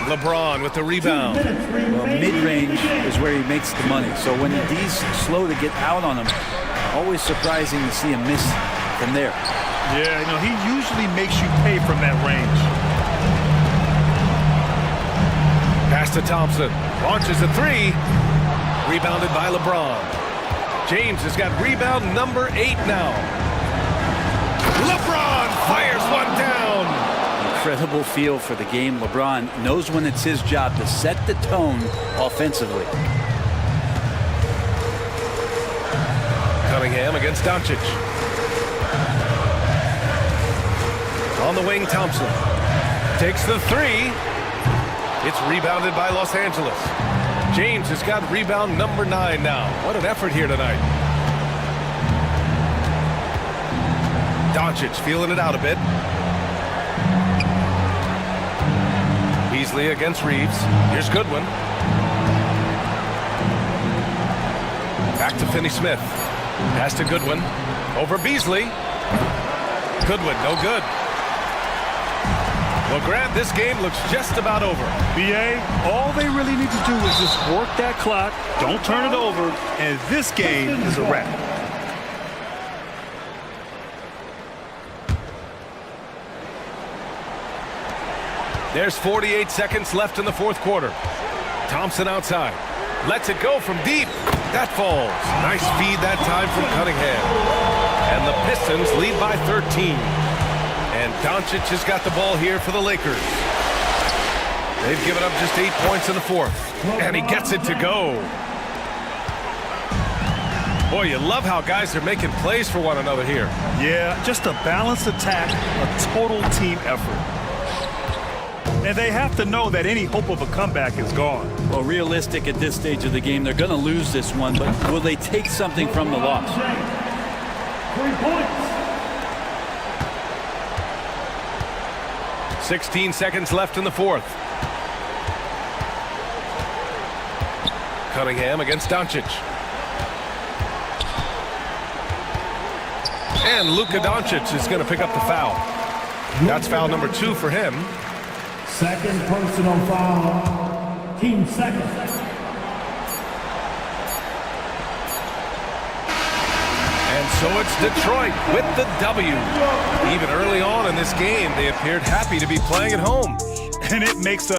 LeBron with the rebound. Well, mid-range is where he makes the money. So when he's slow to get out on him, always surprising to see him miss from there. Yeah, you know, he usually makes you pay from that range. Pass to Thompson. Launches a 3. Rebounded by LeBron. James has got rebound number 8 now. LeBron fires one down. Incredible feel for the game. LeBron knows when it's his job to set the tone offensively. Cunningham against Doncic. On the wing, Thompson. Takes the 3. It's rebounded by Los Angeles. James has got rebound number 9 now. What an effort here tonight. Doncic feeling it out a bit. Beasley against Reeves. Here's Goodwin. Back to Finney-Smith. Pass to Goodwin. Over Beasley. Goodwin, no good. Well, Grant, this game looks just about over. BA, all they really need to do is just work that clock, don't turn it over, and this game is a wrap. There's 48 seconds left in the fourth quarter. Thompson outside. Lets it go from deep. That falls. Nice feed that time from Cunningham. And the Pistons lead by 13. And Doncic has got the ball here for the Lakers. They've given up just 8 points in the fourth. And he gets it to go. Boy, you love how guys are making plays for one another here. Yeah, just a balanced attack, a total team effort. And they have to know that any hope of a comeback is gone. Well, realistic at this stage of the game, they're going to lose this one, but will they take something from the loss? 3 points. 16 seconds left in the fourth. Cunningham against Doncic. And Luka Doncic is going to pick up the foul. That's foul number 2 for him. Second personal foul. Team second. And so it's Detroit with the W. Even early on in this game, they appeared happy to be playing at home. And it makes a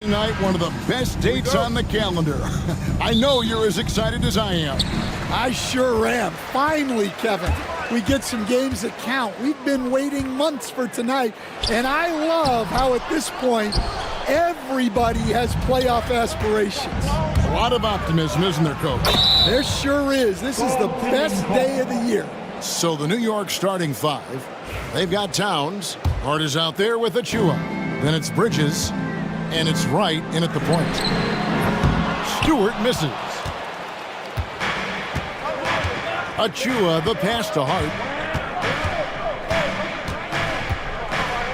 Night, one of the best dates on the calendar. I know you're as excited as I am. I sure am. Finally, Kevin, we get some games that count. We've been waiting months for tonight, and I love how at this point, everybody has playoff aspirations. A lot of optimism, isn't there, Coach? There sure is. This is the best day of the year. So the New York starting five, they've got Towns. Hart is out there with Achua. Then it's Bridges, and it's Wright in at the point. Stewart misses. Achua, the pass to Hart.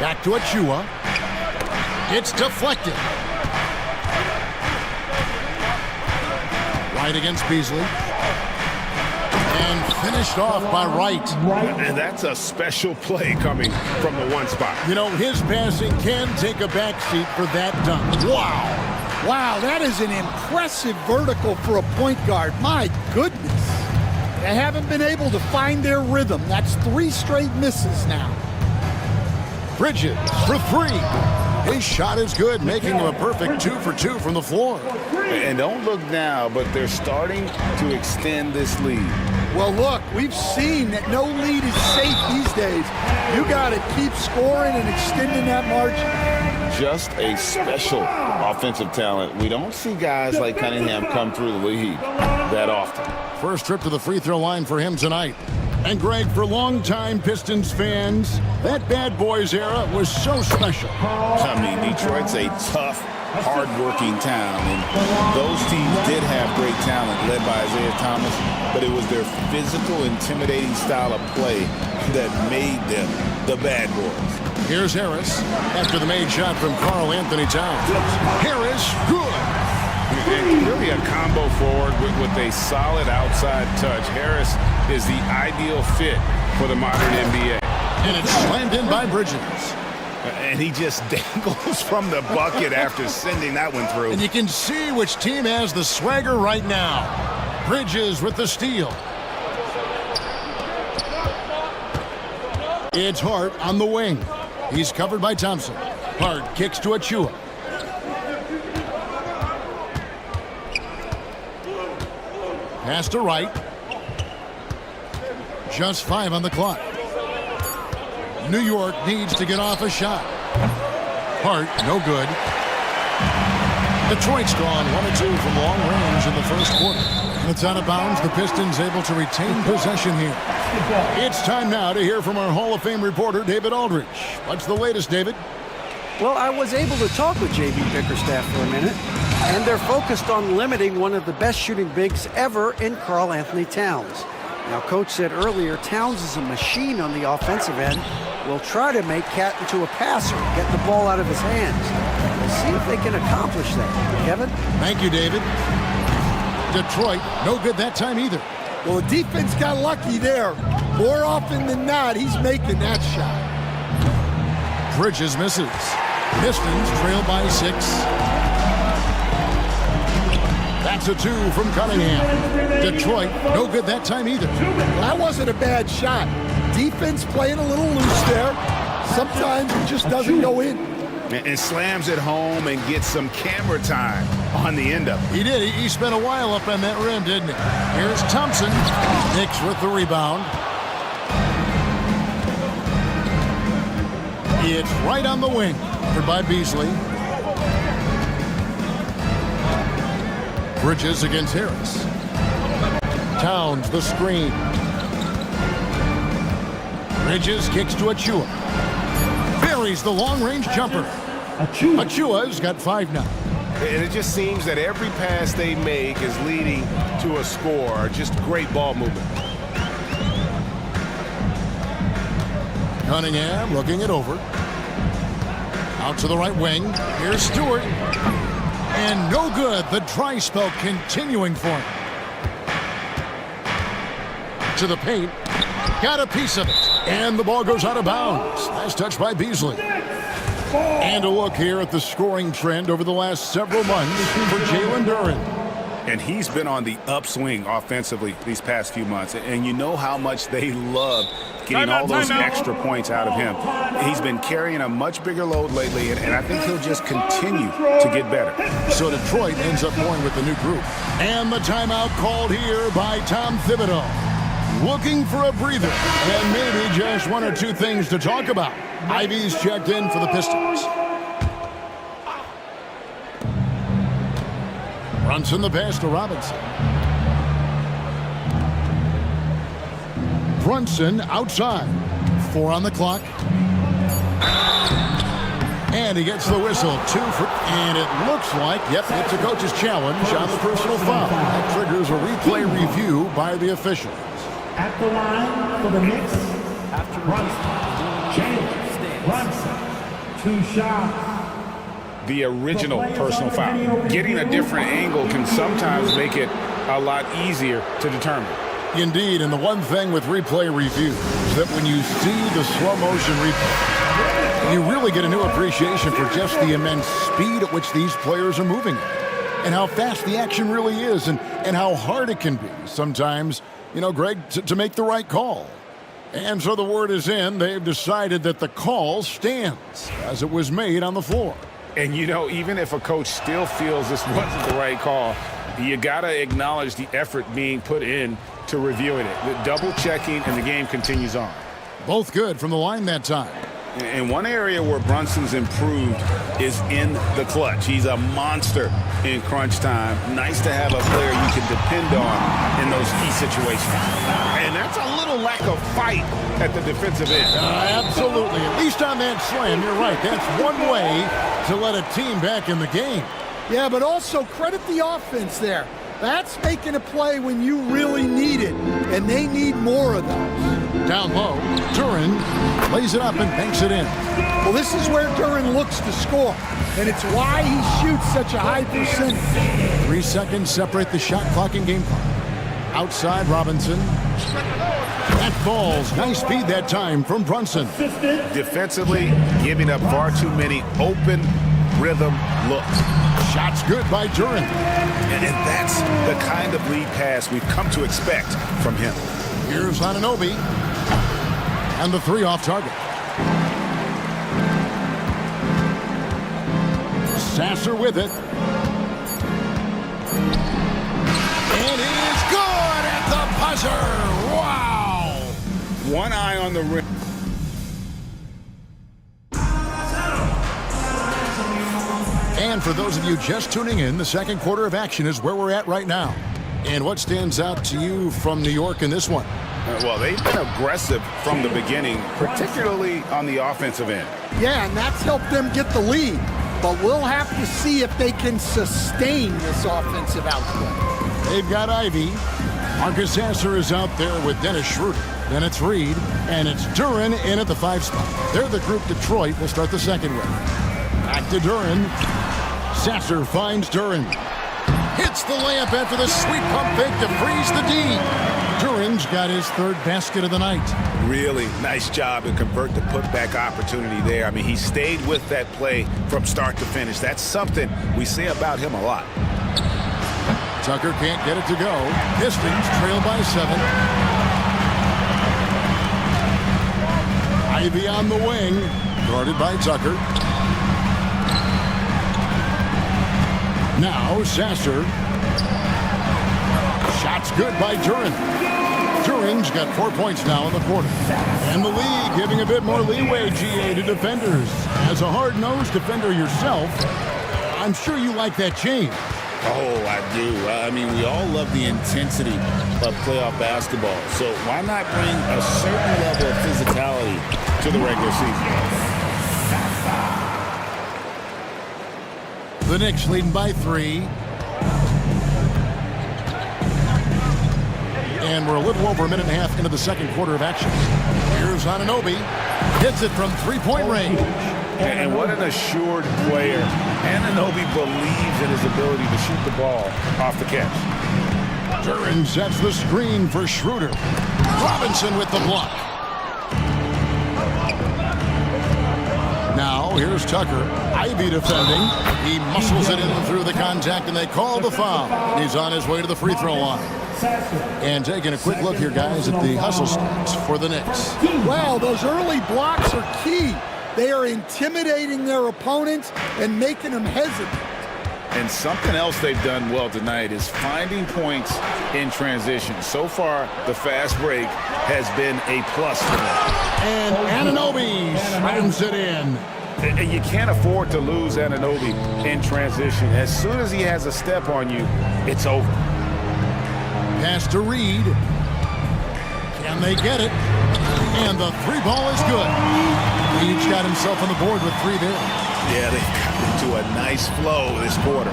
Back to Achua. It's deflected. Wright against Beasley. And finished off by Wright. And that's a special play coming from the one spot. You know, his passing can take a backseat for that dunk. Wow. Wow, that is an impressive vertical for a point guard. My goodness. They haven't been able to find their rhythm. That's 3 straight misses now. Bridges for 3. His shot is good, making him a perfect 2 for 2 from the floor. And don't look now, but they're starting to extend this lead. Well, look, we've seen that no lead is safe these days. You got to keep scoring and extending that margin. Just a special offensive talent. We don't see guys like Cunningham come through the league that often. First trip to the free throw line for him tonight. And Greg, for longtime Pistons fans, that bad boys era was so special. I mean, Detroit's a tough, hard-working town, and those teams did have great talent led by Isaiah Thomas, but it was their physical, intimidating style of play that made them the bad boys. Here's Harris after the made shot from Karl Anthony Towns. Harris, good. And really a combo forward with a solid outside touch. Harris is the ideal fit for the modern NBA. And it's slammed in by Bridges. And he just dangles from the bucket after sending that one through. And you can see which team has the swagger right now. Bridges with the steal. It's Hart on the wing. He's covered by Thompson. Hart kicks to Achua. Pass to Wright. Just 5 on the clock. New York needs to get off a shot. Hart, no good. Detroit's gone 1-2 from long range in the first quarter. And it's out of bounds. The Pistons able to retain possession here. It's time now to hear from our Hall of Fame reporter, David Aldridge. What's the latest, David? Well, I was able to talk with J.B. Bickerstaff for a minute, and they're focused on limiting one of the best shooting bigs ever in Karl Anthony Towns. Now, Coach said earlier, Towns is a machine on the offensive end. Will try to make Cat into a passer, get the ball out of his hands. We'll see if they can accomplish that. Kevin? Thank you, David. Detroit, no good that time either. Well, the defense got lucky there. More often than not, he's making that shot. Bridges misses. Pistons trail by 6. That's a 2 from Cunningham. Detroit, no good that time either. Well, that wasn't a bad shot. Defense playing a little loose there. Sometimes it just doesn't go in. And slams it home and gets some camera time on the end of it. He did. He spent a while up on that rim, didn't he? Here's Thompson. Knicks with the rebound. It's right on the wing for by Beasley. Bridges against Harris. Towns the screen. Bridges kicks to Achua. Buries the long-range jumper. Achua's got 5 now. And it just seems that every pass they make is leading to a score. Just great ball movement. Cunningham looking it over. Out to the right wing. Here's Stewart. And no good. The dry spell continuing for him. To the paint. Got a piece of it. And the ball goes out of bounds. Nice touch by Beasley. And a look here at the scoring trend over the last several months for Jalen Duren. And he's been on the upswing offensively these past few months. And you know how much they love getting all those extra points out of him. He's been carrying a much bigger load lately, and I think he'll just continue to get better. So Detroit ends up going with the new group. And the timeout called here by Tom Thibodeau. Looking for a breather and maybe just one or two things to talk about. Ivy's checked in for the Pistons. Brunson the pass to Robinson. Brunson outside. 4 on the clock. And he gets the whistle. 2 for, and it looks like, yep, it's a coach's challenge on the personal foul. That triggers a replay review by the officials. At the line for the Knicks, after Brunson. 2 shots. The original personal foul. Getting a different angle can sometimes make it a lot easier to determine. Indeed, and the one thing with replay review is that when you see the slow motion replay, you really get a new appreciation for just the immense speed at which these players are moving and how fast the action really is and how hard it can be sometimes, you know, Greg, to make the right call. And so the word is in. They've decided that the call stands as it was made on the floor. And, you know, even if a coach still feels this wasn't the right call, you got to acknowledge the effort being put in to reviewing it. The double checking, and the game continues on. Both good from the line that time. And one area where Brunson's improved is in the clutch. He's a monster in crunch time. Nice to have a player you can depend on in those key situations. And that's a little lack of fight at the defensive end. Absolutely. At least on that slam, you're right. That's one way to let a team back in the game. Yeah, but also credit the offense there. That's making a play when you really need it, and they need more of those. Down low, Duren lays it up and banks it in. Well, this is where Duren looks to score, and it's why he shoots such a high percentage. 3 seconds separate the shot clock and game clock. Outside, Robinson. That falls. Nice speed that time from Brunson. Defensively, giving up far too many open rhythm looks. Shots good by Duren. And that's the kind of lead pass we've come to expect from him. Here's Anunoby. And the 3 off target. Sasser with it. And it is good at the buzzer. Wow. One eye on the rim. And for those of you just tuning in, the second quarter of action is where we're at right now. And what stands out to you from New York in this one? Well, they've been aggressive from the beginning, particularly on the offensive end. Yeah, and that's helped them get the lead. But we'll have to see if they can sustain this offensive output. They've got Ivy. Marcus Sasser is out there with Dennis Schroeder. Then it's Reed, and it's Duren in at the 5 spot. They're the group Detroit will start the second with. Back to Duren. Sasser finds Duren. Hits the layup after the sweet pump fake to freeze the D. Duren's got his 3rd basket of the night. Really nice job to convert the putback opportunity there. I mean, he stayed with that play from start to finish. That's something we say about him a lot. Tucker can't get it to go. Pistons trail by 7. Ivy on the wing, guarded by Tucker. Now Sasser. Shots good by Duren. Duren's got 4 points now in the quarter. And the league giving a bit more leeway, GA, to defenders. As a hard-nosed defender yourself, I'm sure you like that change. Oh, I do. I mean, we all love the intensity of playoff basketball. So why not bring a certain level of physicality to the regular season? The Knicks leading by 3. And we're a little over a minute and a half into the second quarter of action. Here's Anunoby. Hits it from 3-point range. And what an assured player. Anunoby believes in his ability to shoot the ball off the catch. Duren sets the screen for Schroeder. Robinson with the block. Now now. Here's Tucker. Ivy defending. He muscles it in through the contact, and they call the foul. He's on his way to the free throw line. And taking a quick look here, guys, at the hustle stats for the Knicks. Well, those early blocks are key. They are intimidating their opponents and making them hesitant. And something else they've done well tonight is finding points in transition. So far, the fast break has been a plus for them. And Anunoby slams it in. And you can't afford to lose Anunoby in transition. As soon as he has a step on you, it's over. Pass to Reed. Can they get it? And the three ball is good. Reed's got himself on the board with 3 there. Yeah, they've got into a nice flow this quarter.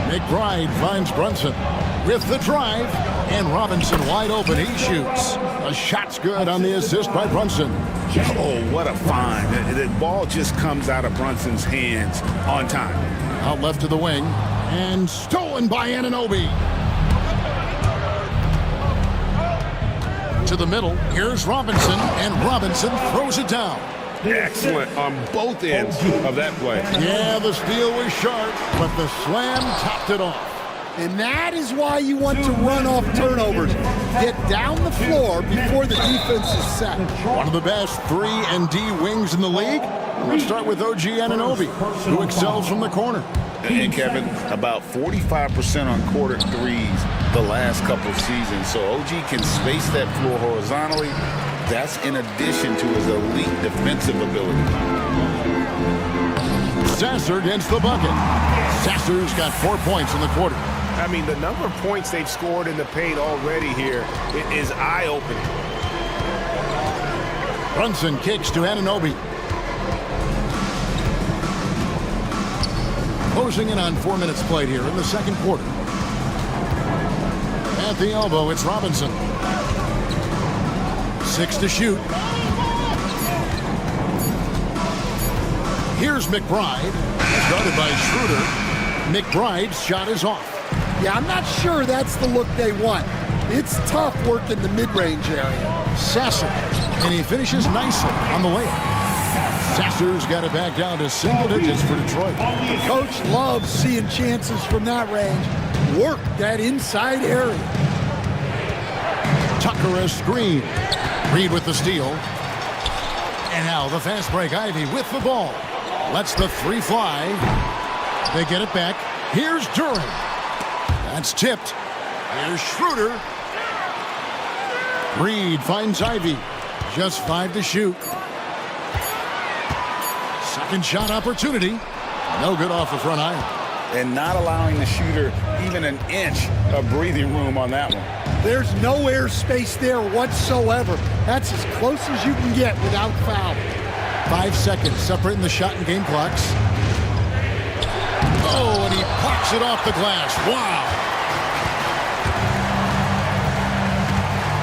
McBride finds Brunson with the drive, and Robinson wide open. He shoots. A shot's good on the assist by Brunson. Oh, what a find. The ball just comes out of Brunson's hands on time. Out left to the wing, and stolen by Anunoby. To the middle, here's Robinson, and Robinson throws it down. Excellent on both ends of that play. Yeah, the steal was sharp, but the slam topped it off. And that is why you want to run off turnovers. Get down the floor before the defense is set. One of the best 3 and D wings in the league. Let's start with OG Anunoby, who excels from the corner. And Kevin, about 45% on quarter threes the last couple of seasons. So OG can space that floor horizontally. That's in addition to his elite defensive ability. Sasser gets the bucket. Sasser's got 4 points in the quarter. I mean, the number of points they've scored in the paint already here is eye-opening. Brunson kicks to Anunoby. Closing in on 4 minutes played here in the second quarter. At the elbow, it's Robinson. 6 to shoot. Here's McBride. Started by Schroeder. McBride's shot is off. Yeah, I'm not sure that's the look they want. It's tough work in the mid-range area. Sasser, and he finishes nicely on the layup. Sasser's got it back down to single digits for Detroit. The coach loves seeing chances from that range. Work that inside area. Tucker a screen. Reed with the steal. And now the fast break. Ivy with the ball. Lets the 3 fly. They get it back. Here's Duran. That's tipped. Here's Schroeder. Reed finds Ivy. Just 5 to shoot. Second shot opportunity. No good off the front iron. And not allowing the shooter even an inch of breathing room on that one. There's no air space there whatsoever. That's as close as you can get without foul. 5 seconds separating the shot and game clocks. Oh, and he pops it off the glass. Wow.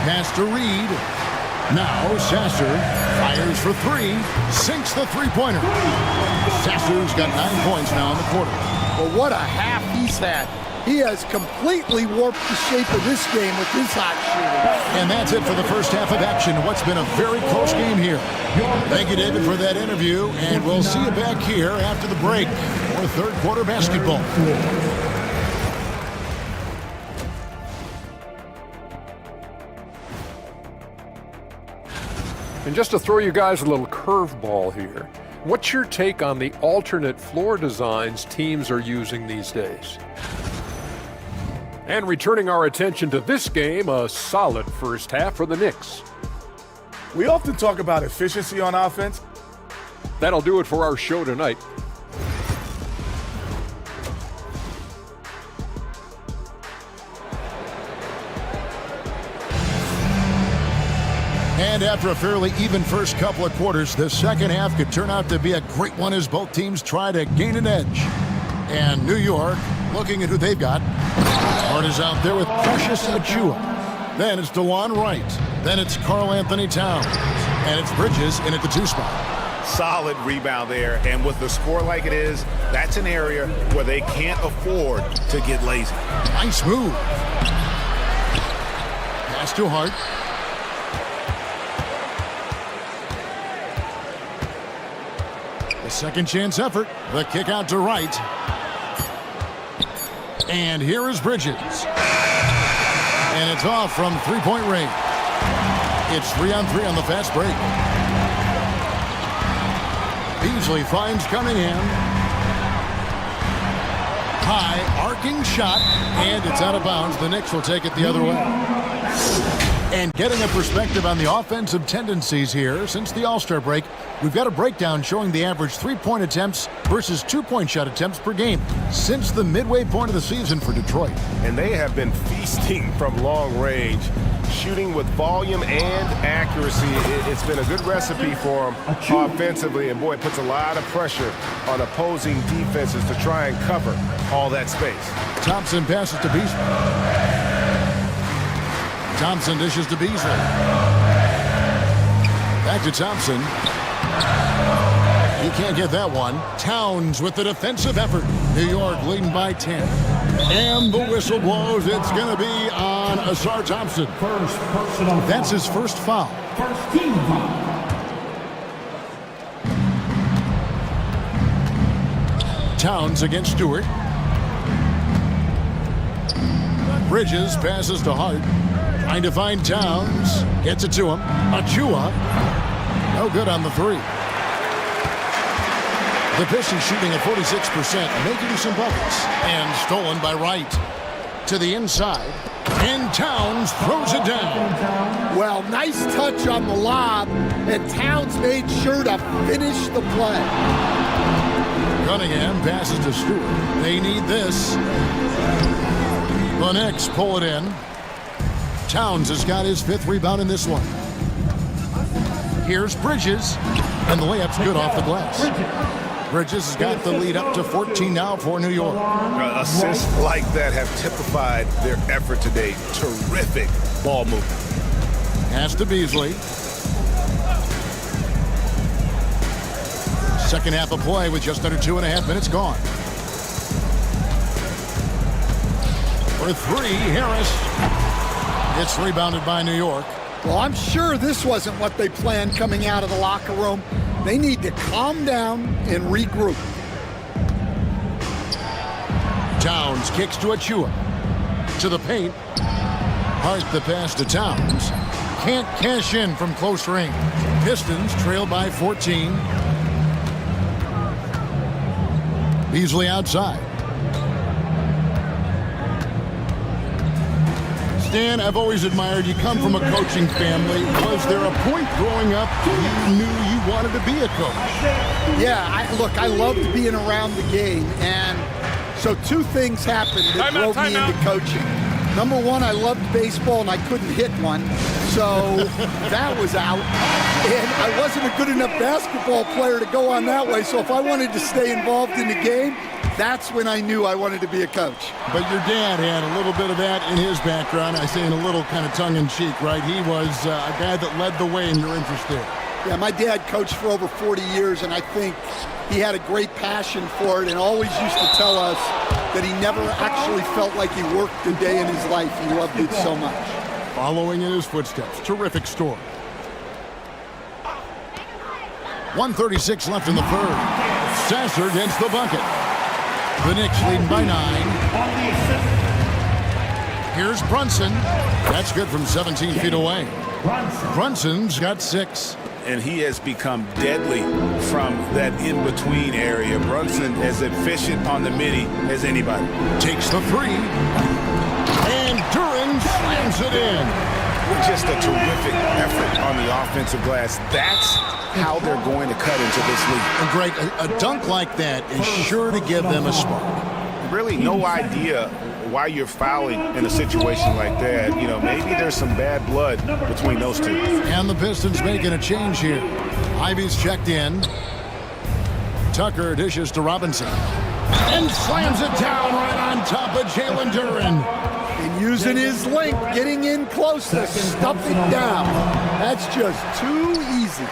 Pass to Reed. Now Sasser fires for 3. Sinks the three-pointer. Sasser's got 9 points now in the quarter. Well, what a half he's had. He has completely warped the shape of this game with his hot shooting. And that's it for the first half of action. What's been a very close game here. Thank you, David, for that interview, and we'll see you back here after the break for third quarter basketball. And just to throw you guys a little curveball here, what's your take on the alternate floor designs teams are using these days? And returning our attention to this game, a solid first half for the Knicks. We often talk about efficiency on offense. That'll do it for our show tonight. And after a fairly even first couple of quarters, the second half could turn out to be a great one as both teams try to gain an edge. And New York, looking at who they've got. Hart is out there with Precious Achiuwa. Then it's DeJuan Wright. Then it's Karl Anthony Towns. And it's Bridges in at the 2 spot. Solid rebound there. And with the score like it is, that's an area where they can't afford to get lazy. Nice move. Pass to Hart. Second chance effort. The kick out to right. And here is Bridges. And it's off from three-point range. It's 3-on-3 on the fast break. Beasley finds Cunningham. High, arcing shot, and it's out of bounds. The Knicks will take it the other way. And getting a perspective on the offensive tendencies here since the All-Star break, we've got a breakdown showing the average three-point attempts versus two-point shot attempts per game since the midway point of the season for Detroit. And they have been feasting from long range, shooting with volume and accuracy. It's been a good recipe for them offensively, and boy, it puts a lot of pressure on opposing defenses to try and cover all that space. Thompson passes to Beasley. Thompson dishes to Beasley. Back to Thompson. He can't get that one. Towns with the defensive effort. New York leading by 10. And the whistle blows. It's going to be on Asar Thompson. First personal foul. That's his first foul. First team foul. Towns against Stewart. Bridges passes to Hart. Trying to find Towns. Gets it to him. Achua. No good on the three. The Pistons shooting at 46%, making some buckets. And stolen by Wright. To the inside. And Towns throws it down. Well, nice touch on the lob, and Towns made sure to finish the play. Cunningham passes to Stewart. They need this. The Knicks pull it in. Towns has got his fifth rebound in this one. Here's Bridges, and the layup's good off the glass. Bridges has got the lead up to 14 now for New York. Assists like that have typified their effort today. Terrific ball movement. Pass to Beasley. Second half of play with just under 2.5 minutes gone. For three, Harris. It's rebounded by New York. Well, I'm sure this wasn't what they planned coming out of the locker room. They need to calm down and regroup. Towns kicks to Achua. To the paint. Hart the pass to Towns. Can't cash in from close range. Pistons trail by 14. Beasley outside. Dan, I've always admired you. Come from a coaching family. Was there a point growing up you knew you wanted to be a coach? Yeah, I loved being around the game, and so two things happened that drove me into coaching. Number one, I loved baseball, and I couldn't hit one, so that was out. And I wasn't a good enough basketball player to go on that way, so if I wanted to stay involved in the game, that's when I knew I wanted to be a coach. But your dad had a little bit of that in his background. I say in a little kind of tongue-in-cheek, right? He was a guy that led the way in your interest there. Yeah, my dad coached for over 40 years, and I think he had a great passion for it and always used to tell us that he never actually felt like he worked a day in his life. He loved it so much. Following in his footsteps. Terrific story. 1:36 left in the third. Sasser gets the bucket. The Knicks leading by 9. Here's Brunson. That's good from 17 feet away. Brunson's got 6. And he has become deadly from that in-between area. Brunson as efficient on the midi as anybody. Takes the three. And Duran slams it in. Just a terrific effort on the offensive glass. That's how they're going to cut into this league. And Greg, a dunk like that is sure to give them a spark. Really no idea why you're fouling in a situation like that. You know, maybe there's some bad blood between those two. And the Pistons making a change here. Ivy's checked in. Tucker dishes to Robinson. And slams it down right on top of Jalen Duran. And using his length, getting in close to stuff it down. That's just too easy.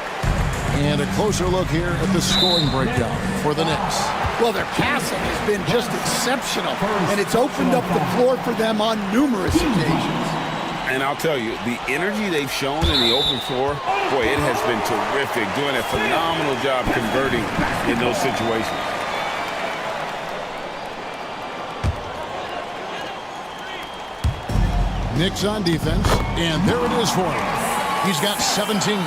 And a closer look here at the scoring breakdown for the Knicks. Well, their passing has been just exceptional, and it's opened up the floor for them on numerous occasions. And I'll tell you, the energy they've shown in the open floor, boy, it has been terrific, doing a phenomenal job converting in those situations. Knicks on defense, and there it is for him. He's got 17.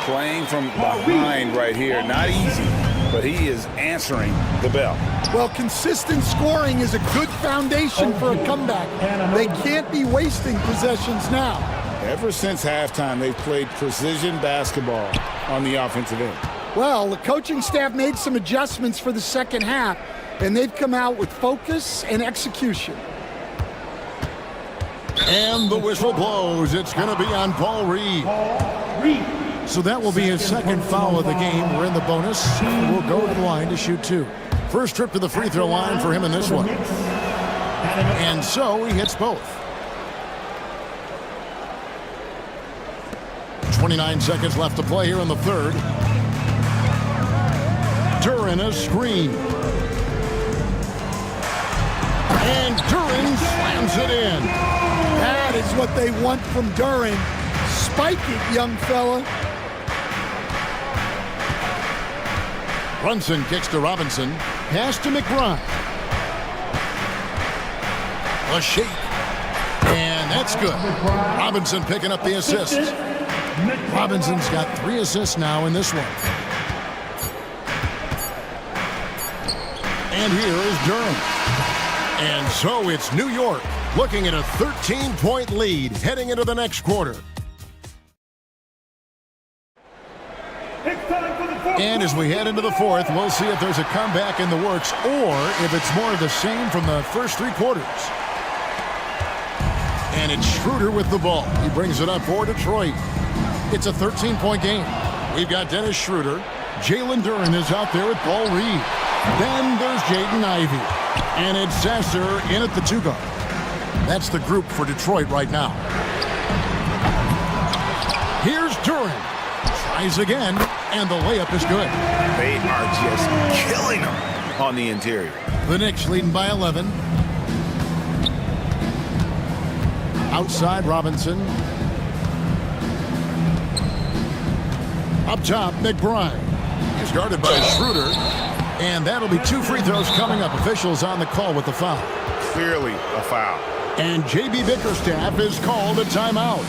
Playing from behind right here, not easy, but he is answering the bell. Well, consistent scoring is a good foundation for a comeback. They can't be wasting possessions now. Ever since halftime, they've played precision basketball on the offensive end. Well, the coaching staff made some adjustments for the second half, and they've come out with focus and execution. And the whistle blows. It's going to be on Paul Reed. So that will be his second foul of the game. We're in the bonus. We'll go to the line to shoot 2. First trip to the free throw line for him in this one. And so he hits both. 29 seconds left to play here in the third. Duren a screen. And Duren slams it in. That is what they want from Duren. Spike it, young fella. Brunson kicks to Robinson. Pass to McBride. A shake. And that's good. Robinson picking up the assist. Robinson's got 3 assists now in this one. And here is Durham. And so it's New York looking at a 13-point lead heading into the next quarter. And as we head into the fourth, we'll see if there's a comeback in the works or if it's more of the same from the first 3 quarters. And it's Schroeder with the ball. He brings it up for Detroit. It's a 13-point game. We've got Dennis Schroeder. Jalen Duren is out there with Paul Reed. Then there's Jaden Ivey. And it's Sasser in at the 2 guard. That's the group for Detroit right now. Here's Duren. Tries again, and the layup is good. They are just killing them on the interior. The Knicks leading by 11. Outside Robinson. Up top, McBride. He's guarded by Schroeder. And that'll be 2 free throws coming up. Officials on the call with the foul. Clearly a foul. And J.B. Bickerstaff is called a timeout.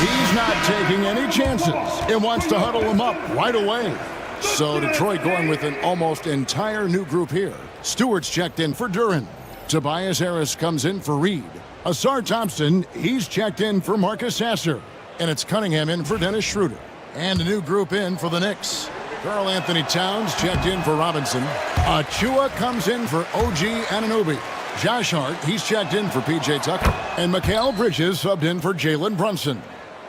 He's not taking any chances and wants to huddle them up right away. So Detroit going with an almost entire new group here. Stewart's checked in for Duren. Tobias Harris comes in for Reed. Asar Thompson, he's checked in for Marcus Sasser. And it's Cunningham in for Dennis Schroeder. And a new group in for the Knicks. Karl Anthony Towns checked in for Robinson. Achua comes in for OG Anunoby. Josh Hart, he's checked in for P.J. Tucker. And Mikal Bridges subbed in for Jalen Brunson.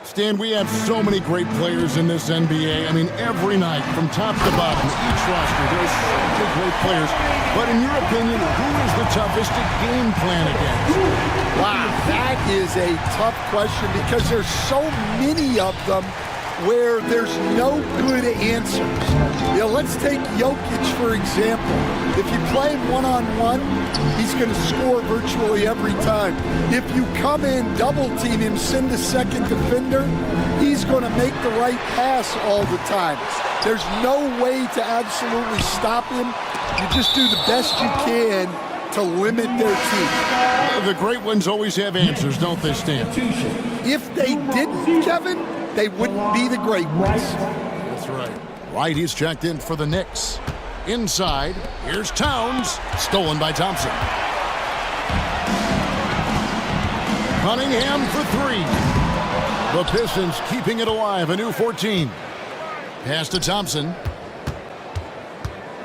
Stan, we have so many great players in this NBA. I mean, every night, from top to bottom, each roster, there's so many great players. But in your opinion, who is the toughest to game plan against? Wow, that is a tough question because there's so many of them where there's no good answers. You know, let's take Jokic, for example. If you play him one-on-one, he's going to score virtually every time. If you come in, double-team him, send a second defender, he's going to make the right pass all the time. There's no way to absolutely stop him. You just do the best you can to limit their team. The great ones always have answers, don't they, Stan? If they didn't, Kevin, they wouldn't be the great ones. That's right. Right, he's checked in for the Knicks. Inside, here's Towns, stolen by Thompson. Cunningham for 3. The Pistons keeping it alive, a new 14. Pass to Thompson.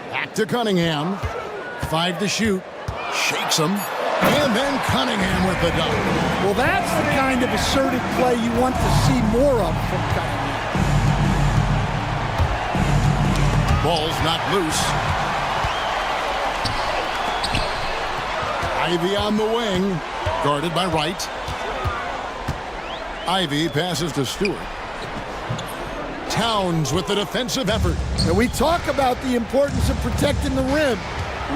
Back to Cunningham. 5 to shoot. Shakes him. And then Cunningham with the dunk. Well, that's the kind of assertive play you want to see more of from Cunningham. Ball's not loose. Ivy on the wing, guarded by Wright. Ivy passes to Stewart. Towns with the defensive effort. And we talk about the importance of protecting the rim.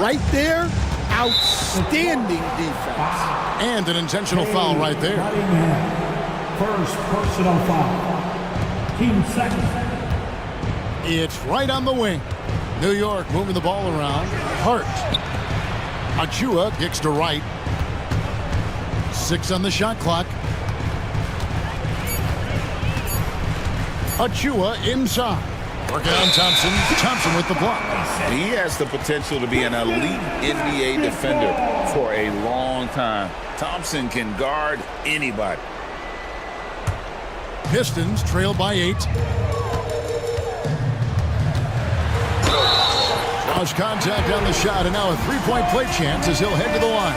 Right there, outstanding defense. And an intentional foul right there. First personal foul. Team second. It's right on the wing. New York moving the ball around. Hart. Achua kicks to right. 6 on the shot clock. Achua inside. Working on Thompson. Thompson with the block. He has the potential to be an elite NBA defender for a long time. Thompson can guard anybody. Pistons trail by 8. Draws contact on the shot, and now a three-point play chance as he'll head to the line.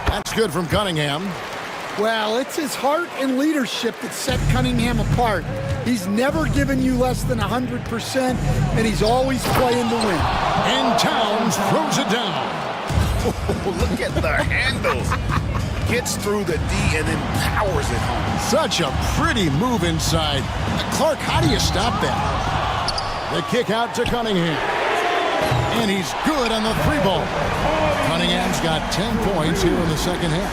That's good from Cunningham. Well, it's his heart and leadership that set Cunningham apart. He's never given you less than 100%, and he's always playing to win. And Towns throws it down. Look at the handles. Gets through the D and then powers it home. Such a pretty move inside. Clark, how do you stop that? The kick out to Cunningham. And he's good on the three ball. Cunningham's got 10 points here in the second half.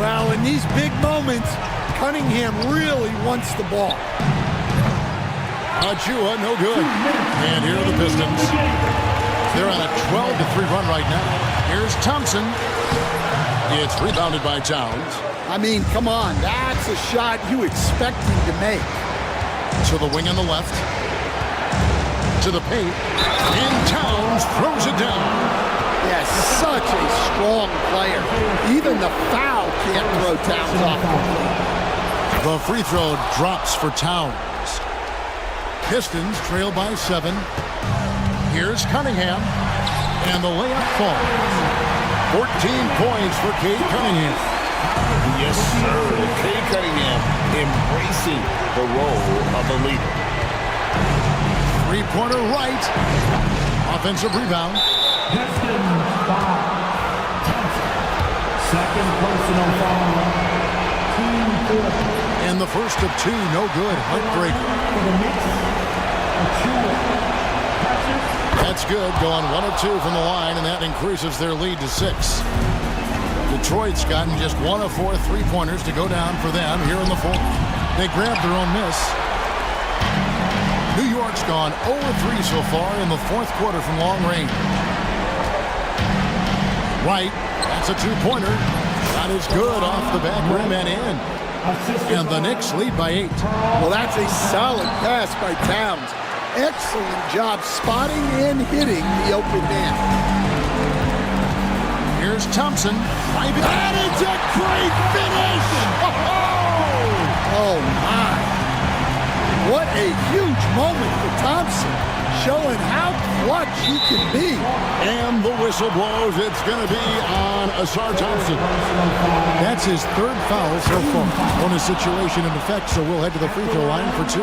Well, in these big moments, Cunningham really wants the ball. Achua, no good. And here are the Pistons. They're on a 12-3 run right now. Here's Thompson. It's rebounded by Towns. I mean, come on. That's a shot you expect him to make. To the wing on the left. To the paint. And Towns throws it down. Yes, such a strong player. Even the foul can't throw Towns off complete. The free throw drops for Towns. Pistons trail by 7. Here's Cunningham. And the layup falls. 14 points for Cade Cunningham. Yes, sir. Cade Cunningham embracing the role of a leader. Three-pointer right. Offensive rebound. Pistons foul. Second personal foul. Team 4. And the first of 2, no good. Heartbreaker. For the Knicks, Achua. That's good, going 1 of 2 from the line, and that increases their lead to 6. Detroit's gotten just 1 of 4 three-pointers to go down for them here in the fourth. They grabbed their own miss. New York's gone 0 of 3 so far in the fourth quarter from long range. Right, that's a two-pointer. Shot is good off the back rim and in. And the Knicks lead by 8. Well, that's a solid pass by Towns. Excellent job spotting and hitting the open man. Here's Thompson. That is a great finish! Oh, my. What a huge moment for Thompson, showing how clutch he can be. And the whistle blows. It's going to be on Asar Thompson. That's his 3rd foul so far. Bonus situation in effect, so we'll head to the free throw line for 2.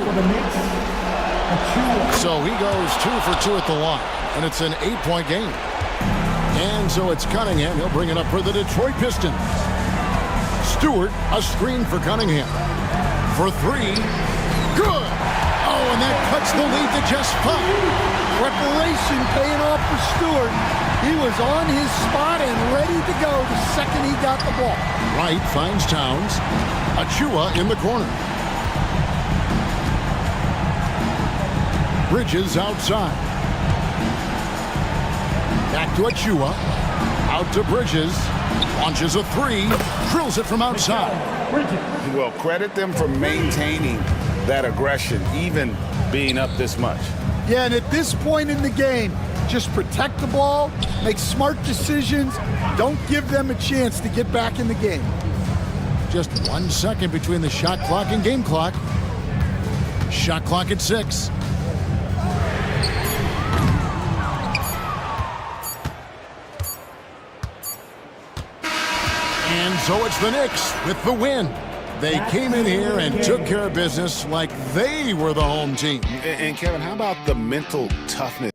So he goes 2 for 2 at the line, and it's an 8-point game. And so it's Cunningham. He'll bring it up for the Detroit Pistons. Stewart, a screen for Cunningham. For 3. Good! Oh, and that cuts the lead to just 5. Preparation paying off for Stewart. He was on his spot and ready to go the second he got the ball. Wright finds Towns. Achua in the corner. Bridges outside. Back to Achua. Out to Bridges. Launches a 3. Drills it from outside. Well, credit them for maintaining that aggression, even being up this much. Yeah, and at this point in the game, just protect the ball, make smart decisions, don't give them a chance to get back in the game. Just 1 second between the shot clock and game clock. Shot clock at 6. And so it's the Knicks with the win. They came in here and took care of business like they were the home team. And Kevin, how about the mental toughness?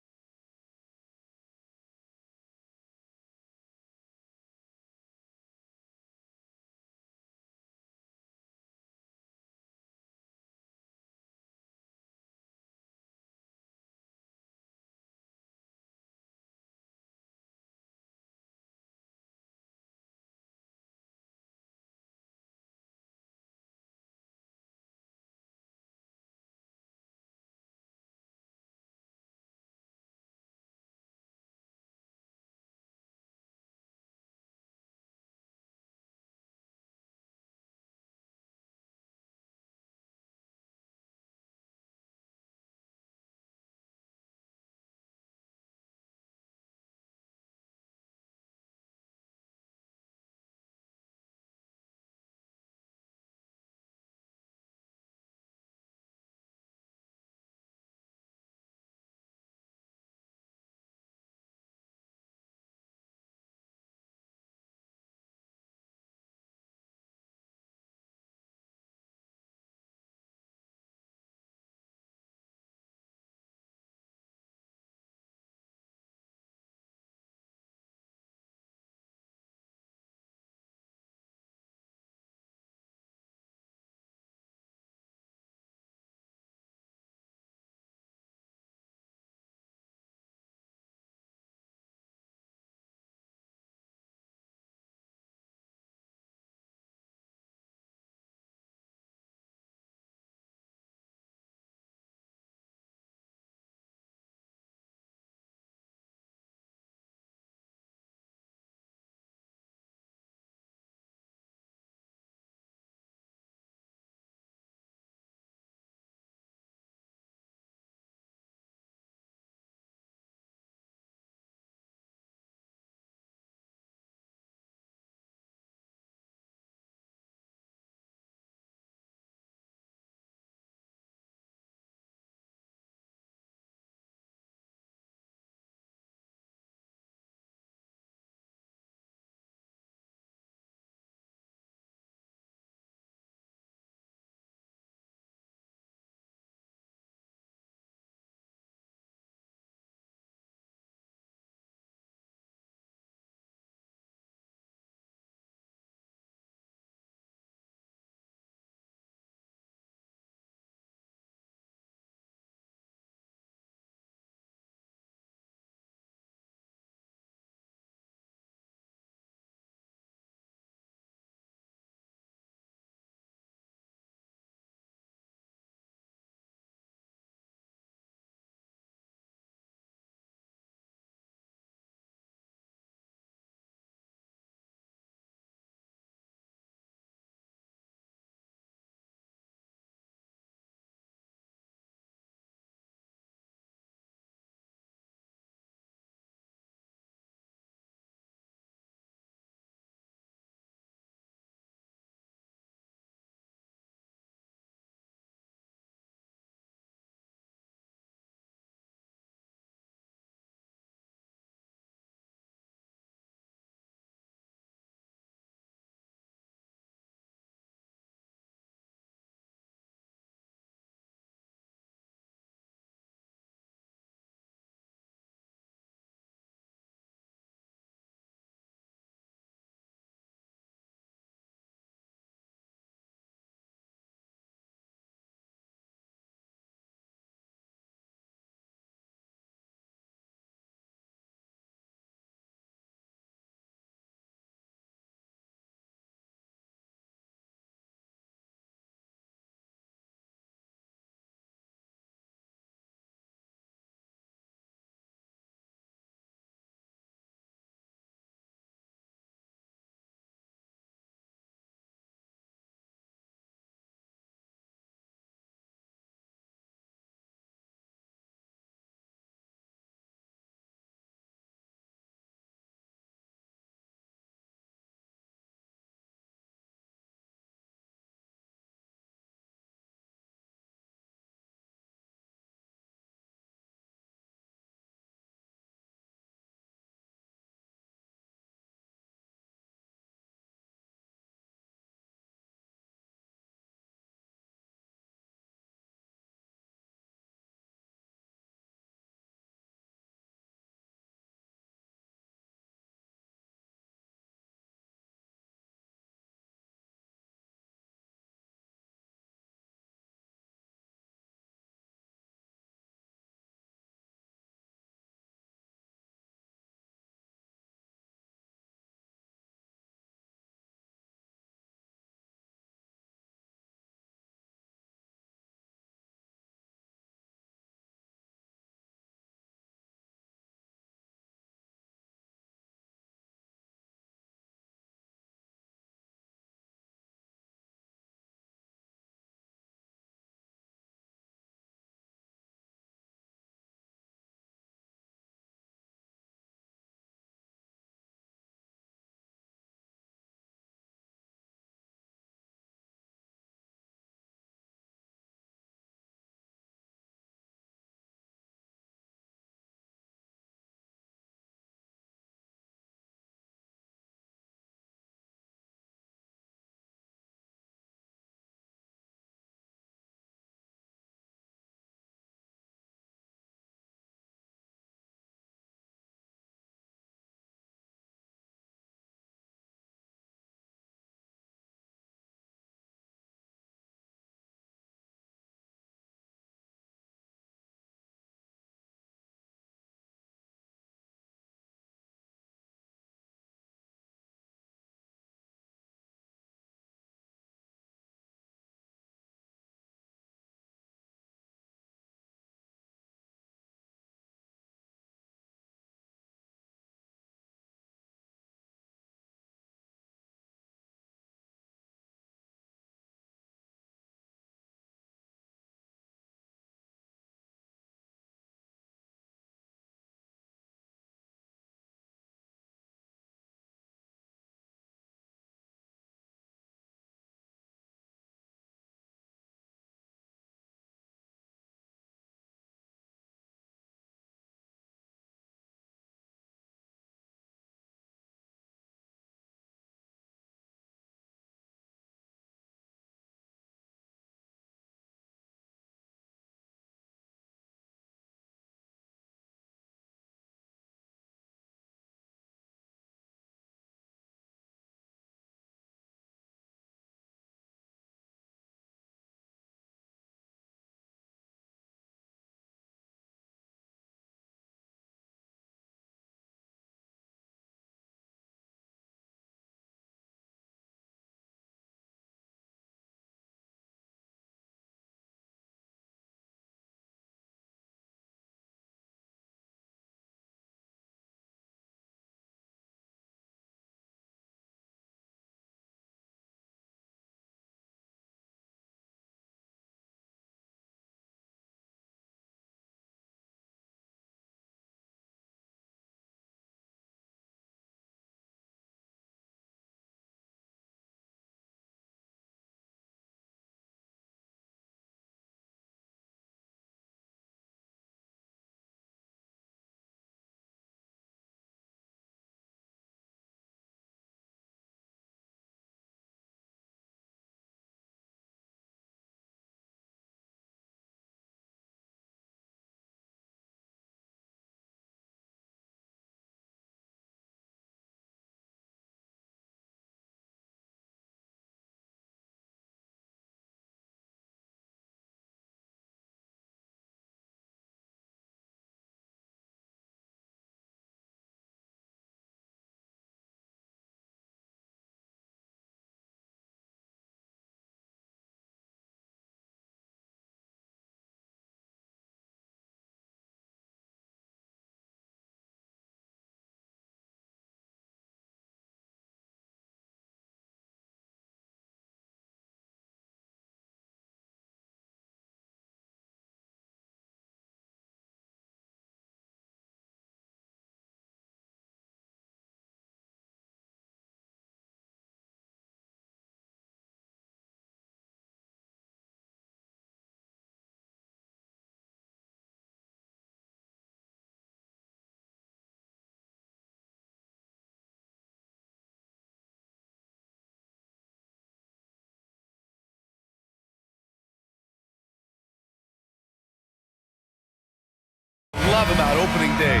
love about opening day?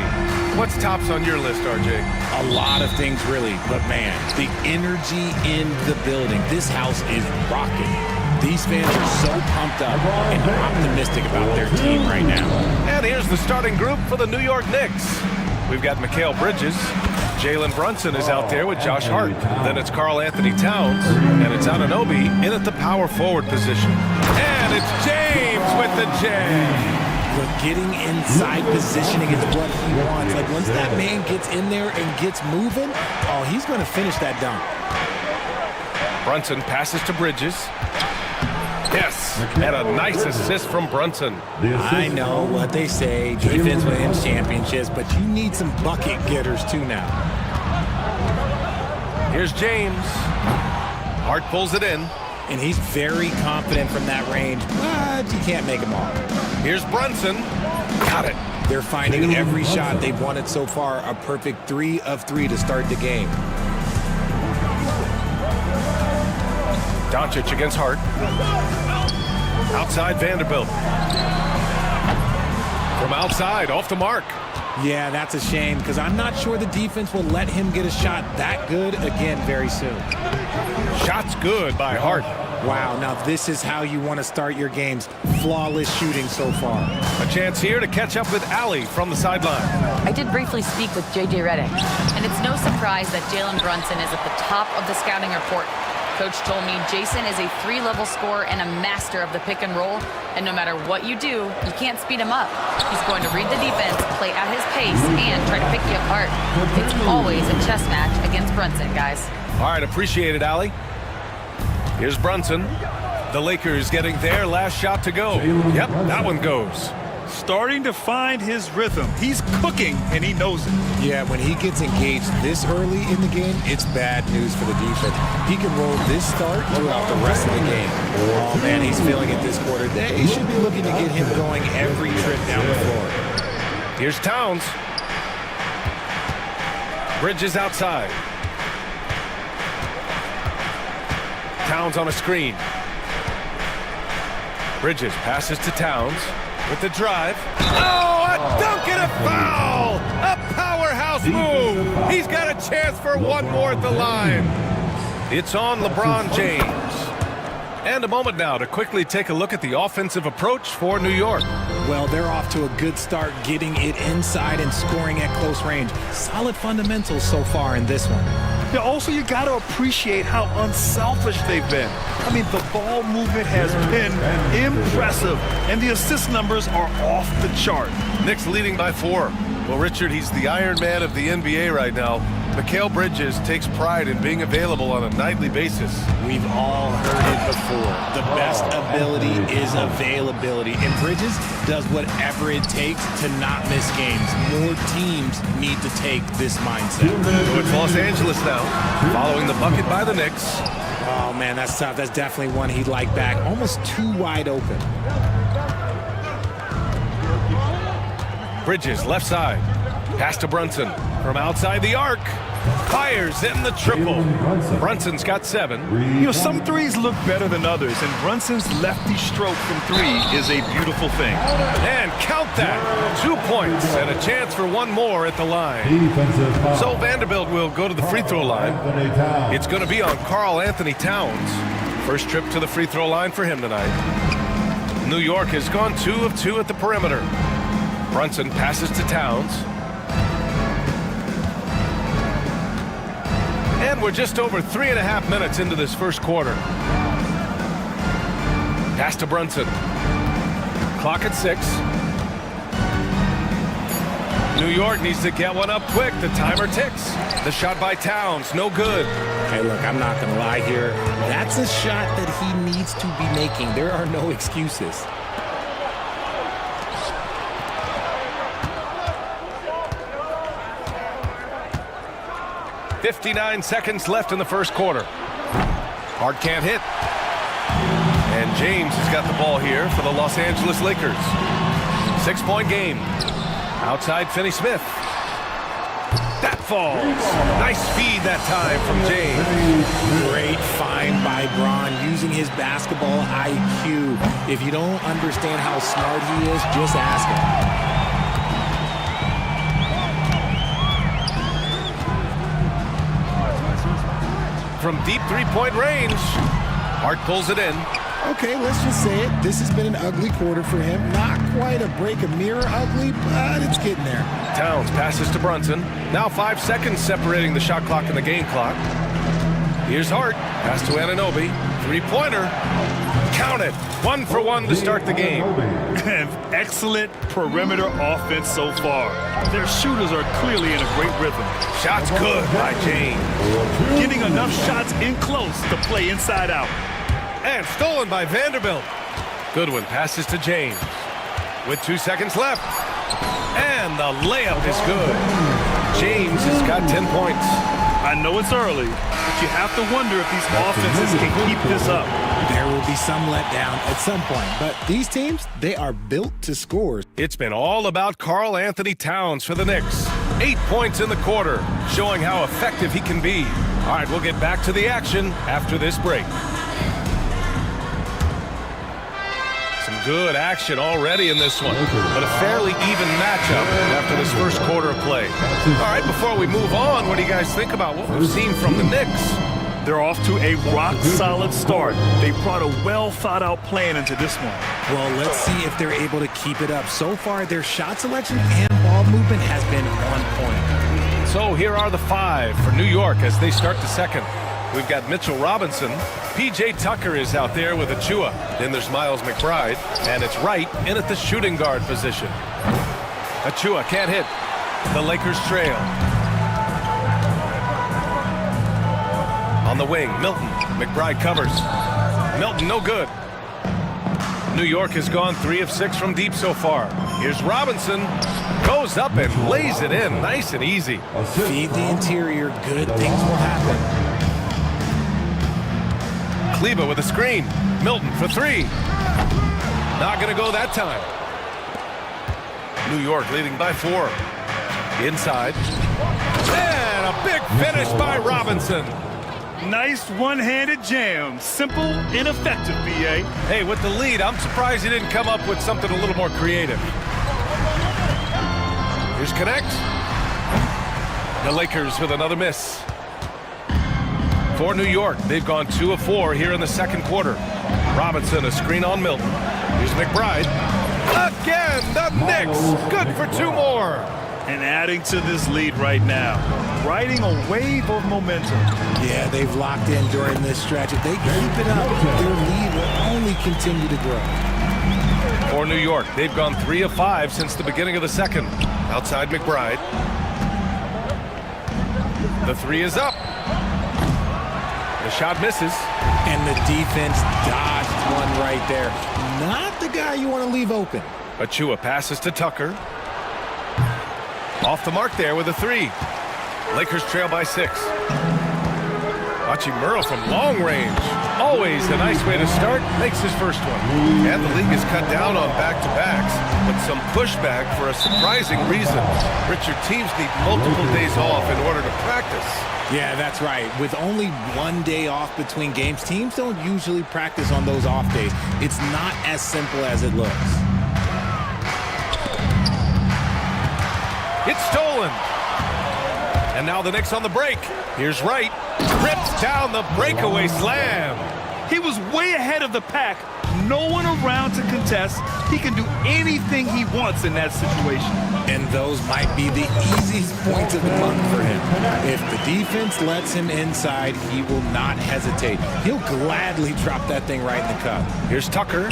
What's tops on your list, RJ? A lot of things, really. But, man, the energy in the building. This house is rocking. These fans are so pumped up and optimistic about their team right now. And here's the starting group for the New York Knicks. We've got Mikal Bridges. Jalen Brunson is out there with Josh Hart. Then it's Karl Anthony Towns. And it's Anunoby in at the power forward position. And it's James with the J. But getting inside positioning is what he wants. Like, once that man gets in there and gets moving, oh, he's going to finish that dunk. Brunson passes to Bridges. Yes, and a nice assist from Brunson. I know what they say, defense wins championships, but you need some bucket getters too now. Here's James. Hart pulls it in. And he's very confident from that range, but you can't make them all. Here's Brunson. Got it. They're finding every shot they've wanted so far, a perfect 3 of 3 to start the game. Doncic against Hart. Outside Vanderbilt. From outside, off the mark. Yeah, that's a shame, because I'm not sure the defense will let him get a shot that good again very soon. Shot's good by Hart. Wow, now this is how you want to start your games. Flawless shooting so far. A chance here to catch up with Allie from the sideline. I did briefly speak with J.J. Redick, and it's no surprise that Jalen Brunson is at the top of the scouting report. Coach told me Jason is a 3-level scorer and a master of the pick and roll, and no matter what you do, you can't speed him up. He's going to read the defense, play at his pace, and try to pick you apart. It's always a chess match against Brunson, guys. All right, appreciate it, Allie. Here's Brunson. The Lakers getting their last shot to go. Yep, that one goes. Starting to find his rhythm. He's cooking, and he knows it. Yeah, when he gets engaged this early in the game, it's bad news for the defense. He can roll this start throughout the rest of the game. Oh, man, he's feeling it this quarter. They should be looking to get him going every trip down the floor. Here's Towns. Bridges outside. Towns on a screen. Bridges passes to Towns. With the drive. Oh, a dunk and a foul! A powerhouse move! He's got a chance for one more at the line. It's on LeBron James. And a moment now to quickly take a look at the offensive approach for New York. Well, they're off to a good start getting it inside and scoring at close range. Solid fundamentals so far in this one. Yeah, also, you got to appreciate how unselfish they've been. I mean, the ball movement has been impressive, and the assist numbers are off the chart. Knicks leading by 4. Well, Richard, he's the Iron Man of the NBA right now. Mikal Bridges takes pride in being available on a nightly basis. We've all heard it before. The best ability is availability, and Bridges does whatever it takes to not miss games. More teams need to take this mindset. So it's Los Angeles now, following the bucket by the Knicks. Oh, man, that's tough. That's definitely one he'd like back. Almost too wide open. Bridges, left side. Pass to Brunson. From outside the arc. Fires in the triple. Brunson's got 7. You know, some threes look better than others, and Brunson's lefty stroke from 3 is a beautiful thing. And count that. 2 points and a chance for one more at the line. So Vanderbilt will go to the free throw line. It's going to be on Karl Anthony Towns. First trip to the free throw line for him tonight. New York has gone 2 of 2 at the perimeter. Brunson passes to Towns. And we're just over 3.5 minutes into this first quarter. Pass to Brunson. Clock at 6. New York needs to get one up quick. The timer ticks. The shot by Towns, no good. Hey, look, I'm not going to lie here. That's a shot that he needs to be making. There are no excuses. .59 seconds left in the first quarter. Hart can't hit. And James has got the ball here for the Los Angeles Lakers. 6-point game. Outside Finney Smith. That falls. Nice feed that time from James. Great find by Bron using his basketball IQ. If you don't understand how smart he is, just ask him. from deep three-point range. Hart pulls it in. Okay, let's just say it. This has been an ugly quarter for him. Not quite a break a mirror ugly, but it's getting there. Towns passes to Brunson. Now 5 seconds separating the shot clock and the game clock. Here's Hart. Pass to Anunoby. Three-pointer. Count it. 1 for 1 to start the game. Excellent perimeter offense so far. Their shooters are clearly in a great rhythm. Shots good by James. Getting enough shots in close to play inside out. And stolen by Vanderbilt. Goodwin passes to James. With 2 seconds left. And the layup is good. James has got 10 points. I know it's early, but you have to wonder if these offenses can keep this up. There will be some letdown at some point, but these teams, they are built to score. It's been all about Karl Anthony Towns for the Knicks. 8 points in the quarter, showing how effective he can be. All right, we'll get back to the action after this break. Some good action already in this one, but a fairly even matchup after this first quarter of play. All right, before we move on, what do you guys think about what we've seen from the Knicks? They're off to a rock-solid start. They brought a well-thought-out plan into this one. Well, let's see if they're able to keep it up. So far, their shot selection and ball movement has been on point. So here are the 5 for New York as they start the second. We've got Mitchell Robinson. P.J. Tucker is out there with Achua. Then there's Miles McBride. And it's Wright in at the shooting guard position. Achua can't hit. The Lakers trail. On the wing, Milton. McBride covers. Milton, no good. New York has gone 3 of 6 from deep so far. Here's Robinson. Goes up and lays it in. Nice and easy. Feed the interior. Good things will happen. Kleba with a screen. Milton for 3. Not going to go that time. New York leading by 4. Inside. And a big finish by Robinson. Nice one-handed jam. Simple and effective, B.A. Hey, with the lead, I'm surprised he didn't come up with something a little more creative. Here's Connect. The Lakers with another miss. For New York, they've gone 2 of 4 here in the second quarter. Robinson, a screen on Milton. Here's McBride. Again, the Knicks. Good for 2 more. And adding to this lead right now. Riding a wave of momentum. Yeah, they've locked in during this stretch. If they keep it up, their lead will only continue to grow. For New York, they've gone 3 of 5 since the beginning of the second. Outside McBride. The 3 is up. The shot misses. And the defense dodged one right there. Not the guy you want to leave open. Achua passes to Tucker. Off the mark there with a 3. Lakers trail by 6. Hachimura from long range. Always a nice way to start. Makes his first one. And the league has cut down on back-to-backs, but some pushback for a surprising reason. Richard, teams need multiple days off in order to practice. Yeah, that's right. With only 1 day off between games, teams don't usually practice on those off days. It's not as simple as it looks. It's stolen. And now the Knicks on the break. Here's Wright. Rips down the breakaway slam. He was way ahead of the pack. No one around to contest. He can do anything he wants in that situation. And those might be the easiest points of the month for him. If the defense lets him inside, he will not hesitate. He'll gladly drop that thing right in the cup. Here's Tucker.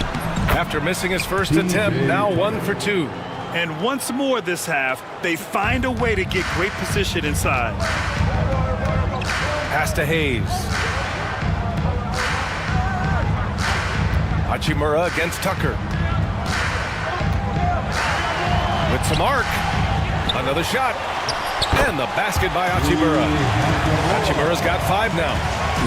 After missing his first attempt, now 1 for 2. And once more this half, they find a way to get great position inside. Pass to Hayes. Hachimura against Tucker. With some arc. Another shot. And the basket by Hachimura. Hachimura's got 5 now.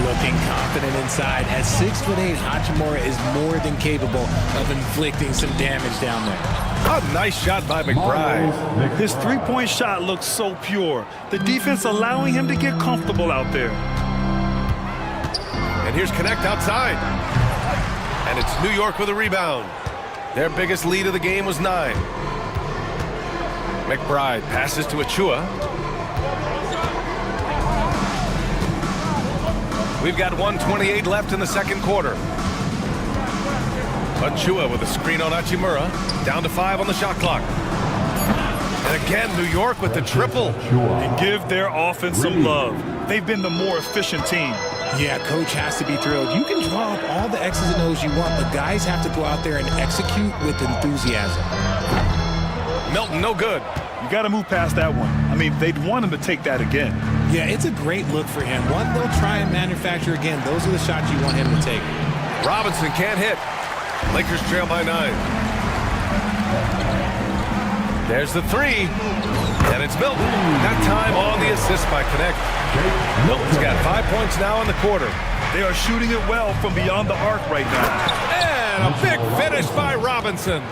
Looking confident inside. At 6'8", Hachimura is more than capable of inflicting some damage down there. A nice shot by McBride. His three-point shot looks so pure. The defense allowing him to get comfortable out there. And here's Connect outside. And it's New York with a rebound. Their biggest lead of the game was 9. McBride passes to Achua. We've got 1:28 left in the second quarter. Achua with a screen on Hachimura. Down to 5 on the shot clock. And again, New York with the triple. And give their offense some love. They've been the more efficient team. Yeah, coach has to be thrilled. You can draw up all the X's and O's you want, but guys have to go out there and execute with enthusiasm. Milton, no good. You got to move past that one. I mean, they'd want him to take that again. Yeah, it's a great look for him. One they'll try and manufacture again. Those are the shots you want him to take. Robinson can't hit. Lakers trail by 9. There's the 3. And it's Milton. That time on the assist by Connect. Milton's got 5 points now in the quarter. They are shooting it well from beyond the arc right now. And a big finish by Robinson.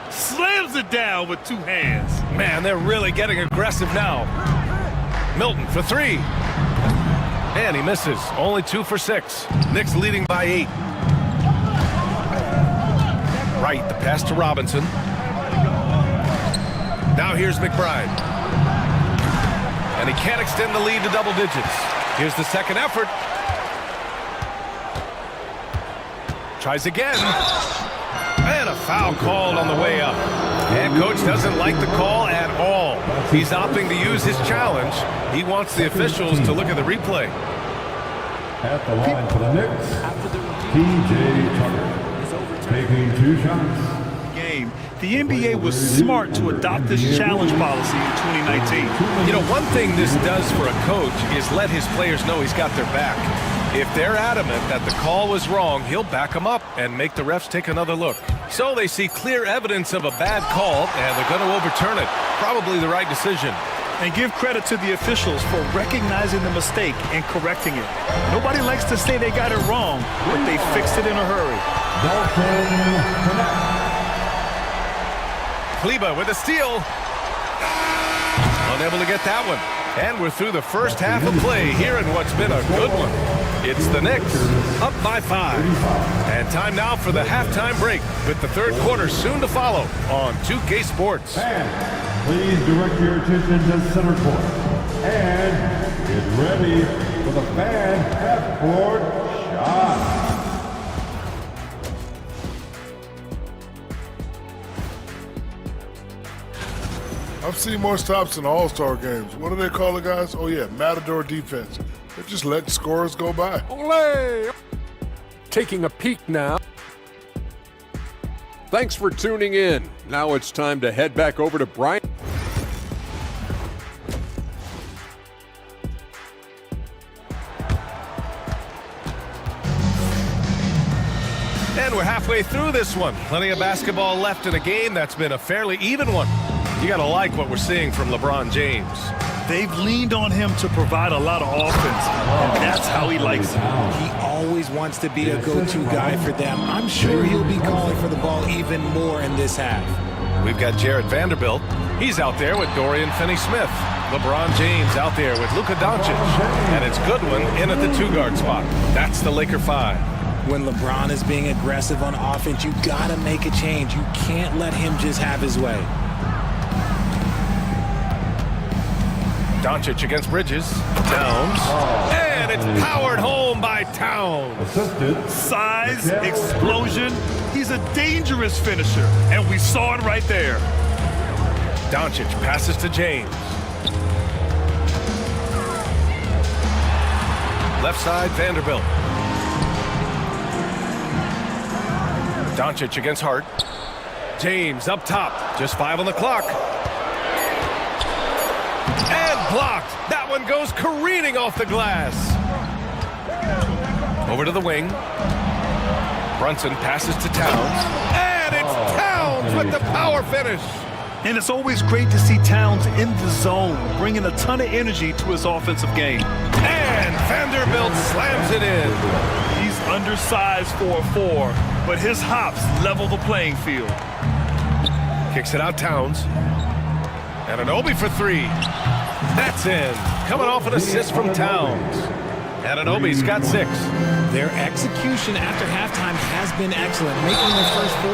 Slams it down with 2 hands. Man, they're really getting aggressive now. Milton for 3. And he misses. Only 2 for 6. Knicks leading by 8. Right, the pass to Robinson. Now here's McBride. And he can't extend the lead to double digits. Here's the second effort. Tries again. And a foul called on the way up. And coach doesn't like the call at all. He's opting to use his challenge. He wants the officials to look at the replay. At the line for the Knicks, P.J. Tucker. Taking 2 shots. Game. The NBA was smart to adopt this challenge policy in 2019. You know, one thing this does for a coach is let his players know he's got their back. If they're adamant that the call was wrong, he'll back them up and make the refs take another look. So they see clear evidence of a bad call, and they're going to overturn it. Probably the right decision. And give credit to the officials for recognizing the mistake and correcting it. Nobody likes to say they got it wrong, but they fixed it in a hurry. Kleba with a steal. Unable to get that one. And we're through the first half of play here in what's been a good one. It's the Knicks up by 5. And time now for the halftime break with the third quarter soon to follow on 2K Sports. Please direct your attention to center court. And get ready for the fan half-court shot. I've seen more stops in All-Star games. What do they call it, guys? Oh, yeah, Matador defense. They just let scorers go by. Olé! Taking a peek now. Thanks for tuning in. Now it's time to head back over to Brian. And we're halfway through this one. Plenty of basketball left in a game that's been a fairly even one. You got to like what we're seeing from LeBron James. They've leaned on him to provide a lot of offense, and that's how he likes it. He always wants to be a go-to guy for them. I'm sure he'll be calling for the ball even more in this half. We've got Jared Vanderbilt. He's out there with Dorian Finney-Smith. LeBron James out there with Luka Doncic. And it's Goodwin in at the 2-guard spot. That's the Laker 5. When LeBron is being aggressive on offense, you got to make a change. You can't let him just have his way. Doncic against Bridges. Towns. And it's powered home by Towns. Size, explosion. He's a dangerous finisher, and we saw it right there. Doncic passes to James. Left side, Vanderbilt. Doncic against Hart. James up top. Just 5 on the clock. And blocked. That one goes careening off the glass. Over to the wing. Brunson passes to Towns. And it's Towns with the power finish. And it's always great to see Towns in the zone, bringing a ton of energy to his offensive game. And Vanderbilt slams it in. He's undersized for a 4, but his hops level the playing field. Kicks it out, Towns. And an Obi for 3. That's in. Coming off an assist from Towns. And an Obi's got 6. Their execution after halftime has been excellent, making their first 4.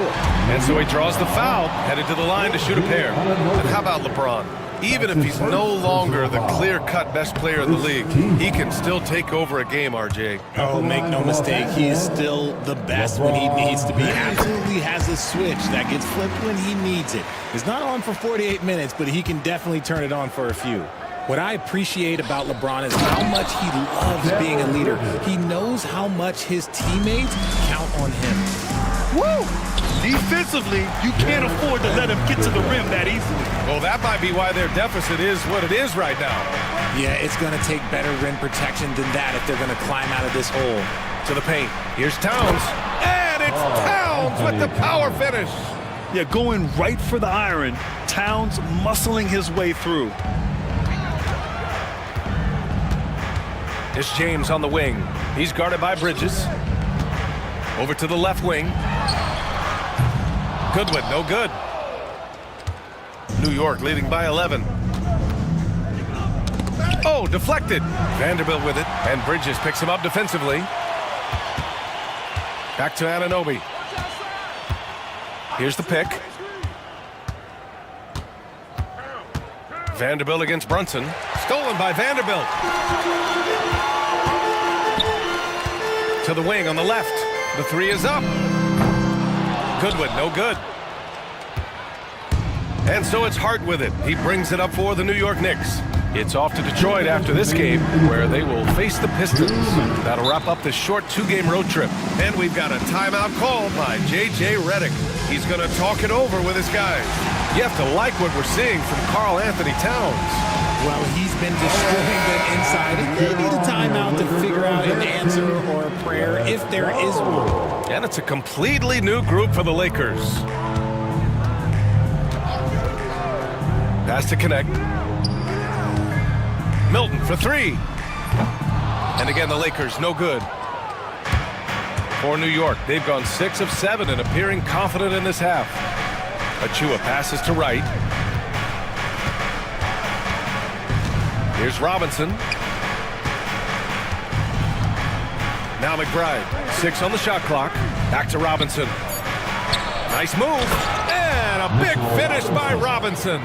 And so he draws the foul, headed to the line to shoot a pair. And how about LeBron? Even if he's no longer the clear-cut best player in the league, he can still take over a game, RJ. Oh, make no mistake, he is still the best when he needs to be. Absolutely has a switch that gets flipped when he needs it. It's not on for 48 minutes, but he can definitely turn it on for a few. What I appreciate about LeBron is how much he loves being a leader. He knows how much his teammates count on him. Woo! Defensively, you can't afford to let him get to the rim that easily. Well, that might be why their deficit is what it is right now. Yeah, it's going to take better rim protection than that if they're going to climb out of this hole. To the paint. Here's Towns. And it's Towns with the power finish. Yeah, going right for the iron. Towns muscling his way through. It's James on the wing. He's guarded by Bridges. Over to the left wing. Goodwin, no good. New York leading by 11. Oh, deflected. Vanderbilt with it, and Bridges picks him up defensively. Back to Anunoby. Here's the pick. Vanderbilt against Brunson. Stolen by Vanderbilt. To the wing on the left. The three is up. Goodwin, no good. And so it's Hart with it. He brings it up for the New York Knicks. It's off to Detroit after this game, where they will face the Pistons. That'll wrap up this short two-game road trip. And we've got a timeout called by J.J. Redick. He's going to talk it over with his guys. You have to like what we're seeing from Karl Anthony Towns. Well, he's been destroying them inside. They need a timeout to figure out an answer or a prayer if there is one. And it's a completely new group for the Lakers. Pass to connect. Milton for three. And again, the Lakers no good. For New York, they've gone 6 of 7 and appearing confident in this half. Achua passes to right. Here's Robinson. Now McBride. 6 on the shot clock. Back to Robinson. Nice move. And a big finish by Robinson.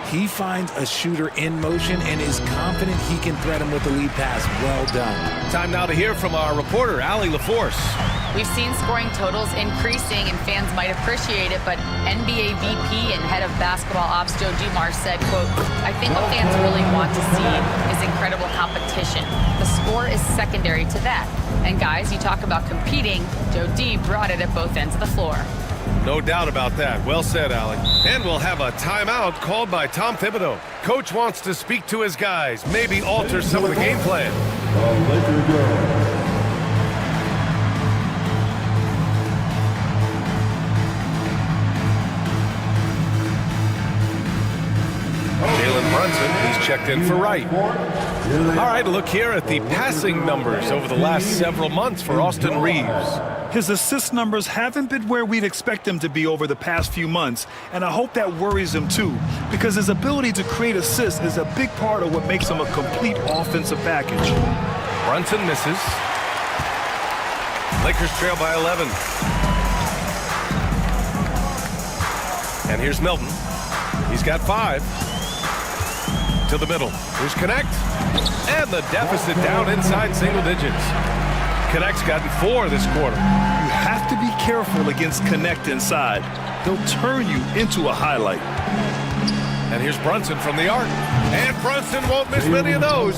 He finds a shooter in motion and is confident he can thread him with the lead pass. Well done. Time now to hear from our reporter, Allie LaForce. We've seen scoring totals increasing, and fans might appreciate it, but NBA VP and head of basketball ops Joe Dumars said, quote, "I think what fans really want to see is incredible competition. The score is secondary to that. And guys, you talk about competing, Joe D brought it at both ends of the floor." No doubt about that. Well said, Allie. And we'll have a timeout called by Tom Thibodeau. Coach wants to speak to his guys, maybe alter some of the game plan. Jalen Brunson, he's checked in for right. All right, look here at the passing numbers over the last several months for Austin Reeves. His assist numbers haven't been where we'd expect them to be over the past few months, and I hope that worries him too, because his ability to create assists is a big part of what makes him a complete offensive package. Brunson misses. Lakers trail by 11. And here's Milton. He's got 5. To the middle. Here's Connect. And the deficit down inside single digits. Connect's gotten 4 this quarter. You have to be careful against Connect inside. He'll turn you into a highlight. And here's Brunson from the arc. And Brunson won't miss many of those.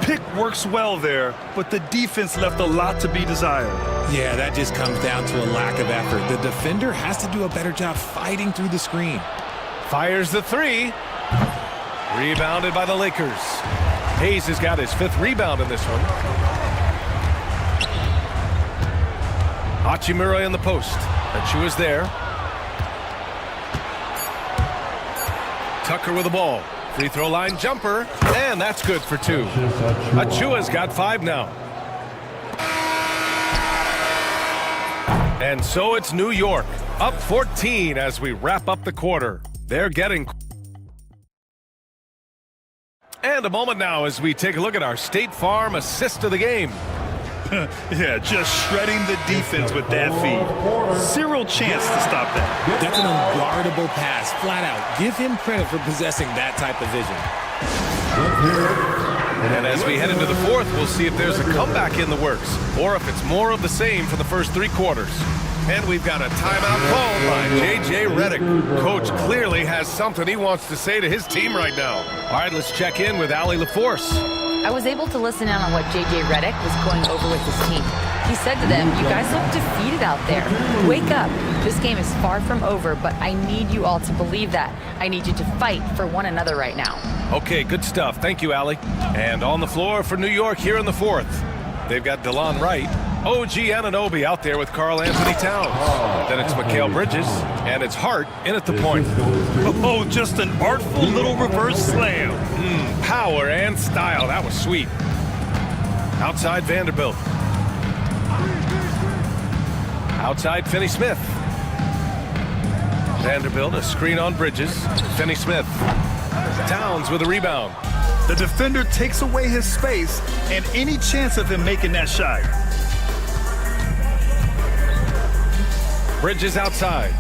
Pick works well there, but the defense left a lot to be desired. Yeah, that just comes down to a lack of effort. The defender has to do a better job fighting through the screen. Fires the 3. Rebounded by the Lakers. Hayes has got his 5th rebound in this one. Hachimura in the post. Achua's there. Tucker with the ball. Free throw line jumper. And that's good for 2. Achua's got 5 now. And so it's New York. Up 14 as we wrap up the quarter. They're getting... And a moment now as we take a look at our State Farm assist of the game. Yeah, just shredding the defense with that feed. Zero chance to stop that. That's an unguardable pass, flat out. Give him credit for possessing that type of vision. And as we head into the fourth, we'll see if there's a comeback in the works or if it's more of the same for the first 3 quarters. And we've got a timeout called by J.J. Redick. Coach clearly has something he wants to say to his team right now. All right, let's check in with Allie LaForce. I was able to listen in on what J.J. Redick was going over with his team. He said to them, you guys look defeated out there. Wake up. This game is far from over, but I need you all to believe that. I need you to fight for one another right now. Okay, good stuff. Thank you, Allie. And on the floor for New York here in the fourth, they've got DeLon Wright, OG Anunoby out there with Karl Anthony Towns. Then it's Mikal Bridges, and it's Hart in at the point. Oh, just an artful little reverse slam. Power and style. That was sweet. Outside Vanderbilt. Outside Finney-Smith. Vanderbilt, a screen on Bridges. Finney-Smith. Towns with a rebound. The defender takes away his space and any chance of him making that shot. Bridges outside.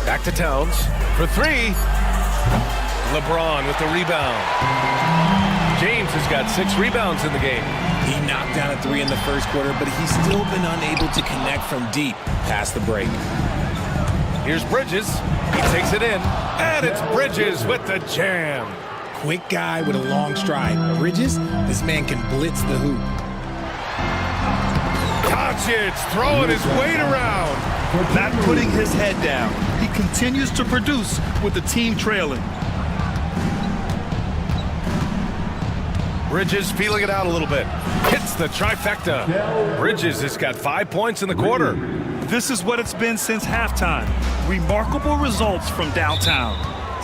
Back to Towns for 3. LeBron with the rebound. James has got 6 rebounds in the game. He knocked down a 3 in the first quarter, but he's still been unable to connect from deep past the break. Here's Bridges. He takes it in, and it's Bridges with the jam. Quick guy with a long stride. Bridges, this man can blitz the hoop. Doncic throwing his weight around. Not putting his head down. He continues to produce with the team trailing. Bridges feeling it out a little bit. Hits the trifecta. Bridges has got 5 points in the quarter. This is what it's been since halftime. Remarkable results from downtown.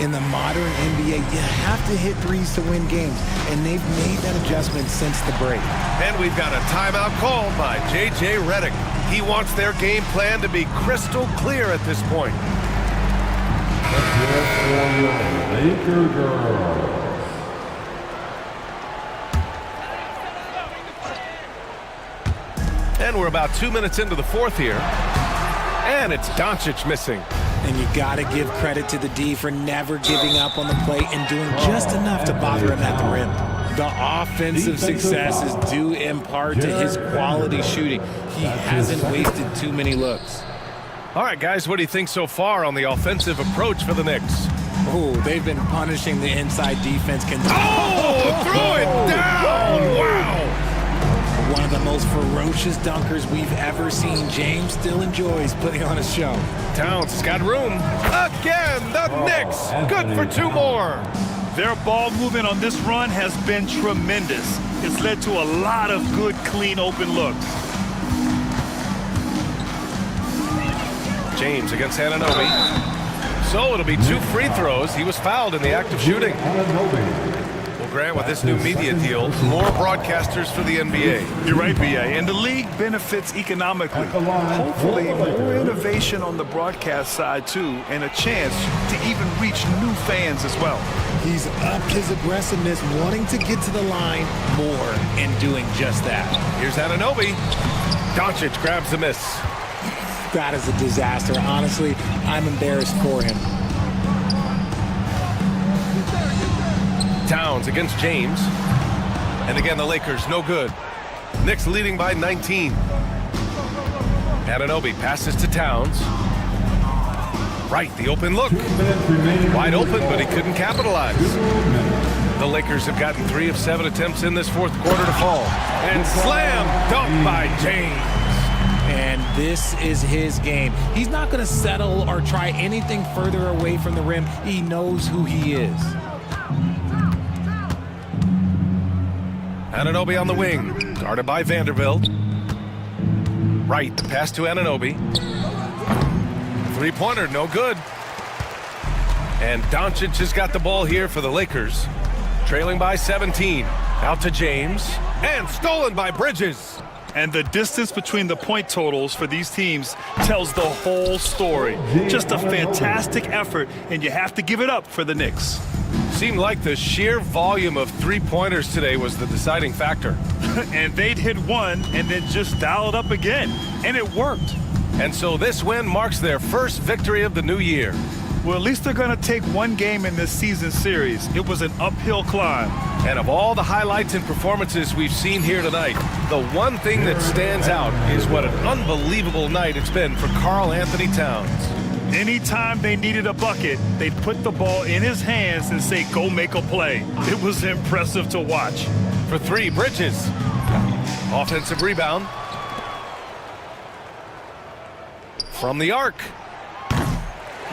In the modern NBA, you have to hit threes to win games, and they've made that adjustment since the break. And we've got a timeout called by J.J. Redick. He wants their game plan to be crystal clear at this point. Laker girls. And we're about 2 minutes into the fourth here. And it's Doncic missing. And you got to give credit to the D for never giving up on the play and doing just enough to bother him at the rim. The offensive success is due in part to his quality shooting. He hasn't wasted too many looks. All right, guys, what do you think so far on the offensive approach for the Knicks? Oh, they've been punishing the inside defense. Oh, throw it down! Wow! One of the most ferocious dunkers we've ever seen. James still enjoys putting on a show. Towns has got room. Again, the Knicks. Good for 2 more. Their ball movement on this run has been tremendous. It's led to a lot of good, clean, open looks. James against Anunoby. So it'll be 2 free throws. He was fouled in the act of shooting. Well, Grant, with this new media deal, more broadcasters for the NBA. You're right, B.A. And the league benefits economically. Hopefully, more innovation on the broadcast side, too, and a chance to even reach new fans as well. He's upped his aggressiveness, wanting to get to the line more and doing just that. Here's Anunoby. Doncic grabs the miss. That is a disaster. Honestly, I'm embarrassed for him. Towns against James. And again, the Lakers, no good. Knicks leading by 19. Anunoby passes to Towns. Right, the open look. Wide open, but he couldn't capitalize. The Lakers have gotten 3 of 7 attempts in this fourth quarter to fall. And slam dunk by James. And this is his game. He's not going to settle or try anything further away from the rim. He knows who he is. Anunoby on the wing, guarded by Vanderbilt. Right, the pass to Anunoby. 3-pointer, no good. And Doncic has got the ball here for the Lakers. Trailing by 17. Out to James. And stolen by Bridges. And the distance between the point totals for these teams tells the whole story. Just a fantastic effort, and you have to give it up for the Knicks. Seemed like the sheer volume of three-pointers today was the deciding factor. And they'd hit one and then just dial it up again. And it worked. And so this win marks their first victory of the new year. Well, at least they're going to take one game in this season series. It was an uphill climb. And of all the highlights and performances we've seen here tonight, the one thing that stands out is what an unbelievable night it's been for Karl Anthony Towns. Anytime they needed a bucket, they'd put the ball in his hands and say, go make a play. It was impressive to watch. For three, Bridges. Offensive rebound. From the arc.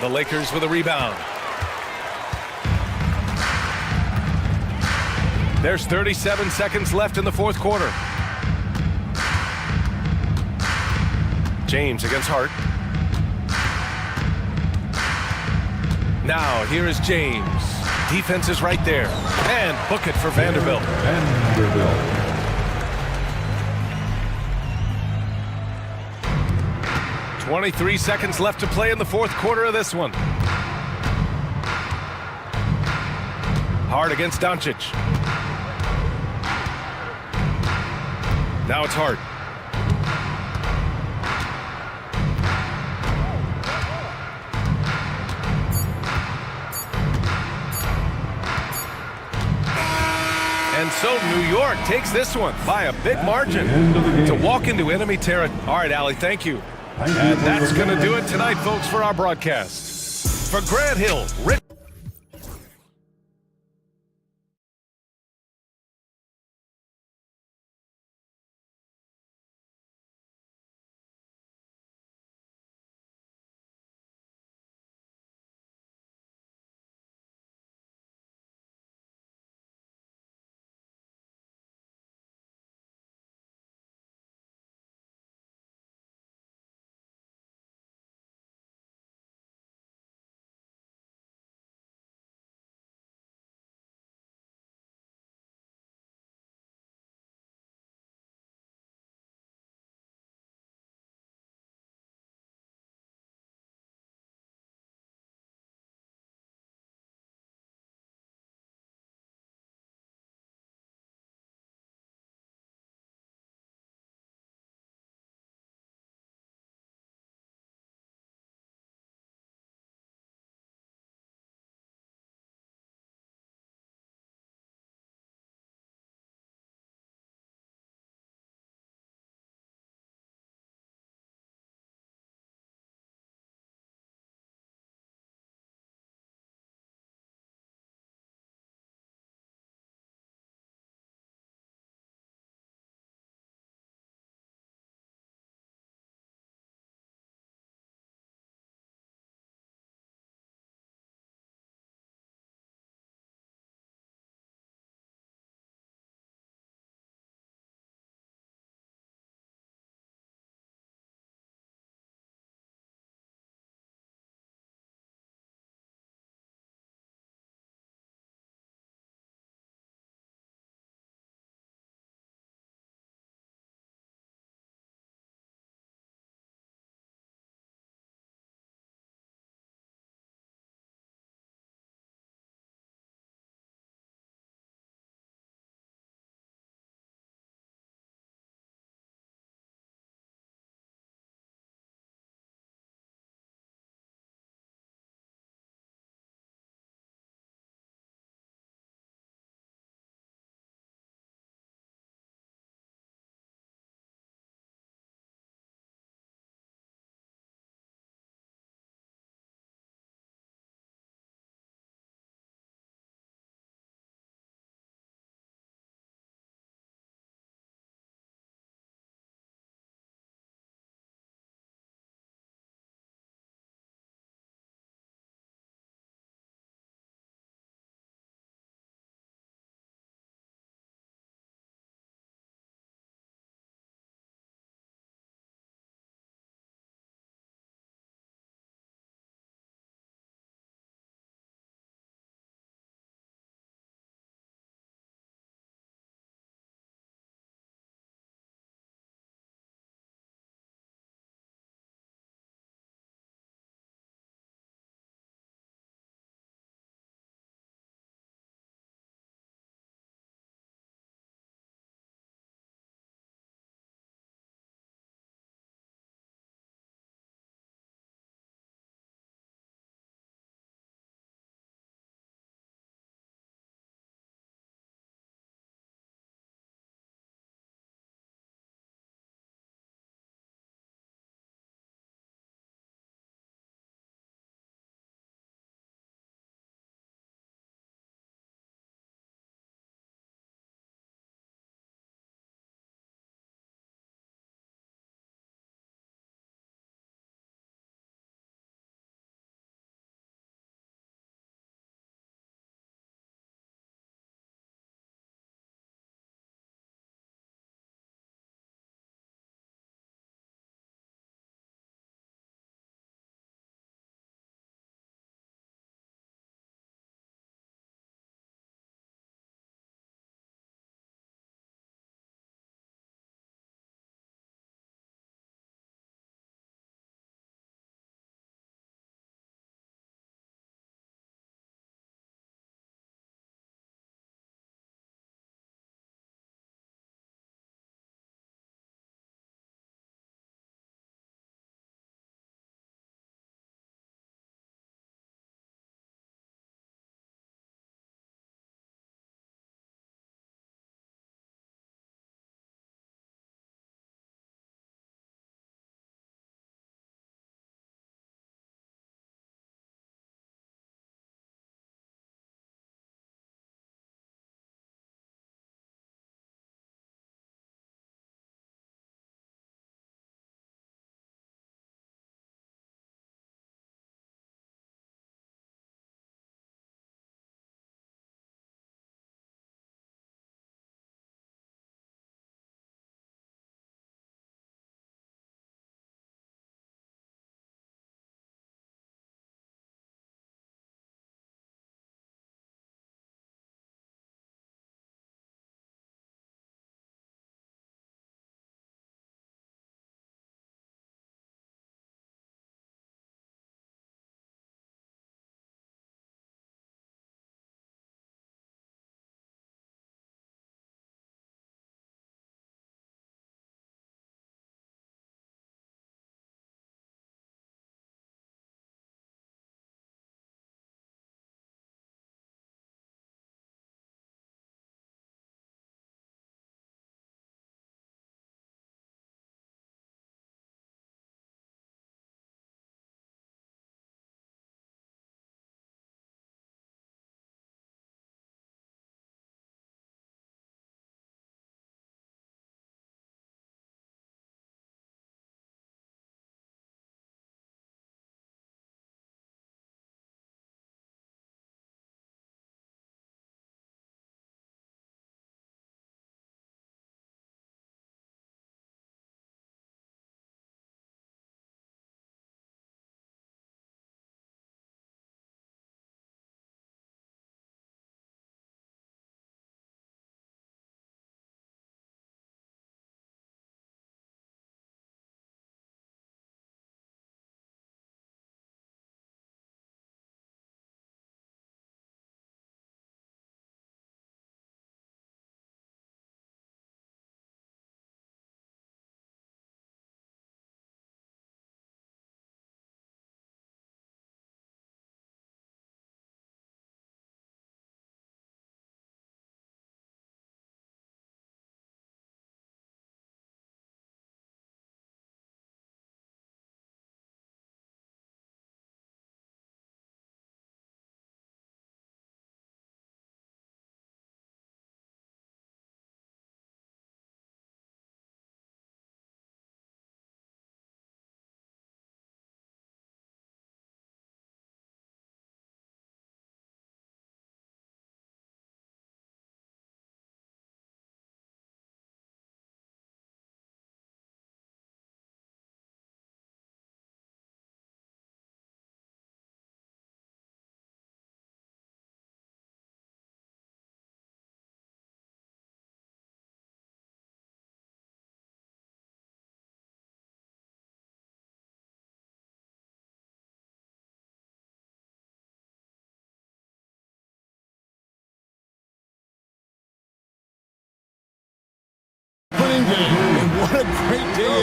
The Lakers with a rebound. There's 37 seconds left in the fourth quarter. James against Hart. Now, here is James. Defense is right there. And book it for Vanderbilt. 23 seconds left to play in the fourth quarter of this one. Hart against Doncic. Now it's Hart. And so New York takes this one by a big margin to walk into enemy territory. All right, Allie, thank you. And that's going to do it tonight, folks, for our broadcast. For Grant Hill, Rick.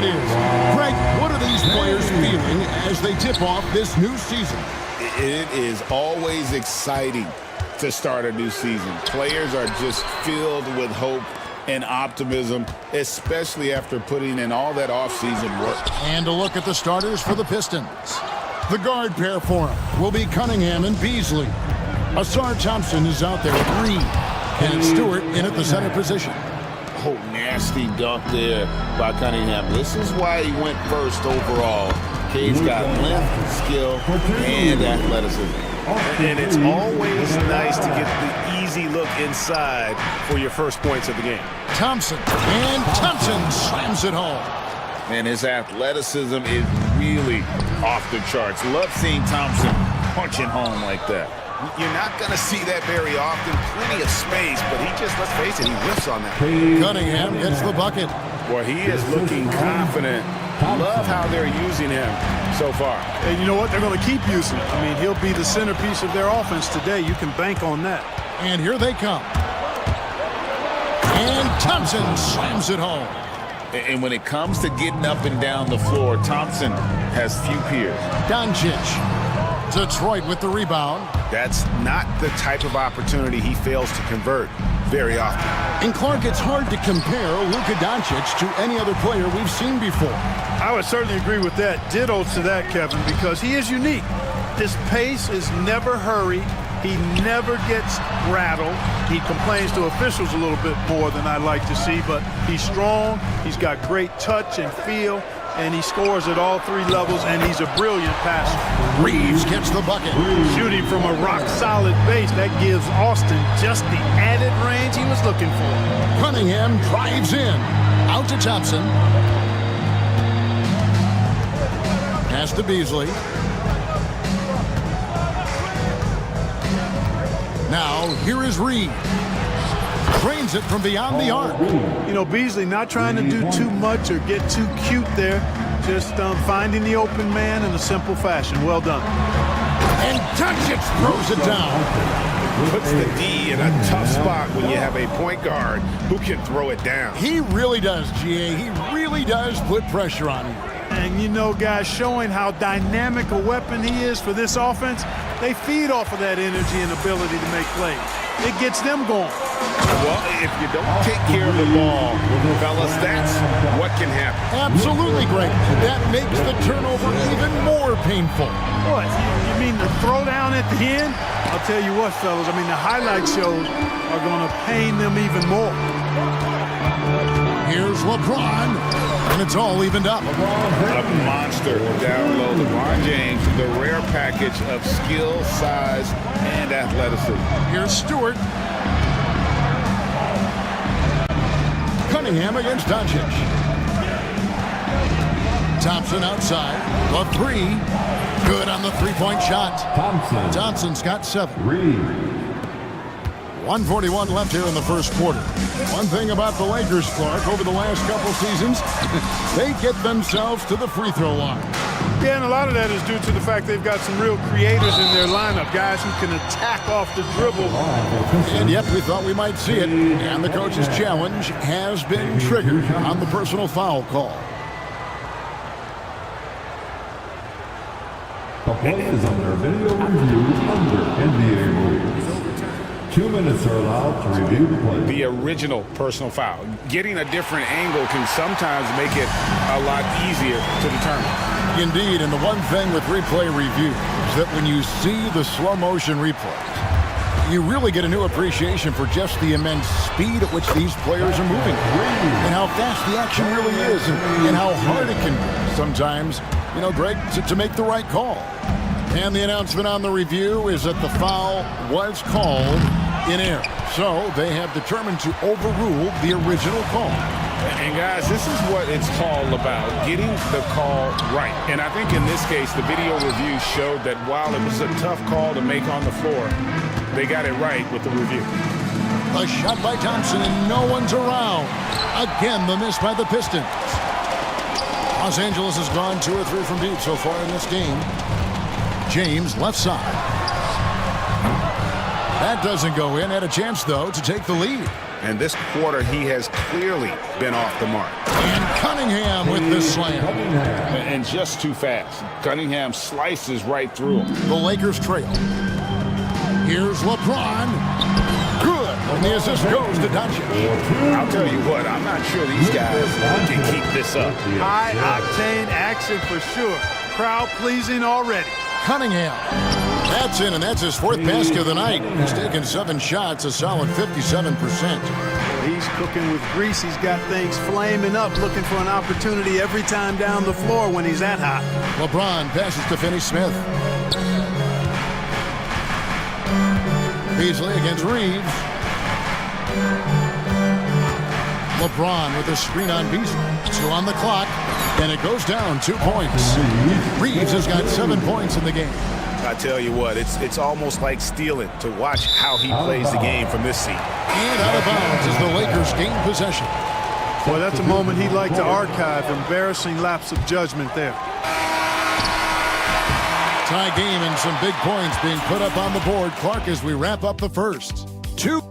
it is. Greg, what are these players feeling as they tip off this new season? It is always exciting to start a new season. Players are just filled with hope and optimism, especially after putting in all that offseason work. And a look at the starters for the Pistons. The guard pair for them will be Cunningham and Beasley. Asar Thompson is out there with Reed. And Stewart in at the center position. Oh, nasty dunk there by Cunningham. This is why he went first overall. He's got length, skill, and athleticism. And it's always nice to get the easy look inside for your first points of the game. Thompson, and Thompson slams it home. And his athleticism is really off the charts. Love seeing Thompson punching home like that. You're not going to see that very often. Plenty of space, but he just, let's face it, he whiffs on that. Cunningham gets the bucket. Well, he is looking confident. Love how they're using him so far. And you know what? They're going to keep using him. I mean, he'll be the centerpiece of their offense today. You can bank on that. And here they come. And Thompson slams it home. And when it comes to getting up and down the floor, Thompson has few peers. Doncic. Detroit with the rebound. That's not the type of opportunity he fails to convert very often. And Clark, it's hard to compare Luka Doncic to any other player we've seen before. I would certainly agree with that. Ditto to that, Kevin, because he is unique. His pace is never hurried. He never gets rattled. He complains to officials a little bit more than I like to see, but he's strong. He's got great touch and feel, and he scores at all three levels, and he's a brilliant passer. Reeves gets the bucket. Shooting from a rock-solid base, that gives Austin just the added range he was looking for. Cunningham drives in. Out to Thompson. Pass to Beasley. Now, here is Reed. Drains it from beyond the arc. You know, Beasley not trying to do too much or get too cute there. Just finding the open man in a simple fashion. Well done. And Doncic throws it down. Puts the D in a tough spot when you have a point guard who can throw it down. He really does, GA. He really does put pressure on him. And you know, guys, showing how dynamic a weapon he is for this offense, they feed off of that energy and ability to make plays. It gets them going. Well, if you don't take care of the ball, fellas, that's what can happen. Absolutely, Greg. That makes the turnover even more painful. What? You mean the throwdown at the end? I'll tell you what, fellas, I mean, the highlight shows are going to pain them even more. Here's LeBron, and it's all evened up. A monster down low. LeBron James, the rare package of skill, size, and athleticism. Here's Stewart. Cunningham against Doncic. Thompson outside. The three. Good on the three-point shot. Thompson's got 7. Reed. 1:41 left here in the first quarter. One thing about the Lakers, Clark, over the last couple seasons, they get themselves to the free throw line. Yeah, and a lot of that is due to the fact they've got some real creators in their lineup, guys who can attack off the dribble. And yep, we thought we might see it. And the coach's challenge has been triggered on the personal foul call. The play is under video review under NBA rules. 2 minutes are allowed to review the play. The original personal foul. Getting a different angle can sometimes make it a lot easier to determine. Indeed, and the one thing with replay review is that when you see the slow motion replays, you really get a new appreciation for just the immense speed at which these players are moving and how fast the action really is and how hard it can be sometimes, you know, Greg, to make the right call. And the announcement on the review is that the foul was called in error. So they have determined to overrule the original call. And guys, this is what it's all about, getting the call right. And I think in this case, the video review showed that while it was a tough call to make on the floor, they got it right with the review. A shot by Thompson and no one's around. Again, the miss by the Pistons. Los Angeles has gone 2 or 3 from deep so far in this game. James left side. That doesn't go in. Had a chance, though, to take the lead. And this quarter, he has clearly been off the mark. And Cunningham with the slam. And just too fast. Cunningham slices right through him. The Lakers trail. Here's LeBron. Good. And the assist goes to Doncic. I'll tell you what, I'm not sure these guys can keep this up. High-octane action for sure. Crowd pleasing already. Cunningham. That's in, and that's his fourth basket of the night. He's taken 7 shots, a solid 57%. He's cooking with grease. He's got things flaming up, looking for an opportunity every time down the floor when he's that hot. LeBron passes to Finney Smith. Beasley against Reeves. LeBron with a screen on Beasley. 2 on the clock, and it goes down 2 points. Reeves has got 7 points in the game. I tell you what, it's almost like stealing to watch how he plays the game from this seat. And out of bounds as the Lakers gain possession. Boy, that's a moment he'd like to archive. Embarrassing lapse of judgment there. Tie game and some big points being put up on the board. Clark, as we wrap up the first. 2.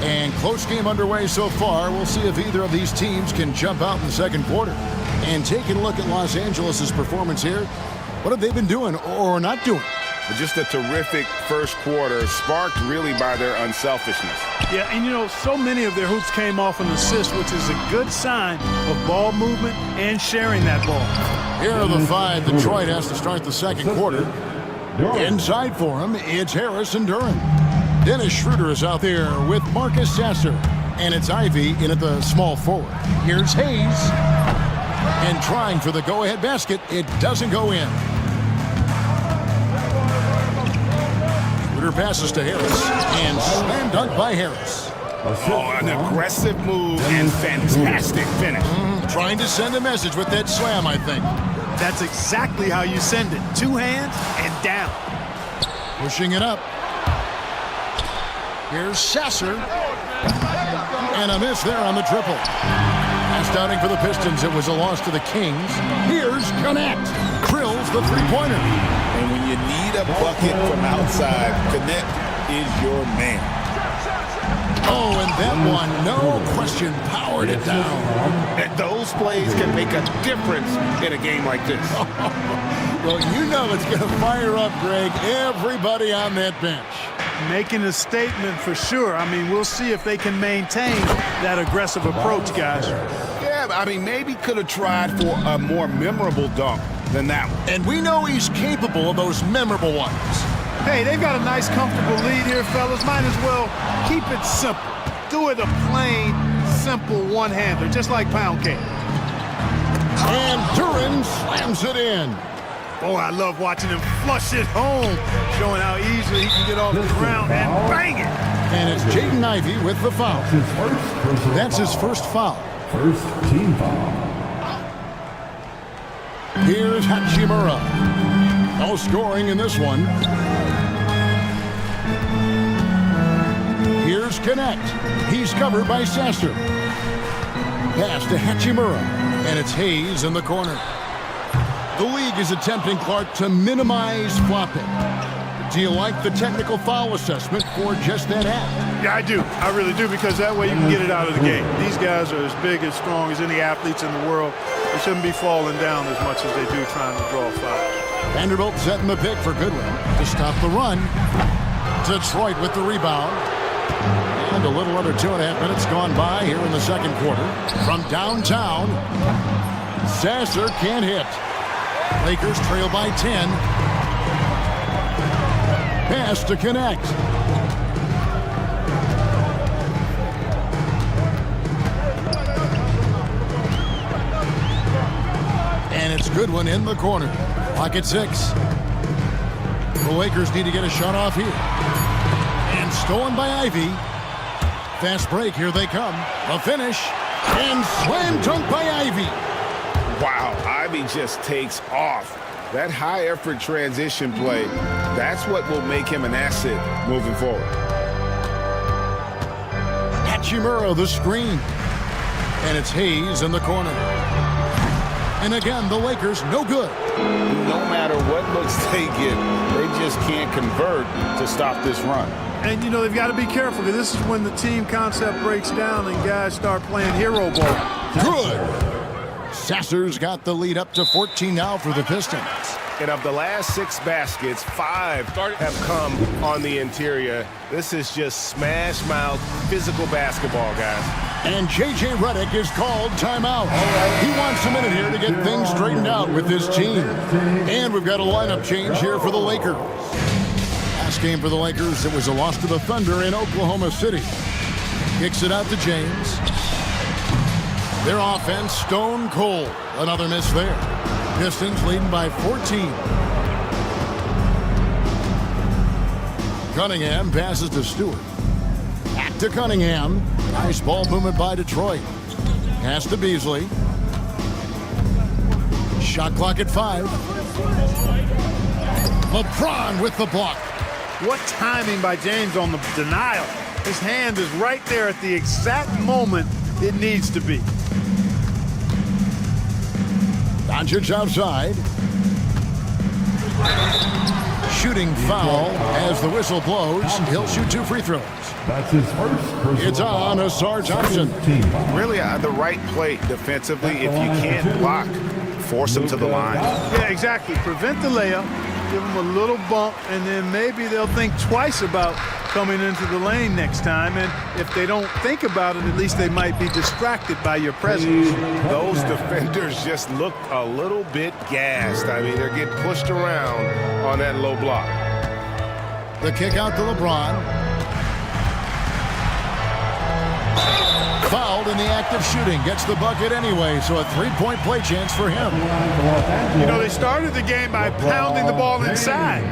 And close game underway so far. We'll see if either of these teams can jump out in the second quarter. And taking a look at Los Angeles' performance here, what have they been doing or not doing? Just a terrific first quarter, sparked really by their unselfishness. Yeah, and you know, so many of their hoops came off an assist, which is a good sign of ball movement and sharing that ball. Here are the 5 Detroit has to start the second quarter. Inside for him, it's Harris and Durham. Dennis Schroeder is out there with Marcus Sasser. And it's Ivy in at the small forward. Here's Hayes. And trying for the go-ahead basket. It doesn't go in. Schroeder passes to Harris. And slam dunk by Harris. Oh, an aggressive move and fantastic finish. Trying to send a message with that slam, I think. That's exactly how you send it. 2 hands and down. Pushing it up. Here's Sasser. And a miss there on the triple. Last outing for the Pistons, it was a loss to the Kings. Here's Connect. Drills the three-pointer. And when you need a bucket from outside, Connect is your man. Oh, and that one, no question, powered it down. And those plays can make a difference in a game like this. Well, you know it's going to fire up, Greg, everybody on that bench. Making a statement for sure. I mean, we'll see if they can maintain that aggressive approach, guys. Yeah, I mean, maybe could have tried for a more memorable dunk than that one. And we know he's capable of those memorable ones. Hey, they've got a nice, comfortable lead here, fellas. Might as well keep it simple. Do it a plain, simple one-hander, just like pound cake. And Duran slams it in. Oh, I love watching him flush it home, showing how easily he can get off the ground and bang it. And it's Jaden Ivey with the foul. That's his first foul. First team foul. Here's Hachimura. No scoring in this one. Here's Connect. He's covered by Sasser. Pass to Hachimura. And it's Hayes in the corner. The league is attempting, Clark, to minimize flopping. Do you like the technical foul assessment for just that act? Yeah, I do. I really do, because that way you can get it out of the game. These guys are as big and strong as any athletes in the world. They shouldn't be falling down as much as they do trying to draw fouls. Vanderbilt setting the pick for Goodwin to stop the run. Detroit with the rebound. And a little under 2.5 minutes gone by here in the second quarter. From downtown, Sasser can't hit. Lakers trail by 10. Pass to Connect. And it's Goodwin in the corner. Clock at 6. The Lakers need to get a shot off here. And stolen by Ivy. Fast break, here they come. The finish. And slam dunk by Ivy. Wow, Ivy just takes off. That high-effort transition play, that's what will make him an asset moving forward. Hachimura the screen. And it's Hayes in the corner. And again, the Lakers no good. No matter what looks they get, they just can't convert to stop this run. And, you know, they've got to be careful, because this is when the team concept breaks down and guys start playing hero ball. Good. Sasser's got the lead up to 14 now for the Pistons. And of the last 6 baskets, 5 have come on the interior. This is just smash-mouth physical basketball, guys. And J.J. Redick is called timeout. He wants a minute here to get things straightened out with his team. And we've got a lineup change here for the Lakers. Last game for the Lakers, it was a loss to the Thunder in Oklahoma City. Kicks it out to James. Their offense stone cold. Another miss there. Pistons leading by 14. Cunningham passes to Stewart. Back to Cunningham. Nice ball movement by Detroit. Pass to Beasley. Shot clock at 5. LeBron with the block. What timing by James on the denial. His hand is right there at the exact moment it needs to be. Doncic outside. Shooting foul as the whistle blows. He'll shoot 2 free throws. That's his first. It's on Asar Thompson. Really the right play defensively. If you can't block, force him to the line. Yeah, exactly. Prevent the layup, give them a little bump, and then maybe they'll think twice about coming into the lane next time. And if they don't think about it, at least they might be distracted by your presence. Those defenders just looked a little bit gassed. I mean, they're getting pushed around on that low block. The kick out to LeBron. Fouled in the act of shooting. Gets the bucket anyway, so a 3-point play chance for him. You know, they started the game by pounding the ball inside.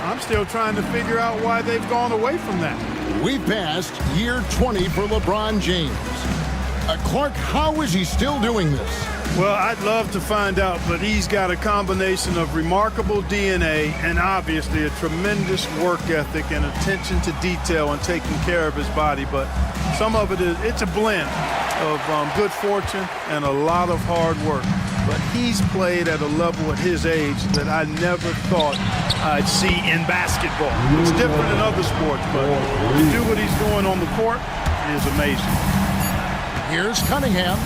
I'm still trying to figure out why they've gone away from that. We passed year 20 for LeBron James. Clark, how is he still doing this? Well, I'd love to find out, but he's got a combination of remarkable DNA and obviously a tremendous work ethic and attention to detail and taking care of his body. But some of it's a blend of good fortune and a lot of hard work. But he's played at a level at his age that I never thought I'd see in basketball. It's different in other sports, but to do what he's doing on the court is amazing. Here's Cunningham.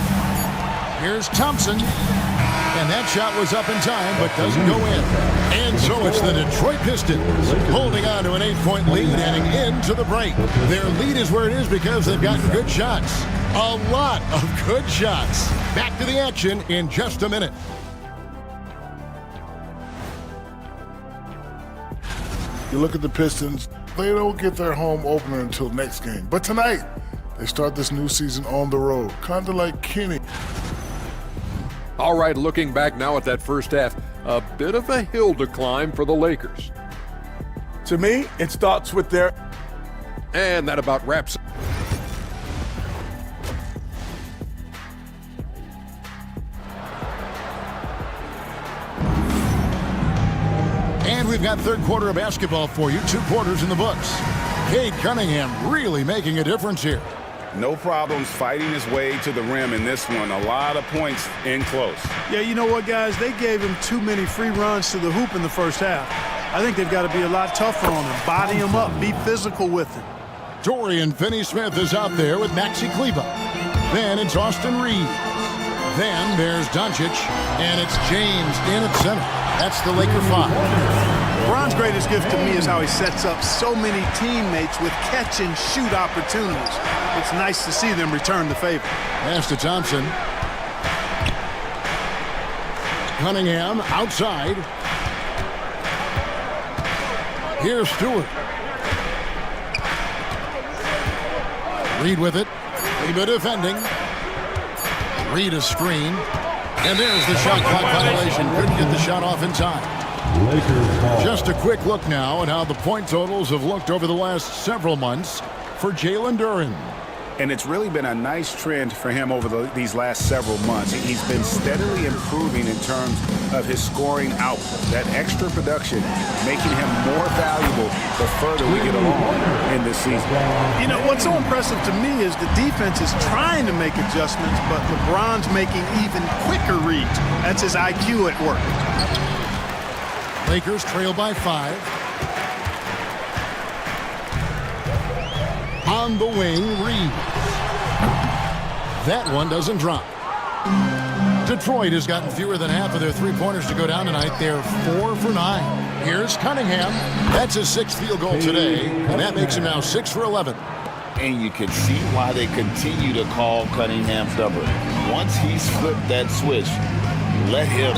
Here's Thompson. And that shot was up in time, but doesn't go in. And so it's the Detroit Pistons holding on to an 8-point lead heading into the break. Their lead is where it is because they've gotten good shots. A lot of good shots. Back to the action in just a minute. You look at the Pistons, they don't get their home opener until next game. But tonight, they start this new season on the road, kind of like Kenny. All right, looking back now at that first half, a bit of a hill to climb for the Lakers. To me, it starts with their... And that about wraps it. And we've got third quarter of basketball for you. 2 quarters in the books. Cade Cunningham really making a difference here. No problems fighting his way to the rim in this one. A lot of points in close. Yeah, you know what, guys? They gave him too many free runs to the hoop in the first half. I think they've got to be a lot tougher on him. Body him up. Be physical with him. Dorian Finney-Smith is out there with Maxi Kleber. Then it's Austin Reeves. Then there's Doncic. And it's James in at center. That's the Laker 5. LeBron's greatest gift to me is how he sets up so many teammates with catch-and-shoot opportunities. It's nice to see them return the favor. Pass to Thompson. Cunningham outside. Here's Stewart. Reed with it. Reba defending. Reed a screen. And there's the shot clock violation. Couldn't get the shot off in time. Just a quick look now at how the point totals have looked over the last several months for Jalen Duren. And it's really been a nice trend for him over these last several months. He's been steadily improving in terms of his scoring output. That extra production making him more valuable the further we get along in this season. You know, what's so impressive to me is the defense is trying to make adjustments, but LeBron's making even quicker reads. That's his IQ at work. Lakers trail by 5. On the wing, Reeves. That one doesn't drop. Detroit has gotten fewer than half of their three-pointers to go down tonight. They're 4 for 9. Here's Cunningham. That's his 6th field goal today, and that makes him now 6 for 11. And you can see why they continue to call Cunningham stubborn. Once he's flipped that switch, let him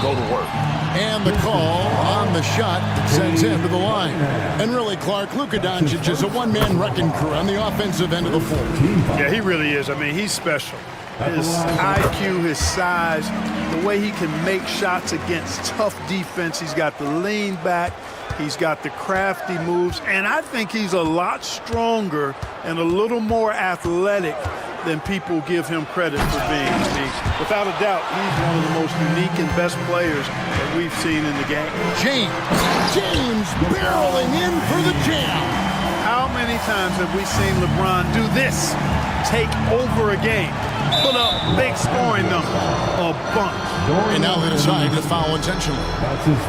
go to work. And the call on the shot that sends him to the line. And really, Clark, Luka Doncic is a one-man wrecking crew on the offensive end of the floor. Yeah, he really is. I mean, he's special. His IQ, his size, the way he can make shots against tough defense. He's got the lean back. He's got the crafty moves. And I think he's a lot stronger and a little more athletic than people give him credit for being. I mean, without a doubt, he's one of the most unique and best players that we've seen in the game. James barreling in for the jam. How many times have we seen LeBron do this? Take over a game. Put up big scoring numbers. A bunch. And now they decide to foul intentionally.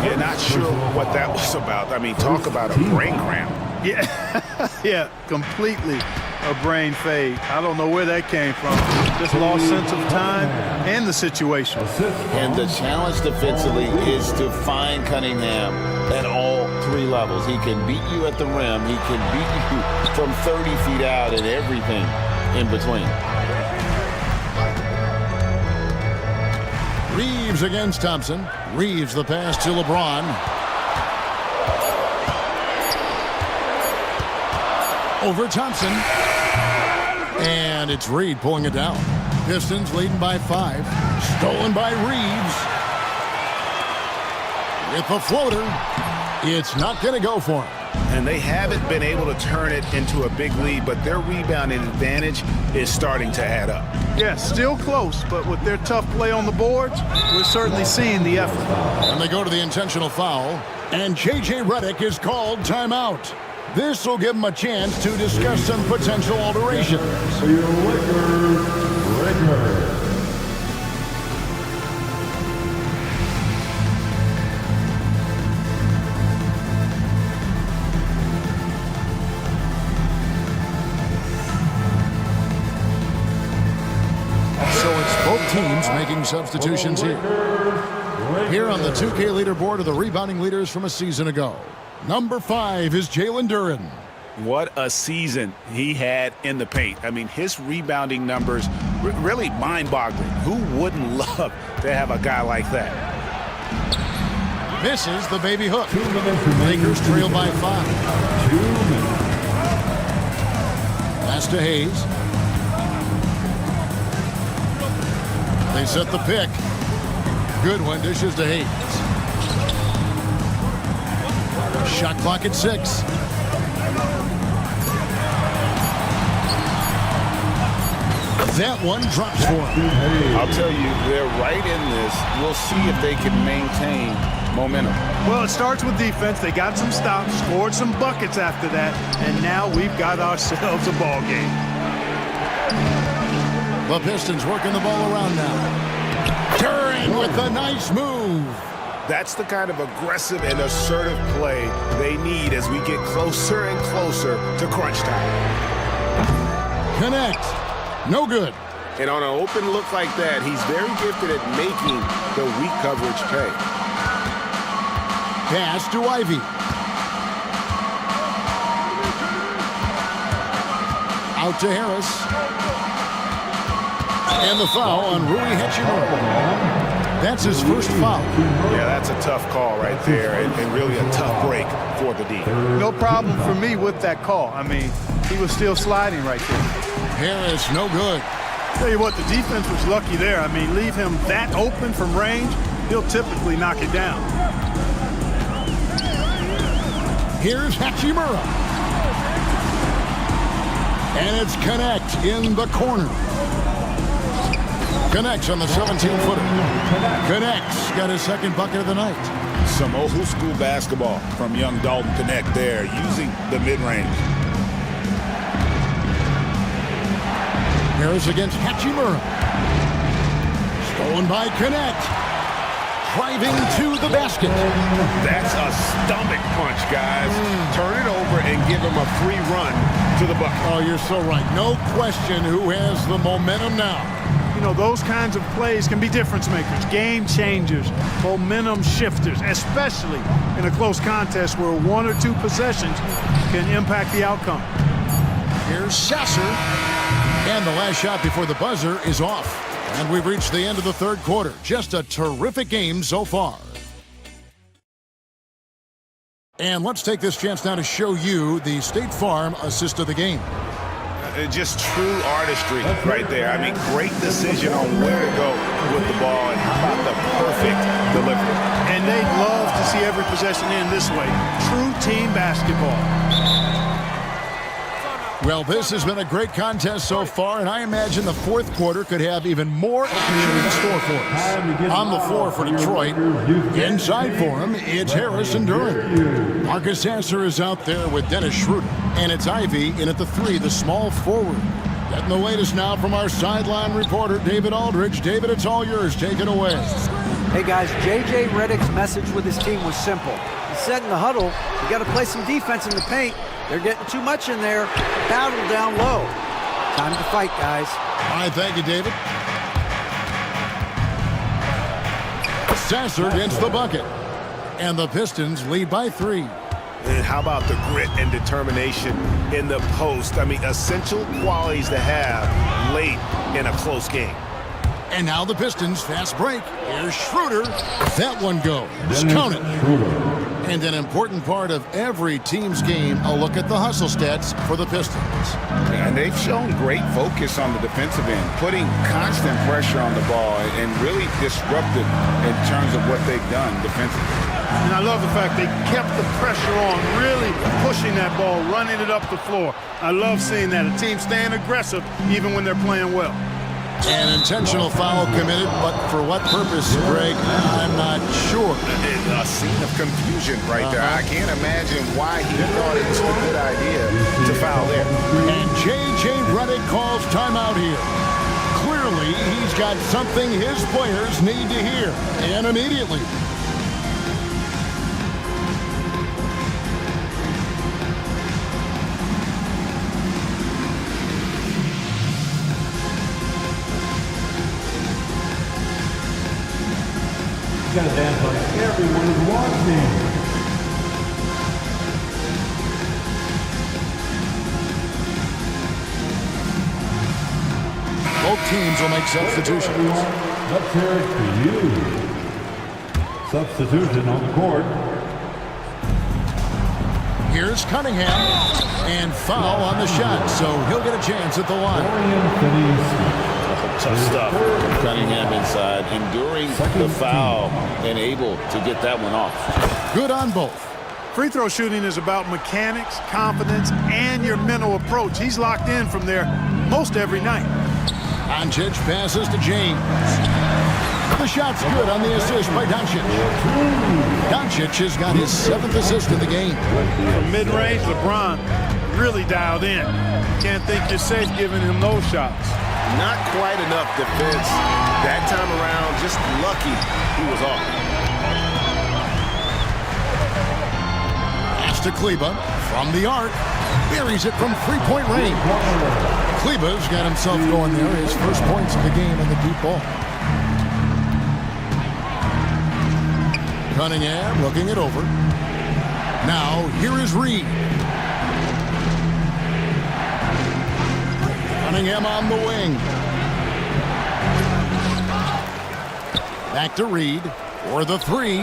Yeah, not sure what that was about. I mean, talk about a brain cramp. Yeah, yeah, completely a brain fade. I don't know where that came from. Just lost sense of time and the situation. And the challenge defensively is to find Cunningham at all 3 levels. He can beat you at the rim. He can beat you from 30 feet out and everything in between. Reeves against Thompson. Reeves the pass to LeBron. Over Thompson. And it's Reed pulling it down. Pistons leading by 5. Stolen by Reeves. With the floater. It's not going to go for him. And they haven't been able to turn it into a big lead, but their rebounding advantage is starting to add up. Yeah, still close, but with their tough play on the boards, we're certainly seeing the effort. And they go to the intentional foul, and J.J. Redick is called timeout. This will give him a chance to discuss some potential alterations. Teams making substitutions here. Here on the 2K leaderboard are the rebounding leaders from a season ago. Number 5 is Jalen Duren. What a season he had in the paint. I mean, his rebounding numbers really mind-boggling. Who wouldn't love to have a guy like that? Misses the baby hook. Lakers trail by 5. Pass to Hayes. They set the pick. Goodwin dishes to Hayes. Shot clock at 6. That one drops for him. I'll tell you, they're right in this. We'll see if they can maintain momentum. Well, it starts with defense. They got some stops, scored some buckets after that, and now we've got ourselves a ball game. The Pistons working the ball around now. Duren with a nice move. That's the kind of aggressive and assertive play they need as we get closer and closer to crunch time. Connect. No good. And on an open look like that, he's very gifted at making the weak coverage pay. Pass to Ivy. Out to Harris. And the foul on Rui Hachimura. That's his first foul. Yeah, that's a tough call right there, and really a tough break for the D. No problem for me with that call. I mean, he was still sliding right there. Harris, no good. Tell you what, the defense was lucky there. I mean, leave him that open from range, he'll typically knock it down. Here's Hachimura. And it's Connect in the corner. Connects on the 17-footer. Connects got his second bucket of the night. Some old school basketball from young Dalton Connect there, using the mid-range. Harris against Hachimura. Stolen by Connect. Driving to the basket. That's a stomach punch, guys. Turn it over and give him a free run to the bucket. Oh, you're so right. No question who has the momentum now. You know, those kinds of plays can be difference makers, game changers, momentum shifters, especially in a close contest where one or two possessions can impact the outcome. Here's Sasser. And the last shot before the buzzer is off. And we've reached the end of the third quarter. Just a terrific game so far. And let's take this chance now to show you the State Farm assist of the game. Just true artistry right there. I mean, great decision on where to go with the ball, and how about the perfect delivery. And they'd love to see every possession end this way. True team basketball. Well, this has been a great contest so far, and I imagine the fourth quarter could have even more action in store for us. On the floor for Detroit, inside for him, it's Harris and Durham. Marcus Sasser is out there with Dennis Schroeder, and it's Ivy in at the 3, the small forward. Getting the latest now from our sideline reporter, David Aldridge. David, it's all yours. Take it away. Hey, guys, J.J. Redick's message with his team was simple. He said in the huddle, you got to play some defense in the paint. They're getting too much in there. Battle down low. Time to fight, guys. All right, thank you, David. Sasser gets the bucket. And the Pistons lead by 3. And how about the grit and determination in the post? I mean, essential qualities to have late in a close game. And now the Pistons fast break. Here's Schroeder. That one goes. Count it. And an important part of every team's game, a look at the hustle stats for the Pistons. And they've shown great focus on the defensive end, putting constant pressure on the ball and really disruptive in terms of what they've done defensively. And I love the fact they kept the pressure on, really pushing that ball, running it up the floor. I love seeing that. A team staying aggressive even when they're playing well. An intentional foul committed, but for what purpose, Greg? I'm not sure. A scene of confusion right there. I can't imagine why he thought it was a good idea to foul there. And J.J. Redick calls timeout here. Clearly, he's got something his players need to hear, and immediately. Gotta dance like everyone is watching. Both teams will make substitutions. Let's hear it for you. Substitution on the court. Here's Cunningham, and foul on the shot, so he'll get a chance at the line. Tough stuff. Cunningham inside, enduring the foul, and able to get that one off. Good on both. Free throw shooting is about mechanics, confidence, and your mental approach. He's locked in from there most every night. Doncic passes to James. The shot's good on the assist by Doncic. Doncic has got his 7th assist of the game. From mid-range, LeBron really dialed in. Can't think you're safe giving him those shots. Not quite enough defense that time around. Just lucky he was off. Pass to Kleba from the arc. Buries it from 3-point range. Kleba's got himself going there. His first points of the game on the deep ball. Cunningham looking it over. Now here is Reed. Cunningham on the wing. Back to Reed for the 3.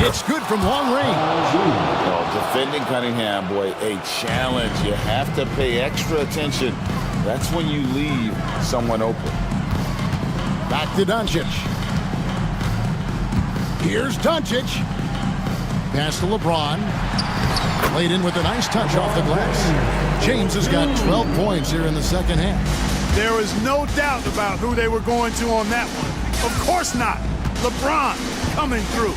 It's good from long range. Well, defending Cunningham, boy, a challenge. You have to pay extra attention. That's when you leave someone open. Back to Doncic. Here's Doncic. Pass to LeBron. Played in with a nice touch off the glass. James has got 12 points here in the second half. There was no doubt about who they were going to on that one. Of course not. LeBron coming through.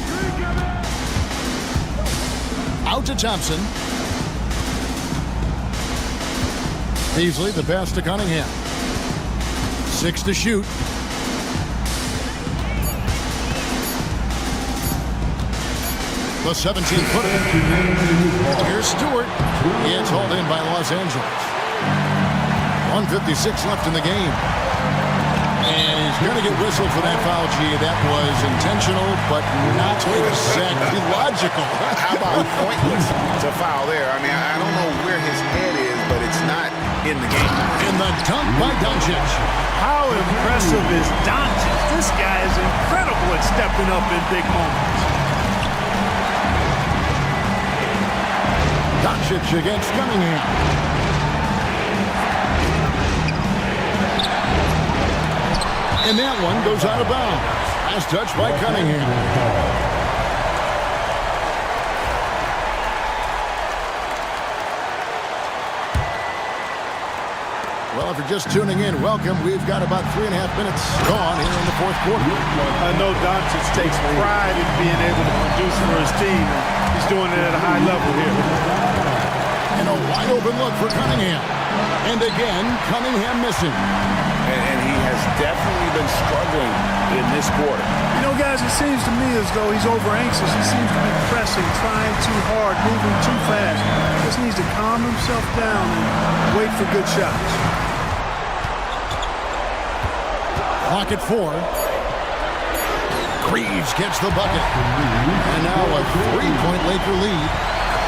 Out to Thompson. Beasley, the pass to Cunningham. 6 to shoot. The 17-footer. Here's Stewart. It's hauled in by Los Angeles. 1:56 left in the game. And he's going to get whistled for that foul, G. That was intentional, but not exactly logical. How about pointless to foul there? I mean, I don't know where his head is, but it's not in the game. In the dunk by Doncic. How impressive is Doncic? This guy is incredible at stepping up in big moments. Doncic against Cunningham. And that one goes out of bounds. Last touch by Cunningham. Well, if you're just tuning in, welcome. We've got about 3.5 minutes gone here in the fourth quarter. I know Doncic takes pride in being able to produce for his team, and he's doing it at a high level here. And a wide open look for Cunningham. And again, Cunningham missing. And he has definitely been struggling in this quarter. You know, guys, it seems to me as though he's over anxious. He seems to be pressing, trying too hard, moving too fast. He just needs to calm himself down and wait for good shots. Clock at 4. Reeves gets the bucket. And now a 3-point Laker lead.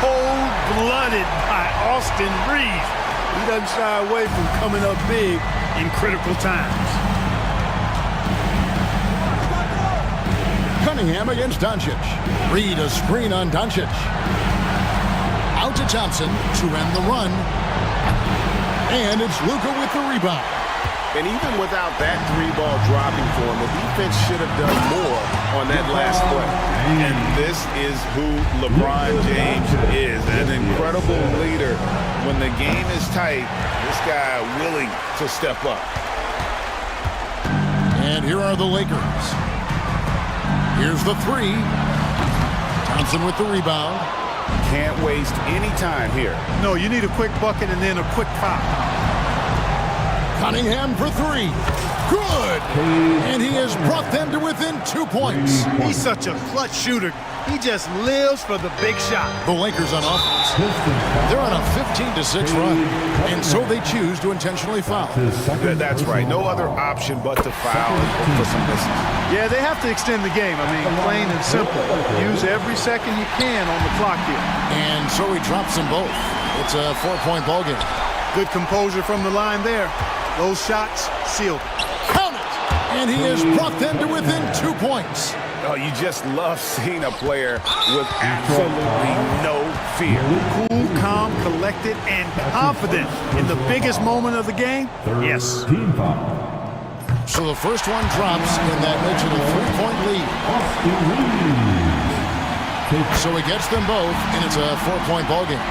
Cold-blooded by Austin Reeves. He doesn't shy away from coming up big in critical times. Cunningham against Doncic. Reed a screen on Doncic. Out to Thompson to end the run. And it's Luka with the rebound. And even without that 3-ball dropping for him, the defense should have done more on that last play. And this is who LeBron James is, an incredible leader. When the game is tight, this guy willing to step up. And here are the Lakers. Here's the 3. Thompson with the rebound. Can't waste any time here. No, you need a quick bucket and then a quick foul. Cunningham for 3. Good! And he has brought them to within 2 points. He's such a clutch shooter. He just lives for the big shot. The Lakers on offense. They're on a 15-6 run, and so they choose to intentionally foul. That's right. No other option but to foul and look for some misses. Yeah, they have to extend the game. I mean, plain and simple. Use every second you can on the clock here. And so he drops them both. It's a 4-point ball game. Good composure from the line there. Those shots sealed. Count it! And he has brought them to within 2 points. Oh, you just love seeing a player with absolutely no fear. Cool, calm, collected, and confident in the biggest moment of the game. Yes. So the first one drops, and that makes it a 3-point lead. So he gets them both, and it's a 4-point ball game.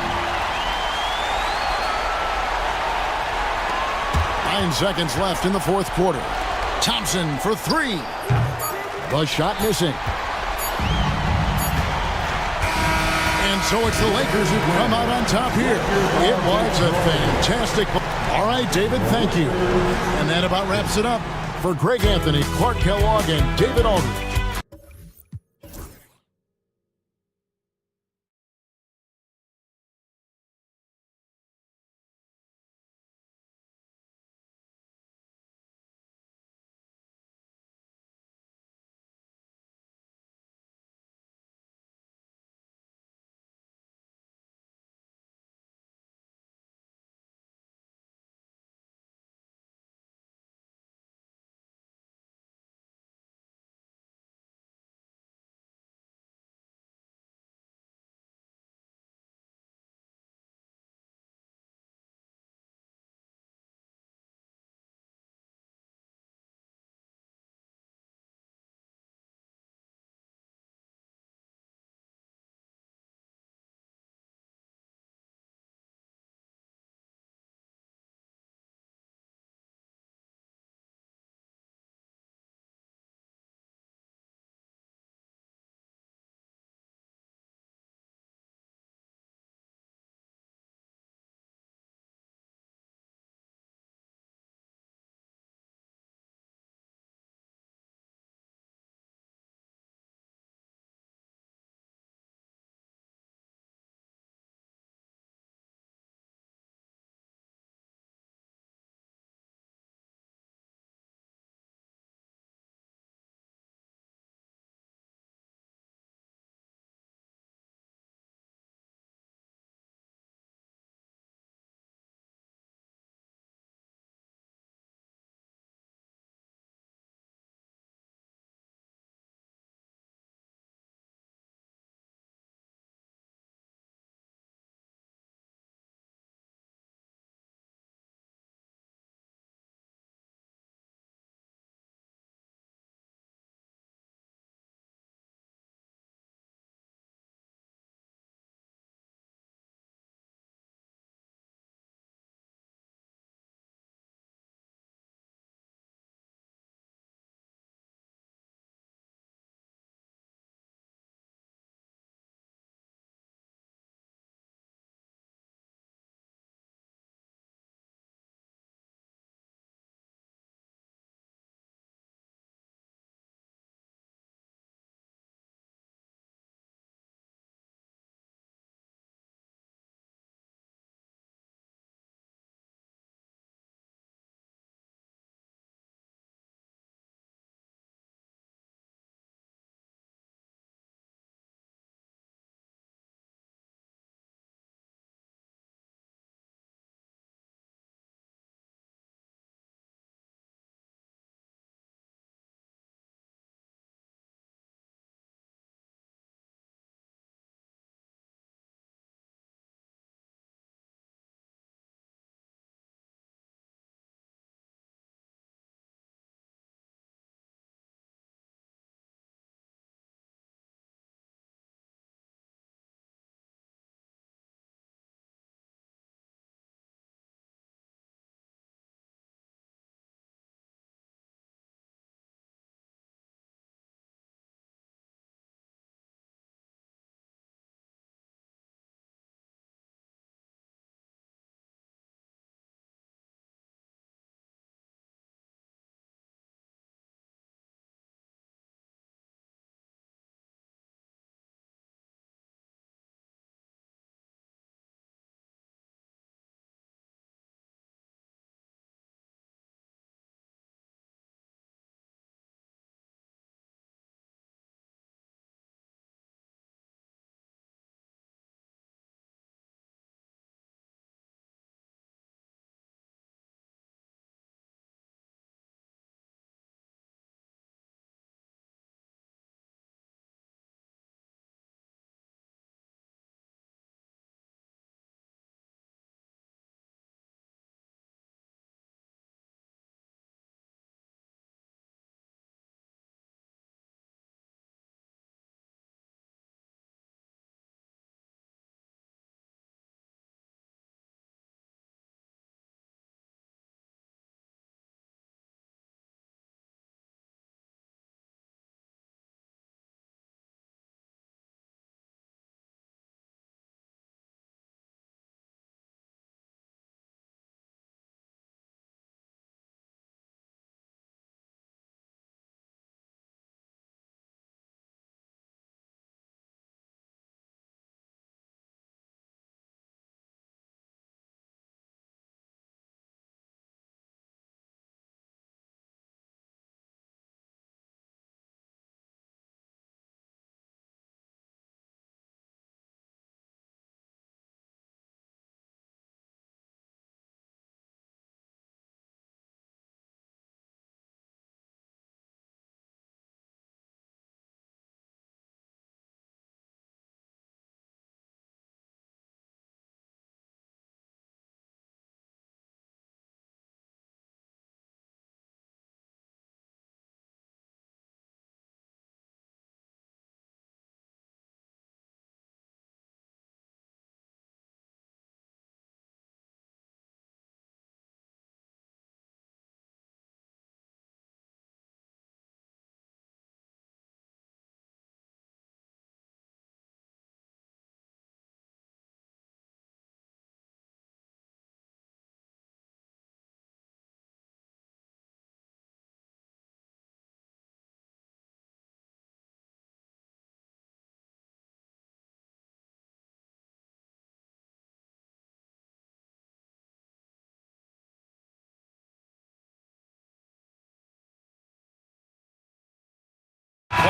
9 seconds left in the fourth quarter. Thompson for 3. The shot missing. And so it's the Lakers who come out on top here. It was a fantastic. All right, David, thank you. And that about wraps it up. For Greg Anthony, Clark Kellogg, and David Aldridge.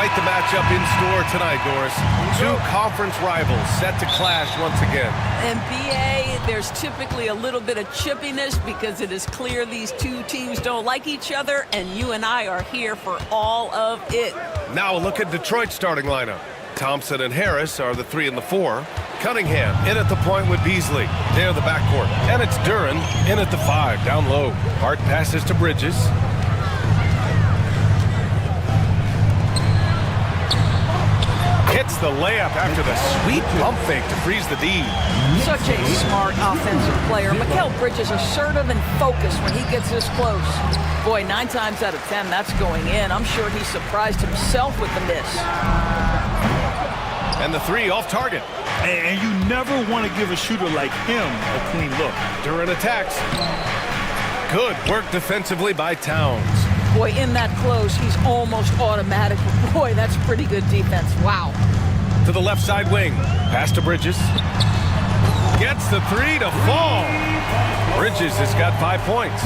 quite the matchup in store tonight, Doris. Two conference rivals set to clash once again. And BA, there's typically a little bit of chippiness because it is clear these two teams don't like each other, and you and I are here for all of it. Now a look at Detroit's starting lineup. Thompson and Harris are the 3 and the 4. Cunningham in at the point with Beasley. They're the backcourt. And it's Duren in at the 5, down low. Hart passes to Bridges. Hits the layup after the sweet pump fake to freeze the D. Such a smart offensive player. Mikal Bridges assertive and focused when he gets this close. Boy, 9 times out of 10, that's going in. I'm sure he surprised himself with the miss. And the 3 off target. And you never want to give a shooter like him a clean look. Duren attacks. Good work defensively by Towns. Boy, in that close, he's almost automatic. Boy, that's pretty good defense. Wow. To the left side wing. Pass to Bridges. Gets the 3 to fall. Bridges has got 5 points.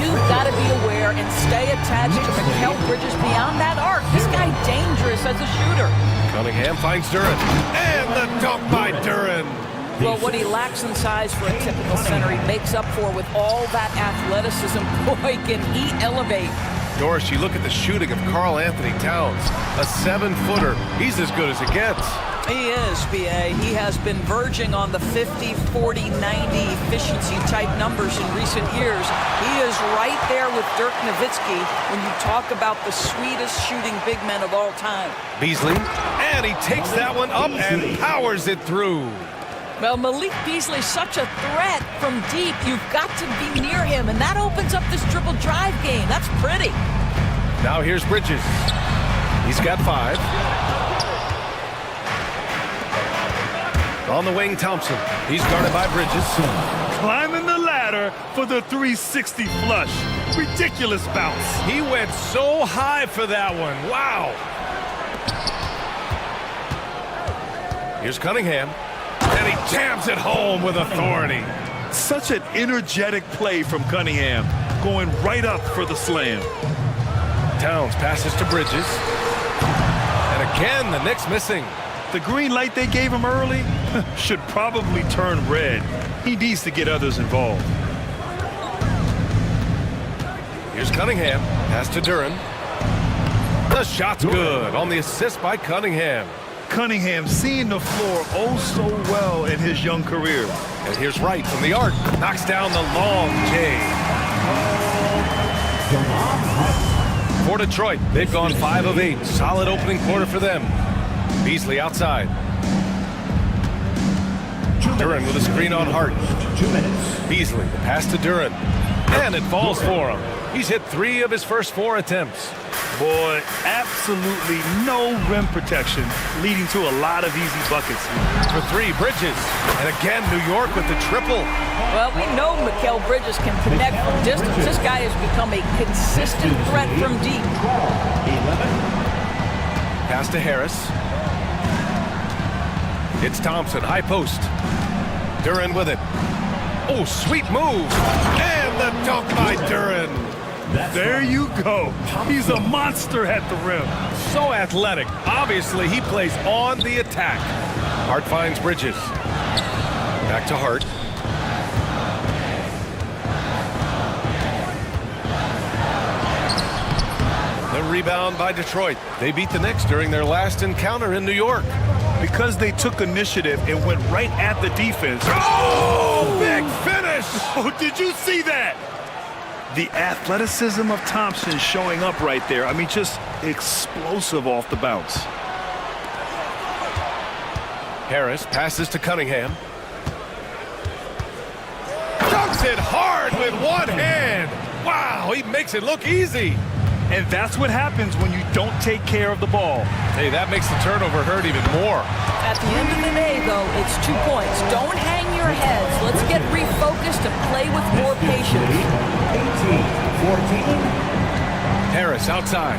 You've got to be aware and stay attached to Mikal Bridges beyond that arc. This guy dangerous as a shooter. Cunningham finds Duren. And the dunk by Duren. Well, what he lacks in size for a typical center, he makes up for with all that athleticism. Boy, can he elevate. Doris, you look at the shooting of Karl Anthony Towns. A 7-footer. He's as good as it gets. He is, BA. He has been verging on the 50, 40, 90 efficiency type numbers in recent years. He is right there with Dirk Nowitzki when you talk about the sweetest shooting big men of all time. Beasley, and he takes that one up and powers it through. Well, Malik Beasley's such a threat from deep. You've got to be near him, and that opens up this dribble drive game. That's pretty. Now here's Bridges. He's got 5. On the wing, Thompson. He's guarded by Bridges. Climbing the ladder for the 360 flush. Ridiculous bounce. He went so high for that one. Wow. Here's Cunningham. And he jams it home with authority. Such an energetic play from Cunningham, going right up for the slam. Towns passes to Bridges. And again, the Knicks missing. The green light they gave him early should probably turn red. He needs to get others involved. Here's Cunningham. Pass to Duren. The shot's good on the assist by Cunningham. Cunningham seeing the floor oh so well in his young career. And here's Wright from the arc. Knocks down the long J. For Detroit, they've gone 5 of 8. Solid opening quarter for them. Beasley outside. Duren with a screen on Hart. 2 minutes. Beasley, pass to Duren. And it falls for him. He's hit 3 of his first 4 attempts. Boy, absolutely no rim protection, leading to a lot of easy buckets. For 3, Bridges. And again, New York with the triple. Well, we know Mikal Bridges can connect from distance. This guy has become a consistent threat from deep. 11. Pass to Harris. It's Thompson, high post. Duren with it. Oh, sweet move. And the dunk by Duren. There you go. He's a monster at the rim. So athletic. Obviously, he plays on the attack. Hart finds Bridges. Back to Hart. The rebound by Detroit. They beat the Knicks during their last encounter in New York. Because they took initiative and went right at the defense. Oh, big finish! Oh, did you see that? The athleticism of Thompson showing up right there. I mean, just explosive off the bounce. Harris passes to Cunningham. Dunks it hard with one hand. Wow, he makes it look easy. And that's what happens when you don't take care of the ball. Hey, that makes the turnover hurt even more. At the end of the day, though, it's 2 points. Don't hang your heads. Let's get refocused and play with more patience. 18-14. Harris outside.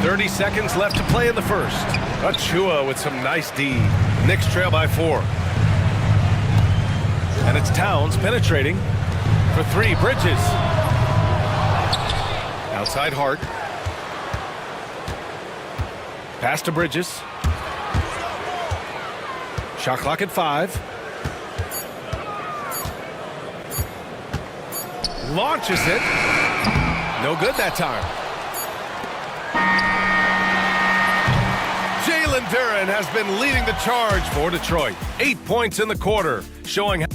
30 seconds left to play in the first. Achua with some nice D. Knicks trail by 4. And it's Towns penetrating. For 3, Bridges. Outside Hart. Pass to Bridges. Shot clock at 5. Launches it. No good that time. Jalen Duren has been leading the charge for Detroit. 8 points in the quarter, showing.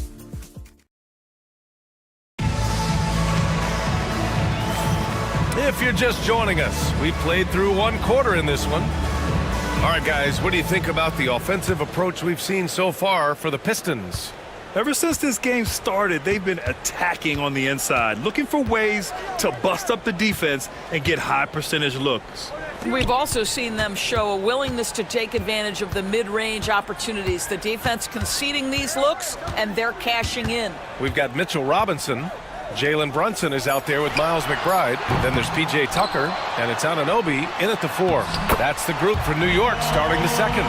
If you're just joining us, we played through 1 quarter in this one. All right, guys, what do you think about the offensive approach we've seen so far for the Pistons? Ever since this game started, they've been attacking on the inside, looking for ways to bust up the defense and get high percentage looks. We've also seen them show a willingness to take advantage of the mid-range opportunities. The defense conceding these looks, and they're cashing in. We've got Mitchell Robinson. Jalen Brunson is out there with Miles McBride. Then there's P.J. Tucker, and it's Anunoby in at the 4. That's the group for New York starting the second.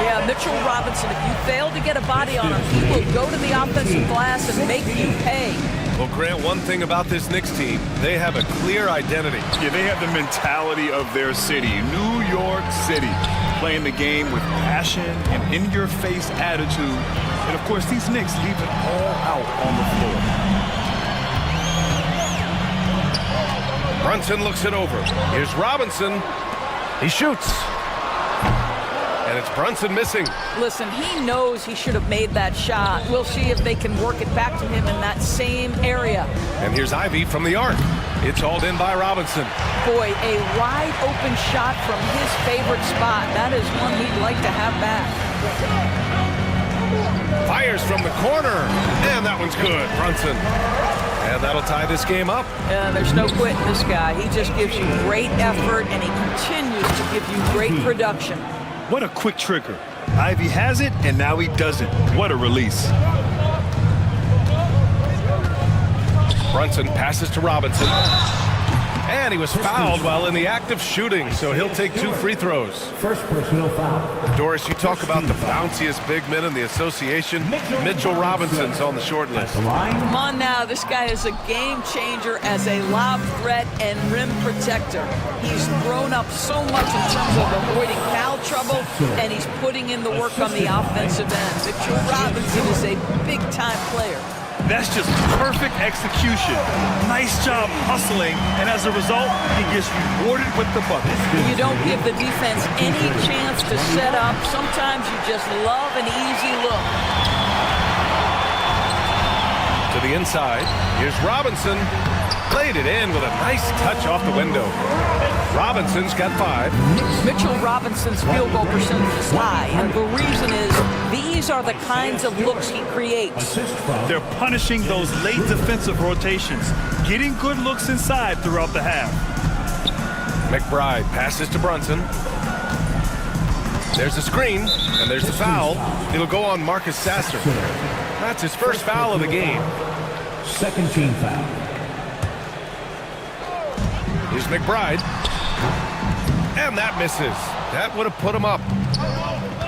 Yeah, Mitchell Robinson, if you fail to get a body on him, he will go to the offensive glass and make you pay. Well, Grant, one thing about this Knicks team, they have a clear identity. Yeah, they have the mentality of their city, New York City, playing the game with passion and in-your-face attitude. And, of course, these Knicks leave it all out on the floor. Brunson looks it over. Here's Robinson. He shoots. And it's Brunson missing. Listen, he knows he should have made that shot. We'll see if they can work it back to him in that same area. And here's Ivy from the arc. It's hauled in by Robinson. Boy, a wide open shot from his favorite spot. That is one he'd like to have back. Fires from the corner. And that one's good. Brunson. And that'll tie this game up. There's no quitting this guy. He just gives you great effort, and he continues to give you great production. What a quick trigger. Ivy has it, and now he doesn't. What a release. Brunson passes to Robinson. And he was fouled while in the act of shooting, so he'll take 2 free throws. First personal foul. Doris, you talk about the bounciest big men in the association. Mitchell Robinson's on the short list. Come on now, this guy is a game changer as a lob threat and rim protector. He's grown up so much in terms of avoiding foul trouble, and he's putting in the work on the offensive end. Mitchell Robinson is a big-time player. That's just perfect execution. Nice job hustling, and as a result, he gets rewarded with the bucket. You don't give the defense any chance to set up. Sometimes you just love an easy look. To the inside, here's Robinson. Played it in with a nice touch off the window. Robinson's got 5. Mitchell Robinson's field goal percentage is high, and the reason is these are the kinds of looks he creates. They're punishing those late defensive rotations, getting good looks inside throughout the half. McBride passes to Brunson. There's the screen, and there's the foul. It'll go on Marcus Sasser. That's his first foul of the game. Second team foul. Here's McBride. And that misses. That would have put him up.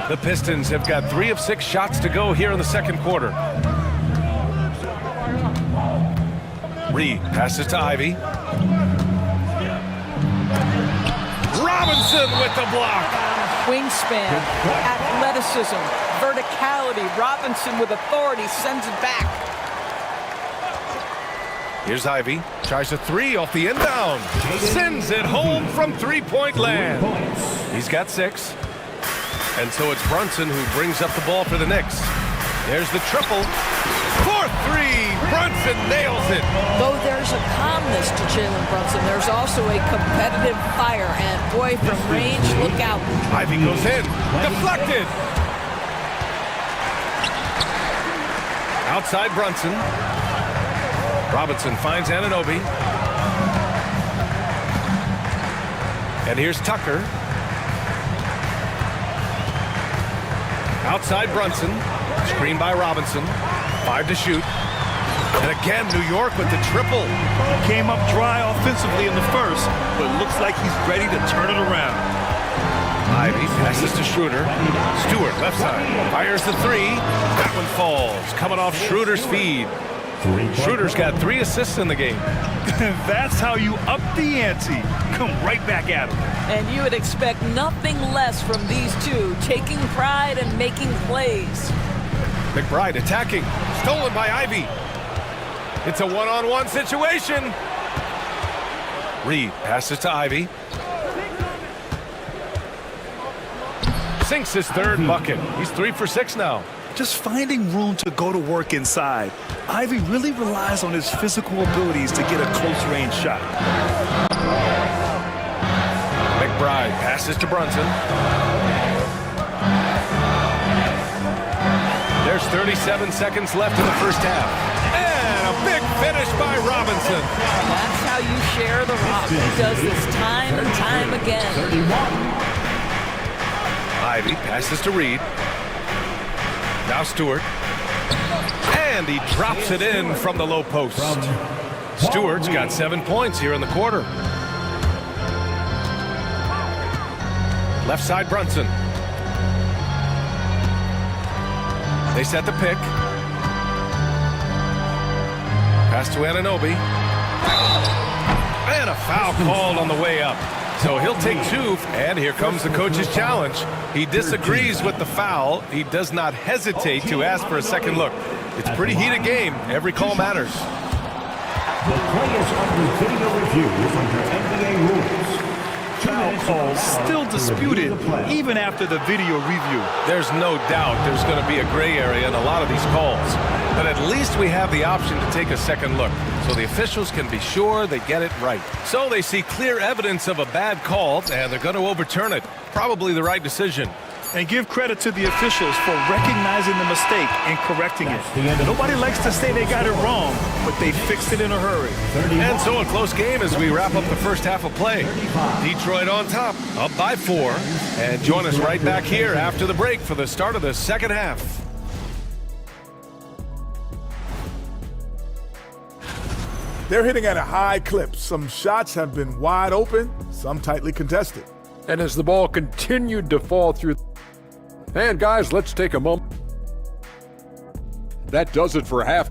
The Pistons have got 3 of 6 shots to go here in the second quarter. Reed passes to Ivy. Robinson with the block. Wingspan, athleticism, verticality. Robinson with authority sends it back. Here's Ivy. Tries a 3 off the inbound. Sends it home from 3-point land. He's got 6. And so it's Brunson who brings up the ball for the Knicks. There's the triple. 4-3. Brunson nails it. Though there's a calmness to Jalen Brunson, there's also a competitive fire. And boy, from range, look out. Ivy goes in. Deflected. Outside Brunson. Robinson finds Anunoby. And here's Tucker. Outside Brunson. Screen by Robinson. 5 to shoot. And again, New York with the triple. He came up dry offensively in the first, but looks like he's ready to turn it around. Ivy passes to Schroeder. Stewart, left side. Fires the 3. That one falls. Coming off Schroeder's feed. Schroeder's got 3 assists in the game. That's how you up the ante. Come right back at him. And you would expect nothing less from these two, taking pride and making plays. McBride attacking. Stolen by Ivy. It's a one-on-one situation. Reed passes to Ivy. Sinks his 3rd bucket. He's 3 for 6 now. Just finding room to go to work inside. Ivy really relies on his physical abilities to get a close-range shot. McBride passes to Brunson. There's 37 seconds left in the first half. And a big finish by Robinson. That's how you share the rock. He does this time and time again. Ivy passes to Reed. Now Stewart. And he drops it in from the low post. Stewart's got 7 points here in the quarter. Left side Brunson. They set the pick. Pass to Anunoby. And a foul called on the way up. So he'll take 2, and here comes the coach's challenge. He disagrees with the foul. He does not hesitate to ask for a second look. It's a pretty heated game. Every call matters. The play is under video review under NBA rules. Foul call still disputed even after the video review. There's no doubt there's going to be a gray area in a lot of these calls. But at least we have the option to take a second look, so the officials can be sure they get it right. So they see clear evidence of a bad call, and they're going to overturn it. Probably the right decision. And give credit to the officials for recognizing the mistake and correcting it. Nobody likes to say they got it wrong, but they fixed it in a hurry. And so a close game as we wrap up the first half of play. Detroit on top, up by 4. And join us right back here after the break for the start of the second half. They're hitting at a high clip. Some shots have been wide open, some tightly contested. And as the ball continued to fall through. And guys, let's take a moment. That does it for half.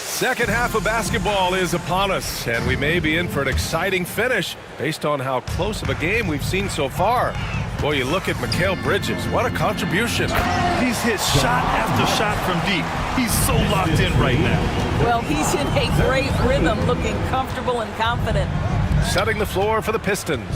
Second half of basketball is upon us, and we may be in for an exciting finish based on how close of a game we've seen so far. Boy, you look at Mikal Bridges. What a contribution. He's hit shot after shot from deep. He's so locked in right now. Well, he's in a great rhythm, looking comfortable and confident. Setting the floor for the Pistons.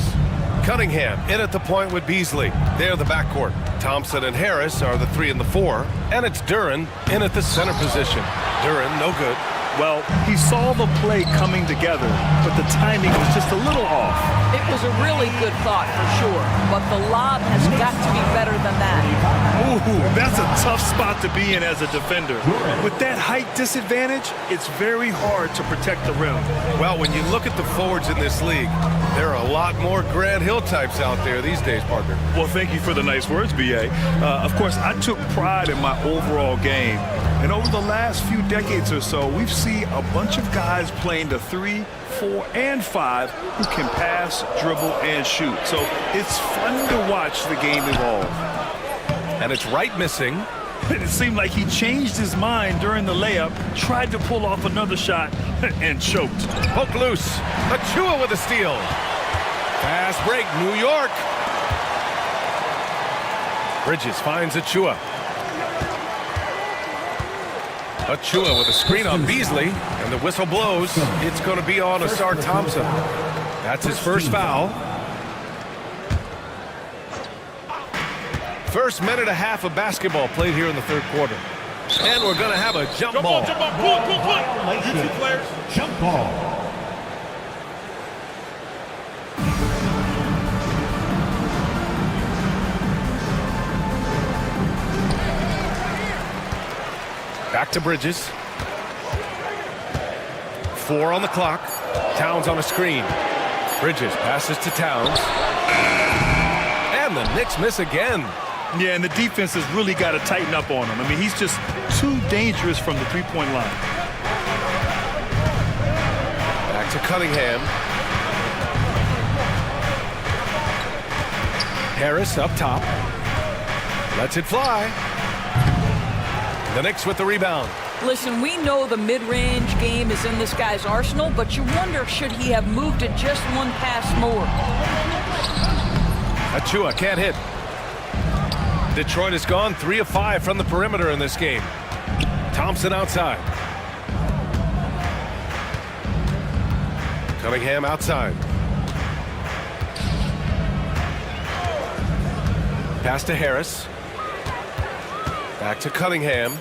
Cunningham in at the point with Beasley. They're the backcourt. Thompson and Harris are the 3 and the 4. And it's Duren in at the center position. Duren, no good. Well, he saw the play coming together, but the timing was just a little off. It was a really good thought for sure, but the lob has got to be better than that. Ooh, that's a tough spot to be in as a defender. With that height disadvantage, it's very hard to protect the rim. Well, when you look at the forwards in this league, there are a lot more Grant Hill types out there these days, partner. Well, thank you for the nice words, B.A. Of course, I took pride in my overall game. And over the last few decades or so, we've seen a bunch of guys playing the 3, 4, and 5 who can pass, dribble, and shoot. So it's fun to watch the game evolve. And it's Wright missing. It seemed like he changed his mind during the layup, tried to pull off another shot, and choked. Poke loose. Achua with a steal. Fast break, New York. Bridges finds Achua. Achua with a screen on Beasley, and the whistle blows. It's going to be on Asar Thompson. That's his first foul. First minute and a half of basketball played here in the third quarter. And we're going to have a jump ball. Jump ball. You two players. Jump ball. Back to Bridges. 4 on the clock. Towns on a screen. Bridges passes to Towns. And the Knicks miss again. Yeah, and the defense has really got to tighten up on him. I mean, he's just too dangerous from the three-point line. Back to Cunningham. Harris up top. Lets it fly. The Knicks with the rebound. Listen, we know the mid-range game is in this guy's arsenal, but you wonder, should he have moved it just one pass more? Achua can't hit. Detroit has gone 3 of 5 from the perimeter in this game. Thompson outside. Cunningham outside. Pass to Harris. Back to Cunningham.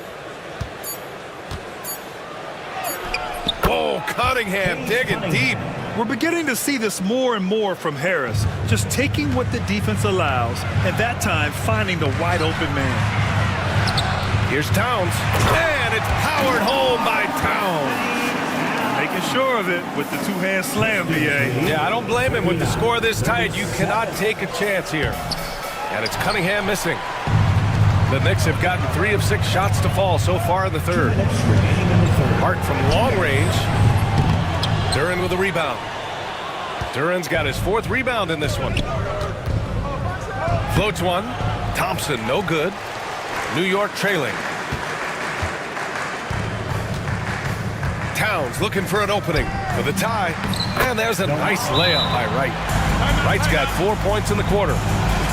Oh, Cunningham digging deep. We're beginning to see this more and more from Harris, just taking what the defense allows, and that time finding the wide open man. Here's Towns, and it's powered home by Towns. Making sure of it with the two-hand slam, BA. Yeah, I don't blame him. With the score this tight, you cannot take a chance here. And it's Cunningham missing. The Knicks have gotten 3 of 6 shots to fall so far in the third. Hart from long range. Duran with a rebound. Duran's got his 4th rebound in this one. Floats one. Thompson, no good. New York trailing. Towns looking for an opening for the tie. And there's a nice layup by Wright. Wright's got 4 points in the quarter.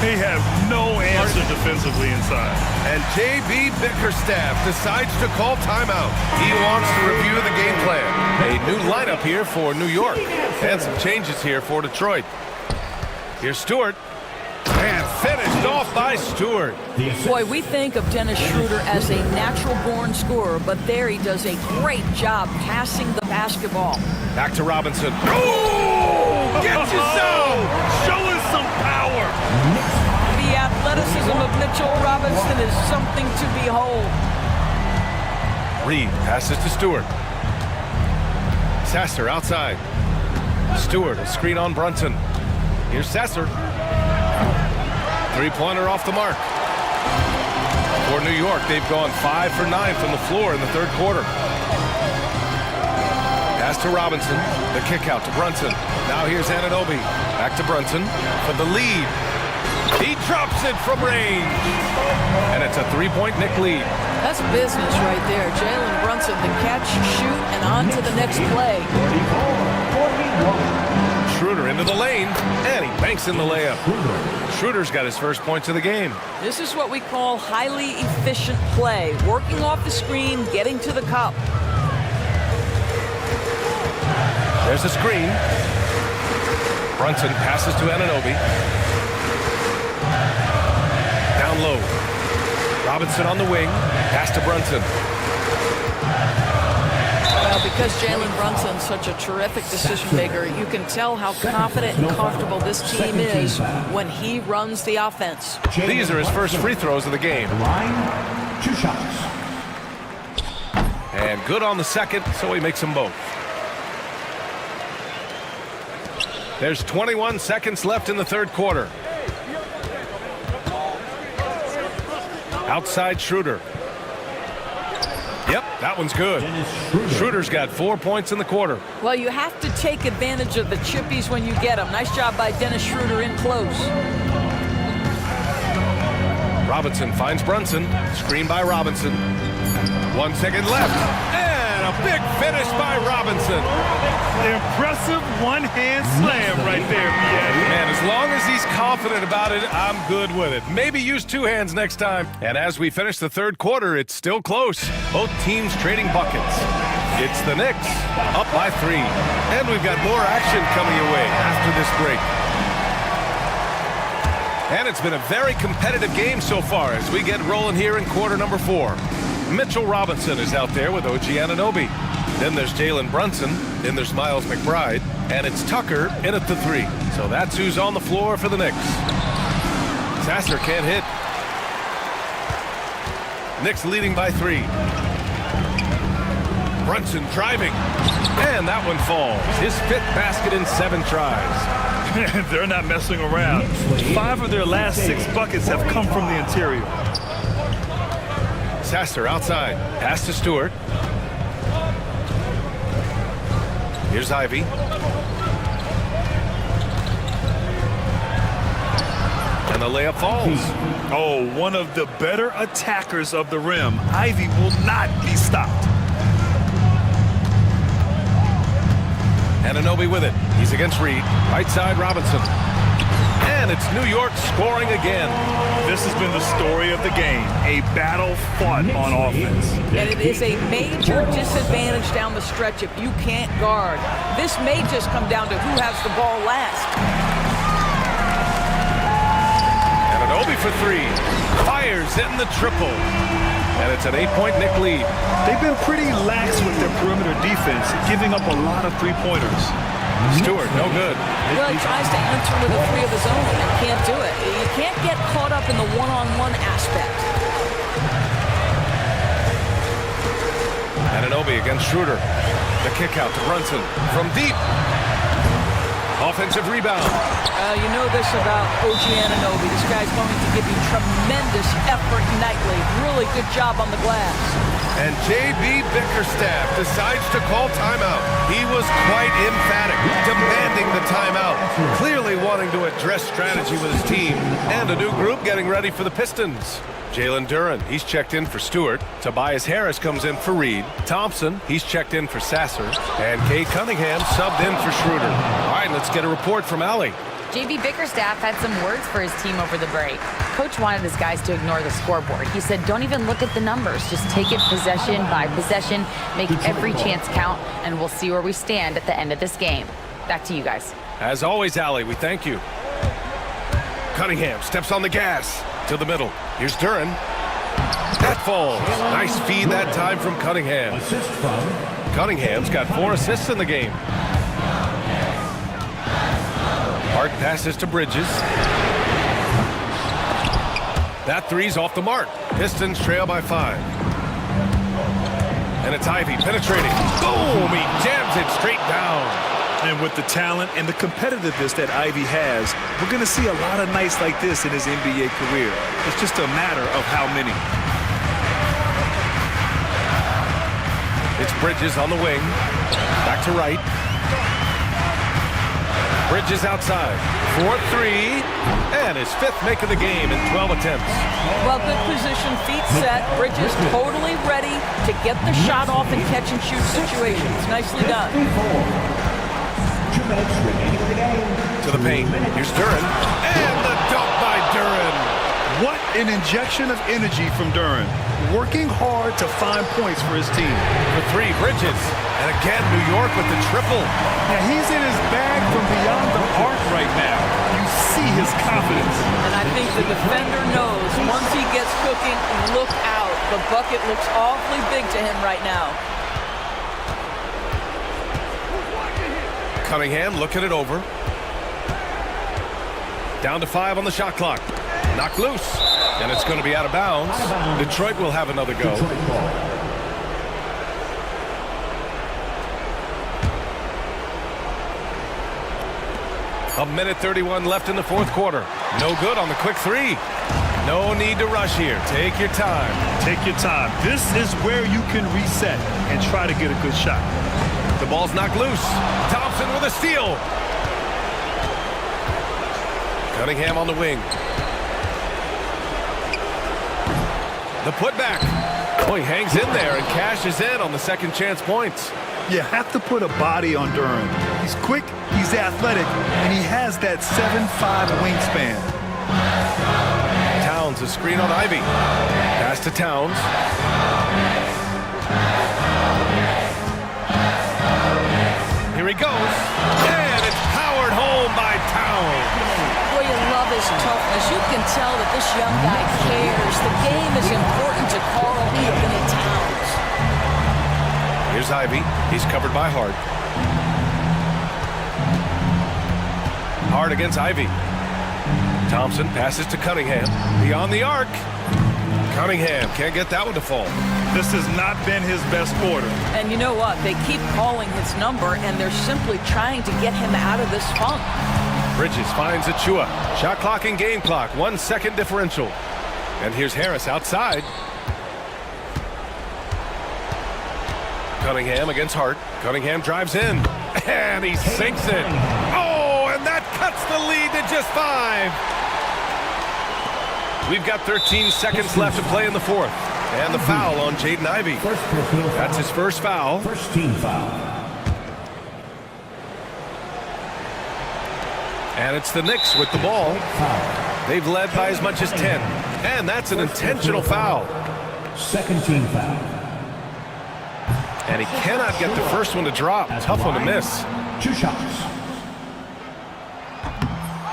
They have no answer defensively inside. And J.B. Bickerstaff decides to call timeout. He wants to review the game plan. A new lineup here for New York. And some changes here for Detroit. Here's Stewart. And finished off by Stewart. Boy, we think of Dennis Schroeder as a natural-born scorer, but there he does a great job passing the basketball. Back to Robinson. Oh! Get you some! Show us some power! The athleticism of Mitchell Robinson is something to behold. Reed passes to Stewart. Sasser outside. Stewart, a screen on Brunson. Here's Sasser. Three-pointer off the mark. For New York, they've gone 5 for 9 from the floor in the third quarter. Pass to Robinson. The kick out to Brunson. Now here's Anunoby. Back to Brunson for the lead. He drops it from range. And it's a 3-point Knick lead. That's business right there. Jalen Brunson, the catch, shoot, and on to the next play. Schroeder into the lane, and he banks in the layup. Schroeder's got his first points of the game. This is what we call highly efficient play. Working off the screen, getting to the cup. There's a screen. Brunson passes to Anunoby. Down low. Robinson on the wing. Pass to Brunson. Well, because Jalen Brunson's such a terrific decision maker, you can tell how confident and comfortable this team is when he runs the offense. These are his first free throws of the game. Line, 2 shots. And good on the second, so he makes them both. There's 21 seconds left in the third quarter. Outside Schroeder. Yep, that one's good. Schroeder's got 4 points in the quarter. Well, you have to take advantage of the chippies when you get them. Nice job by Dennis Schroeder in close. Robinson finds Brunson. Screen by Robinson. 1 second left. And a big finish by Robinson. Impressive one-hand slam right there, BA. And as long as he's confident about it, I'm good with it. Maybe use 2 hands next time. And as we finish the third quarter, it's still close. Both teams trading buckets. It's the Knicks up by 3. And we've got more action coming your way after this break. And it's been a very competitive game so far as we get rolling here in quarter number 4. Mitchell Robinson is out there with OG Anunoby. Then there's Jalen Brunson. Then there's Miles McBride. And it's Tucker in at the 3. So that's who's on the floor for the Knicks. Sasser can't hit. Knicks leading by 3. Brunson driving. And that one falls. His 5th basket in 7 tries. They're not messing around. 5 of their last 6 buckets have come from the interior. Sasser outside. Pass to Stewart. Here's Ivy. And And the layup falls. Oh, one of the better attackers of the rim. Ivy will not be stopped. Anunoby with it. He's against Reed. Right side, Robinson. And it's New York scoring again. This has been the story of the game. A battle fought on offense. And it is a major disadvantage down the stretch if you can't guard. This may just come down to who has the ball last. Anunoby for three. Fires in the triple. And it's an 8-point Knick lead. They've been pretty lax with their perimeter defense, giving up a lot of three-pointers. Stewart, no good. Well, he tries to enter with a three of his own and can't do it. You can't get caught up in the one-on-one aspect. Anunoby against Schroeder. The kick out to Brunson from deep. Offensive rebound. You know this about OG Anunoby. This guy's going to give you tremendous effort nightly. Really good job on the glass. And J.B. Bickerstaff decides to call timeout. He was quite emphatic, demanding the timeout, clearly wanting to address strategy with his team, and a new group getting ready for the Pistons. Jalen Duren, he's checked in for Stewart. Tobias Harris comes in for Reed. Thompson, he's checked in for Sasser. And Kate Cunningham subbed in for Schroeder. All right, let's get a report from Allie. J.B. Bickerstaff had some words for his team over the break. Coach wanted his guys to ignore the scoreboard. He said, don't even look at the numbers. Just take it possession by possession, make every chance count, and we'll see where we stand at the end of this game. Back to you guys. As always, Allie, we thank you. Cunningham steps on the gas to the middle. Here's Duren. That falls. Nice feed that time from Cunningham. Cunningham's got 4 assists in the game. Hart passes to Bridges. That three's off the mark. Pistons trail by 5. And it's Ivy penetrating. Boom! He jams it straight down. And with the talent and the competitiveness that Ivy has, we're going to see a lot of nights like this in his NBA career. It's just a matter of how many. It's Bridges on the wing. Back to right. Bridges outside. 4-3. And his 5th make of the game in 12 attempts. Well, good position, feet set. Bridges totally ready to get the shot off and catch and shoot situations. Nicely done. To the paint. Here's Duren. And the dunk by Duren. What an injection of energy from Duren. Working hard to find points for his team. For 3, Bridges. And again, New York with the triple. Now, he's in his bag from beyond the arc right now. You see his confidence. And I think the defender knows once he gets cooking, look out. The bucket looks awfully big to him right now. Cunningham looking it over. Down to 5 on the shot clock. Knocked loose. And it's going to be out of bounds. Detroit will have another go. A minute 31 left in the 4th quarter. No good on the quick 3. No need to rush here. Take your time. Take your time. This is where you can reset and try to get a good shot. The ball's knocked loose. Thompson with a steal. Cunningham on the wing. The putback. Oh, he hangs in there and cashes in on the second chance points. You have to put a body on Duren. He's quick, he's athletic, and he has that 7'5" wingspan. Towns, a screen on Ivy. Pass to Towns. Here he goes. And it's powered home by Towns. Boy, you love his toughness. You can tell that this young guy cares. The game is important to Carl Anthony Towns. Here's Ivy. He's covered by Hart. Hart against Ivy. Thompson passes to Cunningham. Beyond the arc. Cunningham can't get that one to fall. This has not been his best quarter. And you know what? They keep calling his number, and they're simply trying to get him out of this funk. Bridges finds Achua. Shot clock and game clock. 1 second differential. And here's Harris outside. Cunningham against Hart. Cunningham drives in. And he sinks it. Oh, and that cuts the lead to just 5. We've got 13 seconds left to play in the fourth. And the foul on Jaden Ivey. That's his first foul. First team foul. And it's the Knicks with the ball. They've led by as much as 10. And that's an intentional foul. Second team foul. And he cannot get the first one to drop. Tough one to miss. 2 shots.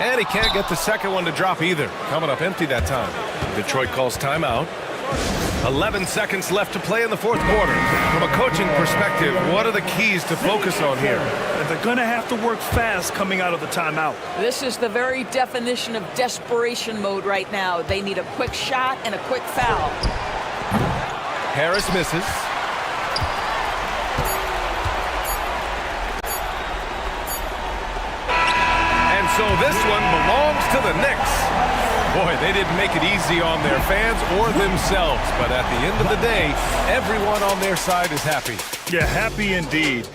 And he can't get the second one to drop either. Coming up empty that time. Detroit calls timeout. 11 seconds left to play in the fourth quarter. From a coaching perspective, what are the keys to focus on here? They're going to have to work fast coming out of the timeout. This is the very definition of desperation mode right now. They need a quick shot and a quick foul. Harris misses. And so this one belongs to the Knicks. Boy, they didn't make it easy on their fans or themselves. But at the end of the day, everyone on their side is happy. Yeah, happy indeed.